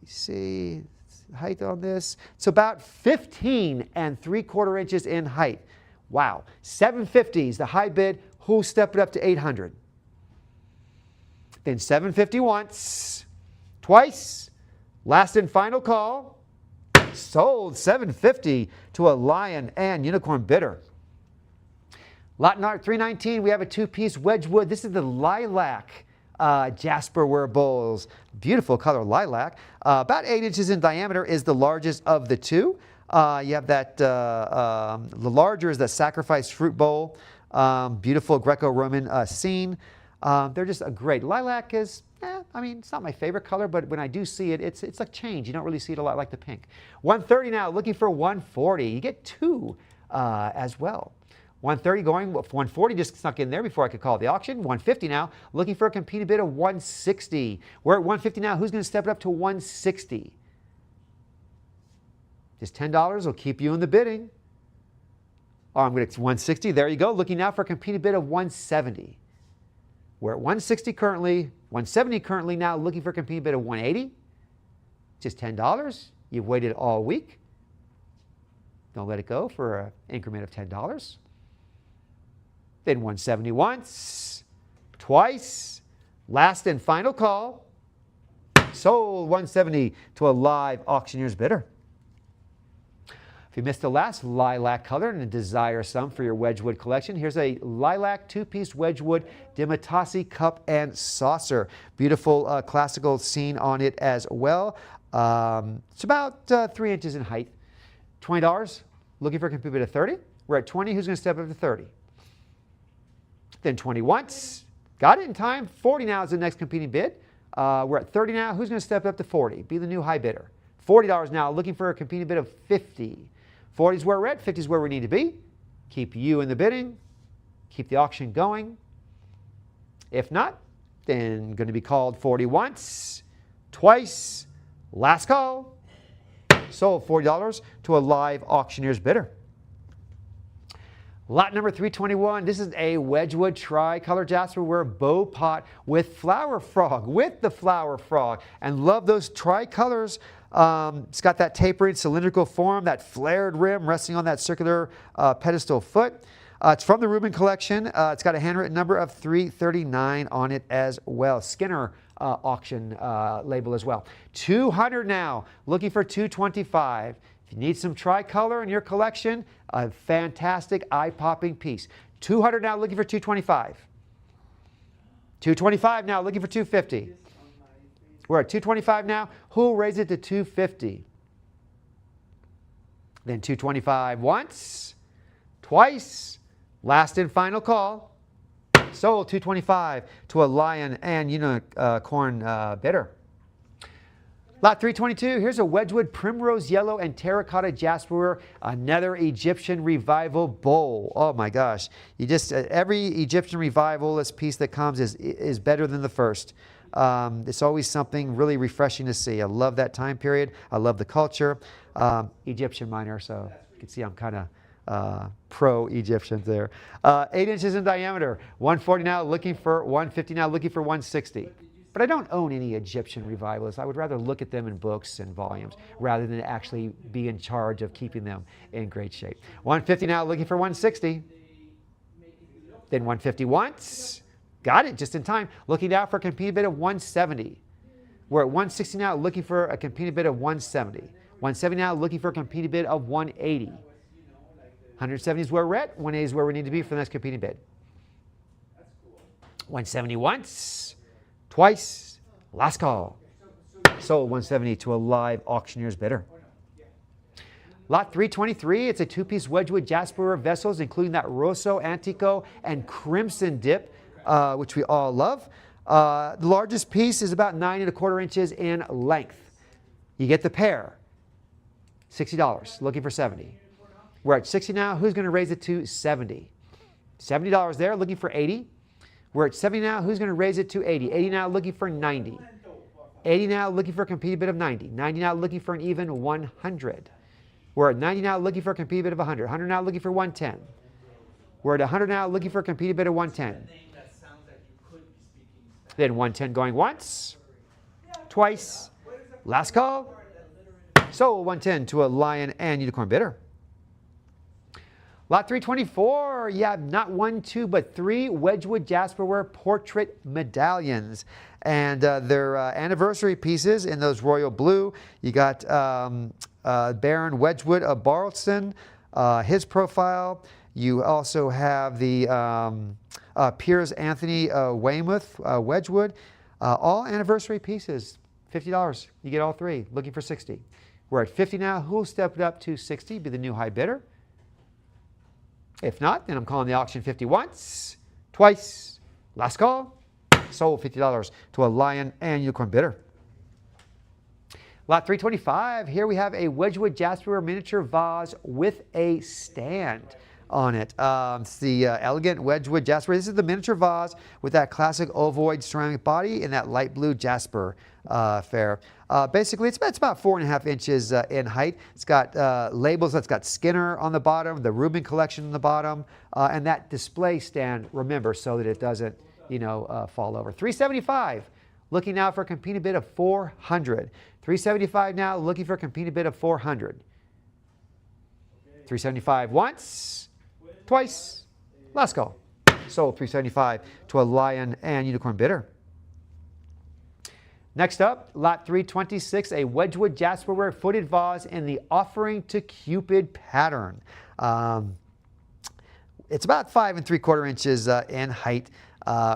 you see, height on this. It's about 15 3/4 inches in height. Wow. $7.50 is the high bid. Who'll step it up to $800? Then $7.50 once, twice, last and final call. Sold $7.50 to a lion and unicorn bidder. Lot number 319, we have a two-piece Wedgwood. This is the lilac Jasperware bowls. Beautiful color, lilac. About 8 inches in diameter is the largest of the two. You have that, the larger is the sacrifice fruit bowl. Beautiful Greco-Roman scene. They're just a great. Lilac is, I mean, it's not my favorite color, but when I do see it, it's a change. You don't really see it a lot like the pink. 130 now, looking for 140. You get two as well. 130 going, 140 just snuck in there before I could call the auction. 150 now, looking for a competing bid of 160. We're at 150 now. Who's going to step it up to 160? Just $10 will keep you in the bidding. Oh, I'm going to 160. There you go. Looking now for a competing bid of 170. We're at 160 currently, 170 currently now, looking for a competing bid of 180. Just $10. You've waited all week. Don't let it go for an increment of $10. Then 170 once, twice, last and final call. Sold 170 to a live auctioneer's bidder. If you missed the last lilac color and desire some for your Wedgwood collection, here's a lilac two-piece Wedgwood Dimitasi cup and saucer. Beautiful classical scene on it as well. It's about 3 inches in height. $20. Looking for a competing bid of 30. We're at 20. Who's going to step up to 30? Then 20 once. Got it in time. 40 now is the next competing bid. We're at 30 now. Who's going to step up to 40? Be the new high bidder. $40 now, looking for a competing bid of 50. 40 is where we're at. 50 is where we need to be. Keep you in the bidding. Keep the auction going. If not, then going to be called 40 once, twice, last call. Sold $40 to a live auctioneer's bidder. Lot number 321, this is a Wedgwood tricolor Jasperware bow pot with flower frog, with the flower frog. And love those tricolors. It's got that tapering cylindrical form, that flared rim resting on that circular pedestal foot. It's from the Rubin collection. It's got a handwritten number of 339 on it as well. Skinner auction label as well. 200 now, looking for 225. If you need some tricolor in your collection, a fantastic eye-popping piece. 200 now, looking for 225. 225 now, looking for 250. We're at 225 now. Who'll raise it to 250? Then 225 once, twice, last and final call. Sold 225 to a lion and unicorn bidder. Lot 322, here's a Wedgwood Primrose Yellow and Terracotta Jasperware, another Egyptian Revival bowl. Oh my gosh. You just, every Egyptian Revivalist piece that comes is better than the first. It's always something really refreshing to see. I love that time period. I love the culture. Egyptian miner, so you can see I'm kind of pro-Egyptians there. 8 inches in diameter, 140 now, looking for 150 now, looking for 160. But I don't own any Egyptian revivalists. I would rather look at them in books and volumes rather than actually be in charge of keeping them in great shape. 150 now, looking for 160. Then 150 once. Got it, just in time. Looking now for a competing bid of 170. We're at 160 now, looking for a competing bid of 170. 170 now, looking for a competing bid of 180. 170 is where we're at. 180 is where we need to be for the next competing bid. 170 once, twice, last call. Sold 170 to a live auctioneer's bidder. Lot 323, it's a two-piece Wedgwood Jasperware vessels, including that Rosso, Antico, and Crimson dip, which we all love. The largest piece is about 9 1/4 inches in length. You get the pair. $60, looking for 70. We're at 60 now. Who's going to raise it to 70? $70 there, looking for 80. We're at 70 now. Who's going to raise it to 80? 80 now, looking for 90. 80 now, looking for a competing bid of 90. 90 now, looking for an even 100. We're at 90 now, looking for a competing bid of 100. 100 now, looking for 110. We're at 100 now, looking for a competing bid of 110. Then 110 going once, twice, last call. Sold 110 to a lion and unicorn bidder. Lot 324, you have not 1, 2, but 3 Wedgwood Jasperware portrait medallions. And they're anniversary pieces in those royal blue. You got Baron Wedgwood of Barlston, his profile. You also have the Piers Anthony Weymouth Wedgwood. All anniversary pieces, $50. You get all 3, looking for 60. We're at 50 now. Who'll step it up to 60, be the new high bidder? If not, then I'm calling the auction 50 once, twice, last call. Sold $50 to a lion and unicorn bidder. Lot 325, here we have a Wedgwood Jasperware miniature vase with a stand on it. It's the elegant Wedgwood Jasper. This is the miniature vase with that classic ovoid ceramic body and that light blue jasper fare. Basically, it's about 4.5 inches in height. It's got labels. That's got Skinner on the bottom, the Rubin collection on the bottom, and that display stand, remember, so that it doesn't, fall over. $375. Looking now for a competing bid of $400. $375 now, looking for a competing bid of $400. $375 once, twice, last call. Sold $375 to a lion and unicorn bidder. Next up, lot 326, a Wedgwood Jasperware footed vase in the Offering to Cupid pattern. It's about 5 3/4 inches in height.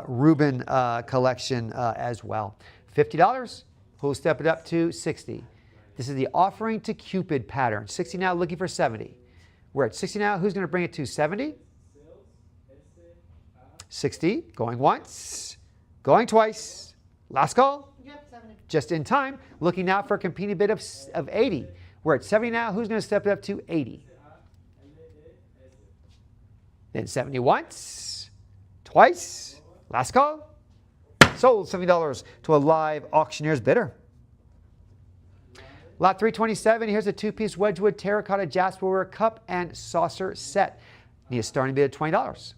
Rubin collection as well. $50. Who'll step it up to 60? This is the Offering to Cupid pattern. 60 now, looking for 70. We're at 60 now. Who's going to bring it to 70? 60. Going once. Going twice. Last call. Yep, 70. Just in time. Looking now for a competing bid of 80. We're at 70 now. Who's going to step it up to 80? Then 70 once. Twice. Last call. Sold $70 to a live auctioneer's bidder. Lot 327, here's a 2-piece Wedgwood terracotta Jasperware cup and saucer set. Need a starting bid of $20.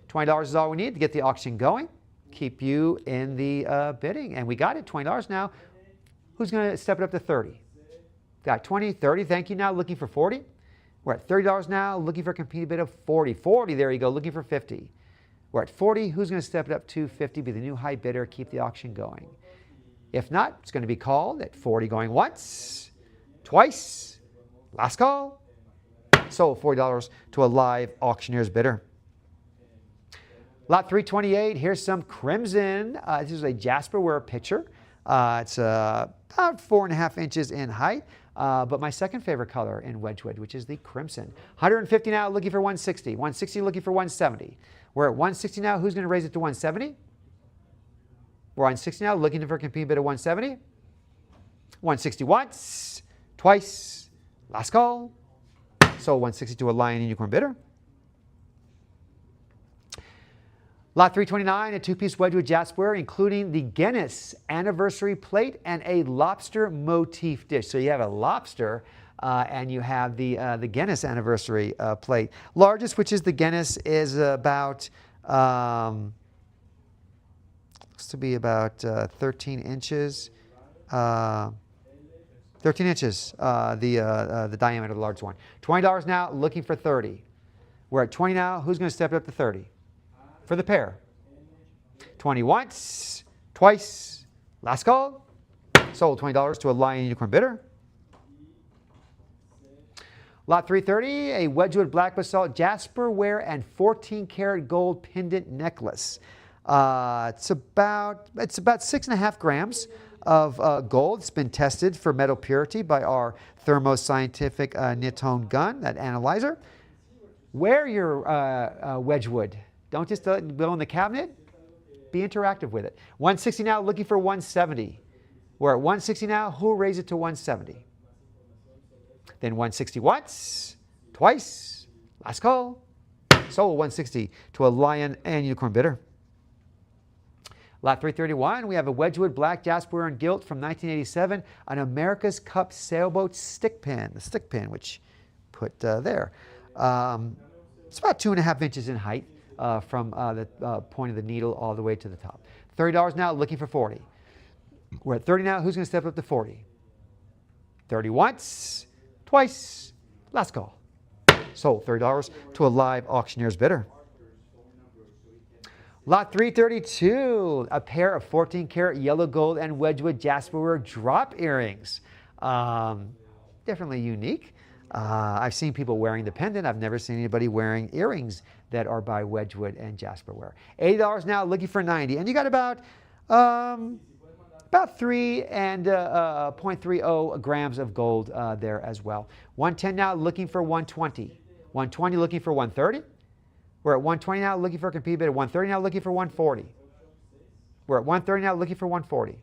$20 is all we need to get the auction going. Keep you in the bidding. And we got it, $20 now. Who's going to step it up to 30? Got 20, 30, thank you now, looking for 40. We're at $30 now, looking for a competing bid of 40. 40, there you go, looking for 50. We're at 40, who's going to step it up to 50, be the new high bidder, keep the auction going. If not, it's going to be called at 40 going once, twice, last call. Sold $40 to a live auctioneer's bidder. Lot 328, here's some crimson. This is a Jasperware pitcher. It's about 4.5 inches in height, but my second favorite color in Wedgwood, which is the crimson. 150 now, looking for 160. 160, looking for 170. We're at 160 now. Who's going to raise it to 170? We're on 60 now, looking for a competing bid of 170. 160 once, twice, last call. Sold 160 to a lion and unicorn bidder. Lot 329, a 2-piece Wedgwood Jasperware, including the Guinness anniversary plate and a lobster motif dish. So you have a lobster and you have the Guinness anniversary plate. Largest, which is the Guinness, is about, looks to be about 13 inches. 13 inches, the diameter of the large one. $20 now, looking for 30. We're at 20 now. Who's going to step it up to 30? For the pair. 20 once, twice, last call. Sold $20 to a lion unicorn bidder. Lot 330, a Wedgwood black basalt Jasperware and 14-karat gold pendant necklace. It's about 6.5 grams of gold. It's been tested for metal purity by our Thermo Scientific Nitone gun, that analyzer. Wear your Wedgwood. Don't just let it go in the cabinet. Be interactive with it. 160 now, looking for 170. We're at 160 now. Who'll raise it to 170? Then 160 once, twice, last call. Sold 160 to a lion and unicorn bidder. Lot 331, we have a Wedgwood Black Jasper and Gilt from 1987, an America's Cup sailboat stick pin, the stick pin, which put there. It's about 2.5 inches in height from the point of the needle all the way to the top. $30 now, looking for 40. We're at 30 now. Who's going to step up to 40? 30 once, twice, last call. Sold $30 to a live auctioneer's bidder. Lot 332, a pair of 14-karat yellow gold and Wedgwood Jasperware drop earrings. Definitely unique. I've seen people wearing the pendant. I've never seen anybody wearing earrings that are by Wedgwood and Jasperware. $80 now, looking for 90. And you got about 3 and 0.30 grams of gold there as well. 110 now, looking for 120. 120 looking for 130. We're at 120 now, looking for a compete bid at 130 now, looking for 140. We're at 130 now, looking for 140.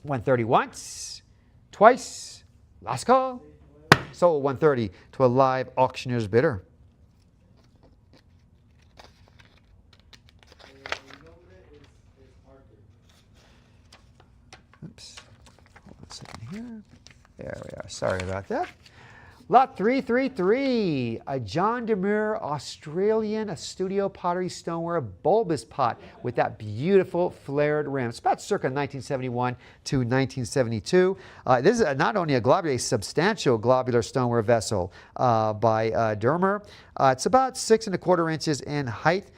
130 once, twice, last call. Sold 130 to a live auctioneer's bidder. Oops. Hold on a second here. There we are. Sorry about that. Lot 333, a John Demure Australian Studio Pottery Stoneware bulbous pot with that beautiful flared rim. It's about circa 1971 to 1972. This is not only a substantial globular stoneware vessel by Dermer. It's about 6 1/4 inches in height.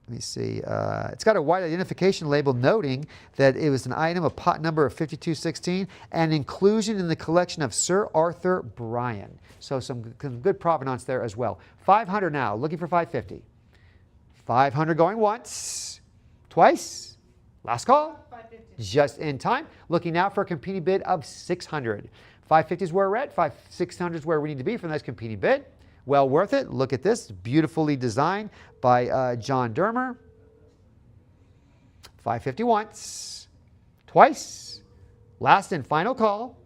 Let me see. It's got a white identification label noting that it was an item of pot number of 5216 and inclusion in the collection of Sir Arthur Bryan. So some good provenance there as well. 500 now, looking for 550. 500 going once, twice, last call. 550. Just in time. Looking now for a competing bid of 600. 550 is where we're at. 600 is where we need to be for the next competing bid. Well worth it. Look at this, beautifully designed by John Dermer. 550 once, twice, last and final call.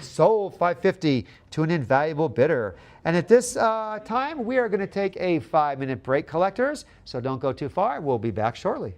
Sold 550 to an invaluable bidder. And at this time, we are going to take a 5-minute break, collectors. So don't go too far. We'll be back shortly.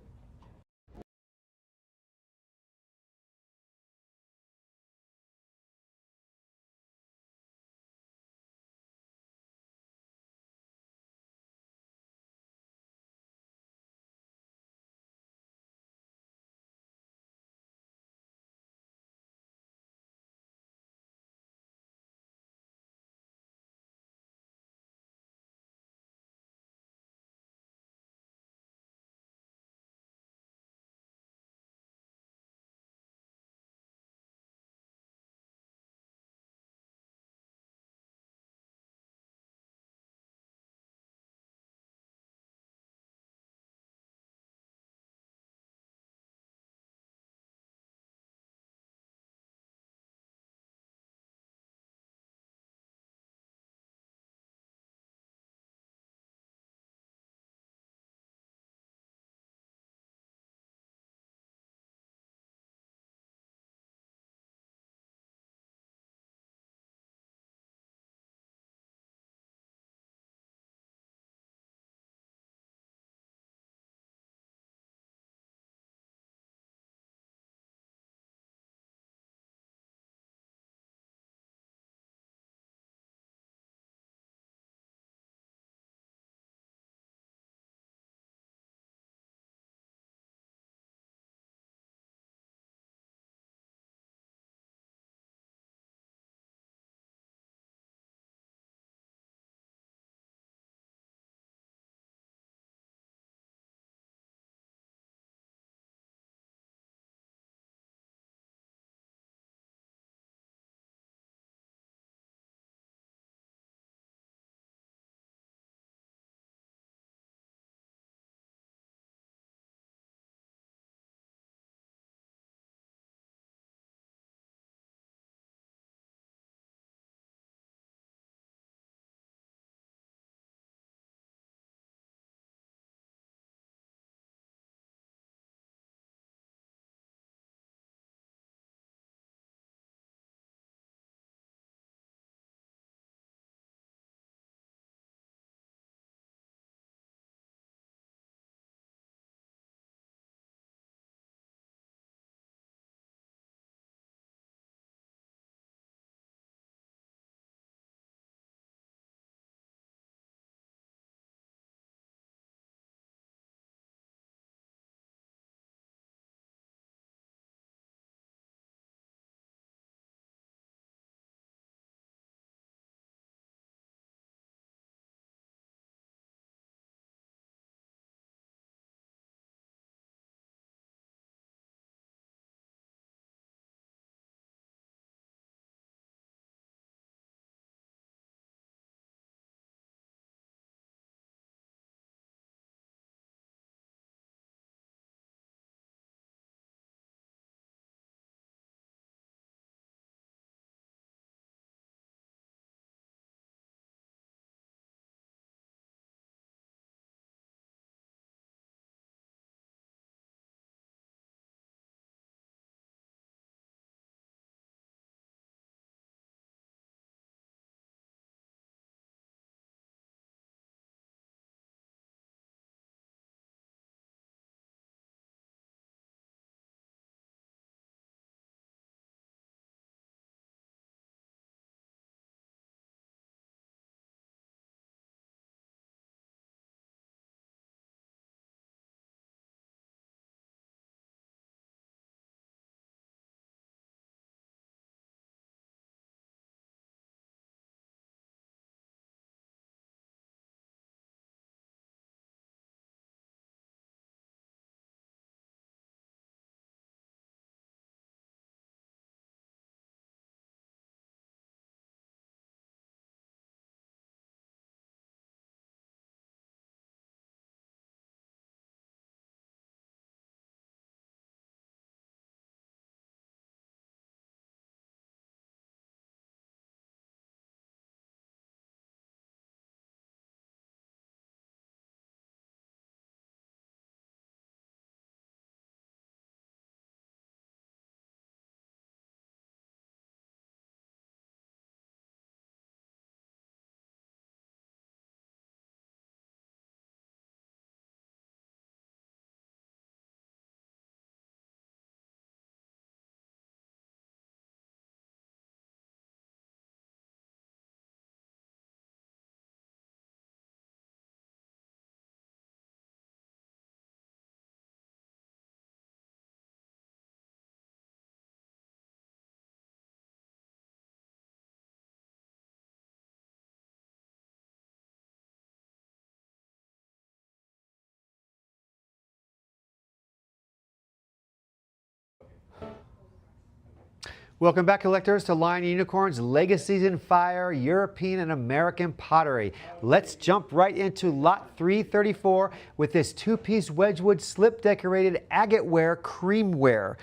Welcome back, collectors, to Lion Unicorns, Legacies in Fire, European and American Pottery. Let's jump right into lot 334 with this two-piece Wedgwood slip-decorated agate-ware creamware.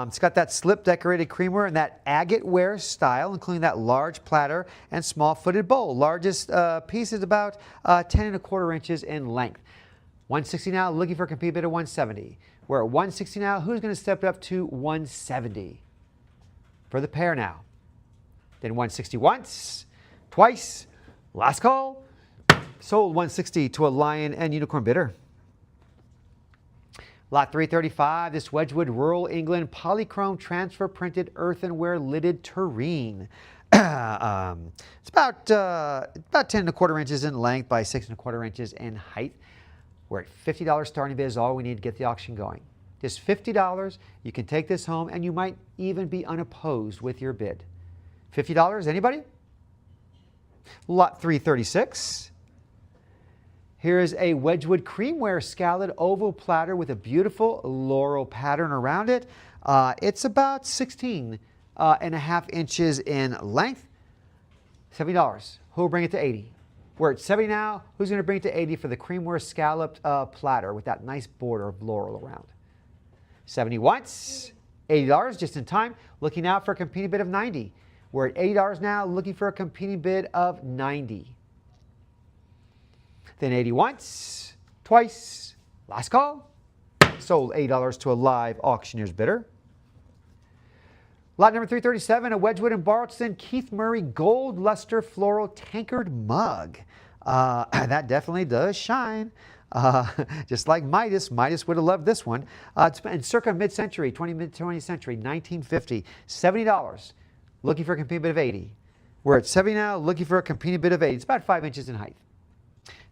It's got that slip-decorated creamware and that agate-ware style, including that large platter and small-footed bowl. Largest piece is about 10¼ inches in length. 160 now, looking for a complete bid of 170. We're at 160 now. Who's going to step it up to 170? For the pair now. Then 160 once, twice, last call. Sold 160 to a Lion and Unicorn bidder. Lot 335, this Wedgwood Rural England polychrome transfer printed earthenware lidded tureen. It's about 10¼ inches in length by 6¼ inches in height. We're at $50 starting bid is all we need to get the auction going. Just $50, you can take this home and you might even be unopposed with your bid. $50, anybody? Lot 336. Here is a Wedgwood creamware scalloped oval platter with a beautiful laurel pattern around it. It's about 16½ inches in length. $70. Who will bring it to 80? We're at 70 now. Who's going to bring it to 80 for the creamware scalloped platter with that nice border of laurel around? 70 once, $80 just in time. Looking out for a competing bid of 90. We're at $80 now, looking for a competing bid of 90. Then 80 once, twice, last call. Sold $80 to a live auctioneer's bidder. Lot number 337, a Wedgwood and Bartleston Keith Murray gold luster floral tankard mug. That definitely does shine. Just like Midas. Midas would have loved this one. It's in circa mid-century, mid-20th century, 1950. $70. Looking for a competing bid of 80. We're at 70 now, looking for a competing bid of 80. It's about 5 inches in height.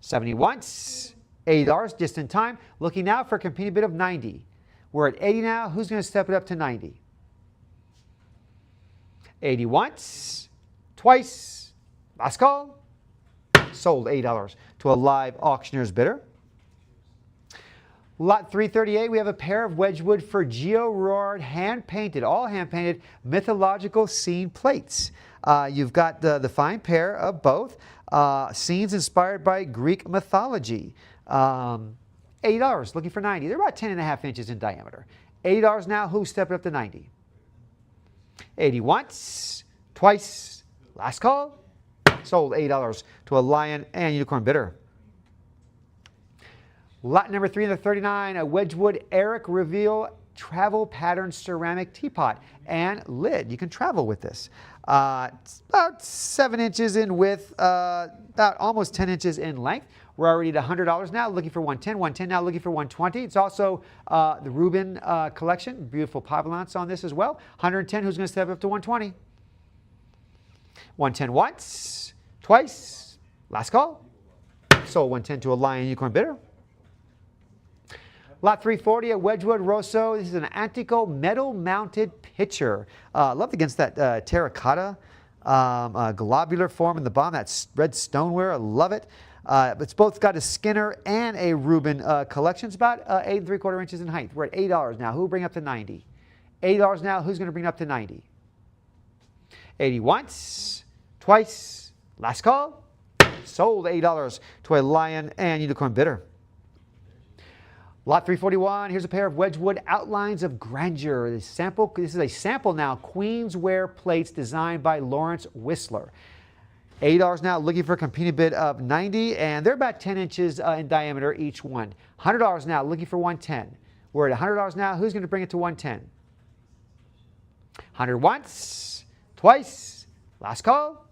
70 once, $80 just in time. Looking now for a competing bid of 90. We're at 80 now. Who's going to step it up to 90? 80 once, twice, last call. Sold $80 to a live auctioneer's bidder. Lot 338, we have a pair of Wedgwood for Geo Roard hand-painted, all hand-painted mythological scene plates. You've got the fine pair of both scenes inspired by Greek mythology. $80, looking for 90. They're about 10½ inches in diameter. $80 now, who's stepping up to 90? 80 once, twice, last call. Sold $80 to a Lion and Unicorn bidder. Lot number 339, a Wedgwood Eric Reveal travel pattern ceramic teapot and lid. You can travel with this. It's about 7 inches in width, about almost 10 inches in length. We're already at $100 now, looking for 110. 110 now, looking for 120. It's also the Reuben collection. Beautiful pavillons on this as well. 110, who's going to step up to 120? 110 once, twice, last call. Sold 110 to a Lion Unicorn bidder. Lot 340 at Wedgwood Rosso. This is an Antico metal-mounted pitcher. Loved against that terracotta globular form in the bottom, that red stoneware. I love it. It's both got a Skinner and a Reuben collection. It's about 8¾ inches in height. We're at $80 now. Who will bring up to 90? $80 now. Who's going to bring it up to 90? 80 once, twice, last call. Sold $80 to a Lion and Unicorn bidder. Lot 341, here's a pair of Wedgwood Outlines of Grandeur. This is a sample now, Queensware plates designed by Lawrence Whistler. $80 now, looking for a competing bid of 90, and they're about 10 inches in diameter each one. $100 now, looking for 110. We're at $100 now. Who's going to bring it to 110? 100 once, twice, last call.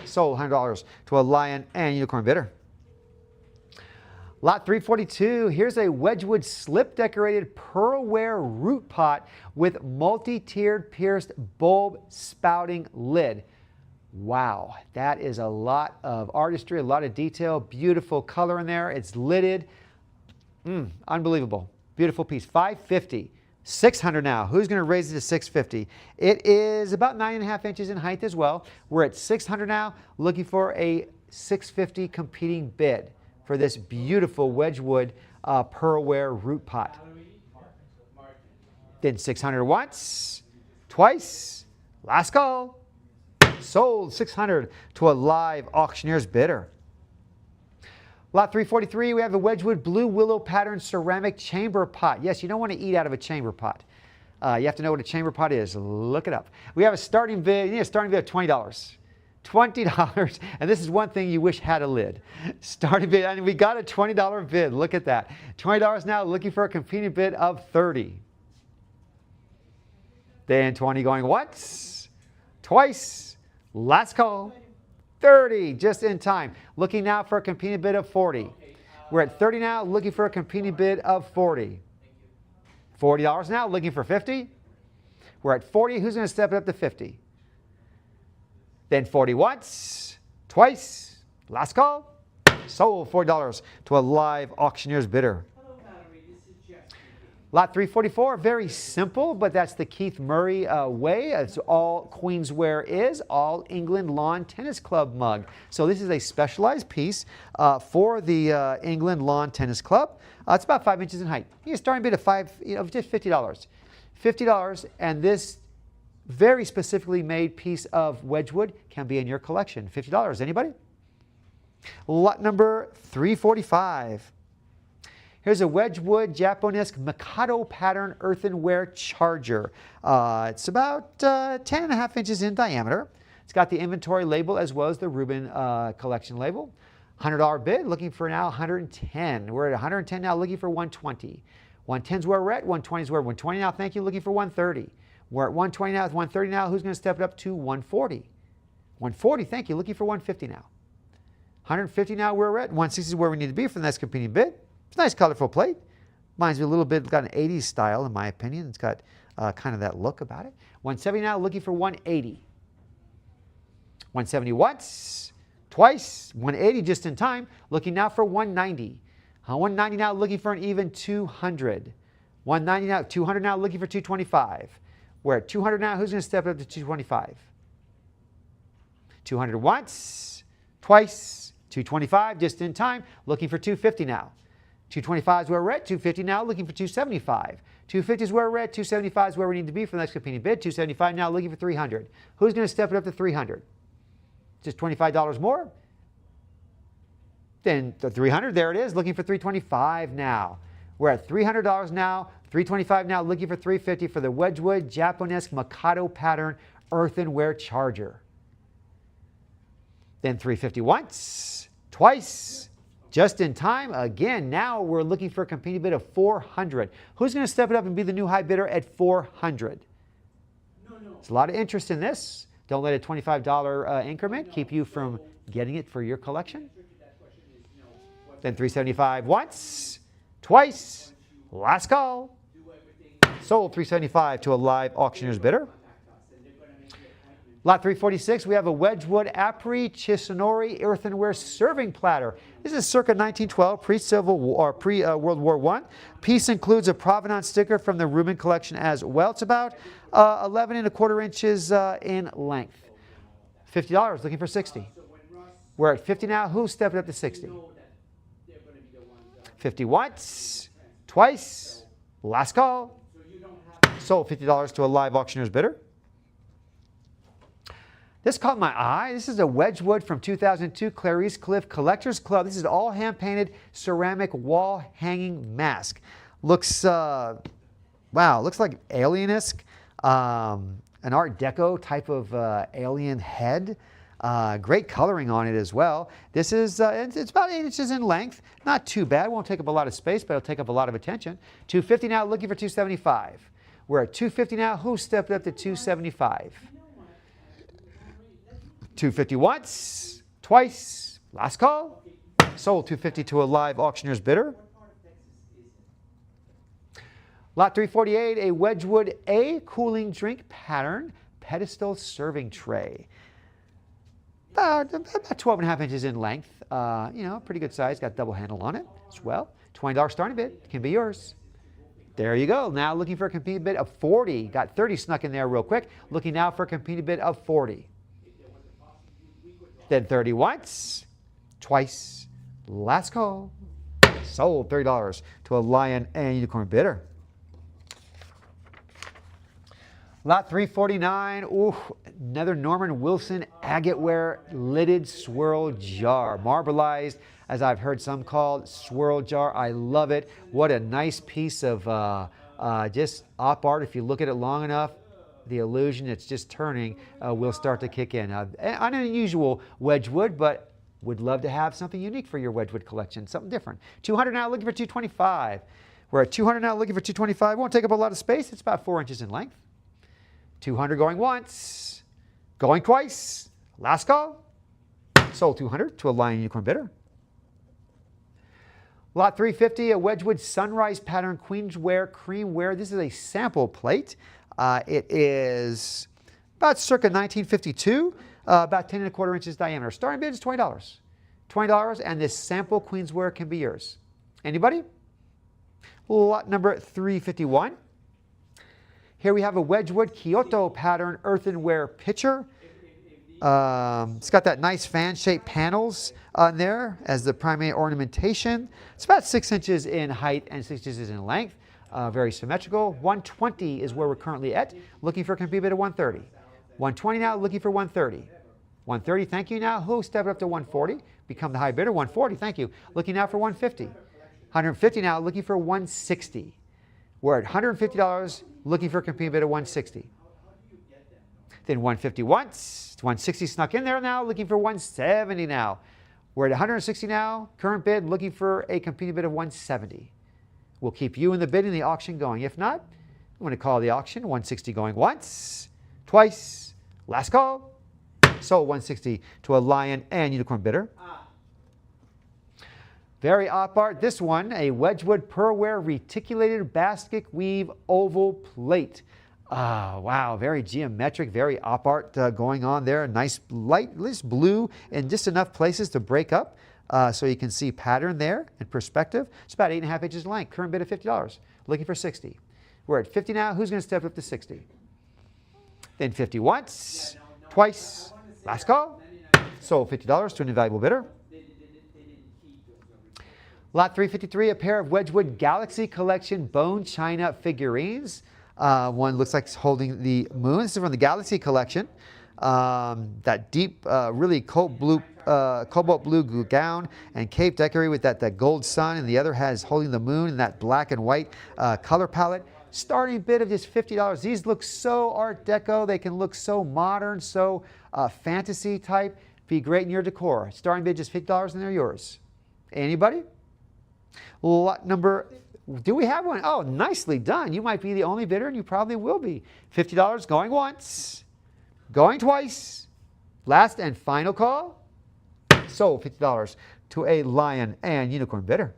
Sold $100 to a Lion and Unicorn bidder. Lot 342, here's a Wedgwood slip-decorated pearlware root pot with multi-tiered pierced bulb spouting lid. Wow, that is a lot of artistry, a lot of detail, beautiful color in there. It's lidded. Unbelievable. Beautiful piece. $550. $600 now. Who's going to raise it to $650? It is about 9½ inches in height as well. We're at $600 now, looking for a $650 competing bid for this beautiful Wedgwood pearlware root pot. Then $600 once, twice, Last call. Sold 600 to a live auctioneer's bidder. Lot 343, we have a Wedgwood Blue Willow Pattern ceramic chamber pot. Yes, you don't want to eat out of a chamber pot. You have to know what a chamber pot is. Look it up. We have a starting bid. You need a starting bid of $20. $20, and this is one thing you wish had a lid. Starting bid, and we got a $20 bid. Look at that. $20 now, looking for a competing bid of $30. Then 20 going once, twice, last call, 30, just in time. Looking now for a competing bid of 40. We're at 30 now, looking for a competing bid of 40. $40 now, looking for 50. We're at 40, who's going to step it up to 50? Then 40 once, twice, last call, sold $40 to a live auctioneer's bidder. Lot 344, very simple, but that's the Keith Murray way. It's all Queensware is, All England Lawn Tennis Club mug. So this is a specialized piece for the England Lawn Tennis Club. It's about 5 inches in height. You can start a bid of just $50. $50, and this very specifically made piece of Wedgwood can be in your collection. $50. Anybody? Lot number 345. Here's a Wedgwood Japonesque Mikado pattern earthenware charger. It's about 10.5 inches in diameter. It's got the inventory label as well as the Reuben collection label. $100 bid, looking for now 110. We're at 110 now, looking for 120. 110 is where we're at, 120 is where we're at. 120 now, thank you, looking for 130. We're at 120 now, with 130 now, who's going to step it up to 140? 140, thank you, looking for 150 now. 150 now, where we're at. 160 is where we need to be for the next competing bid. It's a nice colorful plate. Reminds me a little bit, it's got an 80s style in my opinion. It's got kind of that look about it. 170 now, looking for 180. 170 once, twice, 180 just in time. Looking now for 190. 190 now, looking for an even 200. 190 now, 200 now, looking for 225. We're at 200 now, who's going to step it up to 225? 200 once, twice, 225 just in time. Looking for 250 now. 225 is where we're at, 250 now, looking for 275. 250 is where we're at, 275 is where we need to be for the next competing bid. 275 now, looking for 300. Who's going to step it up to 300? Just $25 more? Then the 300, there it is, looking for 325 now. We're at $300 now, 325 now, looking for 350 for the Wedgwood Japonesque Mikado pattern earthenware charger. Then 350 once, twice, just in time. Again, now we're looking for a competing bid of 400. Who's going to step it up and be the new high bidder at 400? There's a lot of interest in this. Don't let a $25 increment keep you from getting it for your collection. Then 375 once, twice, last call. Sold 375 to a live auctioneer's bidder. Lot 346, we have a Wedgwood Apri Chisonori earthenware serving platter. This is circa 1912, pre-Civil War, pre-World War I. Piece includes a provenance sticker from the Reuben collection as well. It's about 11¼ inches in length. $50, looking for 60. We're at 50 now. Who's stepping up to 60? 50 once, twice, last call. Sold $50 to a live auctioneer's bidder. This caught my eye. This is a Wedgwood from 2002 Clarice Cliff Collectors Club. This is all hand-painted ceramic wall hanging mask. Looks, wow, looks like alien-esque, an Art Deco type of alien head. Great coloring on it as well. This is, it's about 8 inches in length. Not too bad. Won't take up a lot of space, but it'll take up a lot of attention. 250 now, looking for 275. We're at 250 now. Who stepped up to 275? 250 once, twice, last call. Sold 250 to a live auctioneer's bidder. Lot 348, a Wedgwood A cooling drink pattern pedestal serving tray. About 12.5 inches in length. You know, pretty good size. Got double handle on it as well. $20 starting bid. Can be yours. There you go. Now looking for a competing bid of 40. Got 30 snuck in there real quick. Looking now for a competing bid of 40. Then 30 once, twice, last call. Sold $30 to a lion and unicorn bidder. Lot 349, ooh, another Norman Wilson agateware lidded swirl jar. Marbleized, as I've heard some called, swirl jar. I love it. What a nice piece of just op art. If you look at it long enough, the illusion it's just turning will start to kick in. An unusual Wedgwood, but would love to have something unique for your Wedgwood collection, something different. 200 now, looking for 225. We're at 200 now, looking for 225. Won't take up a lot of space. It's about 4 inches in length. 200 going once, going twice. Last call. Sold 200 to a Lion Unicorn bidder. Lot 350, a Wedgwood Sunrise Pattern Queensware Creamware. This is a sample plate. It is about circa 1952, about 10 1/4 inches diameter. Starting bid is $20. $20, and this sample Queensware can be yours. Anybody? Lot number 351. Here we have a Wedgwood Kyoto pattern earthenware pitcher. It's got that nice fan-shaped panels on there as the primary ornamentation. It's about 6 inches in height and 6 inches in length. Very symmetrical. 120 is where we're currently at. Looking for a complete bid of 130. 120 now, looking for 130. 130, thank you now. Who stepped up to 140? Become the high bidder. 140, thank you. Looking now for 150. 150 now, looking for 160. We're at $150, looking for a complete bid of 160. Then 150 once, 160 snuck in there now, looking for 170 now. We're at 160 now, current bid, looking for a competing bid of 170. We'll keep you in the bid and the auction going. If not, I'm going to call the auction. 160 going once, twice, last call. Sold 160 to a Lion and Unicorn bidder. Very op art. This one, a Wedgwood Pearlware Reticulated Basket Weave Oval Plate. Wow, very geometric, very op art going on there. Nice light, least blue in just enough places to break up so you can see pattern there in perspective. It's about 8.5 inches in length. Current bid of $50. Looking for 60. We're at 50 now. Who's going to step up to 60? Then 50 once, twice, last call. Sold $50 to an invaluable bidder. Lot 353, a pair of Wedgwood Galaxy Collection bone china figurines. One looks like it's holding the moon. This is from the Galaxy Collection. That deep, really cobalt blue gown and cape decorated with that gold sun, and the other has holding the moon in that black and white color palette. Starting bid of just $50. These look so Art Deco. They can look so modern, so fantasy type. Be great in your decor. Starting bid just $50 and they're yours. Anybody? Lot number, do we have one? Oh, nicely done. You might be the only bidder, and you probably will be. $50 going once, going twice. Last and final call. Sold $50 to a Lion and Unicorn bidder.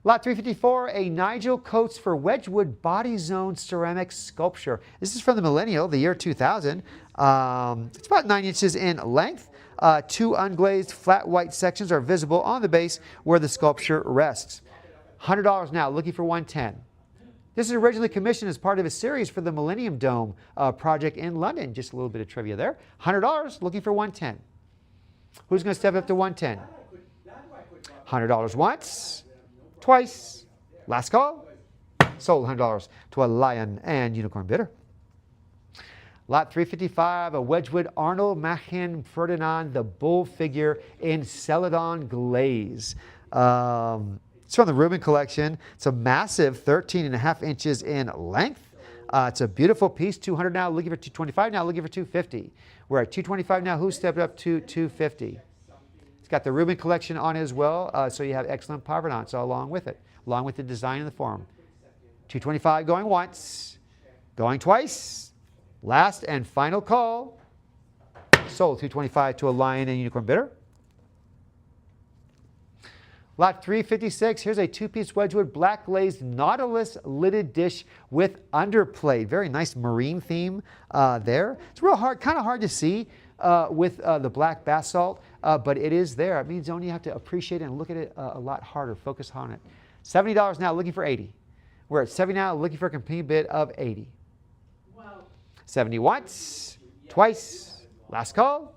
Lot 354, a Nigel Coates for Wedgwood Body Zone Ceramic Sculpture. This is from the Millennial, the year 2000. It's about 9 inches in length. 2 unglazed flat white sections are visible on the base where the sculpture rests. $100 now, looking for 110. This is originally commissioned as part of a series for the Millennium Dome project in London. Just a little bit of trivia there. $100, looking for 110. Who's going to step up to 110? $100 once, twice, last call. Sold $100 to a Lion and Unicorn bidder. Lot 355, a Wedgwood Arnold Machen Ferdinand, the bull figure in Celadon glaze. It's from the Rubin collection. It's a massive 13.5 inches in length. It's a beautiful piece. 200 now, looking for 225 now, looking for 250. We're at 225 now. Who stepped up to 250? It's got the Rubin collection on it as well, so you have excellent provenance along with it, along with the design and the form. 225 going once, going twice. Last and final call. Sold $225 to a Lion and Unicorn bidder. Lot 356, here's a 2-piece Wedgwood black glazed Nautilus lidded dish with underplate. Very nice marine theme there. It's real hard, kind of hard to see with the black basalt, but it is there. It means only you have to appreciate it and look at it a lot harder, focus on it. $70 now, looking for 80. We're at 70 now, looking for a complete bid of 80. 70 once, twice, last call.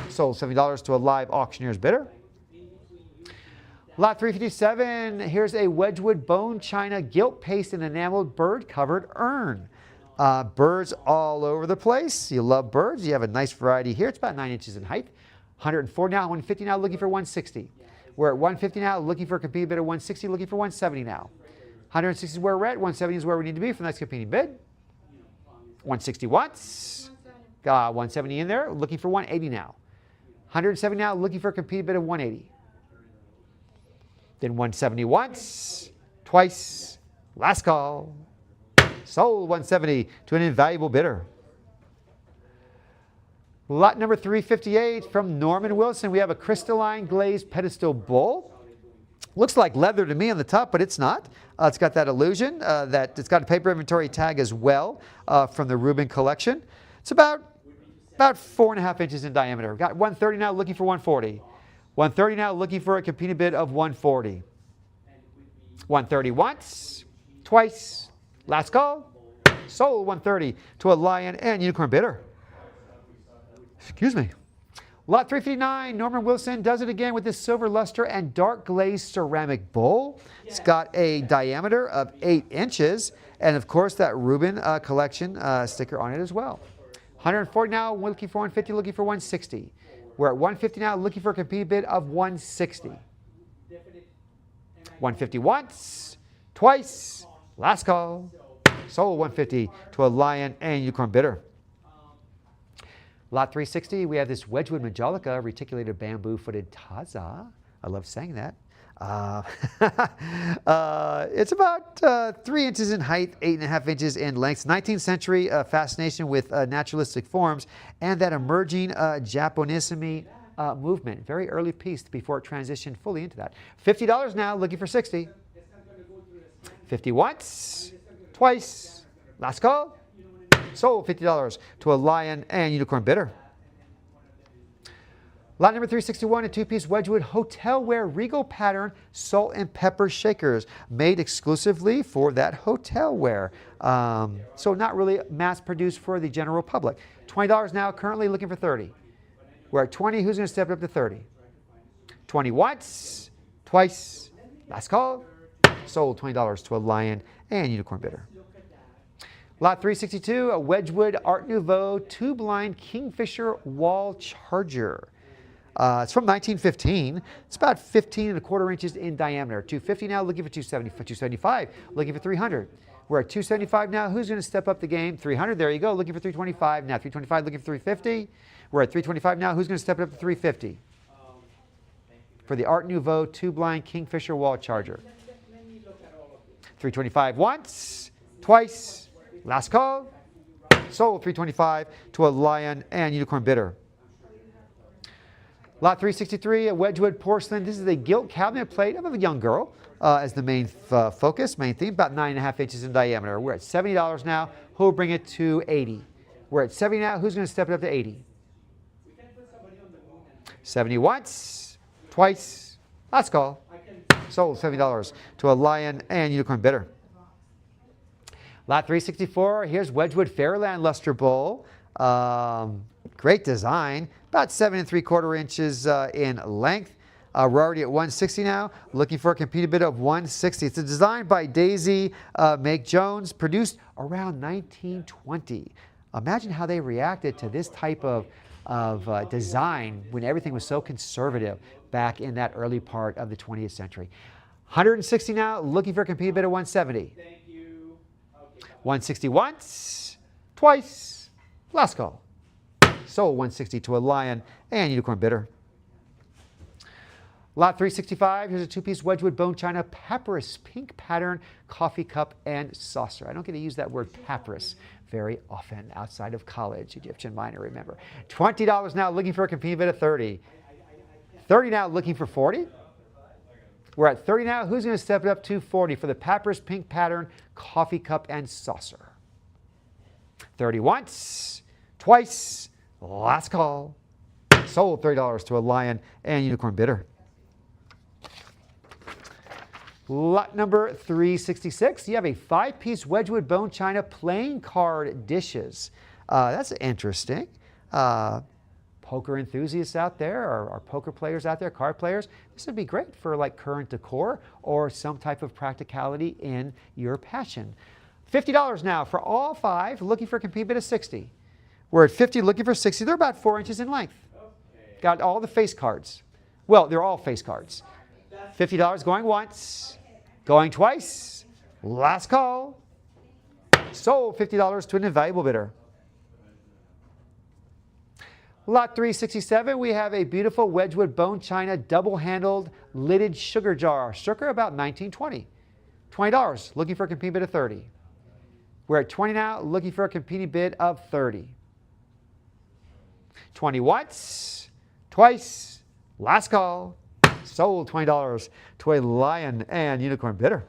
Sold $70 to a live auctioneer's bidder. Lot 357, here's a Wedgwood bone china gilt paste and enameled bird covered urn. Birds all over the place. You love birds. You have a nice variety here. It's about 9 inches in height. 104 now, 150 now, looking for 160. We're at 150 now, looking for a competing bid of 160, looking for 170 now. 160 is where we're at. 170 is where we need to be for the next competing bid. 160 once. 170 in there, looking for 180 now. 170 now, looking for a competing bid of 180. Then 170 once, twice, last call. Sold 170 to an invaluable bidder. Lot number 358 from Norman Wilson. We have a crystalline glazed pedestal bowl. Looks like leather to me on the top, but it's not. It's got that illusion that it's got a paper inventory tag as well from the Rubin collection. It's about 4.5 inches in diameter. We've got 130 now, looking for 140. 130 now, looking for a competing bid of 140. 130 once, twice, last call. Sold 130 to a lion and unicorn bidder. Excuse me. Lot 359, Norman Wilson does it again with this silver luster and dark glazed ceramic bowl. It's got a diameter of 8 inches, and of course that Rubin collection sticker on it as well. 140 now, looking for 150, looking for 160. We're at 150 now, looking for a competing bid of 160. 150 once, twice, last call. Sold 150 to a lion and unicorn bidder. Lot 360, we have this Wedgwood Majolica reticulated bamboo footed taza. I love saying that. It's about 3 inches in height, 8.5 inches in length. 19th century fascination with naturalistic forms and that emerging Japonisme movement. Very early piece before it transitioned fully into that. $50 now, looking for 60. 50 once, twice, last call. Sold $50 to a lion and unicorn bidder. Lot number 361, a two-piece Wedgwood hotelware regal pattern salt and pepper shakers made exclusively for that hotelware. So not really mass-produced for the general public. $20 now, currently looking for 30. We're at 20. Who's going to step it up to 30? 20 once, twice, last call. Sold $20 to a lion and unicorn bidder. Lot 362, a Wedgwood Art Nouveau two-blind Kingfisher wall charger. It's from 1915. It's about 15.25 inches in diameter. 250 now, looking for 270, 275, looking for 300. We're at 275 now. Who's going to step up the game? 300, there you go, looking for 325 now. 325, looking for 350. We're at 325 now. Who's going to step it up to 350? For the Art Nouveau two-blind Kingfisher wall charger. 325 once, twice, last call. Sold 325 to a lion and unicorn bidder. Lot 363, a Wedgwood porcelain. This is a gilt cabinet plate of a young girl as the main focus, main theme, about 9.5 inches in diameter. We're at $70 now. Who'll bring it to 80? We're at 70 now. Who's going to step it up to 80? 70 once, twice, last call. Sold $70 to a lion and unicorn bidder. Lot 364, here's Wedgwood Fairyland Luster Bowl. Great design, about 7 3/4 inches in length. We're already at 160 now, looking for a competing bid of 160. It's a design by Daisy Make Jones, produced around 1920. Imagine how they reacted to this type of design when everything was so conservative back in that early part of the 20th century. 160 now, looking for a competing bid of 170. 160 once, twice, last call. Sold 160 to a lion and unicorn bidder. Lot 365, here's a two-piece Wedgwood bone china papyrus pink pattern coffee cup and saucer. I don't get to use that word papyrus very often outside of college, Egyptian minor, remember. $20 now, looking for a competing bid of 30. 30 now, looking for 40. We're at 30 now. Who's going to step it up to 40 for the papyrus pink pattern coffee cup and saucer? 30 once, twice, last call. Sold $30 to a lion and unicorn bidder. Lot number 366. You have a 5-piece Wedgwood bone china playing card dishes. That's interesting. Poker enthusiasts out there, or poker players out there, card players, this would be great for like current decor or some type of practicality in your passion. $50 now for all 5, looking for a competing bid of 60. We're at 50, looking for 60. They're about 4 inches in length. Got all the face cards. Well, they're all face cards. $50 going once, going twice. Last call. Sold $50 to an invaluable bidder. Lot 367, we have a beautiful Wedgwood bone china double-handled lidded sugar jar, circa about 1920. $20, looking for a competing bid of 30. We're at 20 now, looking for a competing bid of 30. 20 once, twice, last call, sold $20 to a lion and unicorn bidder.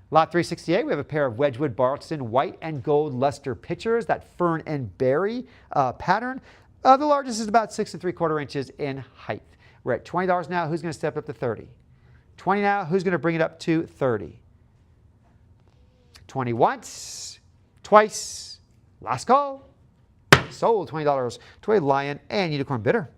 Lot 368, we have a pair of Wedgwood Barlston white and gold luster pitchers, that fern and berry pattern. The largest is about 6 3/4 inches in height. We're at $20 now. Who's going to step up to 30? 20 now. Who's going to bring it up to 30? 20 once, twice, last call, sold $20 to a lion and unicorn bidder.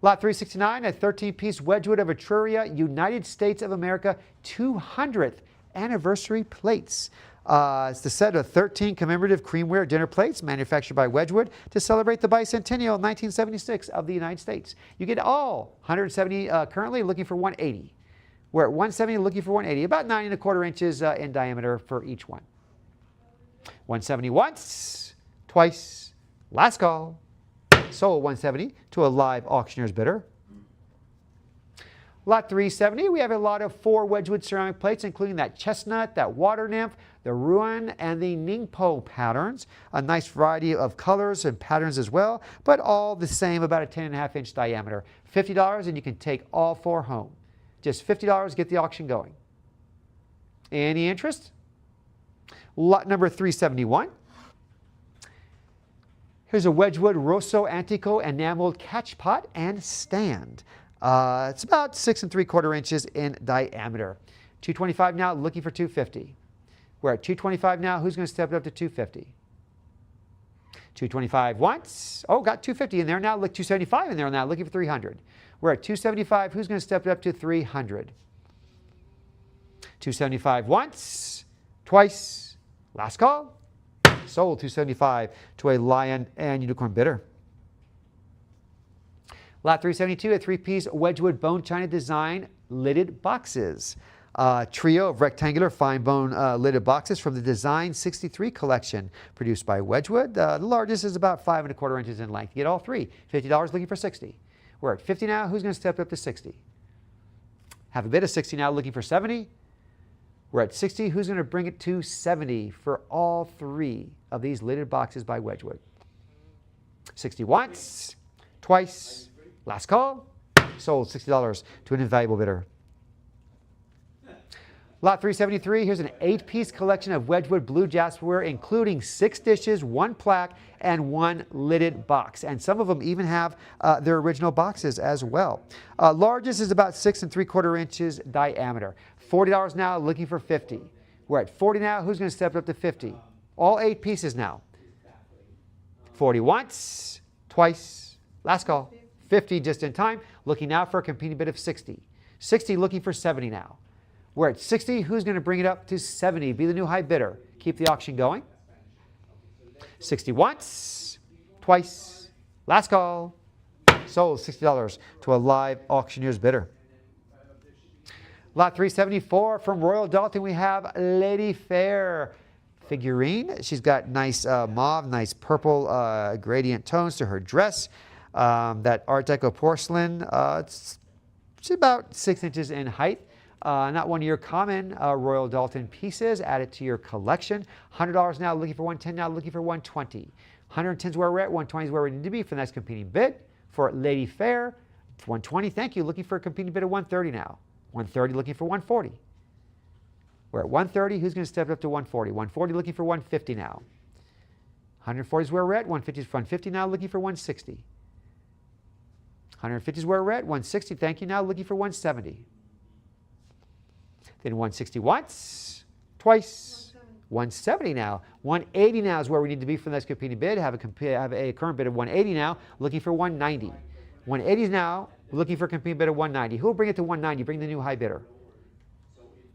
Lot 369, a 13-piece Wedgwood of Etruria, United States of America 200th anniversary plates. It's the set of 13 commemorative creamware dinner plates manufactured by Wedgwood to celebrate the bicentennial 1976 of the United States. You get all 170 currently, looking for 180. We're at 170, looking for 180, about 9 1/4 inches in diameter for each one. 170 once, twice, last call, sold 170 to a live auctioneer's bidder. Lot 370, we have a lot of 4 Wedgwood ceramic plates, including that chestnut, that water nymph, the ruan, and the ningpo patterns. A nice variety of colors and patterns as well, but all the same, about a 10.5 inch diameter. $50 and you can take all 4 home. Just $50, get the auction going. Any interest? Lot number 371. Here's a Wedgwood Rosso Antico enameled catch pot and stand. It's about 6 3/4 inches in diameter. $225 now, looking for $250. We're at $225 now. Who's going to step it up to $250? $225 once. Oh, got $250 in there now. Look, $275 in there now, looking for $300. We're at $275. Who's going to step it up to $300? $275 once, twice, last call. Sold $275 to a lion and unicorn bidder. Lot 372, a 3-piece Wedgwood bone china design lidded boxes. Trio of rectangular fine bone lidded boxes from the Design 63 collection produced by Wedgwood. The largest is about 5 1/4 inches in length. You get all 3. $50, looking for 60. We're at 50 now. Who's going to step up to 60? Have a bid of 60 now, looking for 70. We're at 60. Who's going to bring it to 70 for all 3 of these lidded boxes by Wedgwood? 60 once, twice, last call. Sold $60 to an invaluable bidder. Lot 373, here's an 8-piece collection of Wedgwood blue jasperware, including 6 dishes, 1 plaque, and 1 lidded box. And some of them even have their original boxes as well. Largest is about 6 3/4 inches diameter. $40 now, looking for 50. We're at 40 now. Who's going to step it up to 50? All 8 pieces now. 40 once, twice, last call. 50 just in time. Looking now for a competing bid of 60. 60, looking for 70 now. We're at 60. Who's going to bring it up to 70? Be the new high bidder. Keep the auction going. 60 once, twice, last call. Sold $60 to a live auctioneer's bidder. Lot 374 from Royal Dalton, we have Lady Fair figurine. She's got nice mauve, nice purple gradient tones to her dress. That Art Deco porcelain, it's about 6 inches in height. Not one of your common Royal Dalton pieces. Add it to your collection. $100 now, looking for 110 now, looking for 120. 110 is where we're at, 120 is where we need to be for the next competing bid. For Lady Fair, 120, thank you. Looking for a competing bid of 130 now. 130, looking for 140. We're at 130. Who's going to step it up to 140? 140, looking for 150 now. 140 is where we're at. 150 is for 150 now, looking for 160. 150 is where we're at. 160, thank you now, looking for 170. Then 160 once, twice, 170 now. 180 now is where we need to be for the next competing bid. Have a current bid of 180 now, looking for 190. 180 is now, looking for a competing bid of 190. Who will bring it to 190? Bring the new high bidder.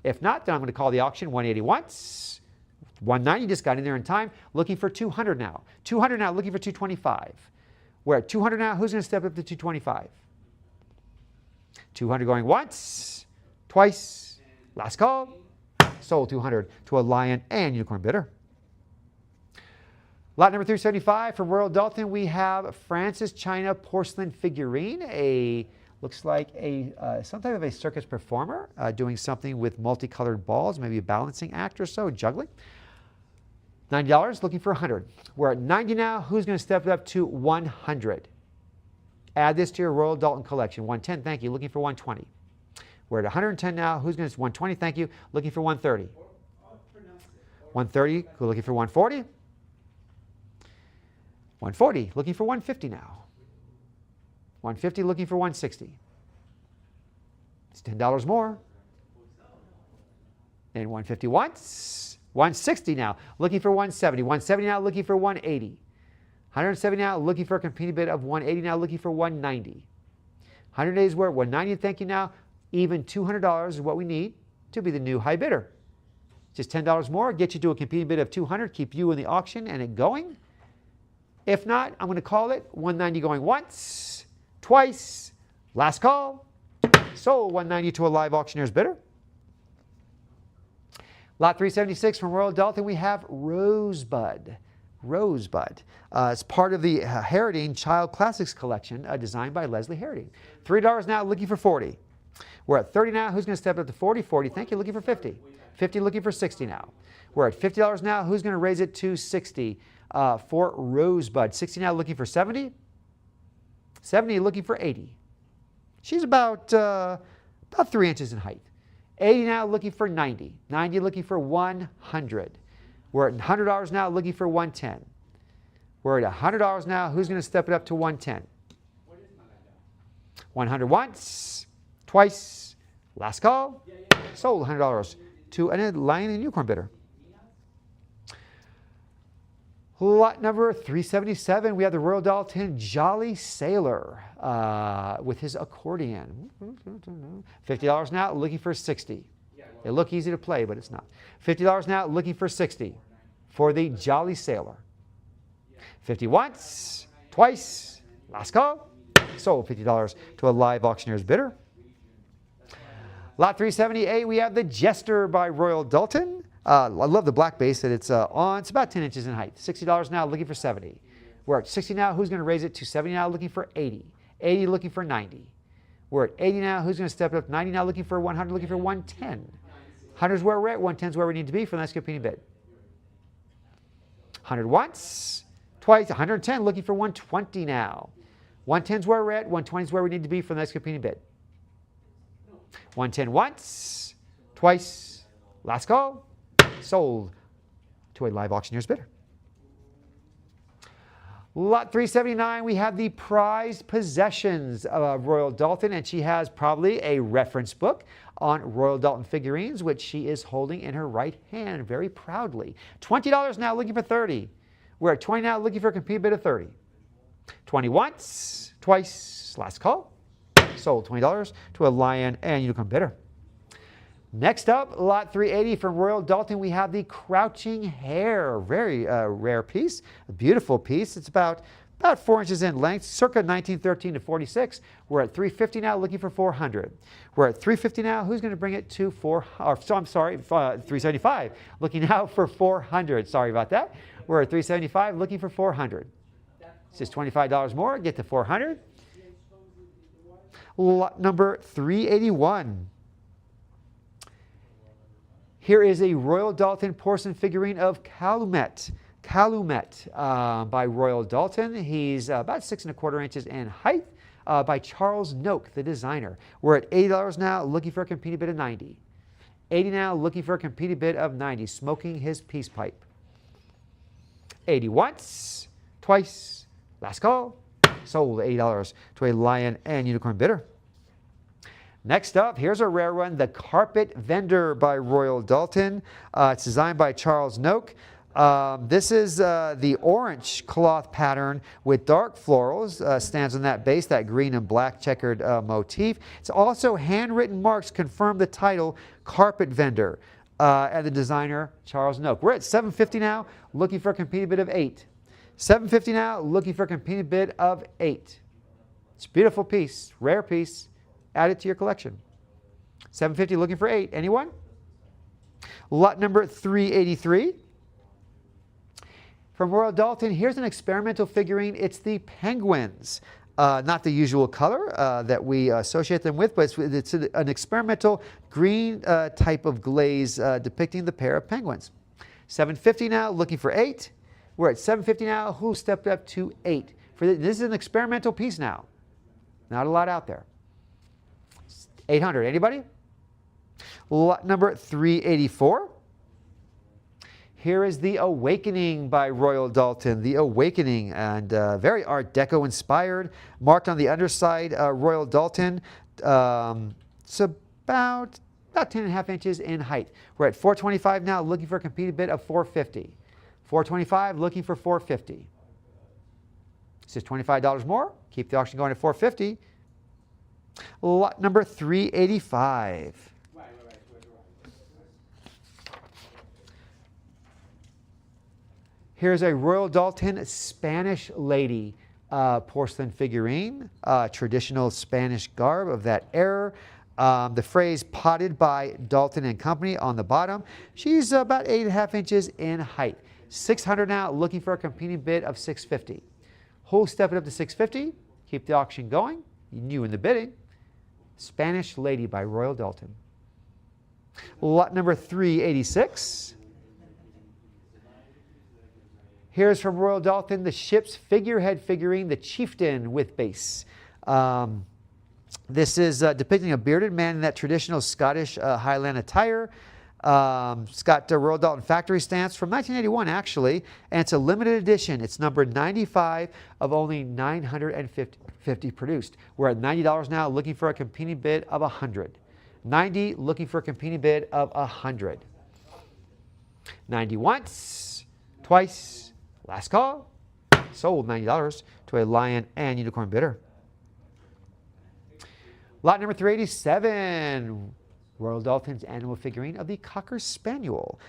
If not, then I'm going to call the auction. 180 once. 190 just got in there in time. Looking for 200 now. 200 now, looking for 225. We're at 200 now. Who's going to step up to 225? 200 going once, twice. Last call. Sold 200 to a lion and unicorn bidder. Lot number 375 from Royal Dalton, we have Francis China porcelain figurine. Looks like some type of a circus performer doing something with multicolored balls, maybe a balancing act or so, juggling. $90, looking for 100. We're at 90 now. Who's going to step it up to 100? Add this to your Royal Dalton collection. 110, thank you. Looking for 120. We're at 110 now. Who's going to 120? Thank you. Looking for 130. 130. Looking for 140. 140. Looking for 150 now. 150. Looking for 160. It's $10 more. And 150 once. 160 now. Looking for 170. 170 now. Looking for 180. 170 now. Looking for a competing bid of 180 now. Looking for 190. 100 days worth. 190. Thank you now. Even $200 is what we need to be the new high bidder. Just $10 more, get you to a competing bid of 200, keep you in the auction and it going. If not, I'm going to call it 190 going once, twice, last call. Sold 190 to a live auctioneer's bidder. Lot 376 from Royal Dalton, we have Rosebud. Rosebud. It's part of the Herding Child Classics collection designed by Leslie Herding. $3 now, looking for 40. We're at 30 now. Who's going to step up to 40? 40. Thank you. Looking for 50. 50. Looking for 60 now. We're at $50 now. Who's going to raise it to 60 for Rosebud? 60 now. Looking for 70. 70. Looking for 80. She's about 3 inches in height. 80 now. Looking for 90. 90. Looking for 100. We're at $100 now. Looking for 110. We're at $100 now. Who's going to step it up to 110? 100 once. Twice, last call, sold $100 to a lion and unicorn bidder. Lot number 377, we have the Royal Dalton Jolly Sailor with his accordion. $50 now, looking for 60. They look easy to play, but it's not. $50 now, looking for 60 for the Jolly Sailor. 50 once, twice, last call, sold $50 to a live auctioneer's bidder. Lot 378, we have the Jester by Royal Dalton. I love the black base that it's on. It's about 10 inches in height. $60 now, looking for 70. We're at 60 now. Who's going to raise it to 70 now? Looking for 80. 80, looking for 90. We're at 80 now. Who's going to step it up? 90 now, looking for 100, looking for 110. 100 is where we're at. 110 is where we need to be for the next competing bid. 100 once, twice, 110, looking for 120 now. 110 is where we're at. 120 is where we need to be for the next competing bid. 110 once, twice, last call, sold to a live auctioneer's bidder. Lot 379, we have the prized possessions of Royal Dalton, and she has probably a reference book on Royal Dalton figurines, which she is holding in her right hand very proudly. $20 now, looking for 30. We're at 20 now, looking for a competing bid of 30. 20 once, twice, last call. Sold $20 to a lion and unicorn bidder. Next up, lot 380 from Royal Dalton, we have the Crouching Hare. Very rare piece, a beautiful piece. It's about 4 inches in length, circa 1913 to 46. We're at 350 now, looking for 400. We're at 350 now. Who's going to bring it to 375? Looking now for 400. Sorry about that. We're at 375, looking for 400. It's just $25 more. Get to 400. Lot number 381. Here is a Royal Dalton porcelain figurine of Calumet. Calumet by Royal Dalton. He's about 6 1/4 inches in height by Charles Noak, the designer. We're at $80 now, looking for a competing bid of 90. 80 now, looking for a competing bid of 90, smoking his peace pipe. 80 once, twice, last call, sold $80 to a lion and unicorn bidder. Next up, here's a rare one, the Carpet Vendor by Royal Dalton. It's designed by Charles Noak. This is the orange cloth pattern with dark florals, stands on that base, that green and black checkered motif. It's also handwritten marks confirm the title Carpet Vendor and the designer Charles Noak. We're at $750 now, looking for a competing bid of 8. $750 now, looking for a competing bid of 8. It's a beautiful piece, rare piece. Add it to your collection. $750, looking for 8. Anyone? Lot number 383. From Royal Dalton, here's an experimental figurine. It's the penguins. Not the usual color that we associate them with, but it's an experimental green type of glaze depicting the pair of penguins. $750 now, looking for 8. We're at $750 now. Who stepped up to 8? This is an experimental piece now. Not a lot out there. $800. Anybody? Lot number 384. Here is The Awakening by Royal Dalton. The Awakening, and very Art Deco inspired. Marked on the underside, Royal Dalton. It's about 10.5 inches in height. We're at $425 now, looking for a competing bid of $450. $425, looking for $450. This is $25 more. Keep the auction going at $450. Lot number 385. Here's a Royal Dalton Spanish lady porcelain figurine, traditional Spanish garb of that era. The phrase potted by Dalton and Company on the bottom. She's about 8.5 inches in height. $600 now, looking for a competing bid of $650. Who'll step it up to $650? Keep the auction going. You in the bidding. Spanish Lady by Royal Dalton. Lot number 386. Here's from Royal Dalton, the ship's figurehead figurine, the Chieftain with base. This is depicting a bearded man in that traditional Scottish Highland attire. It's got Royal Dalton factory stamps from 1981, actually, and it's a limited edition. It's number 95 of only 950 produced. We're at $90 now, looking for a competing bid of $100. $90, looking for a competing bid of $100. $90 once, twice, last call. Sold $90 to a Lion and Unicorn bidder. Lot number 387. Royal Dalton's animal figurine of the Cocker Spaniel.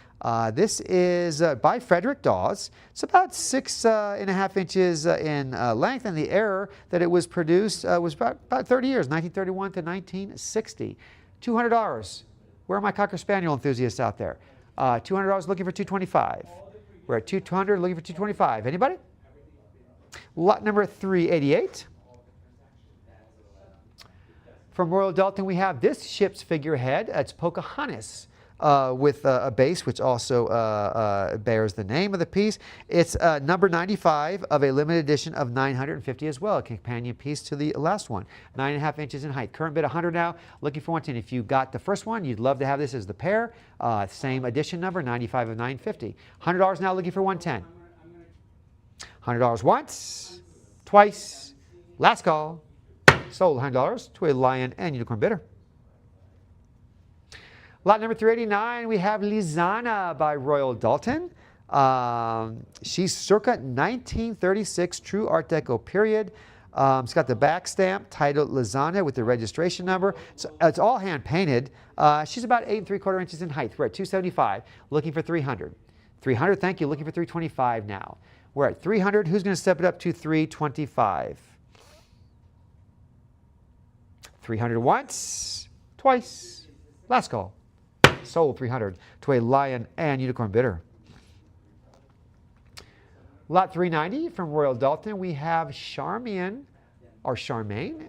This is by Frederick Dawes. It's about 6.5 inches in length, and the era that it was produced was about 30 years, 1931 to 1960. $200. Where are my Cocker Spaniel enthusiasts out there? $200 looking for $225. We're at $200 looking for $225. Anybody? Lot number 388. From Royal Dalton, we have this ship's figurehead. It's Pocahontas with a base, which also bears the name of the piece. It's number 95 of a limited edition of 950 as well, a companion piece to the last one. 9.5 inches in height. Current bid $100 now, looking for 110. If you got the first one, you'd love to have this as the pair. Same edition number, 95 of 950. $100 now, looking for 110. $100 once, twice, last call. Sold $100 to a Lion and Unicorn bidder. Lot number 389, we have Lizana by Royal Dalton. She's circa 1936, true Art Deco period. It's got the back stamp titled Lizana with the registration number. So it's all hand painted. She's about 8 3/4 inches in height. We're at $275, looking for $300. $300, thank you, looking for $325 now. We're at $300. Who's going to step it up to $325? $300 once, twice, last call. Sold $300 to a Lion and Unicorn bidder. Lot 390 from Royal Dalton, we have Charmian, or Charmaine,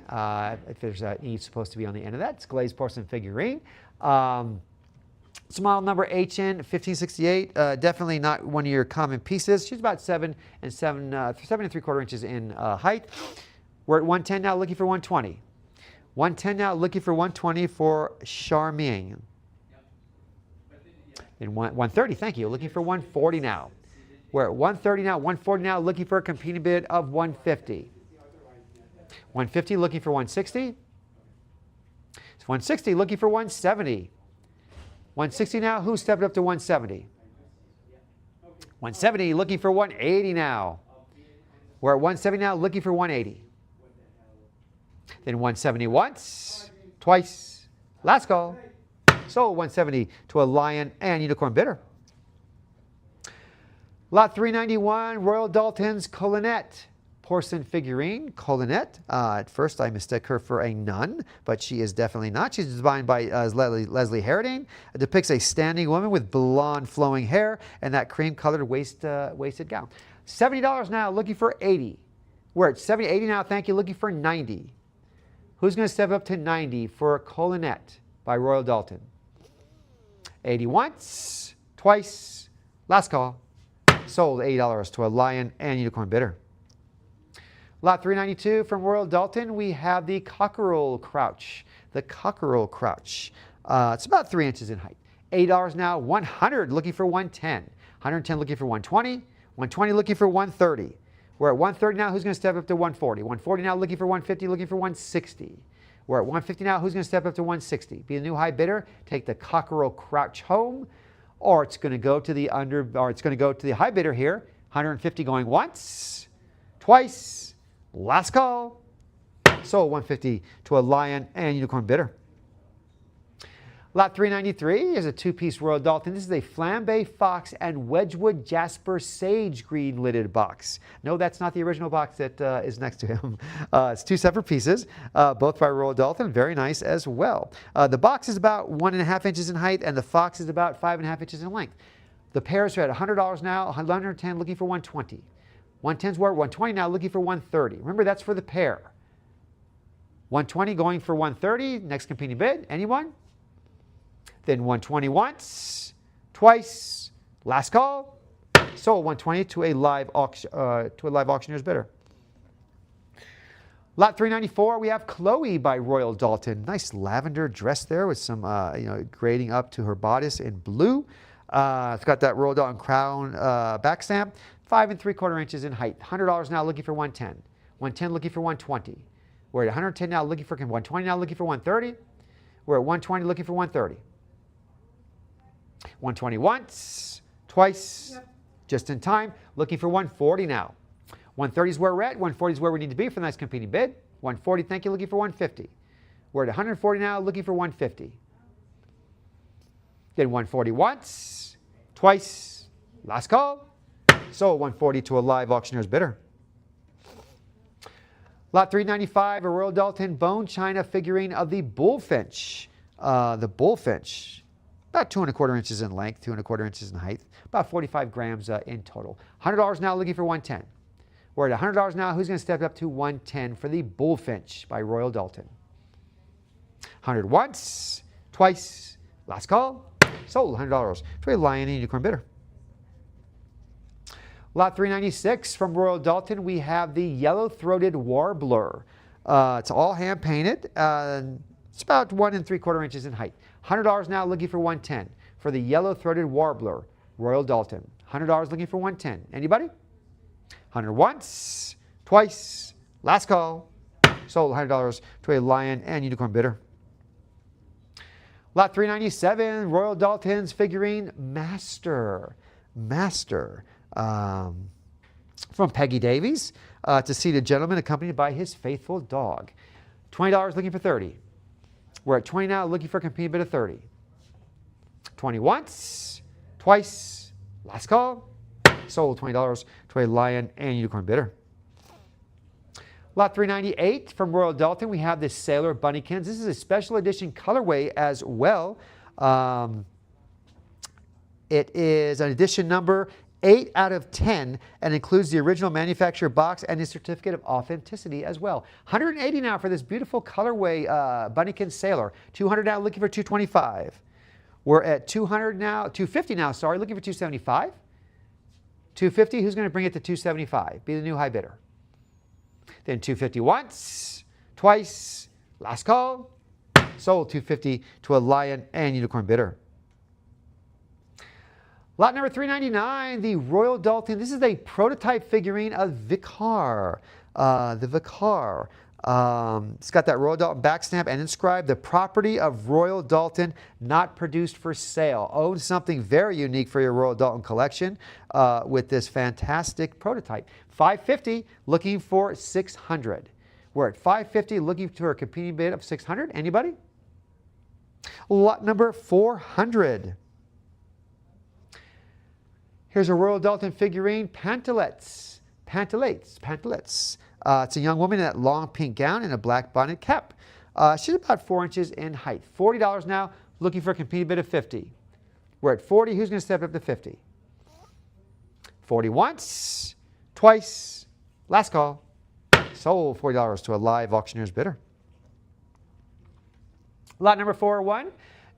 if there's an E supposed to be on the end of that. It's glazed porcelain figurine. Small number HN 1568, definitely not one of your common pieces. She's about 7 3/4 inches in height. We're at 110 now, looking for 120. 110 now, looking for 120 for Charmian. And 130, thank you, looking for 140 now. We're at 130 now, 140 now, looking for a competing bid of 150. 150, looking for 160. It's 160, looking for 170. 160 now, who's stepping up to 170? 170, looking for 180 now. We're at 170 now, looking for 180. Then 170 once, twice, last call. Sold 170 to a Lion and Unicorn bidder. Lot 391, Royal Dalton's Collinette. Porcelain figurine, Collinette. At first I mistook her for a nun, but she is definitely not. She's designed by Leslie Herding. It depicts a standing woman with blonde flowing hair and that cream-colored waisted gown. $70 now, looking for 80. We're at 80 now, thank you, looking for 90. Who's going to step up to 90 for Collinette by Royal Dalton? 80 once, twice, last call. Sold $80 to a Lion and Unicorn bidder. Lot 392 from Royal Dalton, we have the Cockerel Crouch. The Cockerel Crouch. It's about 3 inches in height. $80 now, 100 looking for 110. 110 looking for 120. 120 looking for 130. We're at 130 now, who's going to step up to 140? 140 now, looking for 150, looking for 160. We're at 150 now, who's going to step up to 160? Be the new high bidder, take the Cockerel Crouch home, or it's going to go to the high bidder here, 150 going once, twice, last call. Sold 150 to a Lion and Unicorn bidder. Lot 393 is a two-piece Royal Dalton. This is a Flambe Fox and Wedgwood Jasper Sage Green lidded box. No, that's not the original box that is next to him. It's two separate pieces, both by Royal Dalton. Very nice as well. The box is about 1.5 inches in height, and the Fox is about 5.5 inches in length. The pairs are at $100 now, 110 looking for 120. 110's where 120 now, looking for 130. Remember, that's for the pair. 120 going for 130. Next competing bid, anyone? Then 120 once, twice, last call. Sold 120 to a live auctioneer's bidder. Lot 394, we have Chloe by Royal Dalton. Nice lavender dress there with some grading up to her bodice in blue. It's got that Royal Dalton crown back stamp. 5 3/4 inches in height. $100 now, looking for 110. 110 looking for 120. We're at 110 now, looking for 120 now, looking for 130. We're at 120 looking for 130. 120 once, twice, just in time, looking for 140 now. 130 is where we're at, 140 is where we need to be for the next competing bid. 140, thank you, looking for 150. We're at 140 now, looking for 150. Then 140 once, twice, last call. Sold 140 to a live auctioneer's bidder. Lot 395, a Royal Dalton bone china figurine of the Bullfinch. The Bullfinch. About 2 1/4 inches in length, 2 1/4 inches in height, about 45 grams in total. $100 now, looking for 110. We're at $100 now. Who's going to step up to 110 for the Bullfinch by Royal Dalton? 100 once, twice, last call. Sold $100 to a Lion and Unicorn bidder. Lot 396 from Royal Dalton, we have the Yellow-Throated Warbler. It's all hand painted. It's about 1 3/4 inches in height. $100 now, looking for 110 for the Yellow-Throated Warbler, Royal Dalton. $100 looking for 110. Anybody? 100 once, twice, last call. Sold $100 to a Lion and Unicorn bidder. Lot 397, Royal Dalton's figurine Master. Master. From Peggy Davies. To see the gentleman accompanied by his faithful dog. $20 looking for 30. We're at 20 now, looking for a competing bid of 30. 20 once, twice, last call. Sold $20 to a Lion and Unicorn bidder. Lot 398 from Royal Dalton, we have this Sailor Bunnykins. This is a special edition colorway as well. It is an edition number 8 out of 10 and includes the original manufacturer box and a certificate of authenticity as well. 180 now for this beautiful colorway Bunnykins Sailor. 200 now, looking for 225. We're at 200 now, 250 now, sorry, looking for 275. 250, who's going to bring it to 275? Be the new high bidder. Then 250 once, twice, last call. Sold 250 to a Lion and Unicorn bidder. Lot number 399, the Royal Dalton. This is a prototype figurine of Vicar. The Vicar. It's got that Royal Dalton back stamp and inscribed, the property of Royal Dalton, not produced for sale. Own something very unique for your Royal Dalton collection with this fantastic prototype. $550, looking for $600. We're at $550, looking for a competing bid of $600. Anybody? Lot number 400. Here's a Royal Dalton figurine, Pantalettes. It's a young woman in that long pink gown and a black bonnet cap. She's about 4 inches in height. $40 now, looking for a competing bid of $50. We're at 40. Who's going to step up to 50? 40 once, twice, last call. Sold $40 to a live auctioneer's bidder. Lot number 401,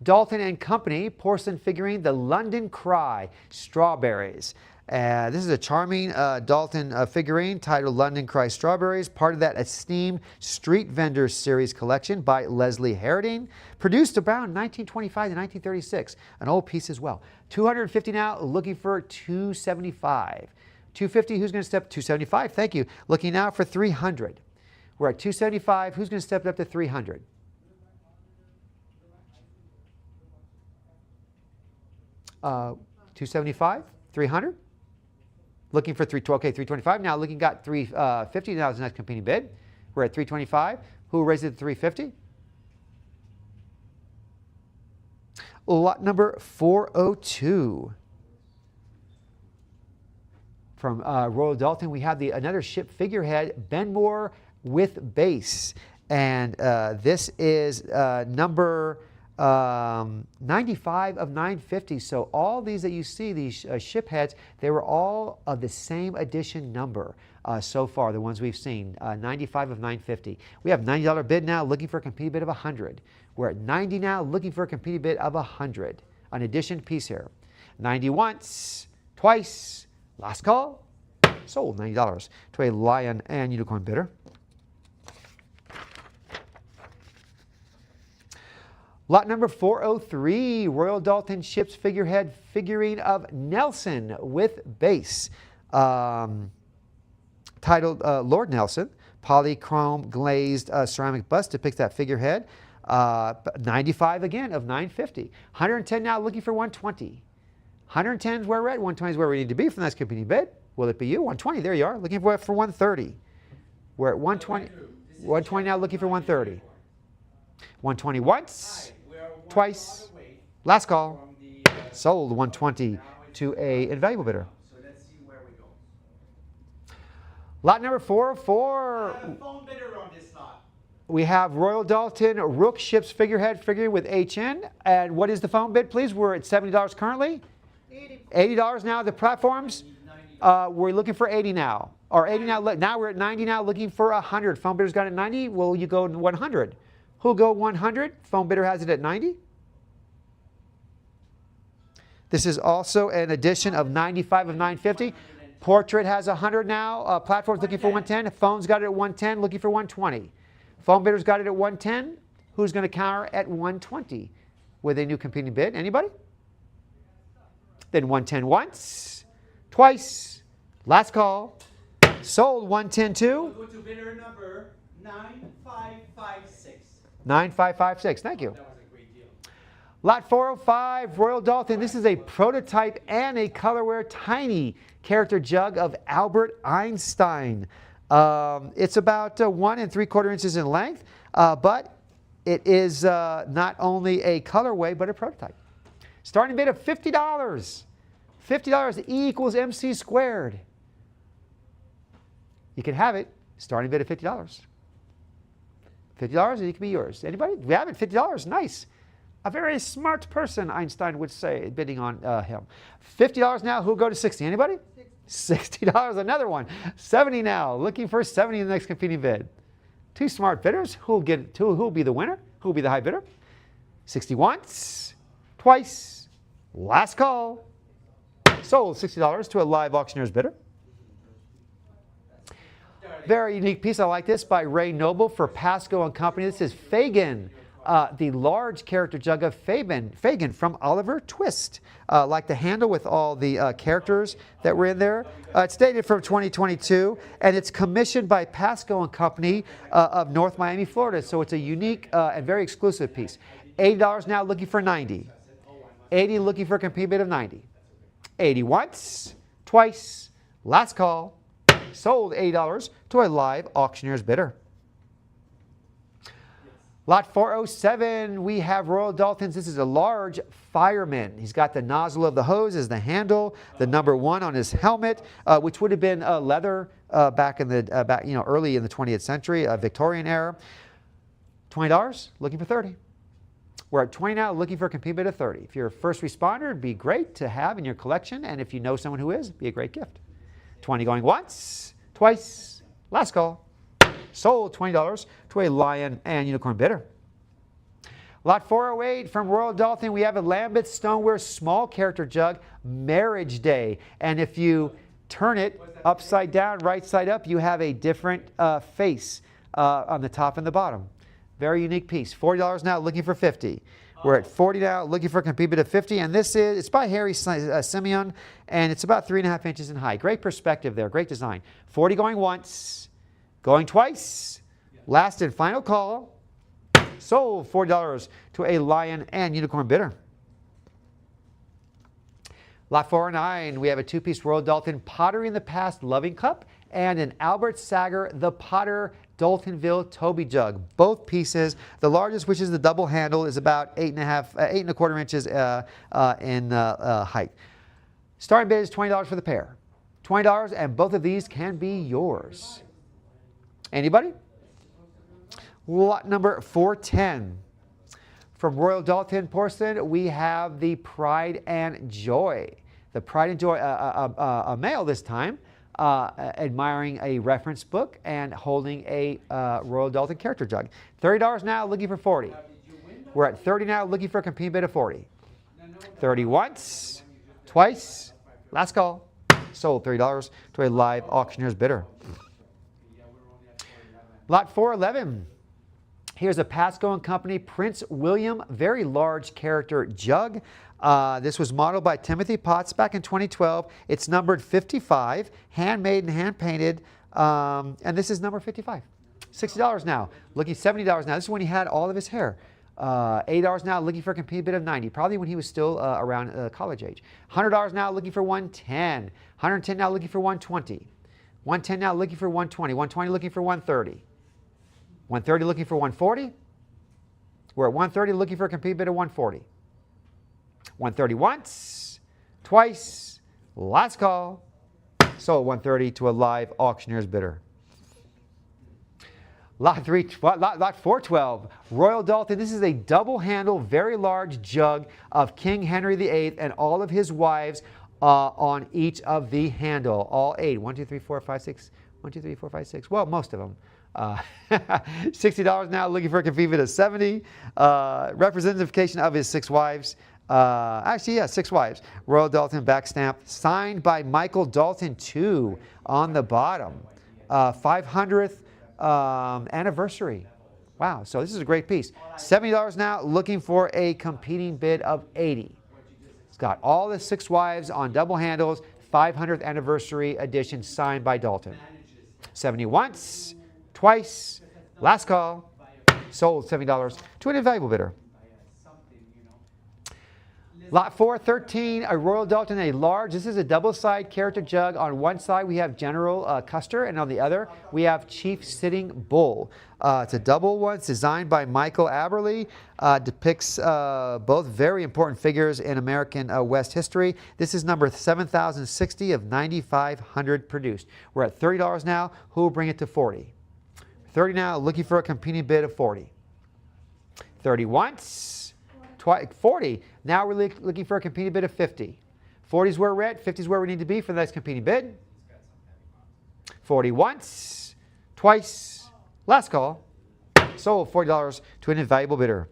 Dalton and Company porcelain figurine, the London Cry, Strawberries. This is a charming Dalton figurine titled London Cry Strawberries, part of that esteemed Street Vendors series collection by Leslie Harding, produced around 1925 to 1936. An old piece as well. $250 now, looking for $275. $250, who's going to step? $275, thank you. Looking now for $300. We're at $275, who's going to step it up to $300? $275, $300. Looking for $325 now. Looking got $350 now is the next competing bid. We're at $325. Who raised it to $350? Lot number 402. From Royal Dalton, we have another ship figurehead, Benmore with base. And this is number 95 of 950. So all these that you see, these ship heads, they were all of the same edition number so far, the ones we've seen, 95 of 950. We have $90 bid now, looking for a competing bid of 100. We're at 90 now, looking for a competing bid of 100. An edition piece here. 90 once, twice, last call, sold $90 to a lion and unicorn bidder. Lot number 403, Royal Dalton Ships figurehead figurine of Nelson with base. Titled Lord Nelson. Polychrome glazed ceramic bust depicts that figurehead. 95 again of 950. 110 now, looking for 120. 110 is where we're at. 120 is where we need to be from that competing bid. Will it be you? 120, there you are. Looking for 130. We're at 120. 120 now, looking for 130. 120 once, twice, last call, sold 120 to a invaluable bidder. So let's see where we go. Lot number 404. Phone bidder on this lot. We have Royal Dalton Rook Ships figurehead figurine with HN. And what is the phone bid, please? We're at $70 currently. $80 now. The platforms, we're looking for 80 now. Or 80 now. Now we're at 90 now, looking for 100. Phone bidder's got it at 90. Will you go 100? Who'll go 100? Phone bidder has it at 90. This is also an edition of 95 of 950. Portrait has 100 now. Platform's looking for 110. Phone's got it at 110, looking for 120. Phone bidder's got it at 110. Who's going to counter at 120 with a new competing bid? Anybody? Then 110 once, twice, last call, sold 110 We'll to go to bidder number 9556. 9556. Thank you. That was a great deal. Lot 405, Royal Dalton. This is a prototype and a colorware tiny character jug of Albert Einstein. It's about 1 3/4 inches in length, but it is not only a colorway, but a prototype. Starting bid of $50. $50 equals MC squared. You can have it. Starting bid of $50. $50 and it can be yours. Anybody? We have it. $50. Nice. A very smart person, Einstein would say, bidding on him. $50 now. Who'll go to 60? Anybody? $60. Another one. 70 now. Looking for 70 in the next competing bid. Two smart bidders. Who'll be the winner? Who'll be the high bidder? 60 once, twice, last call. Sold $60 to a live auctioneer's bidder. Very unique piece. I like this by Ray Noble for Pasco and Company. This is Fagin The large character jug of Fagin from Oliver Twist. Like the handle with all the characters that were in there. It's dated from 2022, and it's commissioned by Pasco and Company of North Miami, Florida. So it's a unique and very exclusive piece. $80 now, looking for 90. 80 looking for a complete bid of 90. 80 once, twice, last call. Sold $80 to a live auctioneer's bidder. Lot 407, we have Royal Daltons. This is a large fireman. He's got the nozzle of the hose as the handle, the number 1 on his helmet, which would have been leather back in the early in the 20th century, Victorian era. $20, looking for 30. We're at 20 now, looking for a complete bid of 30. If you're a first responder, it'd be great to have in your collection, and if you know someone who is, it'd be a great gift. 20 going once, twice, last call. Sold $20 to a lion and unicorn bidder. Lot 408 from Royal Dalton, we have a Lambeth stoneware small character jug, Marriage Day. And if you turn it upside down, right side up, you have a different face on the top and the bottom. Very unique piece. $40 now, looking for 50. We're at 40 now, looking for a complete bid of 50. And it's by Harry Simeon, and it's about 3.5 inches in height. Great perspective there, great design. 40 going once, going twice, last and final call. Sold $40 to a lion and unicorn bidder. Lot 409, we have a two-piece Royal Dalton Pottery in the Past loving cup and an Albert Sager The Potter Daltonville Toby jug. Both pieces. The largest, which is the double handle, is about 8.25 inches in height. Starting bid is $20 for the pair. $20, and both of these can be yours. Anybody? Lot number 410. From Royal Dalton Porcelain, we have the Pride and Joy. The Pride and Joy, a male this time, admiring a reference book and holding a Royal Dalton character jug. $30 now, looking for 40. We're at 30 now, looking for a complete bid of 40. 30 once, twice, last call. Sold $30 to a live auctioneer's bidder. Lot 411. Here's a Pasco and Company Prince William, very large character jug. This was modeled by Timothy Potts back in 2012. It's numbered 55, handmade and hand-painted, and this is number 55. $60 now, looking $70 now. This is when he had all of his hair. $80 now, looking for a complete bid of 90, probably when he was still around college age. $100 now, looking for 110. 110 now, looking for 120. 110 now, looking for 120. 120 looking for 130. 130 looking for 140. We're at 130 looking for a complete bid of 140. 130 once, twice, last call. Sold 130 to a live auctioneer's bidder. Lot 412, Royal Dalton. This is a double handle, very large jug of King Henry VIII and all of his wives on each of the handle. All 8. 1, 2, 3, 4, 5, 6. 1, 2, 3, 4, 5, 6. Well, most of them. $60 now, looking for a complete bid of 70. Representification of his 6 wives. Actually, yeah, 6 wives. Royal Dalton back stamp, signed by Michael Dalton II on the bottom. 500th anniversary. Wow, so this is a great piece. $70 now, looking for a competing bid of 80. It's got all the 6 wives on double handles, 500th anniversary edition, signed by Dalton. 70 once, twice, last call. Sold $70 to an invaluable bidder. Lot 413, a Royal Dalton, a large. This is a double-side character jug. On one side, we have General Custer, and on the other, we have Chief Sitting Bull. It's a double one. It's designed by Michael Aberley. Depicts both very important figures in American West history. This is number 7060 of 9,500 produced. We're at $30 now. Who will bring it to 40? 30 now, looking for a competing bid of 40. 30 once, twice, 40. Now we're looking for a competing bid of 50. 40 is where we're at. 50 is where we need to be for the next competing bid. 40 once, twice, last call. Sold $40 to an invaluable bidder.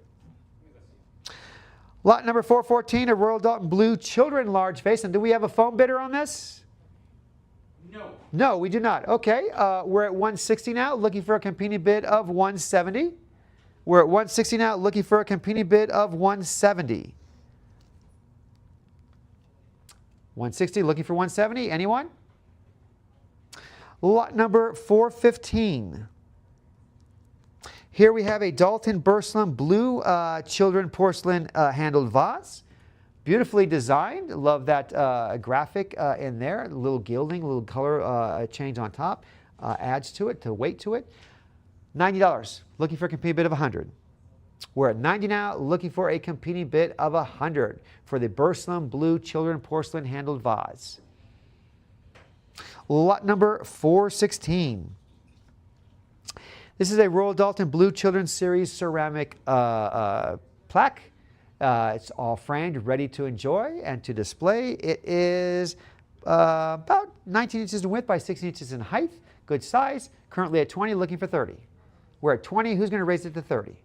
Lot number 414, a Royal Dalton Blue Children large face. And do we have a phone bidder on this? No. No, we do not. Okay, we're at 160 now, looking for a competing bid of 170. We're at 160 now, looking for a competing bid of 170. 160, looking for 170. Anyone? Lot number 415. Here we have a Dalton Burslem blue children porcelain handled vase. Beautifully designed. Love that graphic in there. A little gilding, a little color change on top. Adds to it, to weight to it. $90. Looking for a competing bid of 100. We're at 90 now, looking for a competing bid of 100 for the Burslem blue children porcelain handled vase. Lot number 416. This is a Royal Dalton Blue Children's Series ceramic plaque. It's all framed, ready to enjoy and to display. It is about 19 inches in width by 16 inches in height. Good size. Currently at 20, looking for 30. We're at 20. Who's going to raise it to 30?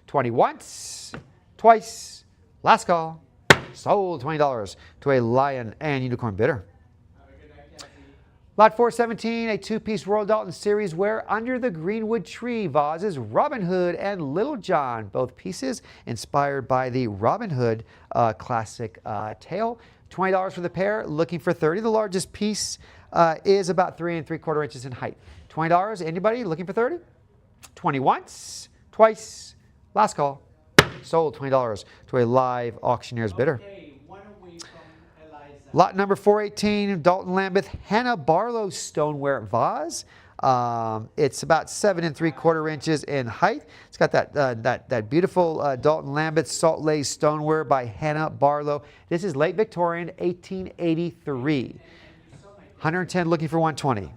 20 once, twice, last call. Sold $20 to a Lion and Unicorn bidder. Lot 417, a two-piece Royal Dalton Series ware under the Greenwood Tree vases, Robin Hood and Little John. Both pieces inspired by the Robin Hood classic tale. $20 for the pair, looking for 30. The largest piece is about 3 3/4 inches in height. $20, anybody looking for 30? 20 once, twice, last call. Sold $20 to a live auctioneer's bidder. Lot number 418, Dalton Lambeth Hannah Barlow stoneware vase. It's about 7 3/4 inches in height. It's got that beautiful Dalton Lambeth Salt Lake stoneware by Hannah Barlow. This is late Victorian, 1883. 110, looking for 120.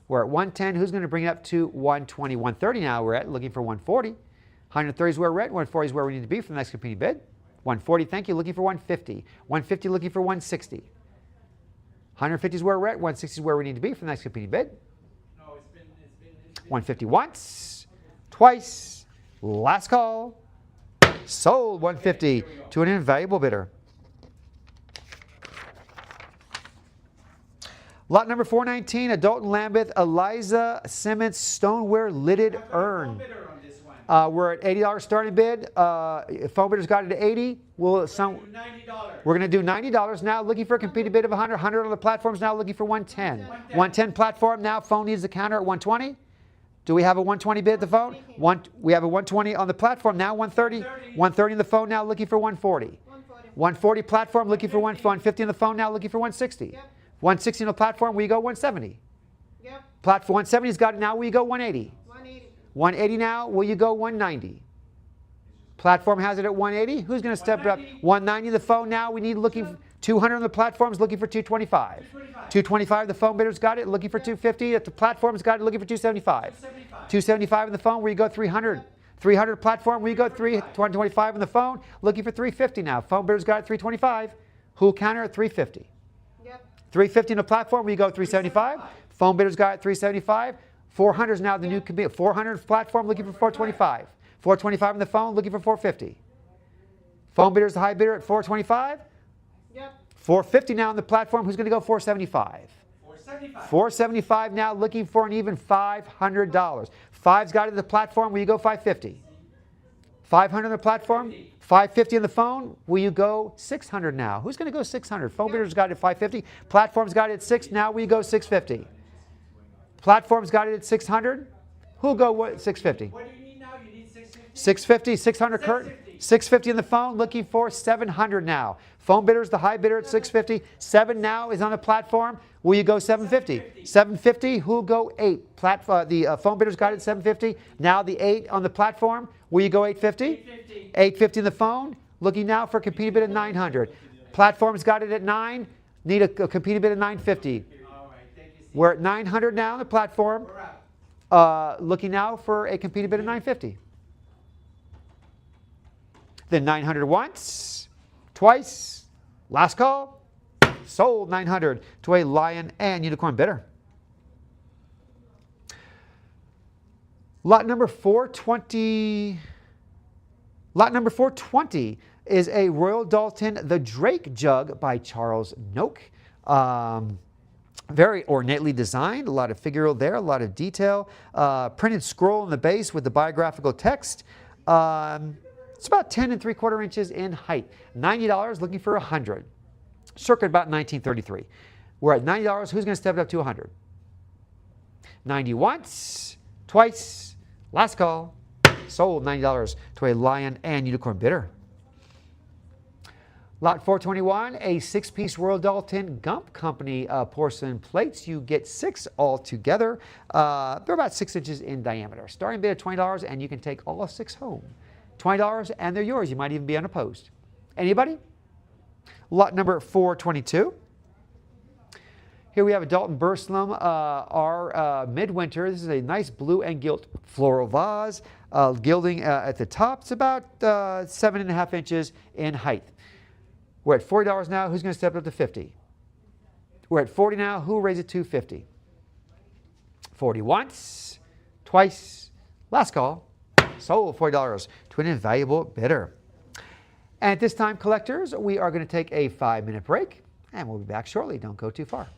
We're at 110. Who's going to bring it up to 120? 130 now. We're at looking for 140. 130 is where we're at. 140 is where we need to be for the next competing bid. 140, thank you, looking for 150. 150, looking for 160. 150 is where we're at. 160 is where we need to be for the next competing bid. No, it's been 150 once, twice, last call. Sold 150 to an invaluable bidder. Lot number 419, a Dalton Lambeth Eliza Simmons stoneware lidded urn. We're at $80 starting bid. Phone bidders got it at 80. We're going to do $90 now. Looking for a competing bid of 100. 100 on the platforms now. Looking for 110. 110 platform now. Phone needs the counter at 120. Do we have a 120 bid at the phone? We have a 120 on the platform now. 130. 130 on the phone now. Looking for 140. 140 platform. Looking for 150 on the phone now. Looking for 160. 160 on the platform. We go 170. Platform 170's got it now. We go 180. 180 now, will you go 190? Platform has it at 180. Who's going to step it up? 190 the phone now. We need looking 200 on the platforms, looking for 225. 225 the phone bidder's got it, looking for 250. At the platform's got it, looking for 275. 275 on the phone, where you go 300. 300 platform, where you go 325 on the phone, looking for 350 now. Phone bidder's got it 325. Who'll counter at 350? 350 on the platform, where you go 375. Phone bidder's got it 375. 400 is now the new committee. 400 platform, looking for 425. 425 on the phone, looking for 450. Phone bidder is the high bidder at 425. 450 now on the platform. Who's going to go 475? 475 now, looking for an even $500. Five's got it at the platform. Will you go 550? 500 on the platform. 550 on the phone. Will you go 600 now? Who's going to go 600? Phone bidder's got it at 550. Platform's got it at 6. Now will you go 650? Platform's got it at 600. Who'll go what? 650. What do you need now? You need 650? 650, 600 curtain. 650 on the phone, looking for 700 now. Phone bidder's the high bidder at 650. 7 now is on the platform. Will you go 750? 750, who'll go 8? The phone bidder's got it at 750. Now the 8 on the platform. Will you go 850? 850 on the phone. Looking now for a competing bid at 900. Platform's got it at 9. Need a competing bid at 950. We're at 900 now on the platform. Looking now for a competing bid of 950. Then 900 once, twice, last call. Sold 900 to a Lion and Unicorn bidder. Lot number 420. Lot number 420 is a Royal Dalton The Drake Jug by Charles Noak. Very ornately designed, a lot of figural there, a lot of detail. Printed scroll in the base with the biographical text. It's about 10 3/4 inches in height. $90, looking for 100. Circa about 1933. We're at $90. Who's going to step it up to 100? 90 once, twice, last call. Sold $90 to a lion and unicorn bidder. Lot 421, a 6-piece Royal Dalton Gump Company porcelain plates. You get 6 altogether. They're about 6 inches in diameter. Starting bid at $20, and you can take all 6 home. $20, and they're yours. You might even be unopposed. Anybody? Lot number 422. Here we have a Dalton Burslem, our midwinter. This is a nice blue and gilt floral vase. Gilding at the top. It's about 7.5 inches in height. We're at $40 now. Who's going to step up to 50? We're at 40 now. Who will raise it to 50? 40 once, twice, last call. Sold $40 to an invaluable bidder. And at this time, collectors, we are going to take a 5-minute break, and we'll be back shortly. Don't go too far.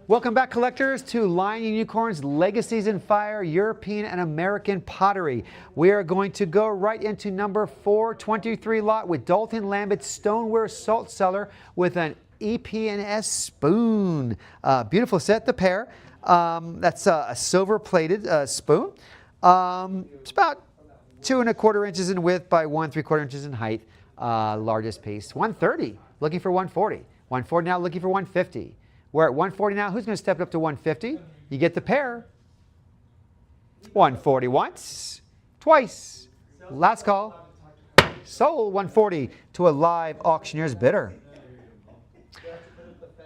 Welcome back, collectors, to Lion and Unicorn's Legacies in Fire, European and American Pottery. We are going to go right into number 423 lot with Dalton Lambett's Stoneware Salt Cellar with an EP&S spoon. Beautiful set, the pair. That's a silver-plated spoon. It's about 2 1/4 inches in width by 1 3/4 inches in height. Largest piece. 130, looking for 140. 140 now, looking for 150. We're at 140 now. Who's going to step up to 150? You get the pair. 140 once, twice. Last call. Sold 140 to a live auctioneer's bidder.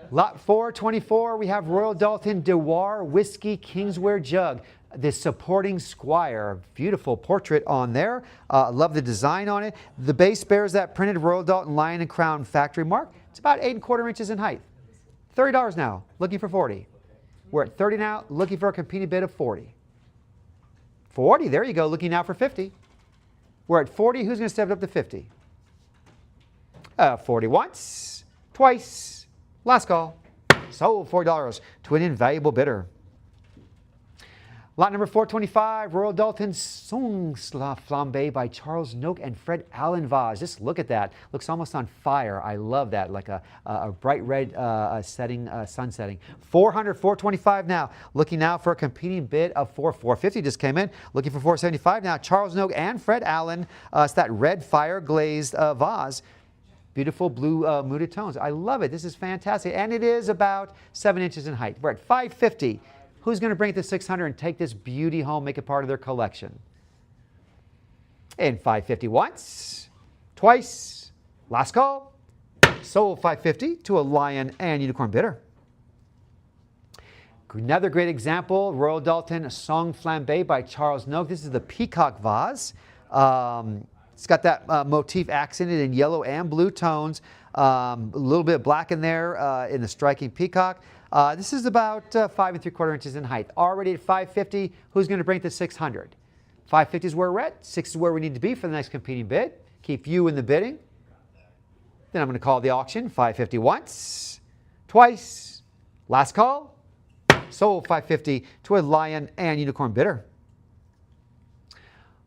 Lot 424, we have Royal Dalton Dewar Whiskey Kingsware Jug. The supporting squire, beautiful portrait on there. Love the design on it. The base bears that printed Royal Dalton Lion and Crown factory mark. It's about 8 1/4 inches in height. $30 now, looking for 40. We're at 30 now, looking for a competing bid of 40. 40, there you go, looking now for 50. We're at 40, who's going to step it up to 50? 40 once, twice, last call. Sold $40 to an invaluable bidder. Lot number 425, Royal Dalton Song Flambe by Charles Noak and Fred Allen vase. Just look at that. Looks almost on fire. I love that, like a bright red setting, sun setting. 425 now. Looking now for a competing bid of 450 just came in. Looking for 475 now. Charles Noak and Fred Allen. It's that red fire glazed vase. Beautiful blue muted tones. I love it. This is fantastic. And it is about 7 inches in height. We're at 550. Who's going to bring it to 600 and take this beauty home, make it part of their collection? And 550 once, twice, last call. Sold 550 to a Lion and Unicorn bidder. Another great example, Royal Dalton Song Flambe by Charles Noak. This is the peacock vase. It's got that motif accented in yellow and blue tones. A little bit of black in there in the striking peacock. This is about 5 3/4 inches in height. Already at 550, who's going to bring it to 600? 550 is where we're at. 6 is where we need to be for the next competing bid. Keep you in the bidding. Then I'm going to call the auction. 550 once, twice, last call. Sold 550 to a Lion and Unicorn bidder.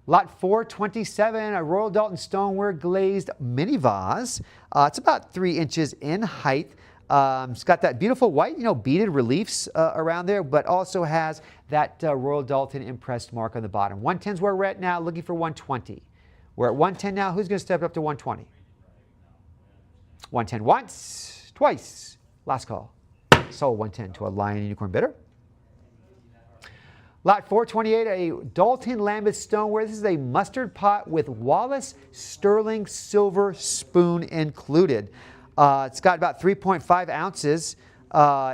Lot 427, a Royal Dalton Stoneware glazed mini vase. It's about 3 inches in height. It's got that beautiful white, beaded reliefs around there, but also has that Royal Dalton impressed mark on the bottom. 110 is where we're at now, looking for 120. We're at 110 now. Who's going to step it up to 120? 110 once, twice, last call. Sold 110 to a Lion and Unicorn bidder. Lot 428, a Dalton Lambeth Stoneware. This is a mustard pot with Wallace Sterling silver spoon included. It's got about 3.5 ounces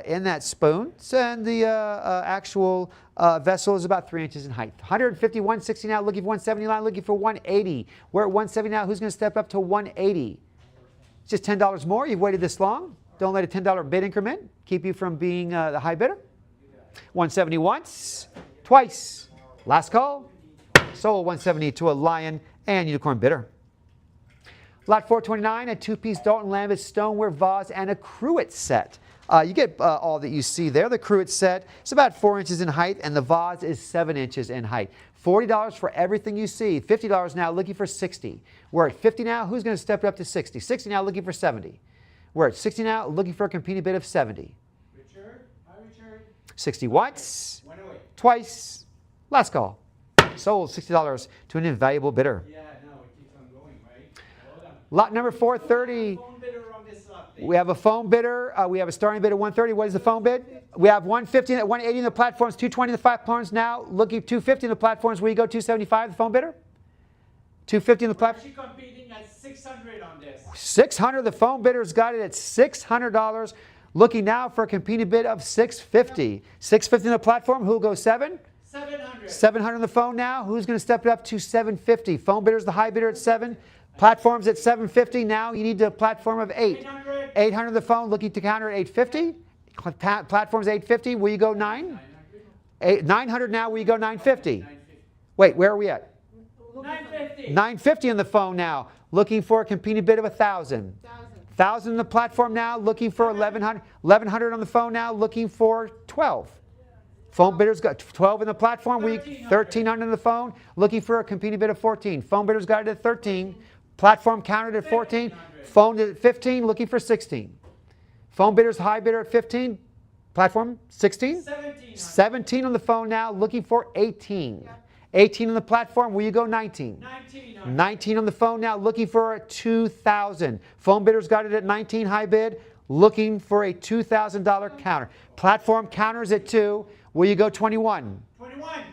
in that spoon, and the actual vessel is about 3 inches in height. 150, 160 now, looking for 179, looking for 180. We're at 170 now. Who's going to step up to 180? It's just $10 more. You've waited this long. Don't let a $10 bid increment keep you from being the high bidder. 170 once, twice, last call. Sold 170 to a Lion and Unicorn bidder. Lot 429, a 2-piece Dalton Lambeth Stoneware vase and a cruet set. You get all that you see there. The cruet set is about 4 inches in height, and the vase is 7 inches in height. $40 for everything you see. $50 now, looking for 60. We're at 50 now. Who's going to step it up to 60? 60 now, looking for 70. We're at 60 now, looking for a competing bid of 70. Richard, hi Richard. 60 once, 108. twice, last call. Sold $60 to an invaluable bidder. Yeah, no, it keeps on going, right? Hold on. Lot number 430. Phone bidder on this lot, please. We have a phone bidder. We have a starting bid of 130. What is the phone bid? We have 150 and 180 in the platforms, 220 in the platforms now. Looking 250 in the platforms. Where you go 275, the phone bidder? 250 in the platform. We're actually competing at 600 on this. 600. The phone bidder's got it at $600. Looking now for a competing bid of 650. 650 in the platform. Who'll go 7? 700. 700 on the phone now. Who's going to step it up to 750? Phone bidder's the high bidder at 7. Platform's at 750. Now you need a platform of 8. 800. 800 on the phone. Looking to counter at 850. Platform's 850. Will you go 9? 900 now. Will you go 950? Wait, where are we at? 950. 950 on the phone now. Looking for a competing bid of 1,000. 1,000 1,000 on the platform now, looking for 1,100. 1,100 on the phone now, looking for 12. Phone bidders got 12 in the platform. 1,300 on the phone, looking for a competing bid of 14. Phone bidders got it at 13. Platform countered at 14. Phone at 15, looking for 16. Phone bidders high bidder at 15. Platform 16. 17 on the phone now, looking for 18. 18 on the platform. Will you go 19? 19 on the phone now, looking for a 2,000. Phone bidders got it at 19 high bid, looking for a $2,000 counter. Platform counters at 2. Will you go 21?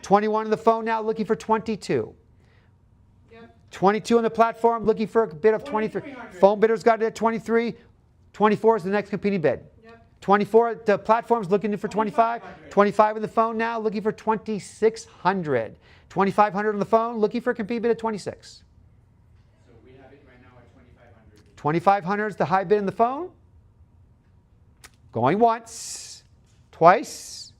21 on the phone now, looking for 22. 22 on the platform, looking for a bid of 23. Phone bidders got it at 23. 24 is the next competing bid. 24 the platform's looking for 25. 25 on the phone now, looking for 2,600. 2,500 on the phone, looking for a competing bid of 26. So we have it right now at 2,500. 2,500 is the high bid on the phone. Going once, twice,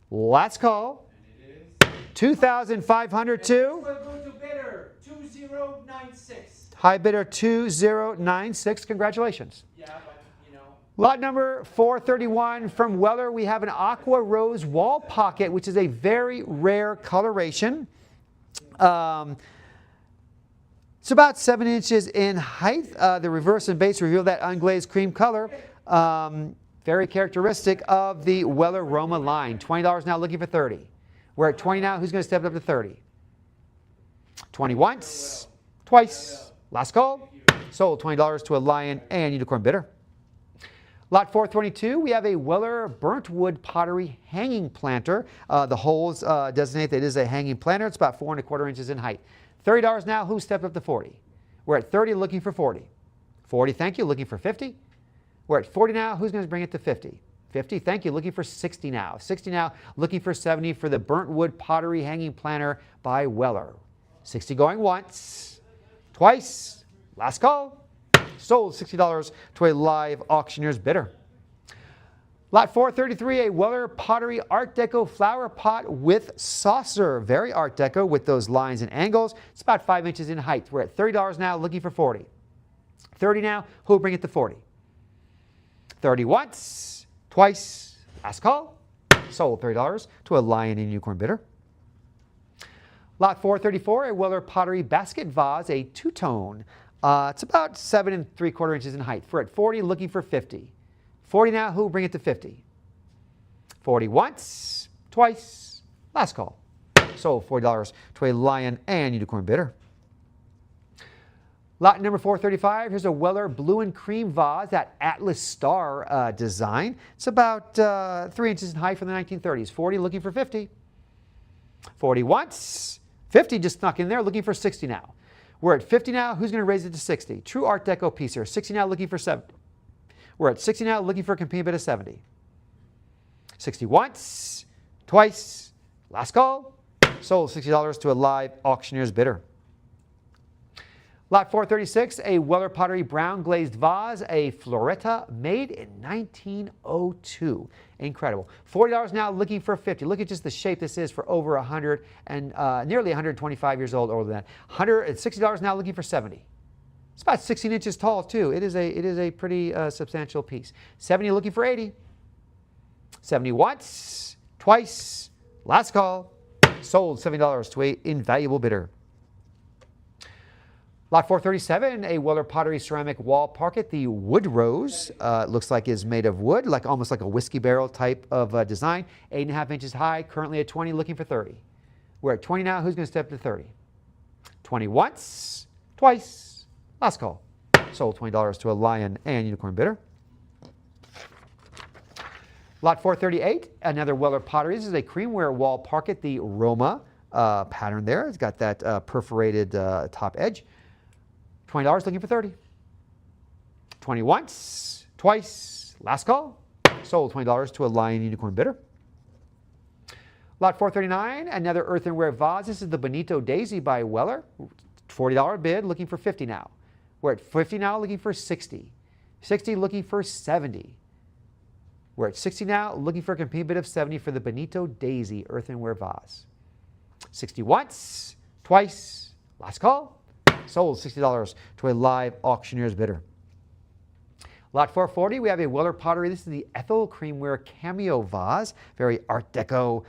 last call. And it is. 2,500 too. We'll go to bidder 2096. High bidder 2096. Congratulations. Yeah, but you know. Lot number 431 from Weller. We have an aqua rose wall pocket, which is a very rare coloration. It's about 7 inches in height. The reverse and base reveal that unglazed cream color. Very characteristic of the Weller Roma line. $20 now, looking for 30. We're at 20 now. Who's going to step it up to 30? 20 once, twice. Last call. Sold $20 to a Lion and Unicorn bidder. Lot 422, we have a Weller burnt wood pottery hanging planter. The holes designate that it is a hanging planter. It's about 4 1/4 inches in height. $30 now. Who stepped up to 40? We're at 30, looking for 40. 40, thank you, looking for 50. We're at 40 now. Who's going to bring it to 50? 50, thank you, looking for 60 now. 60 now, looking for 70 for the burnt wood pottery hanging planter by Weller. 60 going once, twice, last call. Sold $60 to a live auctioneer's bidder. Lot 433, a Weller Pottery Art Deco flower pot with saucer. Very Art Deco with those lines and angles. It's about 5 inches in height. We're at $30 now, looking for 40. 30 now, who'll bring it to 40? 30 once, twice, last call. Sold $30 to a Lion and Unicorn bidder. Lot 434, a Weller Pottery basket vase, a two-tone. It's about 7 3/4 inches in height. We're at 40, looking for 50. 40 now, who will bring it to 50? 40 once, twice, last call. Sold $40 to a Lion and Unicorn bidder. Lot number 435, here's a Weller blue and cream vase, that Atlas Star design. It's about 3 inches in height from the 1930s. 40, looking for 50. 40 once, 50 just snuck in there, looking for 60 now. We're at 50 now. Who's going to raise it to 60? True Art Deco piece here. 60 now, looking for 70. We're at 60 now, looking for a competing bid of 70. 60 once, twice, last call. Sold $60 to a live auctioneer's bidder. Lot 436, a Weller Pottery brown glazed vase, a Floretta made in 1902. Incredible. $40 now, looking for 50. Look at just the shape this is for over 100 and nearly 125 years old, older than that. $60 now, looking for 70. It's about 16 inches tall too. It is a pretty substantial piece. 70, looking for 80. 70 once, twice, last call. Sold $70 to a invaluable bidder. Lot 437, a Weller Pottery ceramic wall parquet, the Wood Rose. Looks like is made of wood, almost like a whiskey barrel type of design. 8 1/2 inches high, currently at 20, looking for 30. We're at 20 now. Who's going to step to 30? 20 once, twice, last call. Sold $20 to a Lion and Unicorn bidder. Lot 438, another Weller Pottery. This is a creamware wall parquet, the Roma pattern there. It's got that perforated top edge. $20, looking for 30. 20 once, twice, last call. Sold $20 to a Lion Unicorn bidder. Lot 439, another earthenware vase. This is the Bonito Daisy by Weller. $40 bid, looking for 50 now. We're at 50 now, looking for 60. 60, looking for 70. We're at 60 now, looking for a competing bid of 70 for the Bonito Daisy earthenware vase. 60 once, twice, last call. Sold $60 to a live auctioneer's bidder. Lot 440, we have a Weller Pottery. This is the Ethel Creamware Cameo Vase. Very Art Deco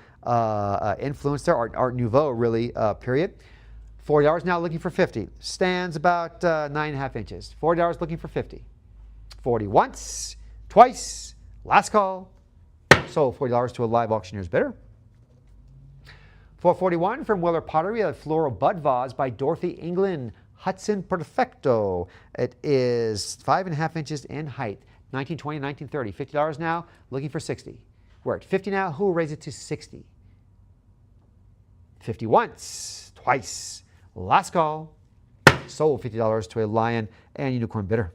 influence there, Art Nouveau really, period. $40 now, looking for 50. Stands about 9.5 inches. $40 looking for 50. 40 once, twice, last call. Sold $40 to a live auctioneer's bidder. 441 from Weller Pottery, a floral bud vase by Dorothy England. Hudson Perfecto. It is 5.5 inches in height. 1920, 1930. $50 now, looking for 60. We're at 50 now. Who will raise it to 60? 50 once, twice, last call. Sold $50 to a lion and unicorn bidder.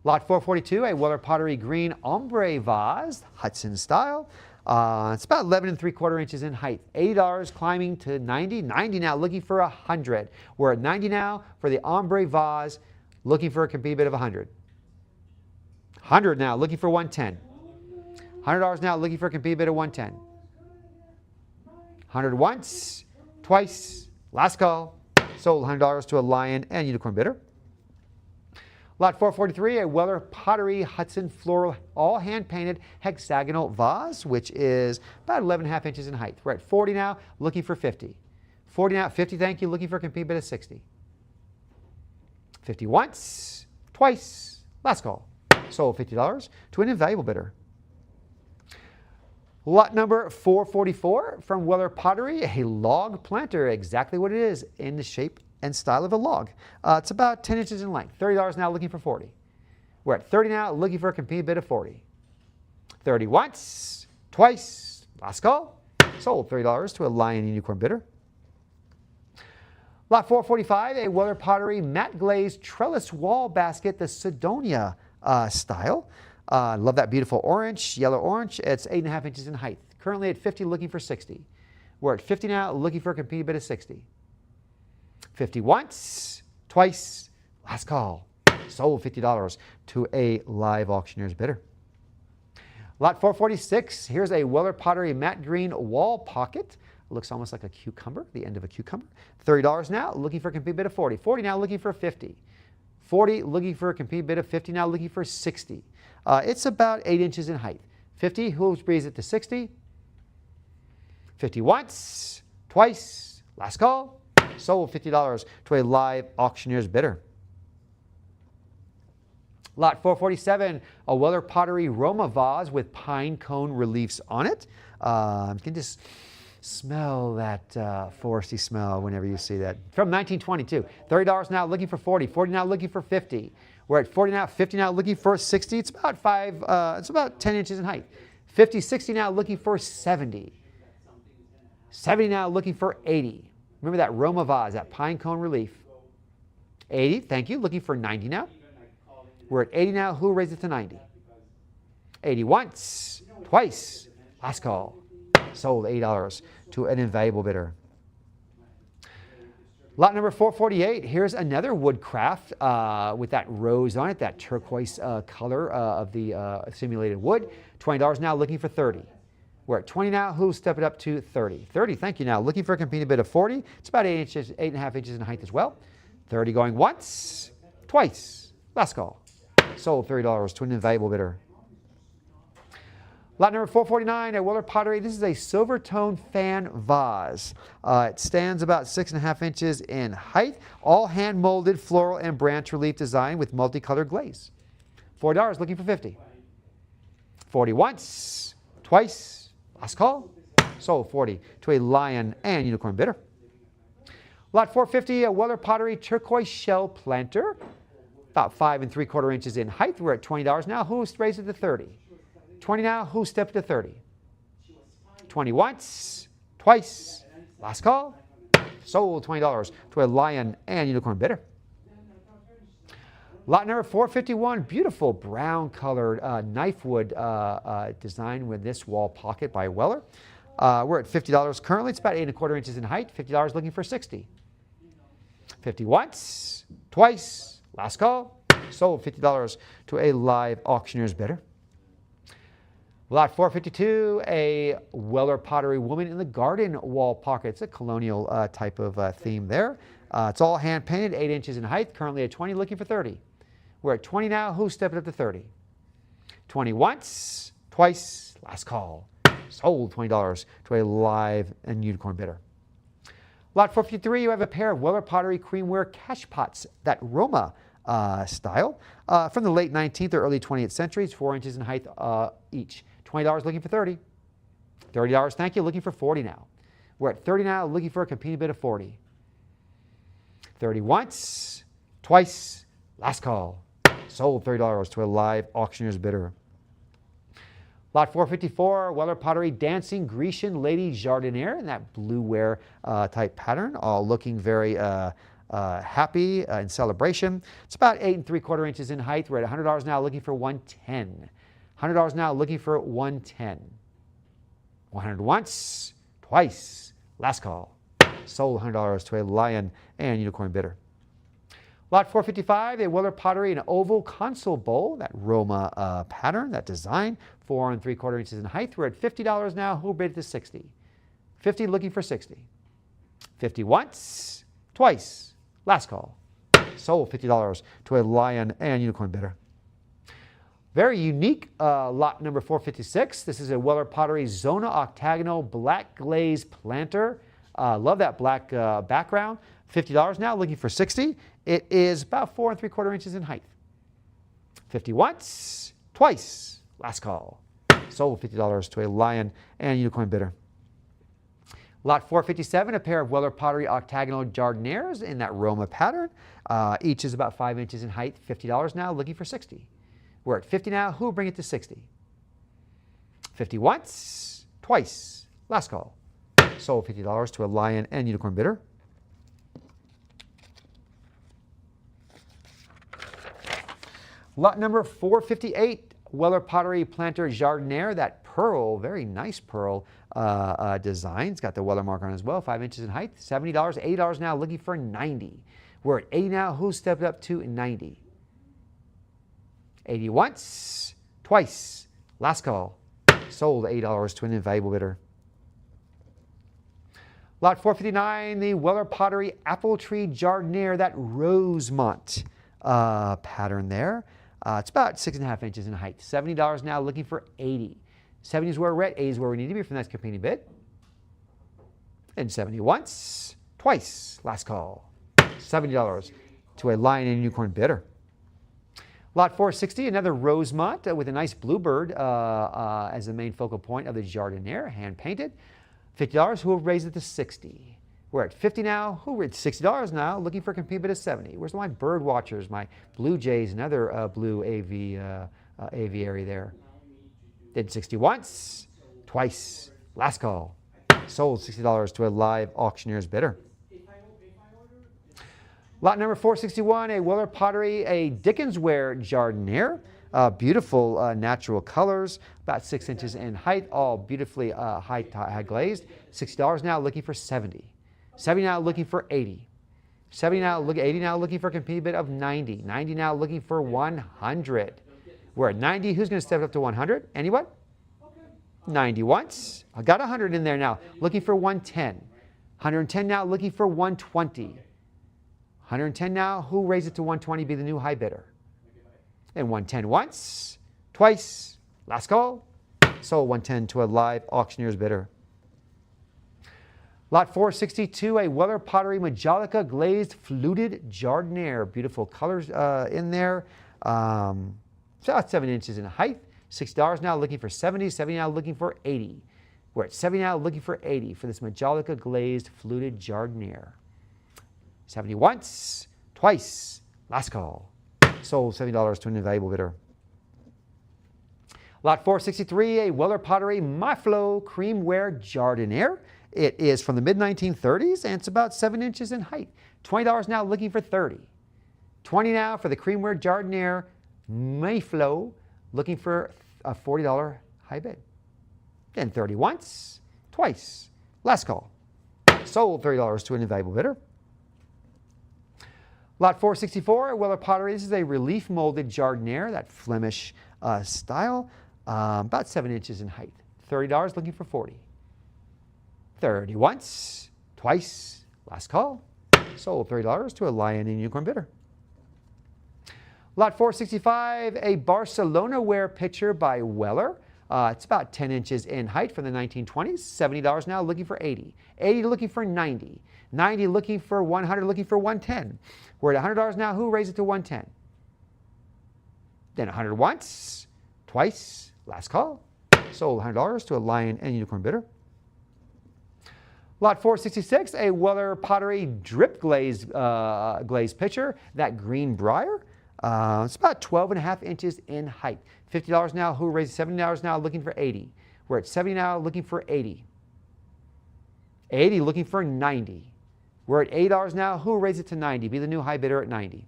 Lot 442, a Weller Pottery green ombre vase, Hudson style. It's about 11 3/4 inches in height. $80 climbing to 90. 90 now, looking for 100. We're at 90 now for the ombre vase, looking for a complete bid of 100. 100 now, looking for 110. $100 now, looking for a complete bid of 110. 100 once, twice, last call. Sold $100 to a lion and unicorn bidder. Lot 443, a Weller Pottery Hudson floral, all hand-painted hexagonal vase, which is about 11.5 inches in height. We're at 40 now, looking for 50. 40 now, 50, thank you, looking for a complete bid of 60. 50 once, twice, last call. Sold $50 to an invaluable bidder. Lot number 444 from Weller Pottery, a log planter, exactly what it is, in the shape and style of a log. It's about 10 inches in length. $30 now, looking for 40. We're at 30 now, looking for a complete bid of 40. 30 once, twice, last call. Sold $30 to a lion unicorn bidder. Lot 445, a Weller Pottery matte glazed trellis wall basket, the Sidonia style. Love that beautiful orange, yellow orange. It's 8.5 inches in height. Currently at 50, looking for 60. We're at 50 now, looking for a complete bid of 60. 50 once, twice, last call. Sold $50 to a live auctioneer's bidder. Lot 446, here's a Weller Pottery matte green wall pocket. Looks almost like a cucumber, the end of a cucumber. $30 now, looking for a complete bid of 40. 40 now, looking for 50. 40, looking for a complete bid of 50 now, looking for 60. It's about 8 inches in height. 50, who brings it to 60? 50 once, twice, last call. Sold $50 to a live auctioneer's bidder. Lot 447, a Weller Pottery Roma vase with pine cone reliefs on it. You can just smell that foresty smell whenever you see that. From 1922. $30 now, looking for 40. 40 now, looking for 50. We're at 40 now, 50 now, looking for 60. It's about 10 inches in height. 50, 60 now, looking for 70. 70 now, looking for 80. Remember that Roma vase, that pine cone relief. 80, thank you, looking for 90 now. We're at 80 now, who raised it to 90? 80 once, twice, last call. Sold $80 to an invaluable bidder. Lot number 448, here's another woodcraft with that rose on it, that turquoise color of the simulated wood. $20 now, looking for 30. We're at 20 now, who step it up to 30. 30, thank you now, looking for a complete bid of 40. It's about 8.5 inches in height as well. 30 going once, twice, last call. Sold $30 to an invaluable bidder. Lot number 449 at Weller Pottery. This is a silver tone fan vase. It stands about 6.5 inches in height. All hand molded floral and branch relief design with multicolored glaze. $40, looking for 50. 40 once, twice, last call. Sold 40 to a lion and unicorn bidder. Lot 450, a Weller Pottery turquoise shell planter. About 5 3/4 inches in height. We're at $20 now. Who's raised it to 30? 20 now, who stepped to 30? 20 once, twice, last call. Sold $20 to a lion and unicorn bidder. Lot number 451, beautiful brown colored knife wood design with this wall pocket by Weller. We're at $50 currently. It's about 8 1/4 inches in height. $50 looking for 60. 50 once, twice, last call. Sold $50 to a live auctioneer's bidder. Lot 452, a Weller Pottery Woman in the Garden wall pocket. It's a colonial type of theme there. It's all hand painted, 8 inches in height, currently at 20, looking for 30. We're at 20 now. Who's stepping up to 30? 20 once, twice, last call. Sold $20 to a live and unicorn bidder. Lot 453, you have a pair of Weller Pottery creamware cash pots, that Roma style, from the late 19th or early 20th centuries, 4 inches in height each. $20 looking for 30. $30, thank you, looking for 40 now. We're at 30 now, looking for a competing bid of 40. 30 once, twice, last call. Sold $30 to a live auctioneer's bidder. Lot 454, Weller Pottery Dancing Grecian Lady Jardiniere in that blueware type pattern, all looking very happy in celebration. It's about 8 3/4 inches in height. We're at $100 now, looking for 110. $100 now, looking for 110. 100 once, twice, last call. Sold $100 to a lion and unicorn bidder. Lot 455, a Weller Pottery, an oval console bowl, that Roma pattern, that design, 4 3/4 inches in height. We're at $50 now. Who bid to 60? 50 looking for 60. 50 once, twice, last call. Sold $50 to a lion and unicorn bidder. Very unique lot number 456. This is a Weller Pottery Zona Octagonal Black Glaze Planter. Love that black background. $50 now, looking for 60. It is about 4 3/4 inches in height. 50 once, twice, last call. Sold $50 to a lion and unicorn bidder. Lot 457, a pair of Weller Pottery Octagonal Jardinières in that Roma pattern. Each is about 5 inches in height. $50 now, looking for 60. We're at 50 now. Who will bring it to 60? 50 once, twice, last call. Sold $50 to a lion and unicorn bidder. Lot number 458, Weller Pottery Planter Jardiniere, that pearl, very nice pearl design. It's got the Weller mark on it as well, 5 inches in height. $70, $80 now, looking for 90. We're at 80 now. Who stepped up to 90? 80 once, twice, last call. Sold $8 to an invaluable bidder. Lot 459, the Weller Pottery Apple Tree Jardiniere, that Rosemont pattern there. It's about 6.5 inches in height. $70 now, looking for 80. 70 is where we're at, 80 is where we need to be for the next competing bid. And 70 once, twice, last call. $70 to a lion and unicorn bidder. Lot 460, another Rosemont with a nice bluebird as the main focal point of the Jardiniere, hand painted. $50, who will raise it to 60? We're at 50 now. Who? We're at $60 now, looking for a competing bid of 70. Where's my bird watchers, my blue jays, another blue aviary there. Did 60 once, twice, last call. Sold $60 to a live auctioneer's bidder. Lot number 461, a Weller Pottery, a Dickensware Jardiniere. Beautiful natural colors, about 6 inches in height, all beautifully high glazed. $60 now, looking for 70. 70 now, looking for 80. 80 now, looking for a competing bid of 90. 90 now, looking for 100. We're at 90. Who's going to step up to 100? Anyone? 90 once. I got 100 in there now, looking for 110. 110 now, looking for 120. 110 now. Who raised it to 120? Be the new high bidder. And 110 once, twice, last call. Sold 110 to a live auctioneer's bidder. Lot 462, a Weller Pottery Majolica Glazed Fluted Jardiniere. Beautiful colors in there. About 7 inches in height. $60 now, looking for 70. 70 now, looking for 80. We're at 70 now, looking for 80 for this Majolica Glazed Fluted Jardiniere. 70 once, twice, last call. Sold $70 to an invaluable bidder. Lot 463, a Weller Pottery Myflo Creamware Jardiniere. It is from the mid-1930s, and it's about 7 inches in height. $20 now, looking for 30. 20 now for the Creamware Jardiniere Myflo, looking for a $40 high bid. Then 30 once, twice, last call. Sold $30 to an invaluable bidder. Lot 464, Weller Pottery. This is a relief molded Jardiniere, that Flemish style, about 7 inches in height. $30, looking for 40. 30 once, twice, last call. Sold $30 to a lion and unicorn bidder. Lot 465, a Barcelona ware pitcher by Weller. It's about 10 inches in height from the 1920s. $70 now, looking for 80. 80 looking for 90. 90 looking for 100, looking for 110. We're at $100 now. Who raised it to 110? Then 100 once, twice, last call. Sold $100 to a Lion and Unicorn bidder. Lot 466, a Weller Pottery drip glaze pitcher, that Greenbrier. It's about 12.5 inches in height. $50 now. Who raised $70 now? Looking for 80. We're at 70 now, looking for 80. 80 looking for 90. We're at $80 now. Who raised it to 90? Be the new high bidder at 90.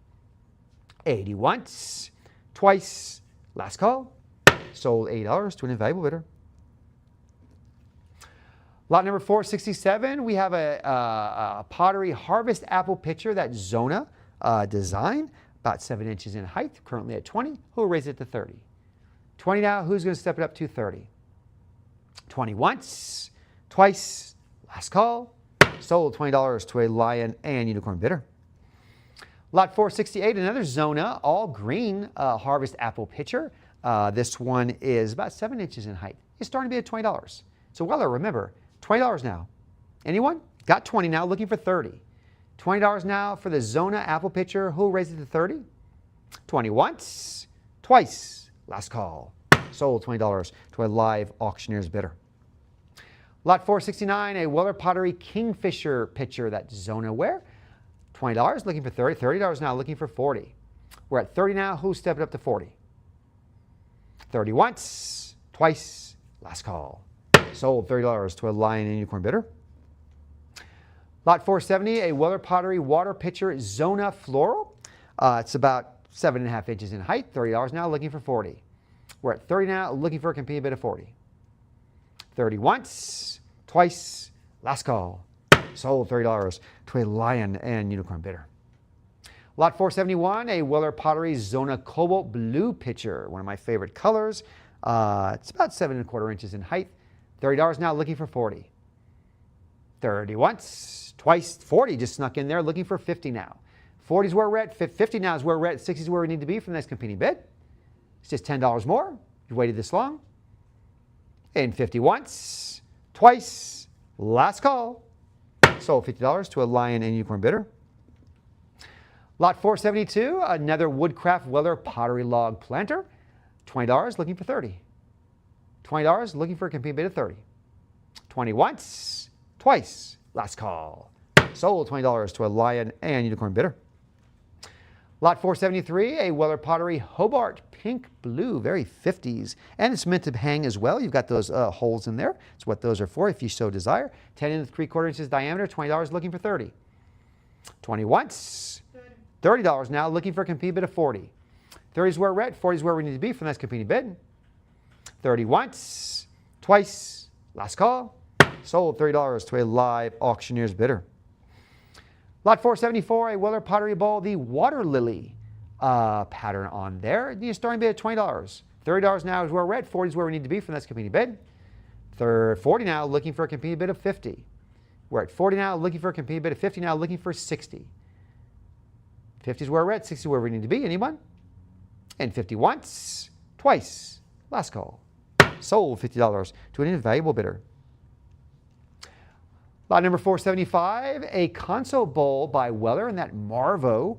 80 once, twice, last call. Sold $80 to an invaluable bidder. Lot number 467, we have a Pottery Harvest Apple pitcher, that Zona design, about 7 inches in height, currently at 20. Who will raise it to 30? 20 now. Who's going to step it up to 30? 20 once, twice, last call. Sold $20 to a Lion and Unicorn bidder. Lot 468, another Zona all green Harvest Apple pitcher. This one is about 7 inches in height. It's starting to be at $20. So Weller, remember, $20 now. Anyone? Got 20 now, looking for 30. $20 now for the Zona apple pitcher. Who raised it to 30? 20 once, twice, last call. Sold $20 to a live auctioneer's bidder. Lot 469, a Weller Pottery Kingfisher pitcher, that Zona ware. $20, looking for 30. $30 now, looking for 40. We're at 30 now. Who stepped it up to 40? 30 once, twice, last call. Sold $30 to a Lion and Unicorn bidder. Lot 470, a Weller Pottery water pitcher, Zona Floral. It's about 7.5 inches in height. $30 now, looking for 40. We're at 30 now, looking for a competing bid of 40. 30 once, twice, last call. Sold $30 to a Lion and Unicorn bidder. Lot 471, a Weller Pottery Zona Cobalt Blue pitcher, one of my favorite colors. It's about 7.25 inches in height. $30 now, looking for 40. 30 once, twice, 40 just snuck in there, looking for 50 now. 40 is where we're at, 50 now is where we're at, 60 is where we need to be for the next competing bid. It's just $10 more. You've waited this long. And 50 once, twice, last call. Sold $50 to a Lion and Unicorn bidder. Lot 472, another Woodcraft Weller Pottery Log planter. $20, looking for 30. $20, looking for a competing bid of 30. 20 once, twice, last call. Sold $20 to a Lion and Unicorn bidder. Lot 473, a Weller Pottery Hobart Pink Blue, very 50s. And it's meant to hang as well. You've got those holes in there. That's what those are for if you so desire. 10.75 inches diameter, $20, looking for 30. 20 once, $30 now, looking for a competing bid of 40. 30 is where we're at, 40 is where we need to be for the next competing bid. 30 once, twice, last call. Sold $30 to a live auctioneer's bidder. Lot 474, a Weller Pottery Bowl, the Water Lily pattern on there. The starting bid at $20. $30 now is where we're at, 40 is where we need to be for the next competing bid. 40 now, looking for a competing bid of 50. We're at 40 now, looking for a competing bid of 50 now, looking for 60. 50 is where we're at, 60 is where we need to be. Anyone? And 50 once, twice, last call. Sold $50 to an invaluable bidder. Lot number 475, a console bowl by Weller in that Marvo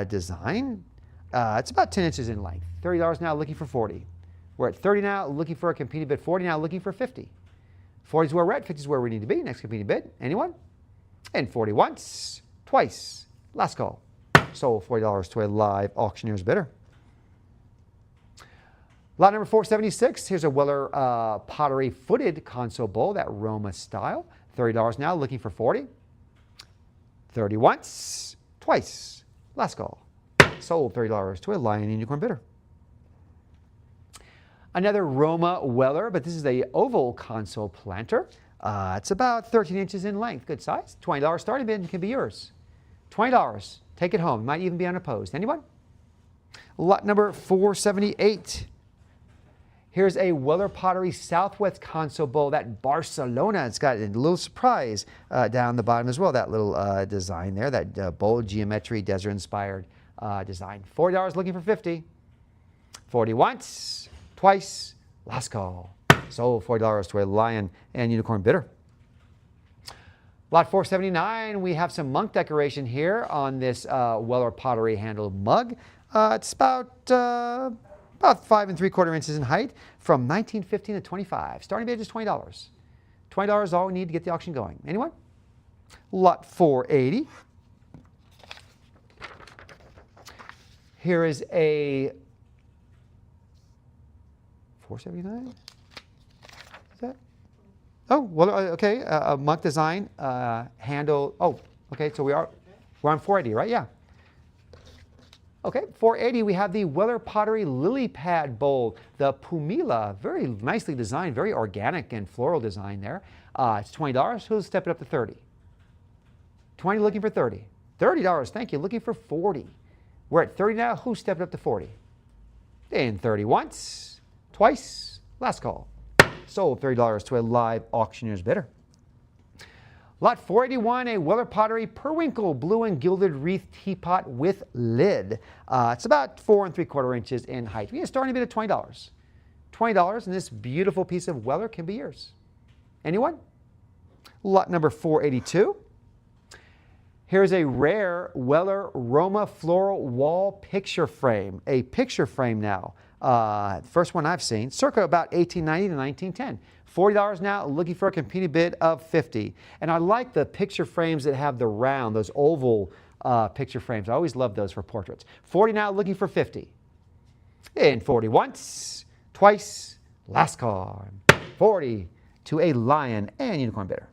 design. It's about 10 inches in length. $30 now, looking for 40. We're at 30 now, looking for a competing bid. 40 now, looking for 50. 40 is where we're at, 50 is where we need to be. Next competing bid. Anyone? And 40 once, twice, last call. Sold $40 to a live auctioneer's bidder. Lot number 476, here's a Weller Pottery footed console bowl, that Roma style. $30 now, looking for 40. 30 once, twice, last call. Sold $30 to a Lion and Unicorn bidder. Another Roma Weller, but this is a oval console planter. It's about 13 inches in length, good size. $20 starting bid can be yours. $20, take it home, might even be unopposed. Anyone? Lot number 478. Here's a Weller Pottery Southwest console bowl, that Barcelona. It's got a little surprise down the bottom as well, that little design there, that bold geometry, desert-inspired design. $40 looking for 50. 40 once, twice, last call. Sold $40 to a lion and unicorn bidder. Lot 479, we have some monk decoration here on this Weller Pottery handled mug. It's about 5 3/4 inches in height, from $19.15 to $25. Starting bid is $20. $20 is all we need to get the auction going. Anyone? Lot 480. Here is a 479. Is that? Oh, well, okay. A monk design handle. Oh, okay. So we're on 480, right? Yeah. Okay, 480, we have the Weller Pottery Lily Pad Bowl, the Pumila, very nicely designed, very organic and floral design there. It's $20. Who'll step it up to 30? 20 looking for 30. $30, thank you, looking for 40. We're at 30 now. Who stepped up to 40? And 30 once, twice, last call. Sold $30 to a live auctioneer's bidder. Lot 481, a Weller Pottery Periwinkle blue and gilded wreath teapot with lid. It's about 4 3/4 inches in height. We have a starting bid of $20. $20, and this beautiful piece of Weller can be yours. Anyone? Lot number 482. Here's a rare Weller Roma floral wall picture frame. A picture frame now. First one I've seen, circa about 1890 to 1910. $40 now, looking for a competing bid of 50. And I like the picture frames that have the round, those oval picture frames. I always love those for portraits. 40 now, looking for 50. And 40 once, twice, last call. 40 to a lion and unicorn bidder.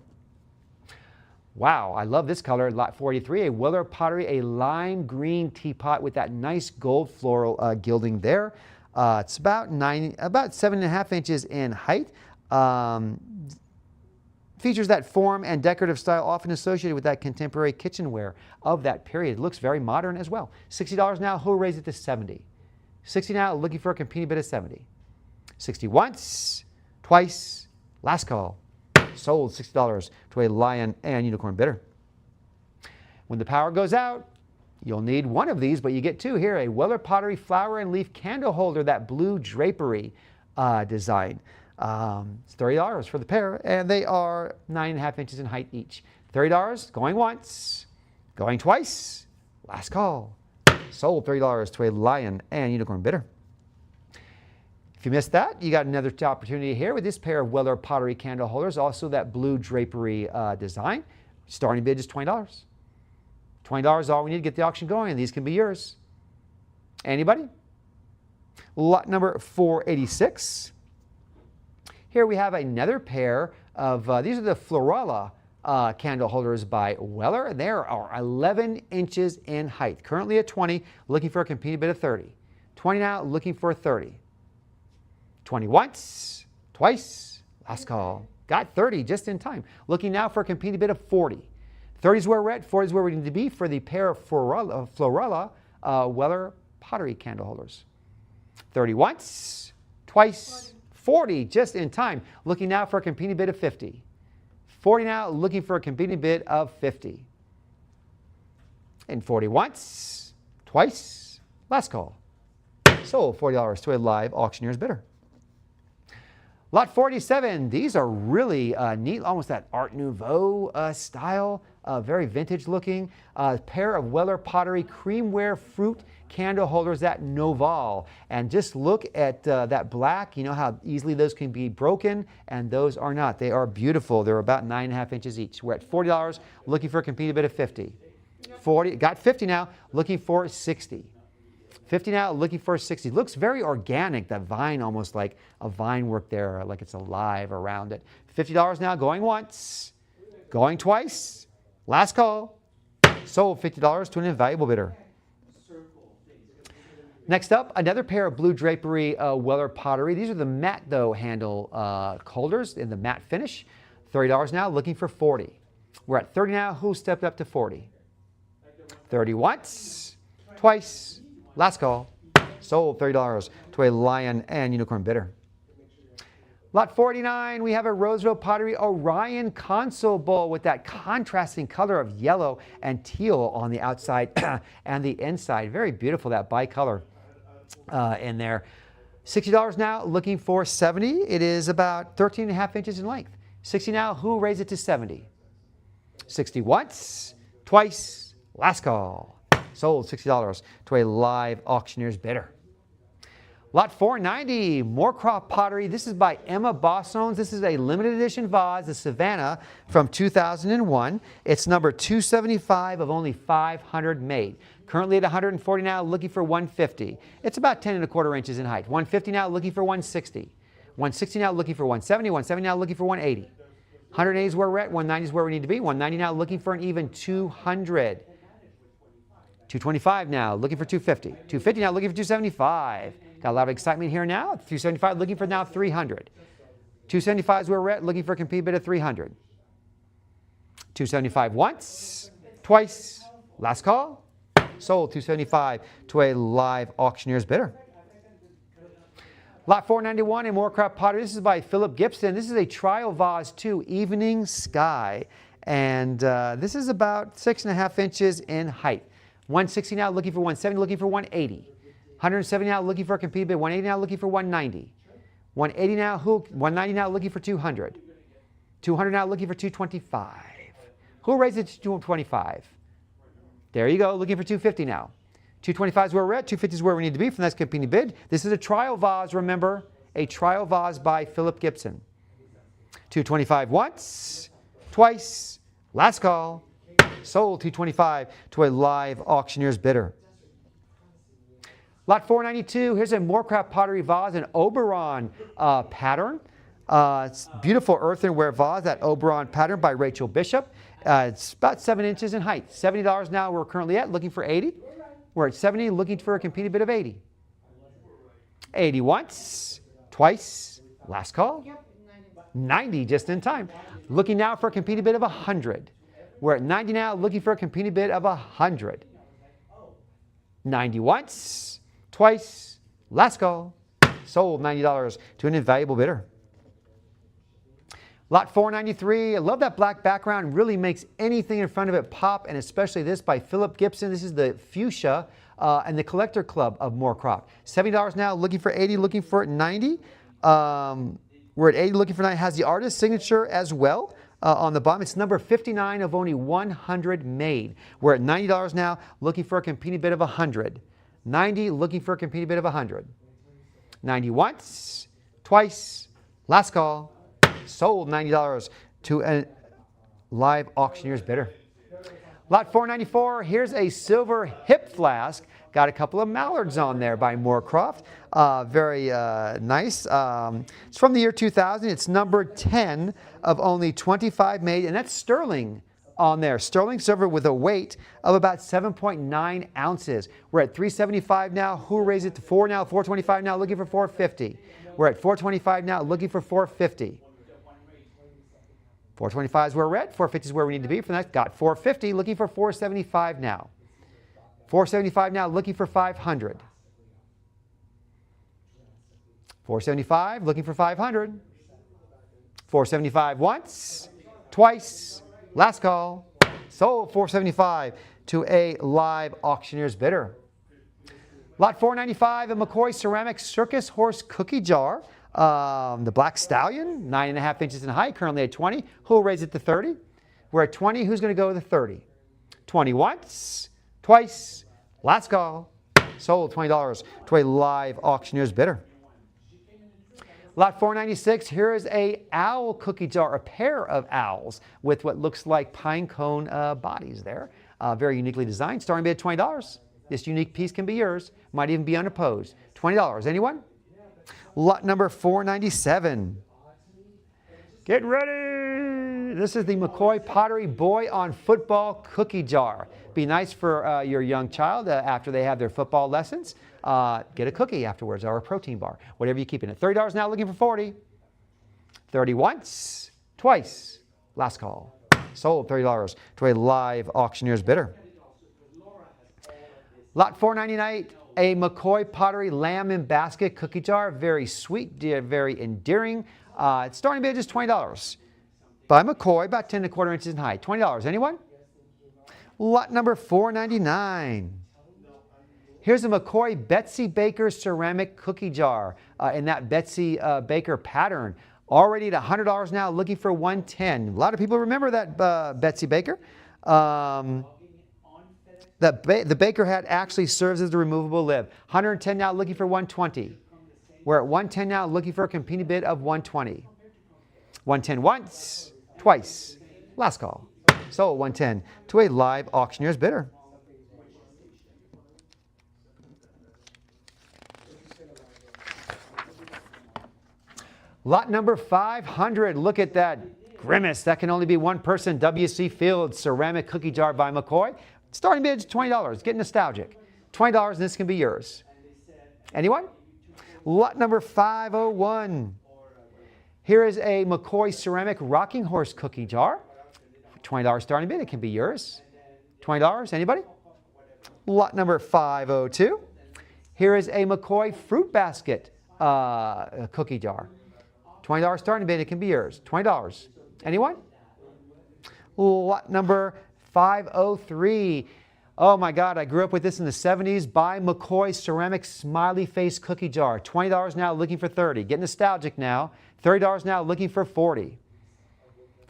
Wow, I love this color. Lot 43, a Weller Pottery, a lime green teapot with that nice gold floral gilding there. It's about 7.5 inches in height. Features that form and decorative style often associated with that contemporary kitchenware of that period. It looks very modern as well. $60 now, who'll raise it to 70? 60 now, looking for a competing bid of 70. 60 once, twice, last call. Sold $60 to a lion and unicorn bidder. When the power goes out, you'll need one of these, but you get two here. A Weller Pottery flower and leaf candle holder, that blue drapery design. It's $30 for the pair, and they are 9.5 inches in height each. $30, going once, going twice, last call. Sold $30 to a lion and unicorn bidder. If you missed that, you got another opportunity here with this pair of Weller Pottery candle holders, also that blue drapery design. Starting bid is $20. $20 is all we need to get the auction going, and these can be yours. Anybody? Lot number 486. Here we have another pair of, these are the Florala candle holders by Weller. They are 11 inches in height. Currently at 20, looking for a competing bid of 30. 20 now, looking for 30. 20 once, twice, last call. Got 30 just in time. Looking now for a competing bid of 40. 30 is where we're at, 40 is where we need to be for the pair of Florala Weller Pottery candle holders. 30 once, twice, 40 just in time. Looking now for a competing bid of 50. 40 now, looking for a competing bid of 50. And 40 once, twice, last call. Sold $40 to a live auctioneer's bidder. Lot 47, these are really neat, almost that Art Nouveau style, very vintage looking. Pair of Weller Pottery creamware fruit candle holders at Noval. And just look at that black, you know how easily those can be broken, and those are not. They are beautiful. They're about 9.5 inches each. We're at $40, looking for a competing bid of 50. 40, got 50 now, looking for 60. 50 now, looking for 60. Looks very organic, that vine, almost like a vine work there, like it's alive around it. $50 now, going once, going twice, last call. Sold $50 to an invaluable bidder. Next up, another pair of blue drapery Weller Pottery. These are the matte, though, handle holders in the matte finish. $30 now, looking for 40. We're at 30 now. Who stepped up to 40? 30 once, twice, last call. Sold $30 to a lion and unicorn bidder. Lot 49, we have a Roseville Pottery Orion console bowl with that contrasting color of yellow and teal on the outside and the inside. Very beautiful, that bicolor in there. $60 now, looking for 70. It is about 13.5 inches in length. 60 now, who raised it to 70? 60 once, twice, last call. Sold $60 to a live auctioneer's bidder. Lot 490, Moorcroft Pottery. This is by Emma Bossones. This is a limited edition vase, the Savannah from 2001. It's number 275 of only 500 made. Currently at 140 now, looking for 150. It's about 10.25 inches in height. 150 now, looking for 160. 160 now, looking for 170. 170 now, looking for 180. 180 is where we're at. 190 is where we need to be. 190 now, looking for an even 200. 225 now, looking for 250. 250 now, looking for 275. Got a lot of excitement here now. 275 looking for now 300. 275 is where we're at, looking for a complete bid of 300. 275 once, twice, last call. Sold 275 to a live auctioneer's bidder. Lot 491 in Moorcroft Pottery. This is by Philip Gibson. This is a trial vase too, Evening Sky. And this is about 6.5 inches in height. 160 now, looking for 170, looking for 180. 170 now, looking for a complete bid. 180 now, looking for 190. 180 now, 190 now, looking for 200. 200 now, looking for 225. Who raised it to 225? There you go, looking for 250 now. 225 is where we're at. 250 is where we need to be for the next competing bid. This is a trial vase, remember, a trial vase by Philip Gibson. 225 once, twice, last call. Sold 225 to a live auctioneer's bidder. Lot 492, here's a Moorcroft Pottery vase, an Oberon pattern. It's beautiful earthenware vase, that Oberon pattern by Rachel Bishop. It's about 7 inches in height. $70 now we're currently at, looking for 80. We're at 70, looking for a competing bid of 80. 80 once, twice, last call. 90 just in time. Looking now for a competing bid of 100. We're at 90 now, looking for a competing bid of 100. 90 once, twice, last call. Sold $90 to an invaluable bidder. Lot 493, I love that black background. Really makes anything in front of it pop, and especially this by Philip Gibson. This is the Fuchsia and the Collector Club of Moorcroft. $70 now, looking for 80, looking for 90. We're at 80, looking for 90. Has the artist's signature as well on the bottom. It's number 59 of only 100 made. We're at $90 now, looking for a competing bid of 100. 90, looking for a competing bid of 100. 90 once, twice, last call. Sold $90 to a live auctioneer's bidder. Lot 494, here's a silver hip flask. Got a couple of mallards on there by Moorcroft. Very nice. It's from the year 2000. It's number 10 of only 25 made, and that's sterling on there. Sterling silver with a weight of about 7.9 ounces. We're at $375 now. Who raised it to 4 now? $425 now, looking for $450. We're at $425 now, looking for $450. 425 is where we're at. 450 is where we need to be for that. Got 450, looking for 475 now. 475 now, looking for 500. 475, looking for 500. 475 once, twice, last call. Sold 475 to a live auctioneer's bidder. Lot 495, a McCoy Ceramic Circus Horse Cookie Jar. The Black Stallion, 9.5 inches in height, currently at 20. Who will raise it to 30? We're at 20. Who's going to go to 30? 20 once, twice, last call. Sold $20 to a live auctioneer's bidder. Lot 496, here is a owl cookie jar, a pair of owls with what looks like pine cone bodies there. Very uniquely designed, starting bid at $20. This unique piece can be yours. Might even be unopposed. $20. Anyone? Lot number 497. Get ready. This is the McCoy Pottery Boy on Football Cookie Jar. Be nice for your young child after they have their football lessons. Get a cookie afterwards or a protein bar, whatever you're keeping it. $30 now, looking for 40. 30 once, twice, last call. Sold $30 to a live auctioneer's bidder. Lot 498. A McCoy Pottery Lamb in Basket cookie jar. Very sweet, very endearing. It's starting bid just $20. By McCoy, about 10 1/4 inches in height. $20. Anyone? Lot number 499. Here's a McCoy Betsy Baker ceramic cookie jar in that Betsy Baker pattern. Already at $100 now, looking for $110. A lot of people remember that Betsy Baker. The Baker hat actually serves as the removable lid. $110 now, looking for $120. We're at $110 now, looking for a competing bid of $120. $110 once, twice. Last call. Sold $110 to a live auctioneer's bidder. Lot number 500. Look at that grimace. That can only be one person. W.C. Fields ceramic cookie jar by McCoy. Starting bid is $20. Get nostalgic. $20 and this can be yours. Anyone? Lot number 501. Here is a McCoy ceramic rocking horse cookie jar. $20 starting bid. It can be yours. $20. Anybody? Lot number 502. Here is a McCoy fruit basket cookie jar. $20 starting bid. It can be yours. $20. Anyone? Lot number 503. Oh my God, I grew up with this in the 70s. By McCoy ceramic smiley face cookie jar. $20 now, looking for $30. Get nostalgic now. $30 now, looking for $40.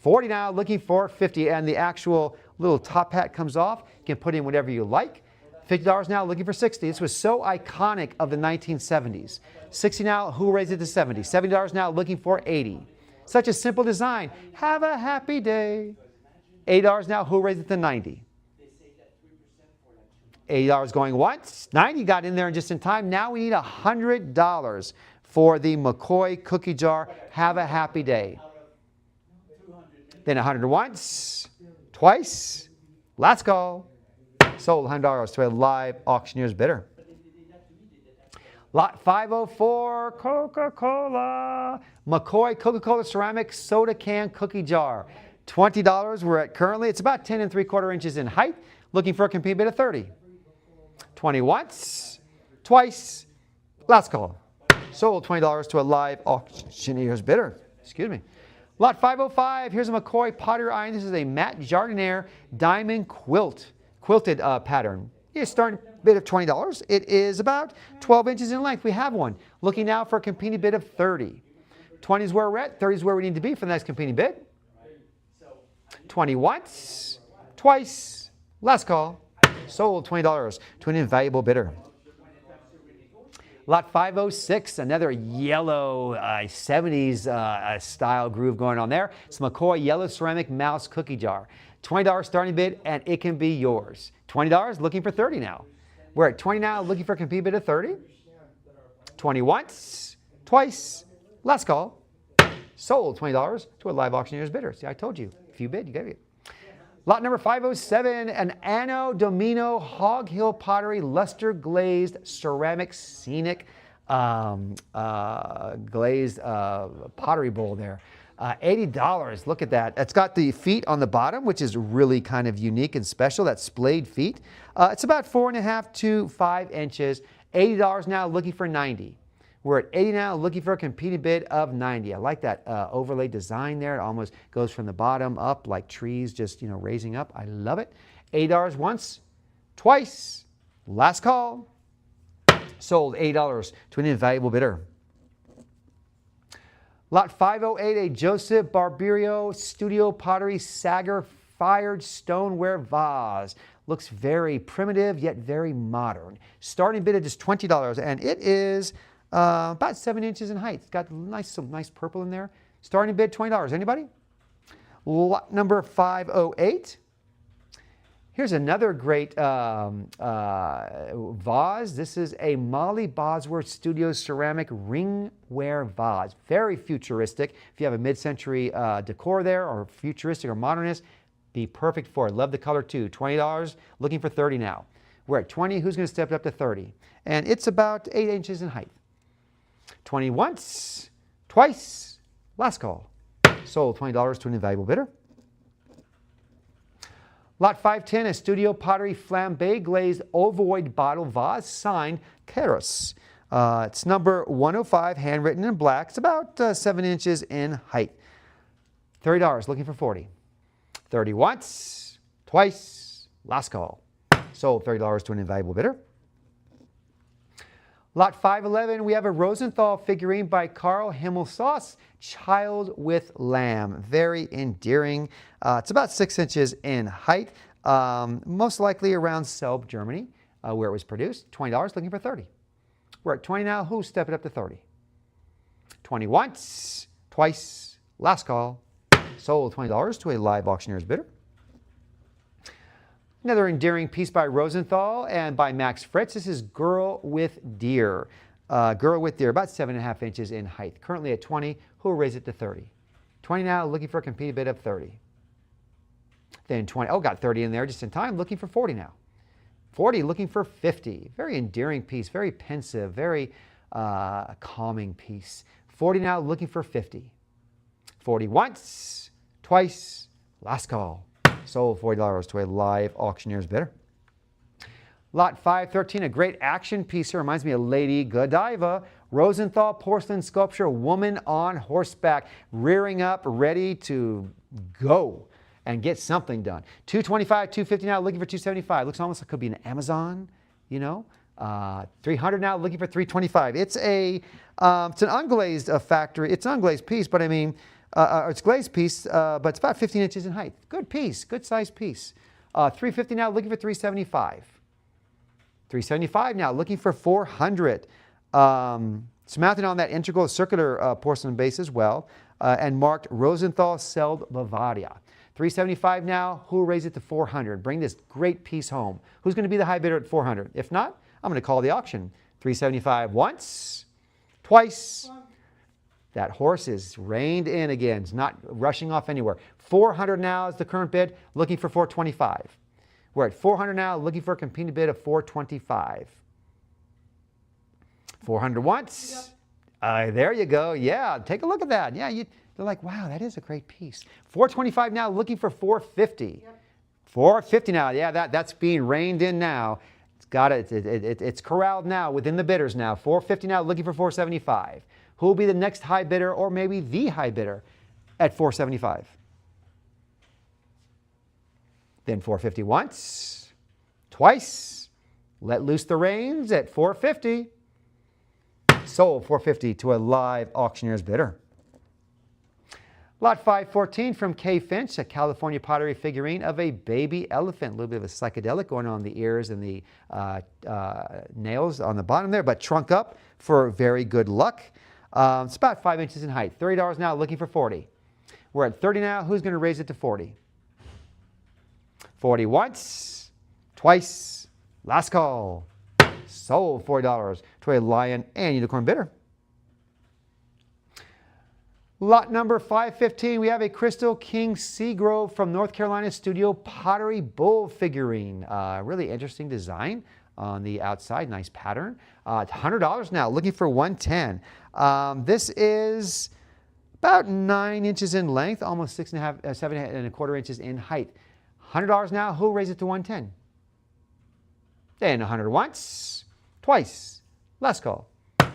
$40 now, looking for $50. And the actual little top hat comes off. You can put in whatever you like. $50 now, looking for $60. This was so iconic of the 1970s. $60 now, who raised it to $70? $70 now, looking for $80. Such a simple design. Have a happy day. $80 now, who raised it to $90? $80 going once. $90 got in there just in time. Now we need $100 for the McCoy cookie jar. Have a happy day. Then $100 once, twice. Last call. Sold $100 to a live auctioneer's bidder. Lot 504, Coca-Cola. McCoy Coca-Cola ceramic soda can cookie jar. $20 we're at currently. It's about 10 3/4 inches in height. Looking for a competing bid of $30. $20 once, twice. Last call. Sold $20 to a live auctioneer's bidder. Excuse me. Lot 505. Here's a McCoy Pottery iron. This is a matte jardiniere diamond quilted pattern. It's starting bid of $20. It is about 12 inches in length. We have one. Looking now for a competing bid of $30. 20 is where we're at. 30 is where we need to be for the next competing bid. 20 once, twice. Last call. Sold $20 to an invaluable bidder. Lot 506, another yellow 70s style groove going on there. It's McCoy yellow ceramic mouse cookie jar. $20 starting bid, and it can be yours. $20, looking for $30 now. We're at $20 now, looking for a competing bid of $30. 20 once, twice. Last call. Sold $20 to a live auctioneer's bidder. See, I told you. If you bid, you get it. Lot number 507, an Anno Domino Hog Hill Pottery luster glazed ceramic scenic glazed pottery bowl there. $80. Look at that. It's got the feet on the bottom, which is really kind of unique and special. That splayed feet. It's about 4.5 to 5 inches. $80 now, looking for $90. We're at $80 now, looking for a competing bid of $90. I like that overlay design there. It almost goes from the bottom up like trees just, raising up. I love it. $80 once, twice. Last call. Sold $80 to an invaluable bidder. Lot 508, a Joseph Barberio Studio Pottery Sagar fired stoneware vase. Looks very primitive yet very modern. Starting bid of just $20, and it is about 7 inches in height. It's got some nice purple in there. Starting bid $20. Anybody? Lot number 508. Here's another great vase. This is a Molly Bosworth Studio ceramic ringware vase. Very futuristic. If you have a mid-century decor there, or futuristic or modernist, be perfect for it. Love the color too. $20. Looking for $30 now. We're at $20. Who's going to step it up to $30? And it's about 8 inches in height. $20 once, twice. Last call. Sold $20 to an invaluable bidder. Lot 510, a Studio Pottery Flambe glazed ovoid bottle vase, signed Keros. It's number 105, handwritten in black. It's about 7 inches in height. $30, looking for 40. 30 once, twice, last call. Sold $30 to an invaluable bidder. Lot 511, we have a Rosenthal figurine by Carl Himmelstoss, Child with Lamb. Very endearing. It's about 6 inches in height, most likely around Selb, Germany, where it was produced. $20, looking for 30. We're at 20 now. Who's stepping up to 30? 20 once, twice, last call. Sold $20 to a live auctioneer's bidder. Another endearing piece by Rosenthal and by Max Fritz. This is Girl with Deer. Girl with Deer, about 7.5 inches in height. Currently at 20. Who will raise it to 30? 20 now, looking for a competing bid of 30. Then 20. Oh, got 30 in there just in time. Looking for 40 now. 40, looking for 50. Very endearing piece, very pensive, very calming piece. 40 now, looking for 50. 40 once, twice, last call. Sold $40 to a live auctioneer's bidder. Lot 513, a great action piece here. Reminds me of Lady Godiva. Rosenthal porcelain sculpture, woman on horseback, rearing up, ready to go and get something done. $225, $250 now, looking for $275. Looks almost like it could be an Amazon, you know. $300 now, looking for $325. It's an unglazed factory. It's an unglazed piece, but I mean, it's a glazed piece, but it's about 15 inches in height. Good piece, good sized piece. $350 now, looking for $375. $375 now, looking for $400. It's mounted on that integral circular porcelain base as well, and marked Rosenthal Selb, Bavaria. $375 now. Who will raise it to $400? Bring this great piece home. Who's going to be the high bidder at $400? If not, I'm going to call the auction. $375 once, twice. That horse is reined in again. It's not rushing off anywhere. $400 now is the current bid, looking for $425. We're at $400 now, looking for a competing bid of $425. $400 once. There you go. Yeah, take a look at that. Yeah, they're like, wow, that is a great piece. $425 now, looking for $450. Yep. $450 now. Yeah, that's being reined in now. It's corralled now within the bidders now. $450 now, looking for $475. Who will be the next high bidder, or maybe the high bidder, at $475? Then $450 once, twice. Let loose the reins at $450. Sold $450 to a live auctioneer's bidder. Lot 514 from Kay Finch, a California pottery figurine of a baby elephant. A little bit of a psychedelic going on the ears and the nails on the bottom there, but trunk up for very good luck. It's about 5 inches in height. $30 now, looking for 40. We're at 30 now. Who's going to raise it to 40? 40 once, twice, last call. Sold $40 to a lion and unicorn bidder. Lot number 515, we have a Crystal King Seagrove from North Carolina Studio Pottery Bull figurine. Really interesting design on the outside, nice pattern. $100 now, looking for $110. This is about 9 inches in length, almost 7.25 inches in height. $100 now, who'll raise it to $110? Then $100 once, twice, last call.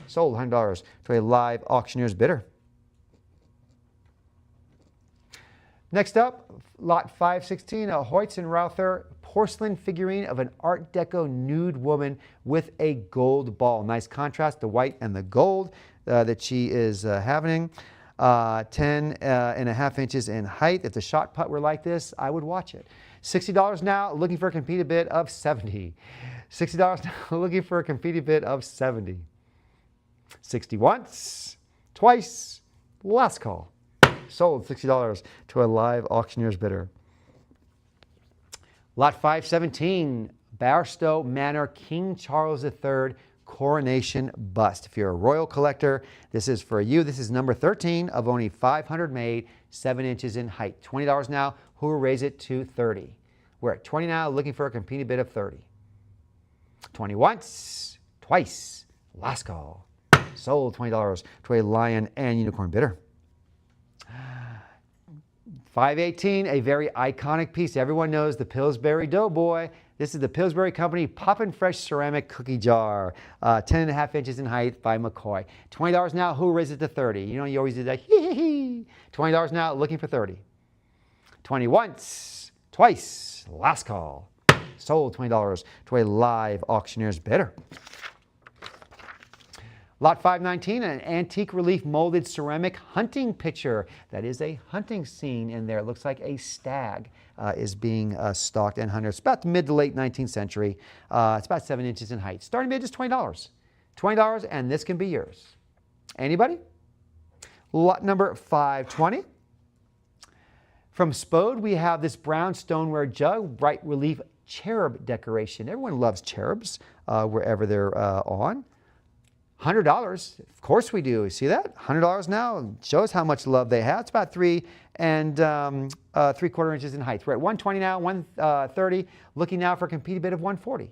Sold $100 to a live auctioneer's bidder. Next up, lot 516, a Hoytz-Rauther porcelain figurine of an Art Deco nude woman with a gold ball. Nice contrast, the white and the gold that she is having. 10.5 inches in height. If the shot put were like this, I would watch it. $60 now, looking for a competing bid of $70. $60 now, looking for a competing bid of $70. 60 once, twice, last call. Sold $60 to a live auctioneer's bidder. Lot 517, Barstow Manor King Charles III Coronation Bust. If you're a royal collector, this is for you. This is number 13 of only 500 made, 7 inches in height. $20 now. Who will raise it to 30? We're at 20 now, looking for a competing bid of 30. 20 once, twice, last call. Sold $20 to a lion and unicorn bidder. 518, a very iconic piece. Everyone knows the Pillsbury Doughboy. This is the Pillsbury Company Poppin' Fresh Ceramic Cookie Jar, 10.5 inches in height by McCoy. $20 now, who raised it to 30? You know, you always do that, hee hee hee. $20 now, looking for 30. 20 once, twice, last call. Sold $20 to a live auctioneer's bidder. Lot 519, an antique relief molded ceramic hunting picture. That is a hunting scene in there. It looks like a stag is being stalked and hunted. It's about the mid to late 19th century. It's about 7 inches in height. Starting bid is $20. $20, and this can be yours. Anybody? Lot number 520. From Spode, we have this brown stoneware jug, bright relief cherub decoration. Everyone loves cherubs wherever they're on. $100, of course we do. You see that? $100 now shows how much love they have. It's about 3 3/4 inches in height. We're at $120 now, $130. Looking now for a competing bid of $140.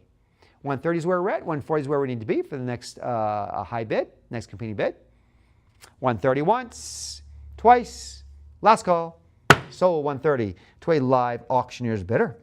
$130 is where we're at. $140 is where we need to be for the next high bid, next competing bid. $130 once, twice, last call. Sold $130 to a live auctioneer's bidder.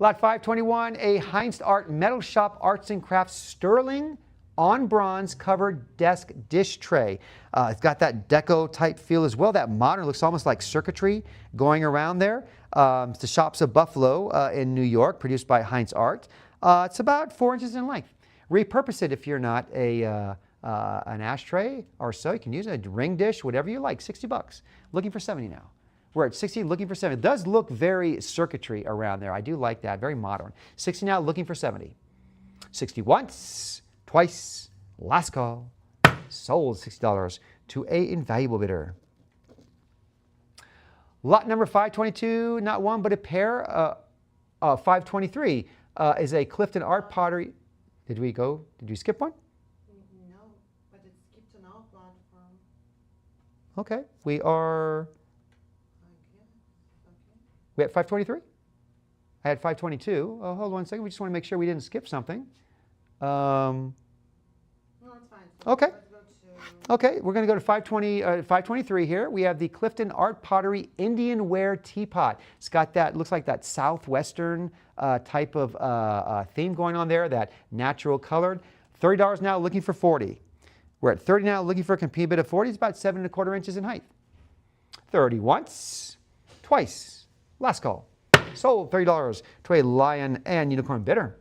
Lot 521, a Heinz Art Metal Shop Arts and Crafts Sterling on bronze covered desk dish tray. It's got that deco type feel as well. That modern looks almost like circuitry going around there. It's the Shops of Buffalo in New York, produced by Heinz Art. It's about 4 inches in length. Repurpose it if you're not an ashtray or so. You can use a ring dish, whatever you like. $60. Looking for 70 now. We're at 60, looking for 70. It does look very circuitry around there. I do like that. Very modern. 60 now, looking for 70. 60 once, twice, last call. Sold $60 to a invaluable bidder. Lot number 522, not one but a pair. 523 is a Clifton Art Pottery. Did we skip one? No, but it skipped an outbound from. Okay, we are. We at 523? I had 522. Oh, hold on a second. We just want to make sure we didn't skip something. No, it's fine. So Okay. let's go to. Okay, we're going to go to 523 here. We have the Clifton Art Pottery Indian Ware Teapot. It's got that, looks like that southwestern type of theme going on there, that natural colored. $30 now, looking for 40. We're at 30 now, looking for a competing bid of 40. It's about 7 1/4 inches in height. 30 once, twice. Last call. Sold $30 to a lion and unicorn bidder.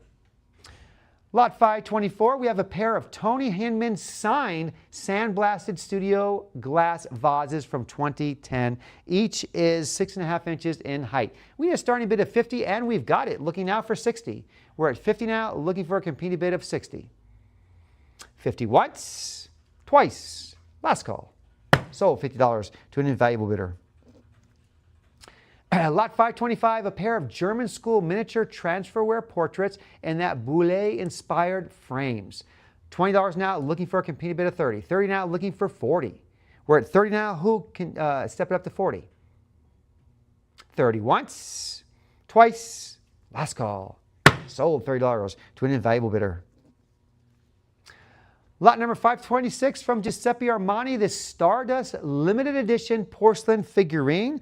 Lot 524, we have a pair of Tony Hinman signed sandblasted studio glass vases from 2010. Each is 6.5 inches in height. We have a starting bid of 50 and we've got it. Looking now for 60. We're at 50 now, looking for a competing bid of 60. 50 once, twice, last call. Sold $50 to an invaluable bidder. Lot 525, a pair of German school miniature transferware portraits in that Boulez-inspired frames. $20 now, looking for a competing bid of 30. 30 now, looking for 40. We're at 30 now. Who can step it up to 40? 30 once, twice, last call. Sold $30 to an invaluable bidder. Lot number 526 from Giuseppe Armani, this Stardust limited edition porcelain figurine.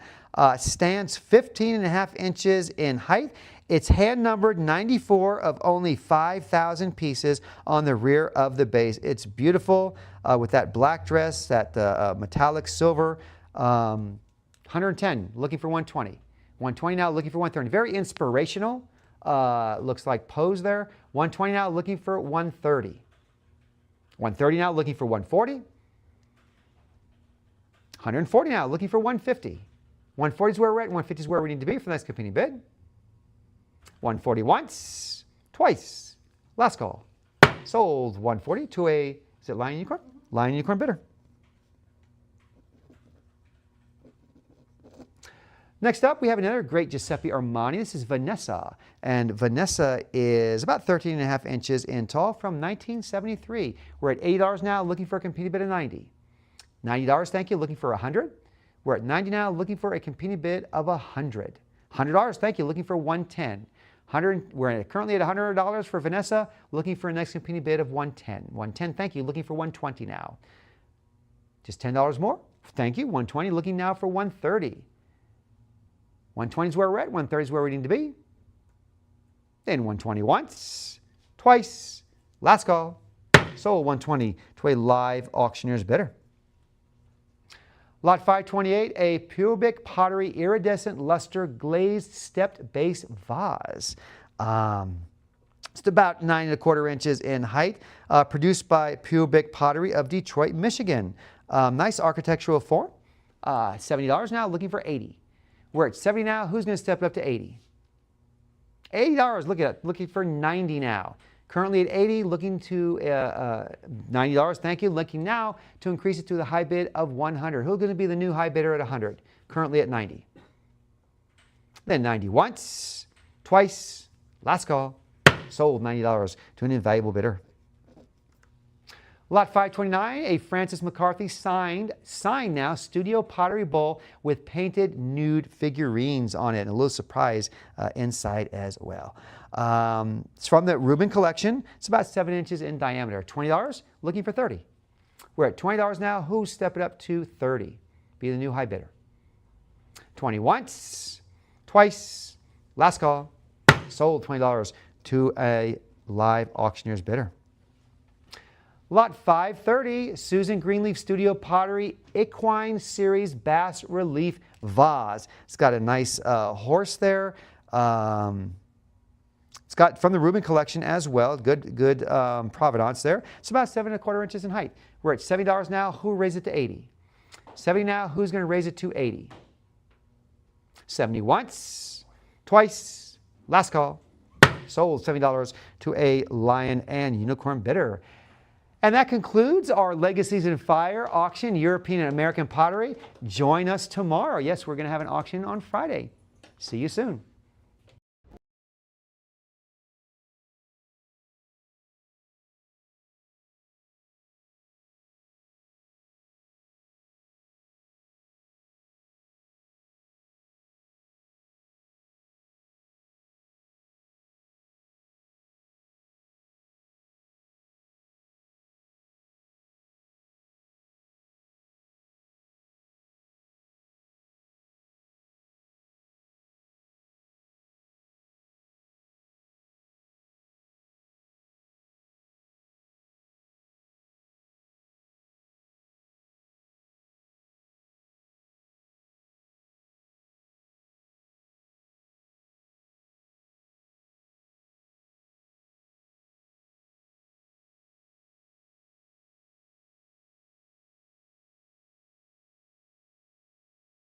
Stands 15.5 inches in height. It's hand numbered 94 of only 5,000 pieces on the rear of the base. It's beautiful with that black dress, that metallic silver. 110, looking for 120. 120 now, looking for 130. Very inspirational. Looks like pose there. 120 now, looking for 130. 130 now, looking for 140. 140 now, looking for 150. 140 is where we're at, 150 is where we need to be for the next competing bid. 140 once, twice, last call. Sold 140 to a, is it Lion Unicorn? Lion Unicorn bidder. Next up, we have another great Giuseppe Armani. This is Vanessa. And Vanessa is about 13.5 inches in tall from 1973. We're at $80 now, looking for a competing bid of 90. $90, thank you, looking for 100. We're at 90 now, looking for a competing bid of 100. $100, thank you, looking for 110. We're currently at $100 for Vanessa, looking for a next competing bid of 110. 110, thank you, looking for 120 now. Just $10 more, thank you, 120, looking now for 130. 120 is where we're at, 130 is where we need to be. Then 120 once, twice, last call, sold 120 to a live auctioneer's bidder. Lot 528, a pubic pottery iridescent luster glazed stepped base vase. It's about 9¼ inches in height, produced by Pubic Pottery of Detroit, Michigan. Nice architectural form. $70 now, looking for $80. We're at $70 now. Who's going to step it up to $80? $80. Look at it. Looking for $90 now. Currently at $80, looking to $90. Thank you. Looking now to increase it to the high bid of $100. Who's going to be the new high bidder at $100? Currently at $90. Then $90 once, twice, last call, sold $90 to an invaluable bidder. Lot 529, a Francis McCarthy signed now studio pottery bowl with painted nude figurines on it, and a little surprise inside as well. It's from the Rubin collection. It's about 7 inches in diameter. $20, looking for $30. We're at $20 now. Who's stepping up to $30? Be the new high bidder. 20 once, twice, last call, sold $20 to a live auctioneer's bidder. Lot 530, Susan Greenleaf Studio Pottery Equine Series Bass Relief Vase. It's got a nice horse there. It's got from the Rubin collection as well. Good provenance there. It's about 7¼ inches in height. We're at $70 now. Who raised it to $80? $70 now. Who's going to raise it to $80? $70 once, twice, last call. Sold $70 to a lion and unicorn bidder. And that concludes our Legacies in Fire auction, European and American pottery. Join us tomorrow. Yes, we're going to have an auction on Friday. See you soon.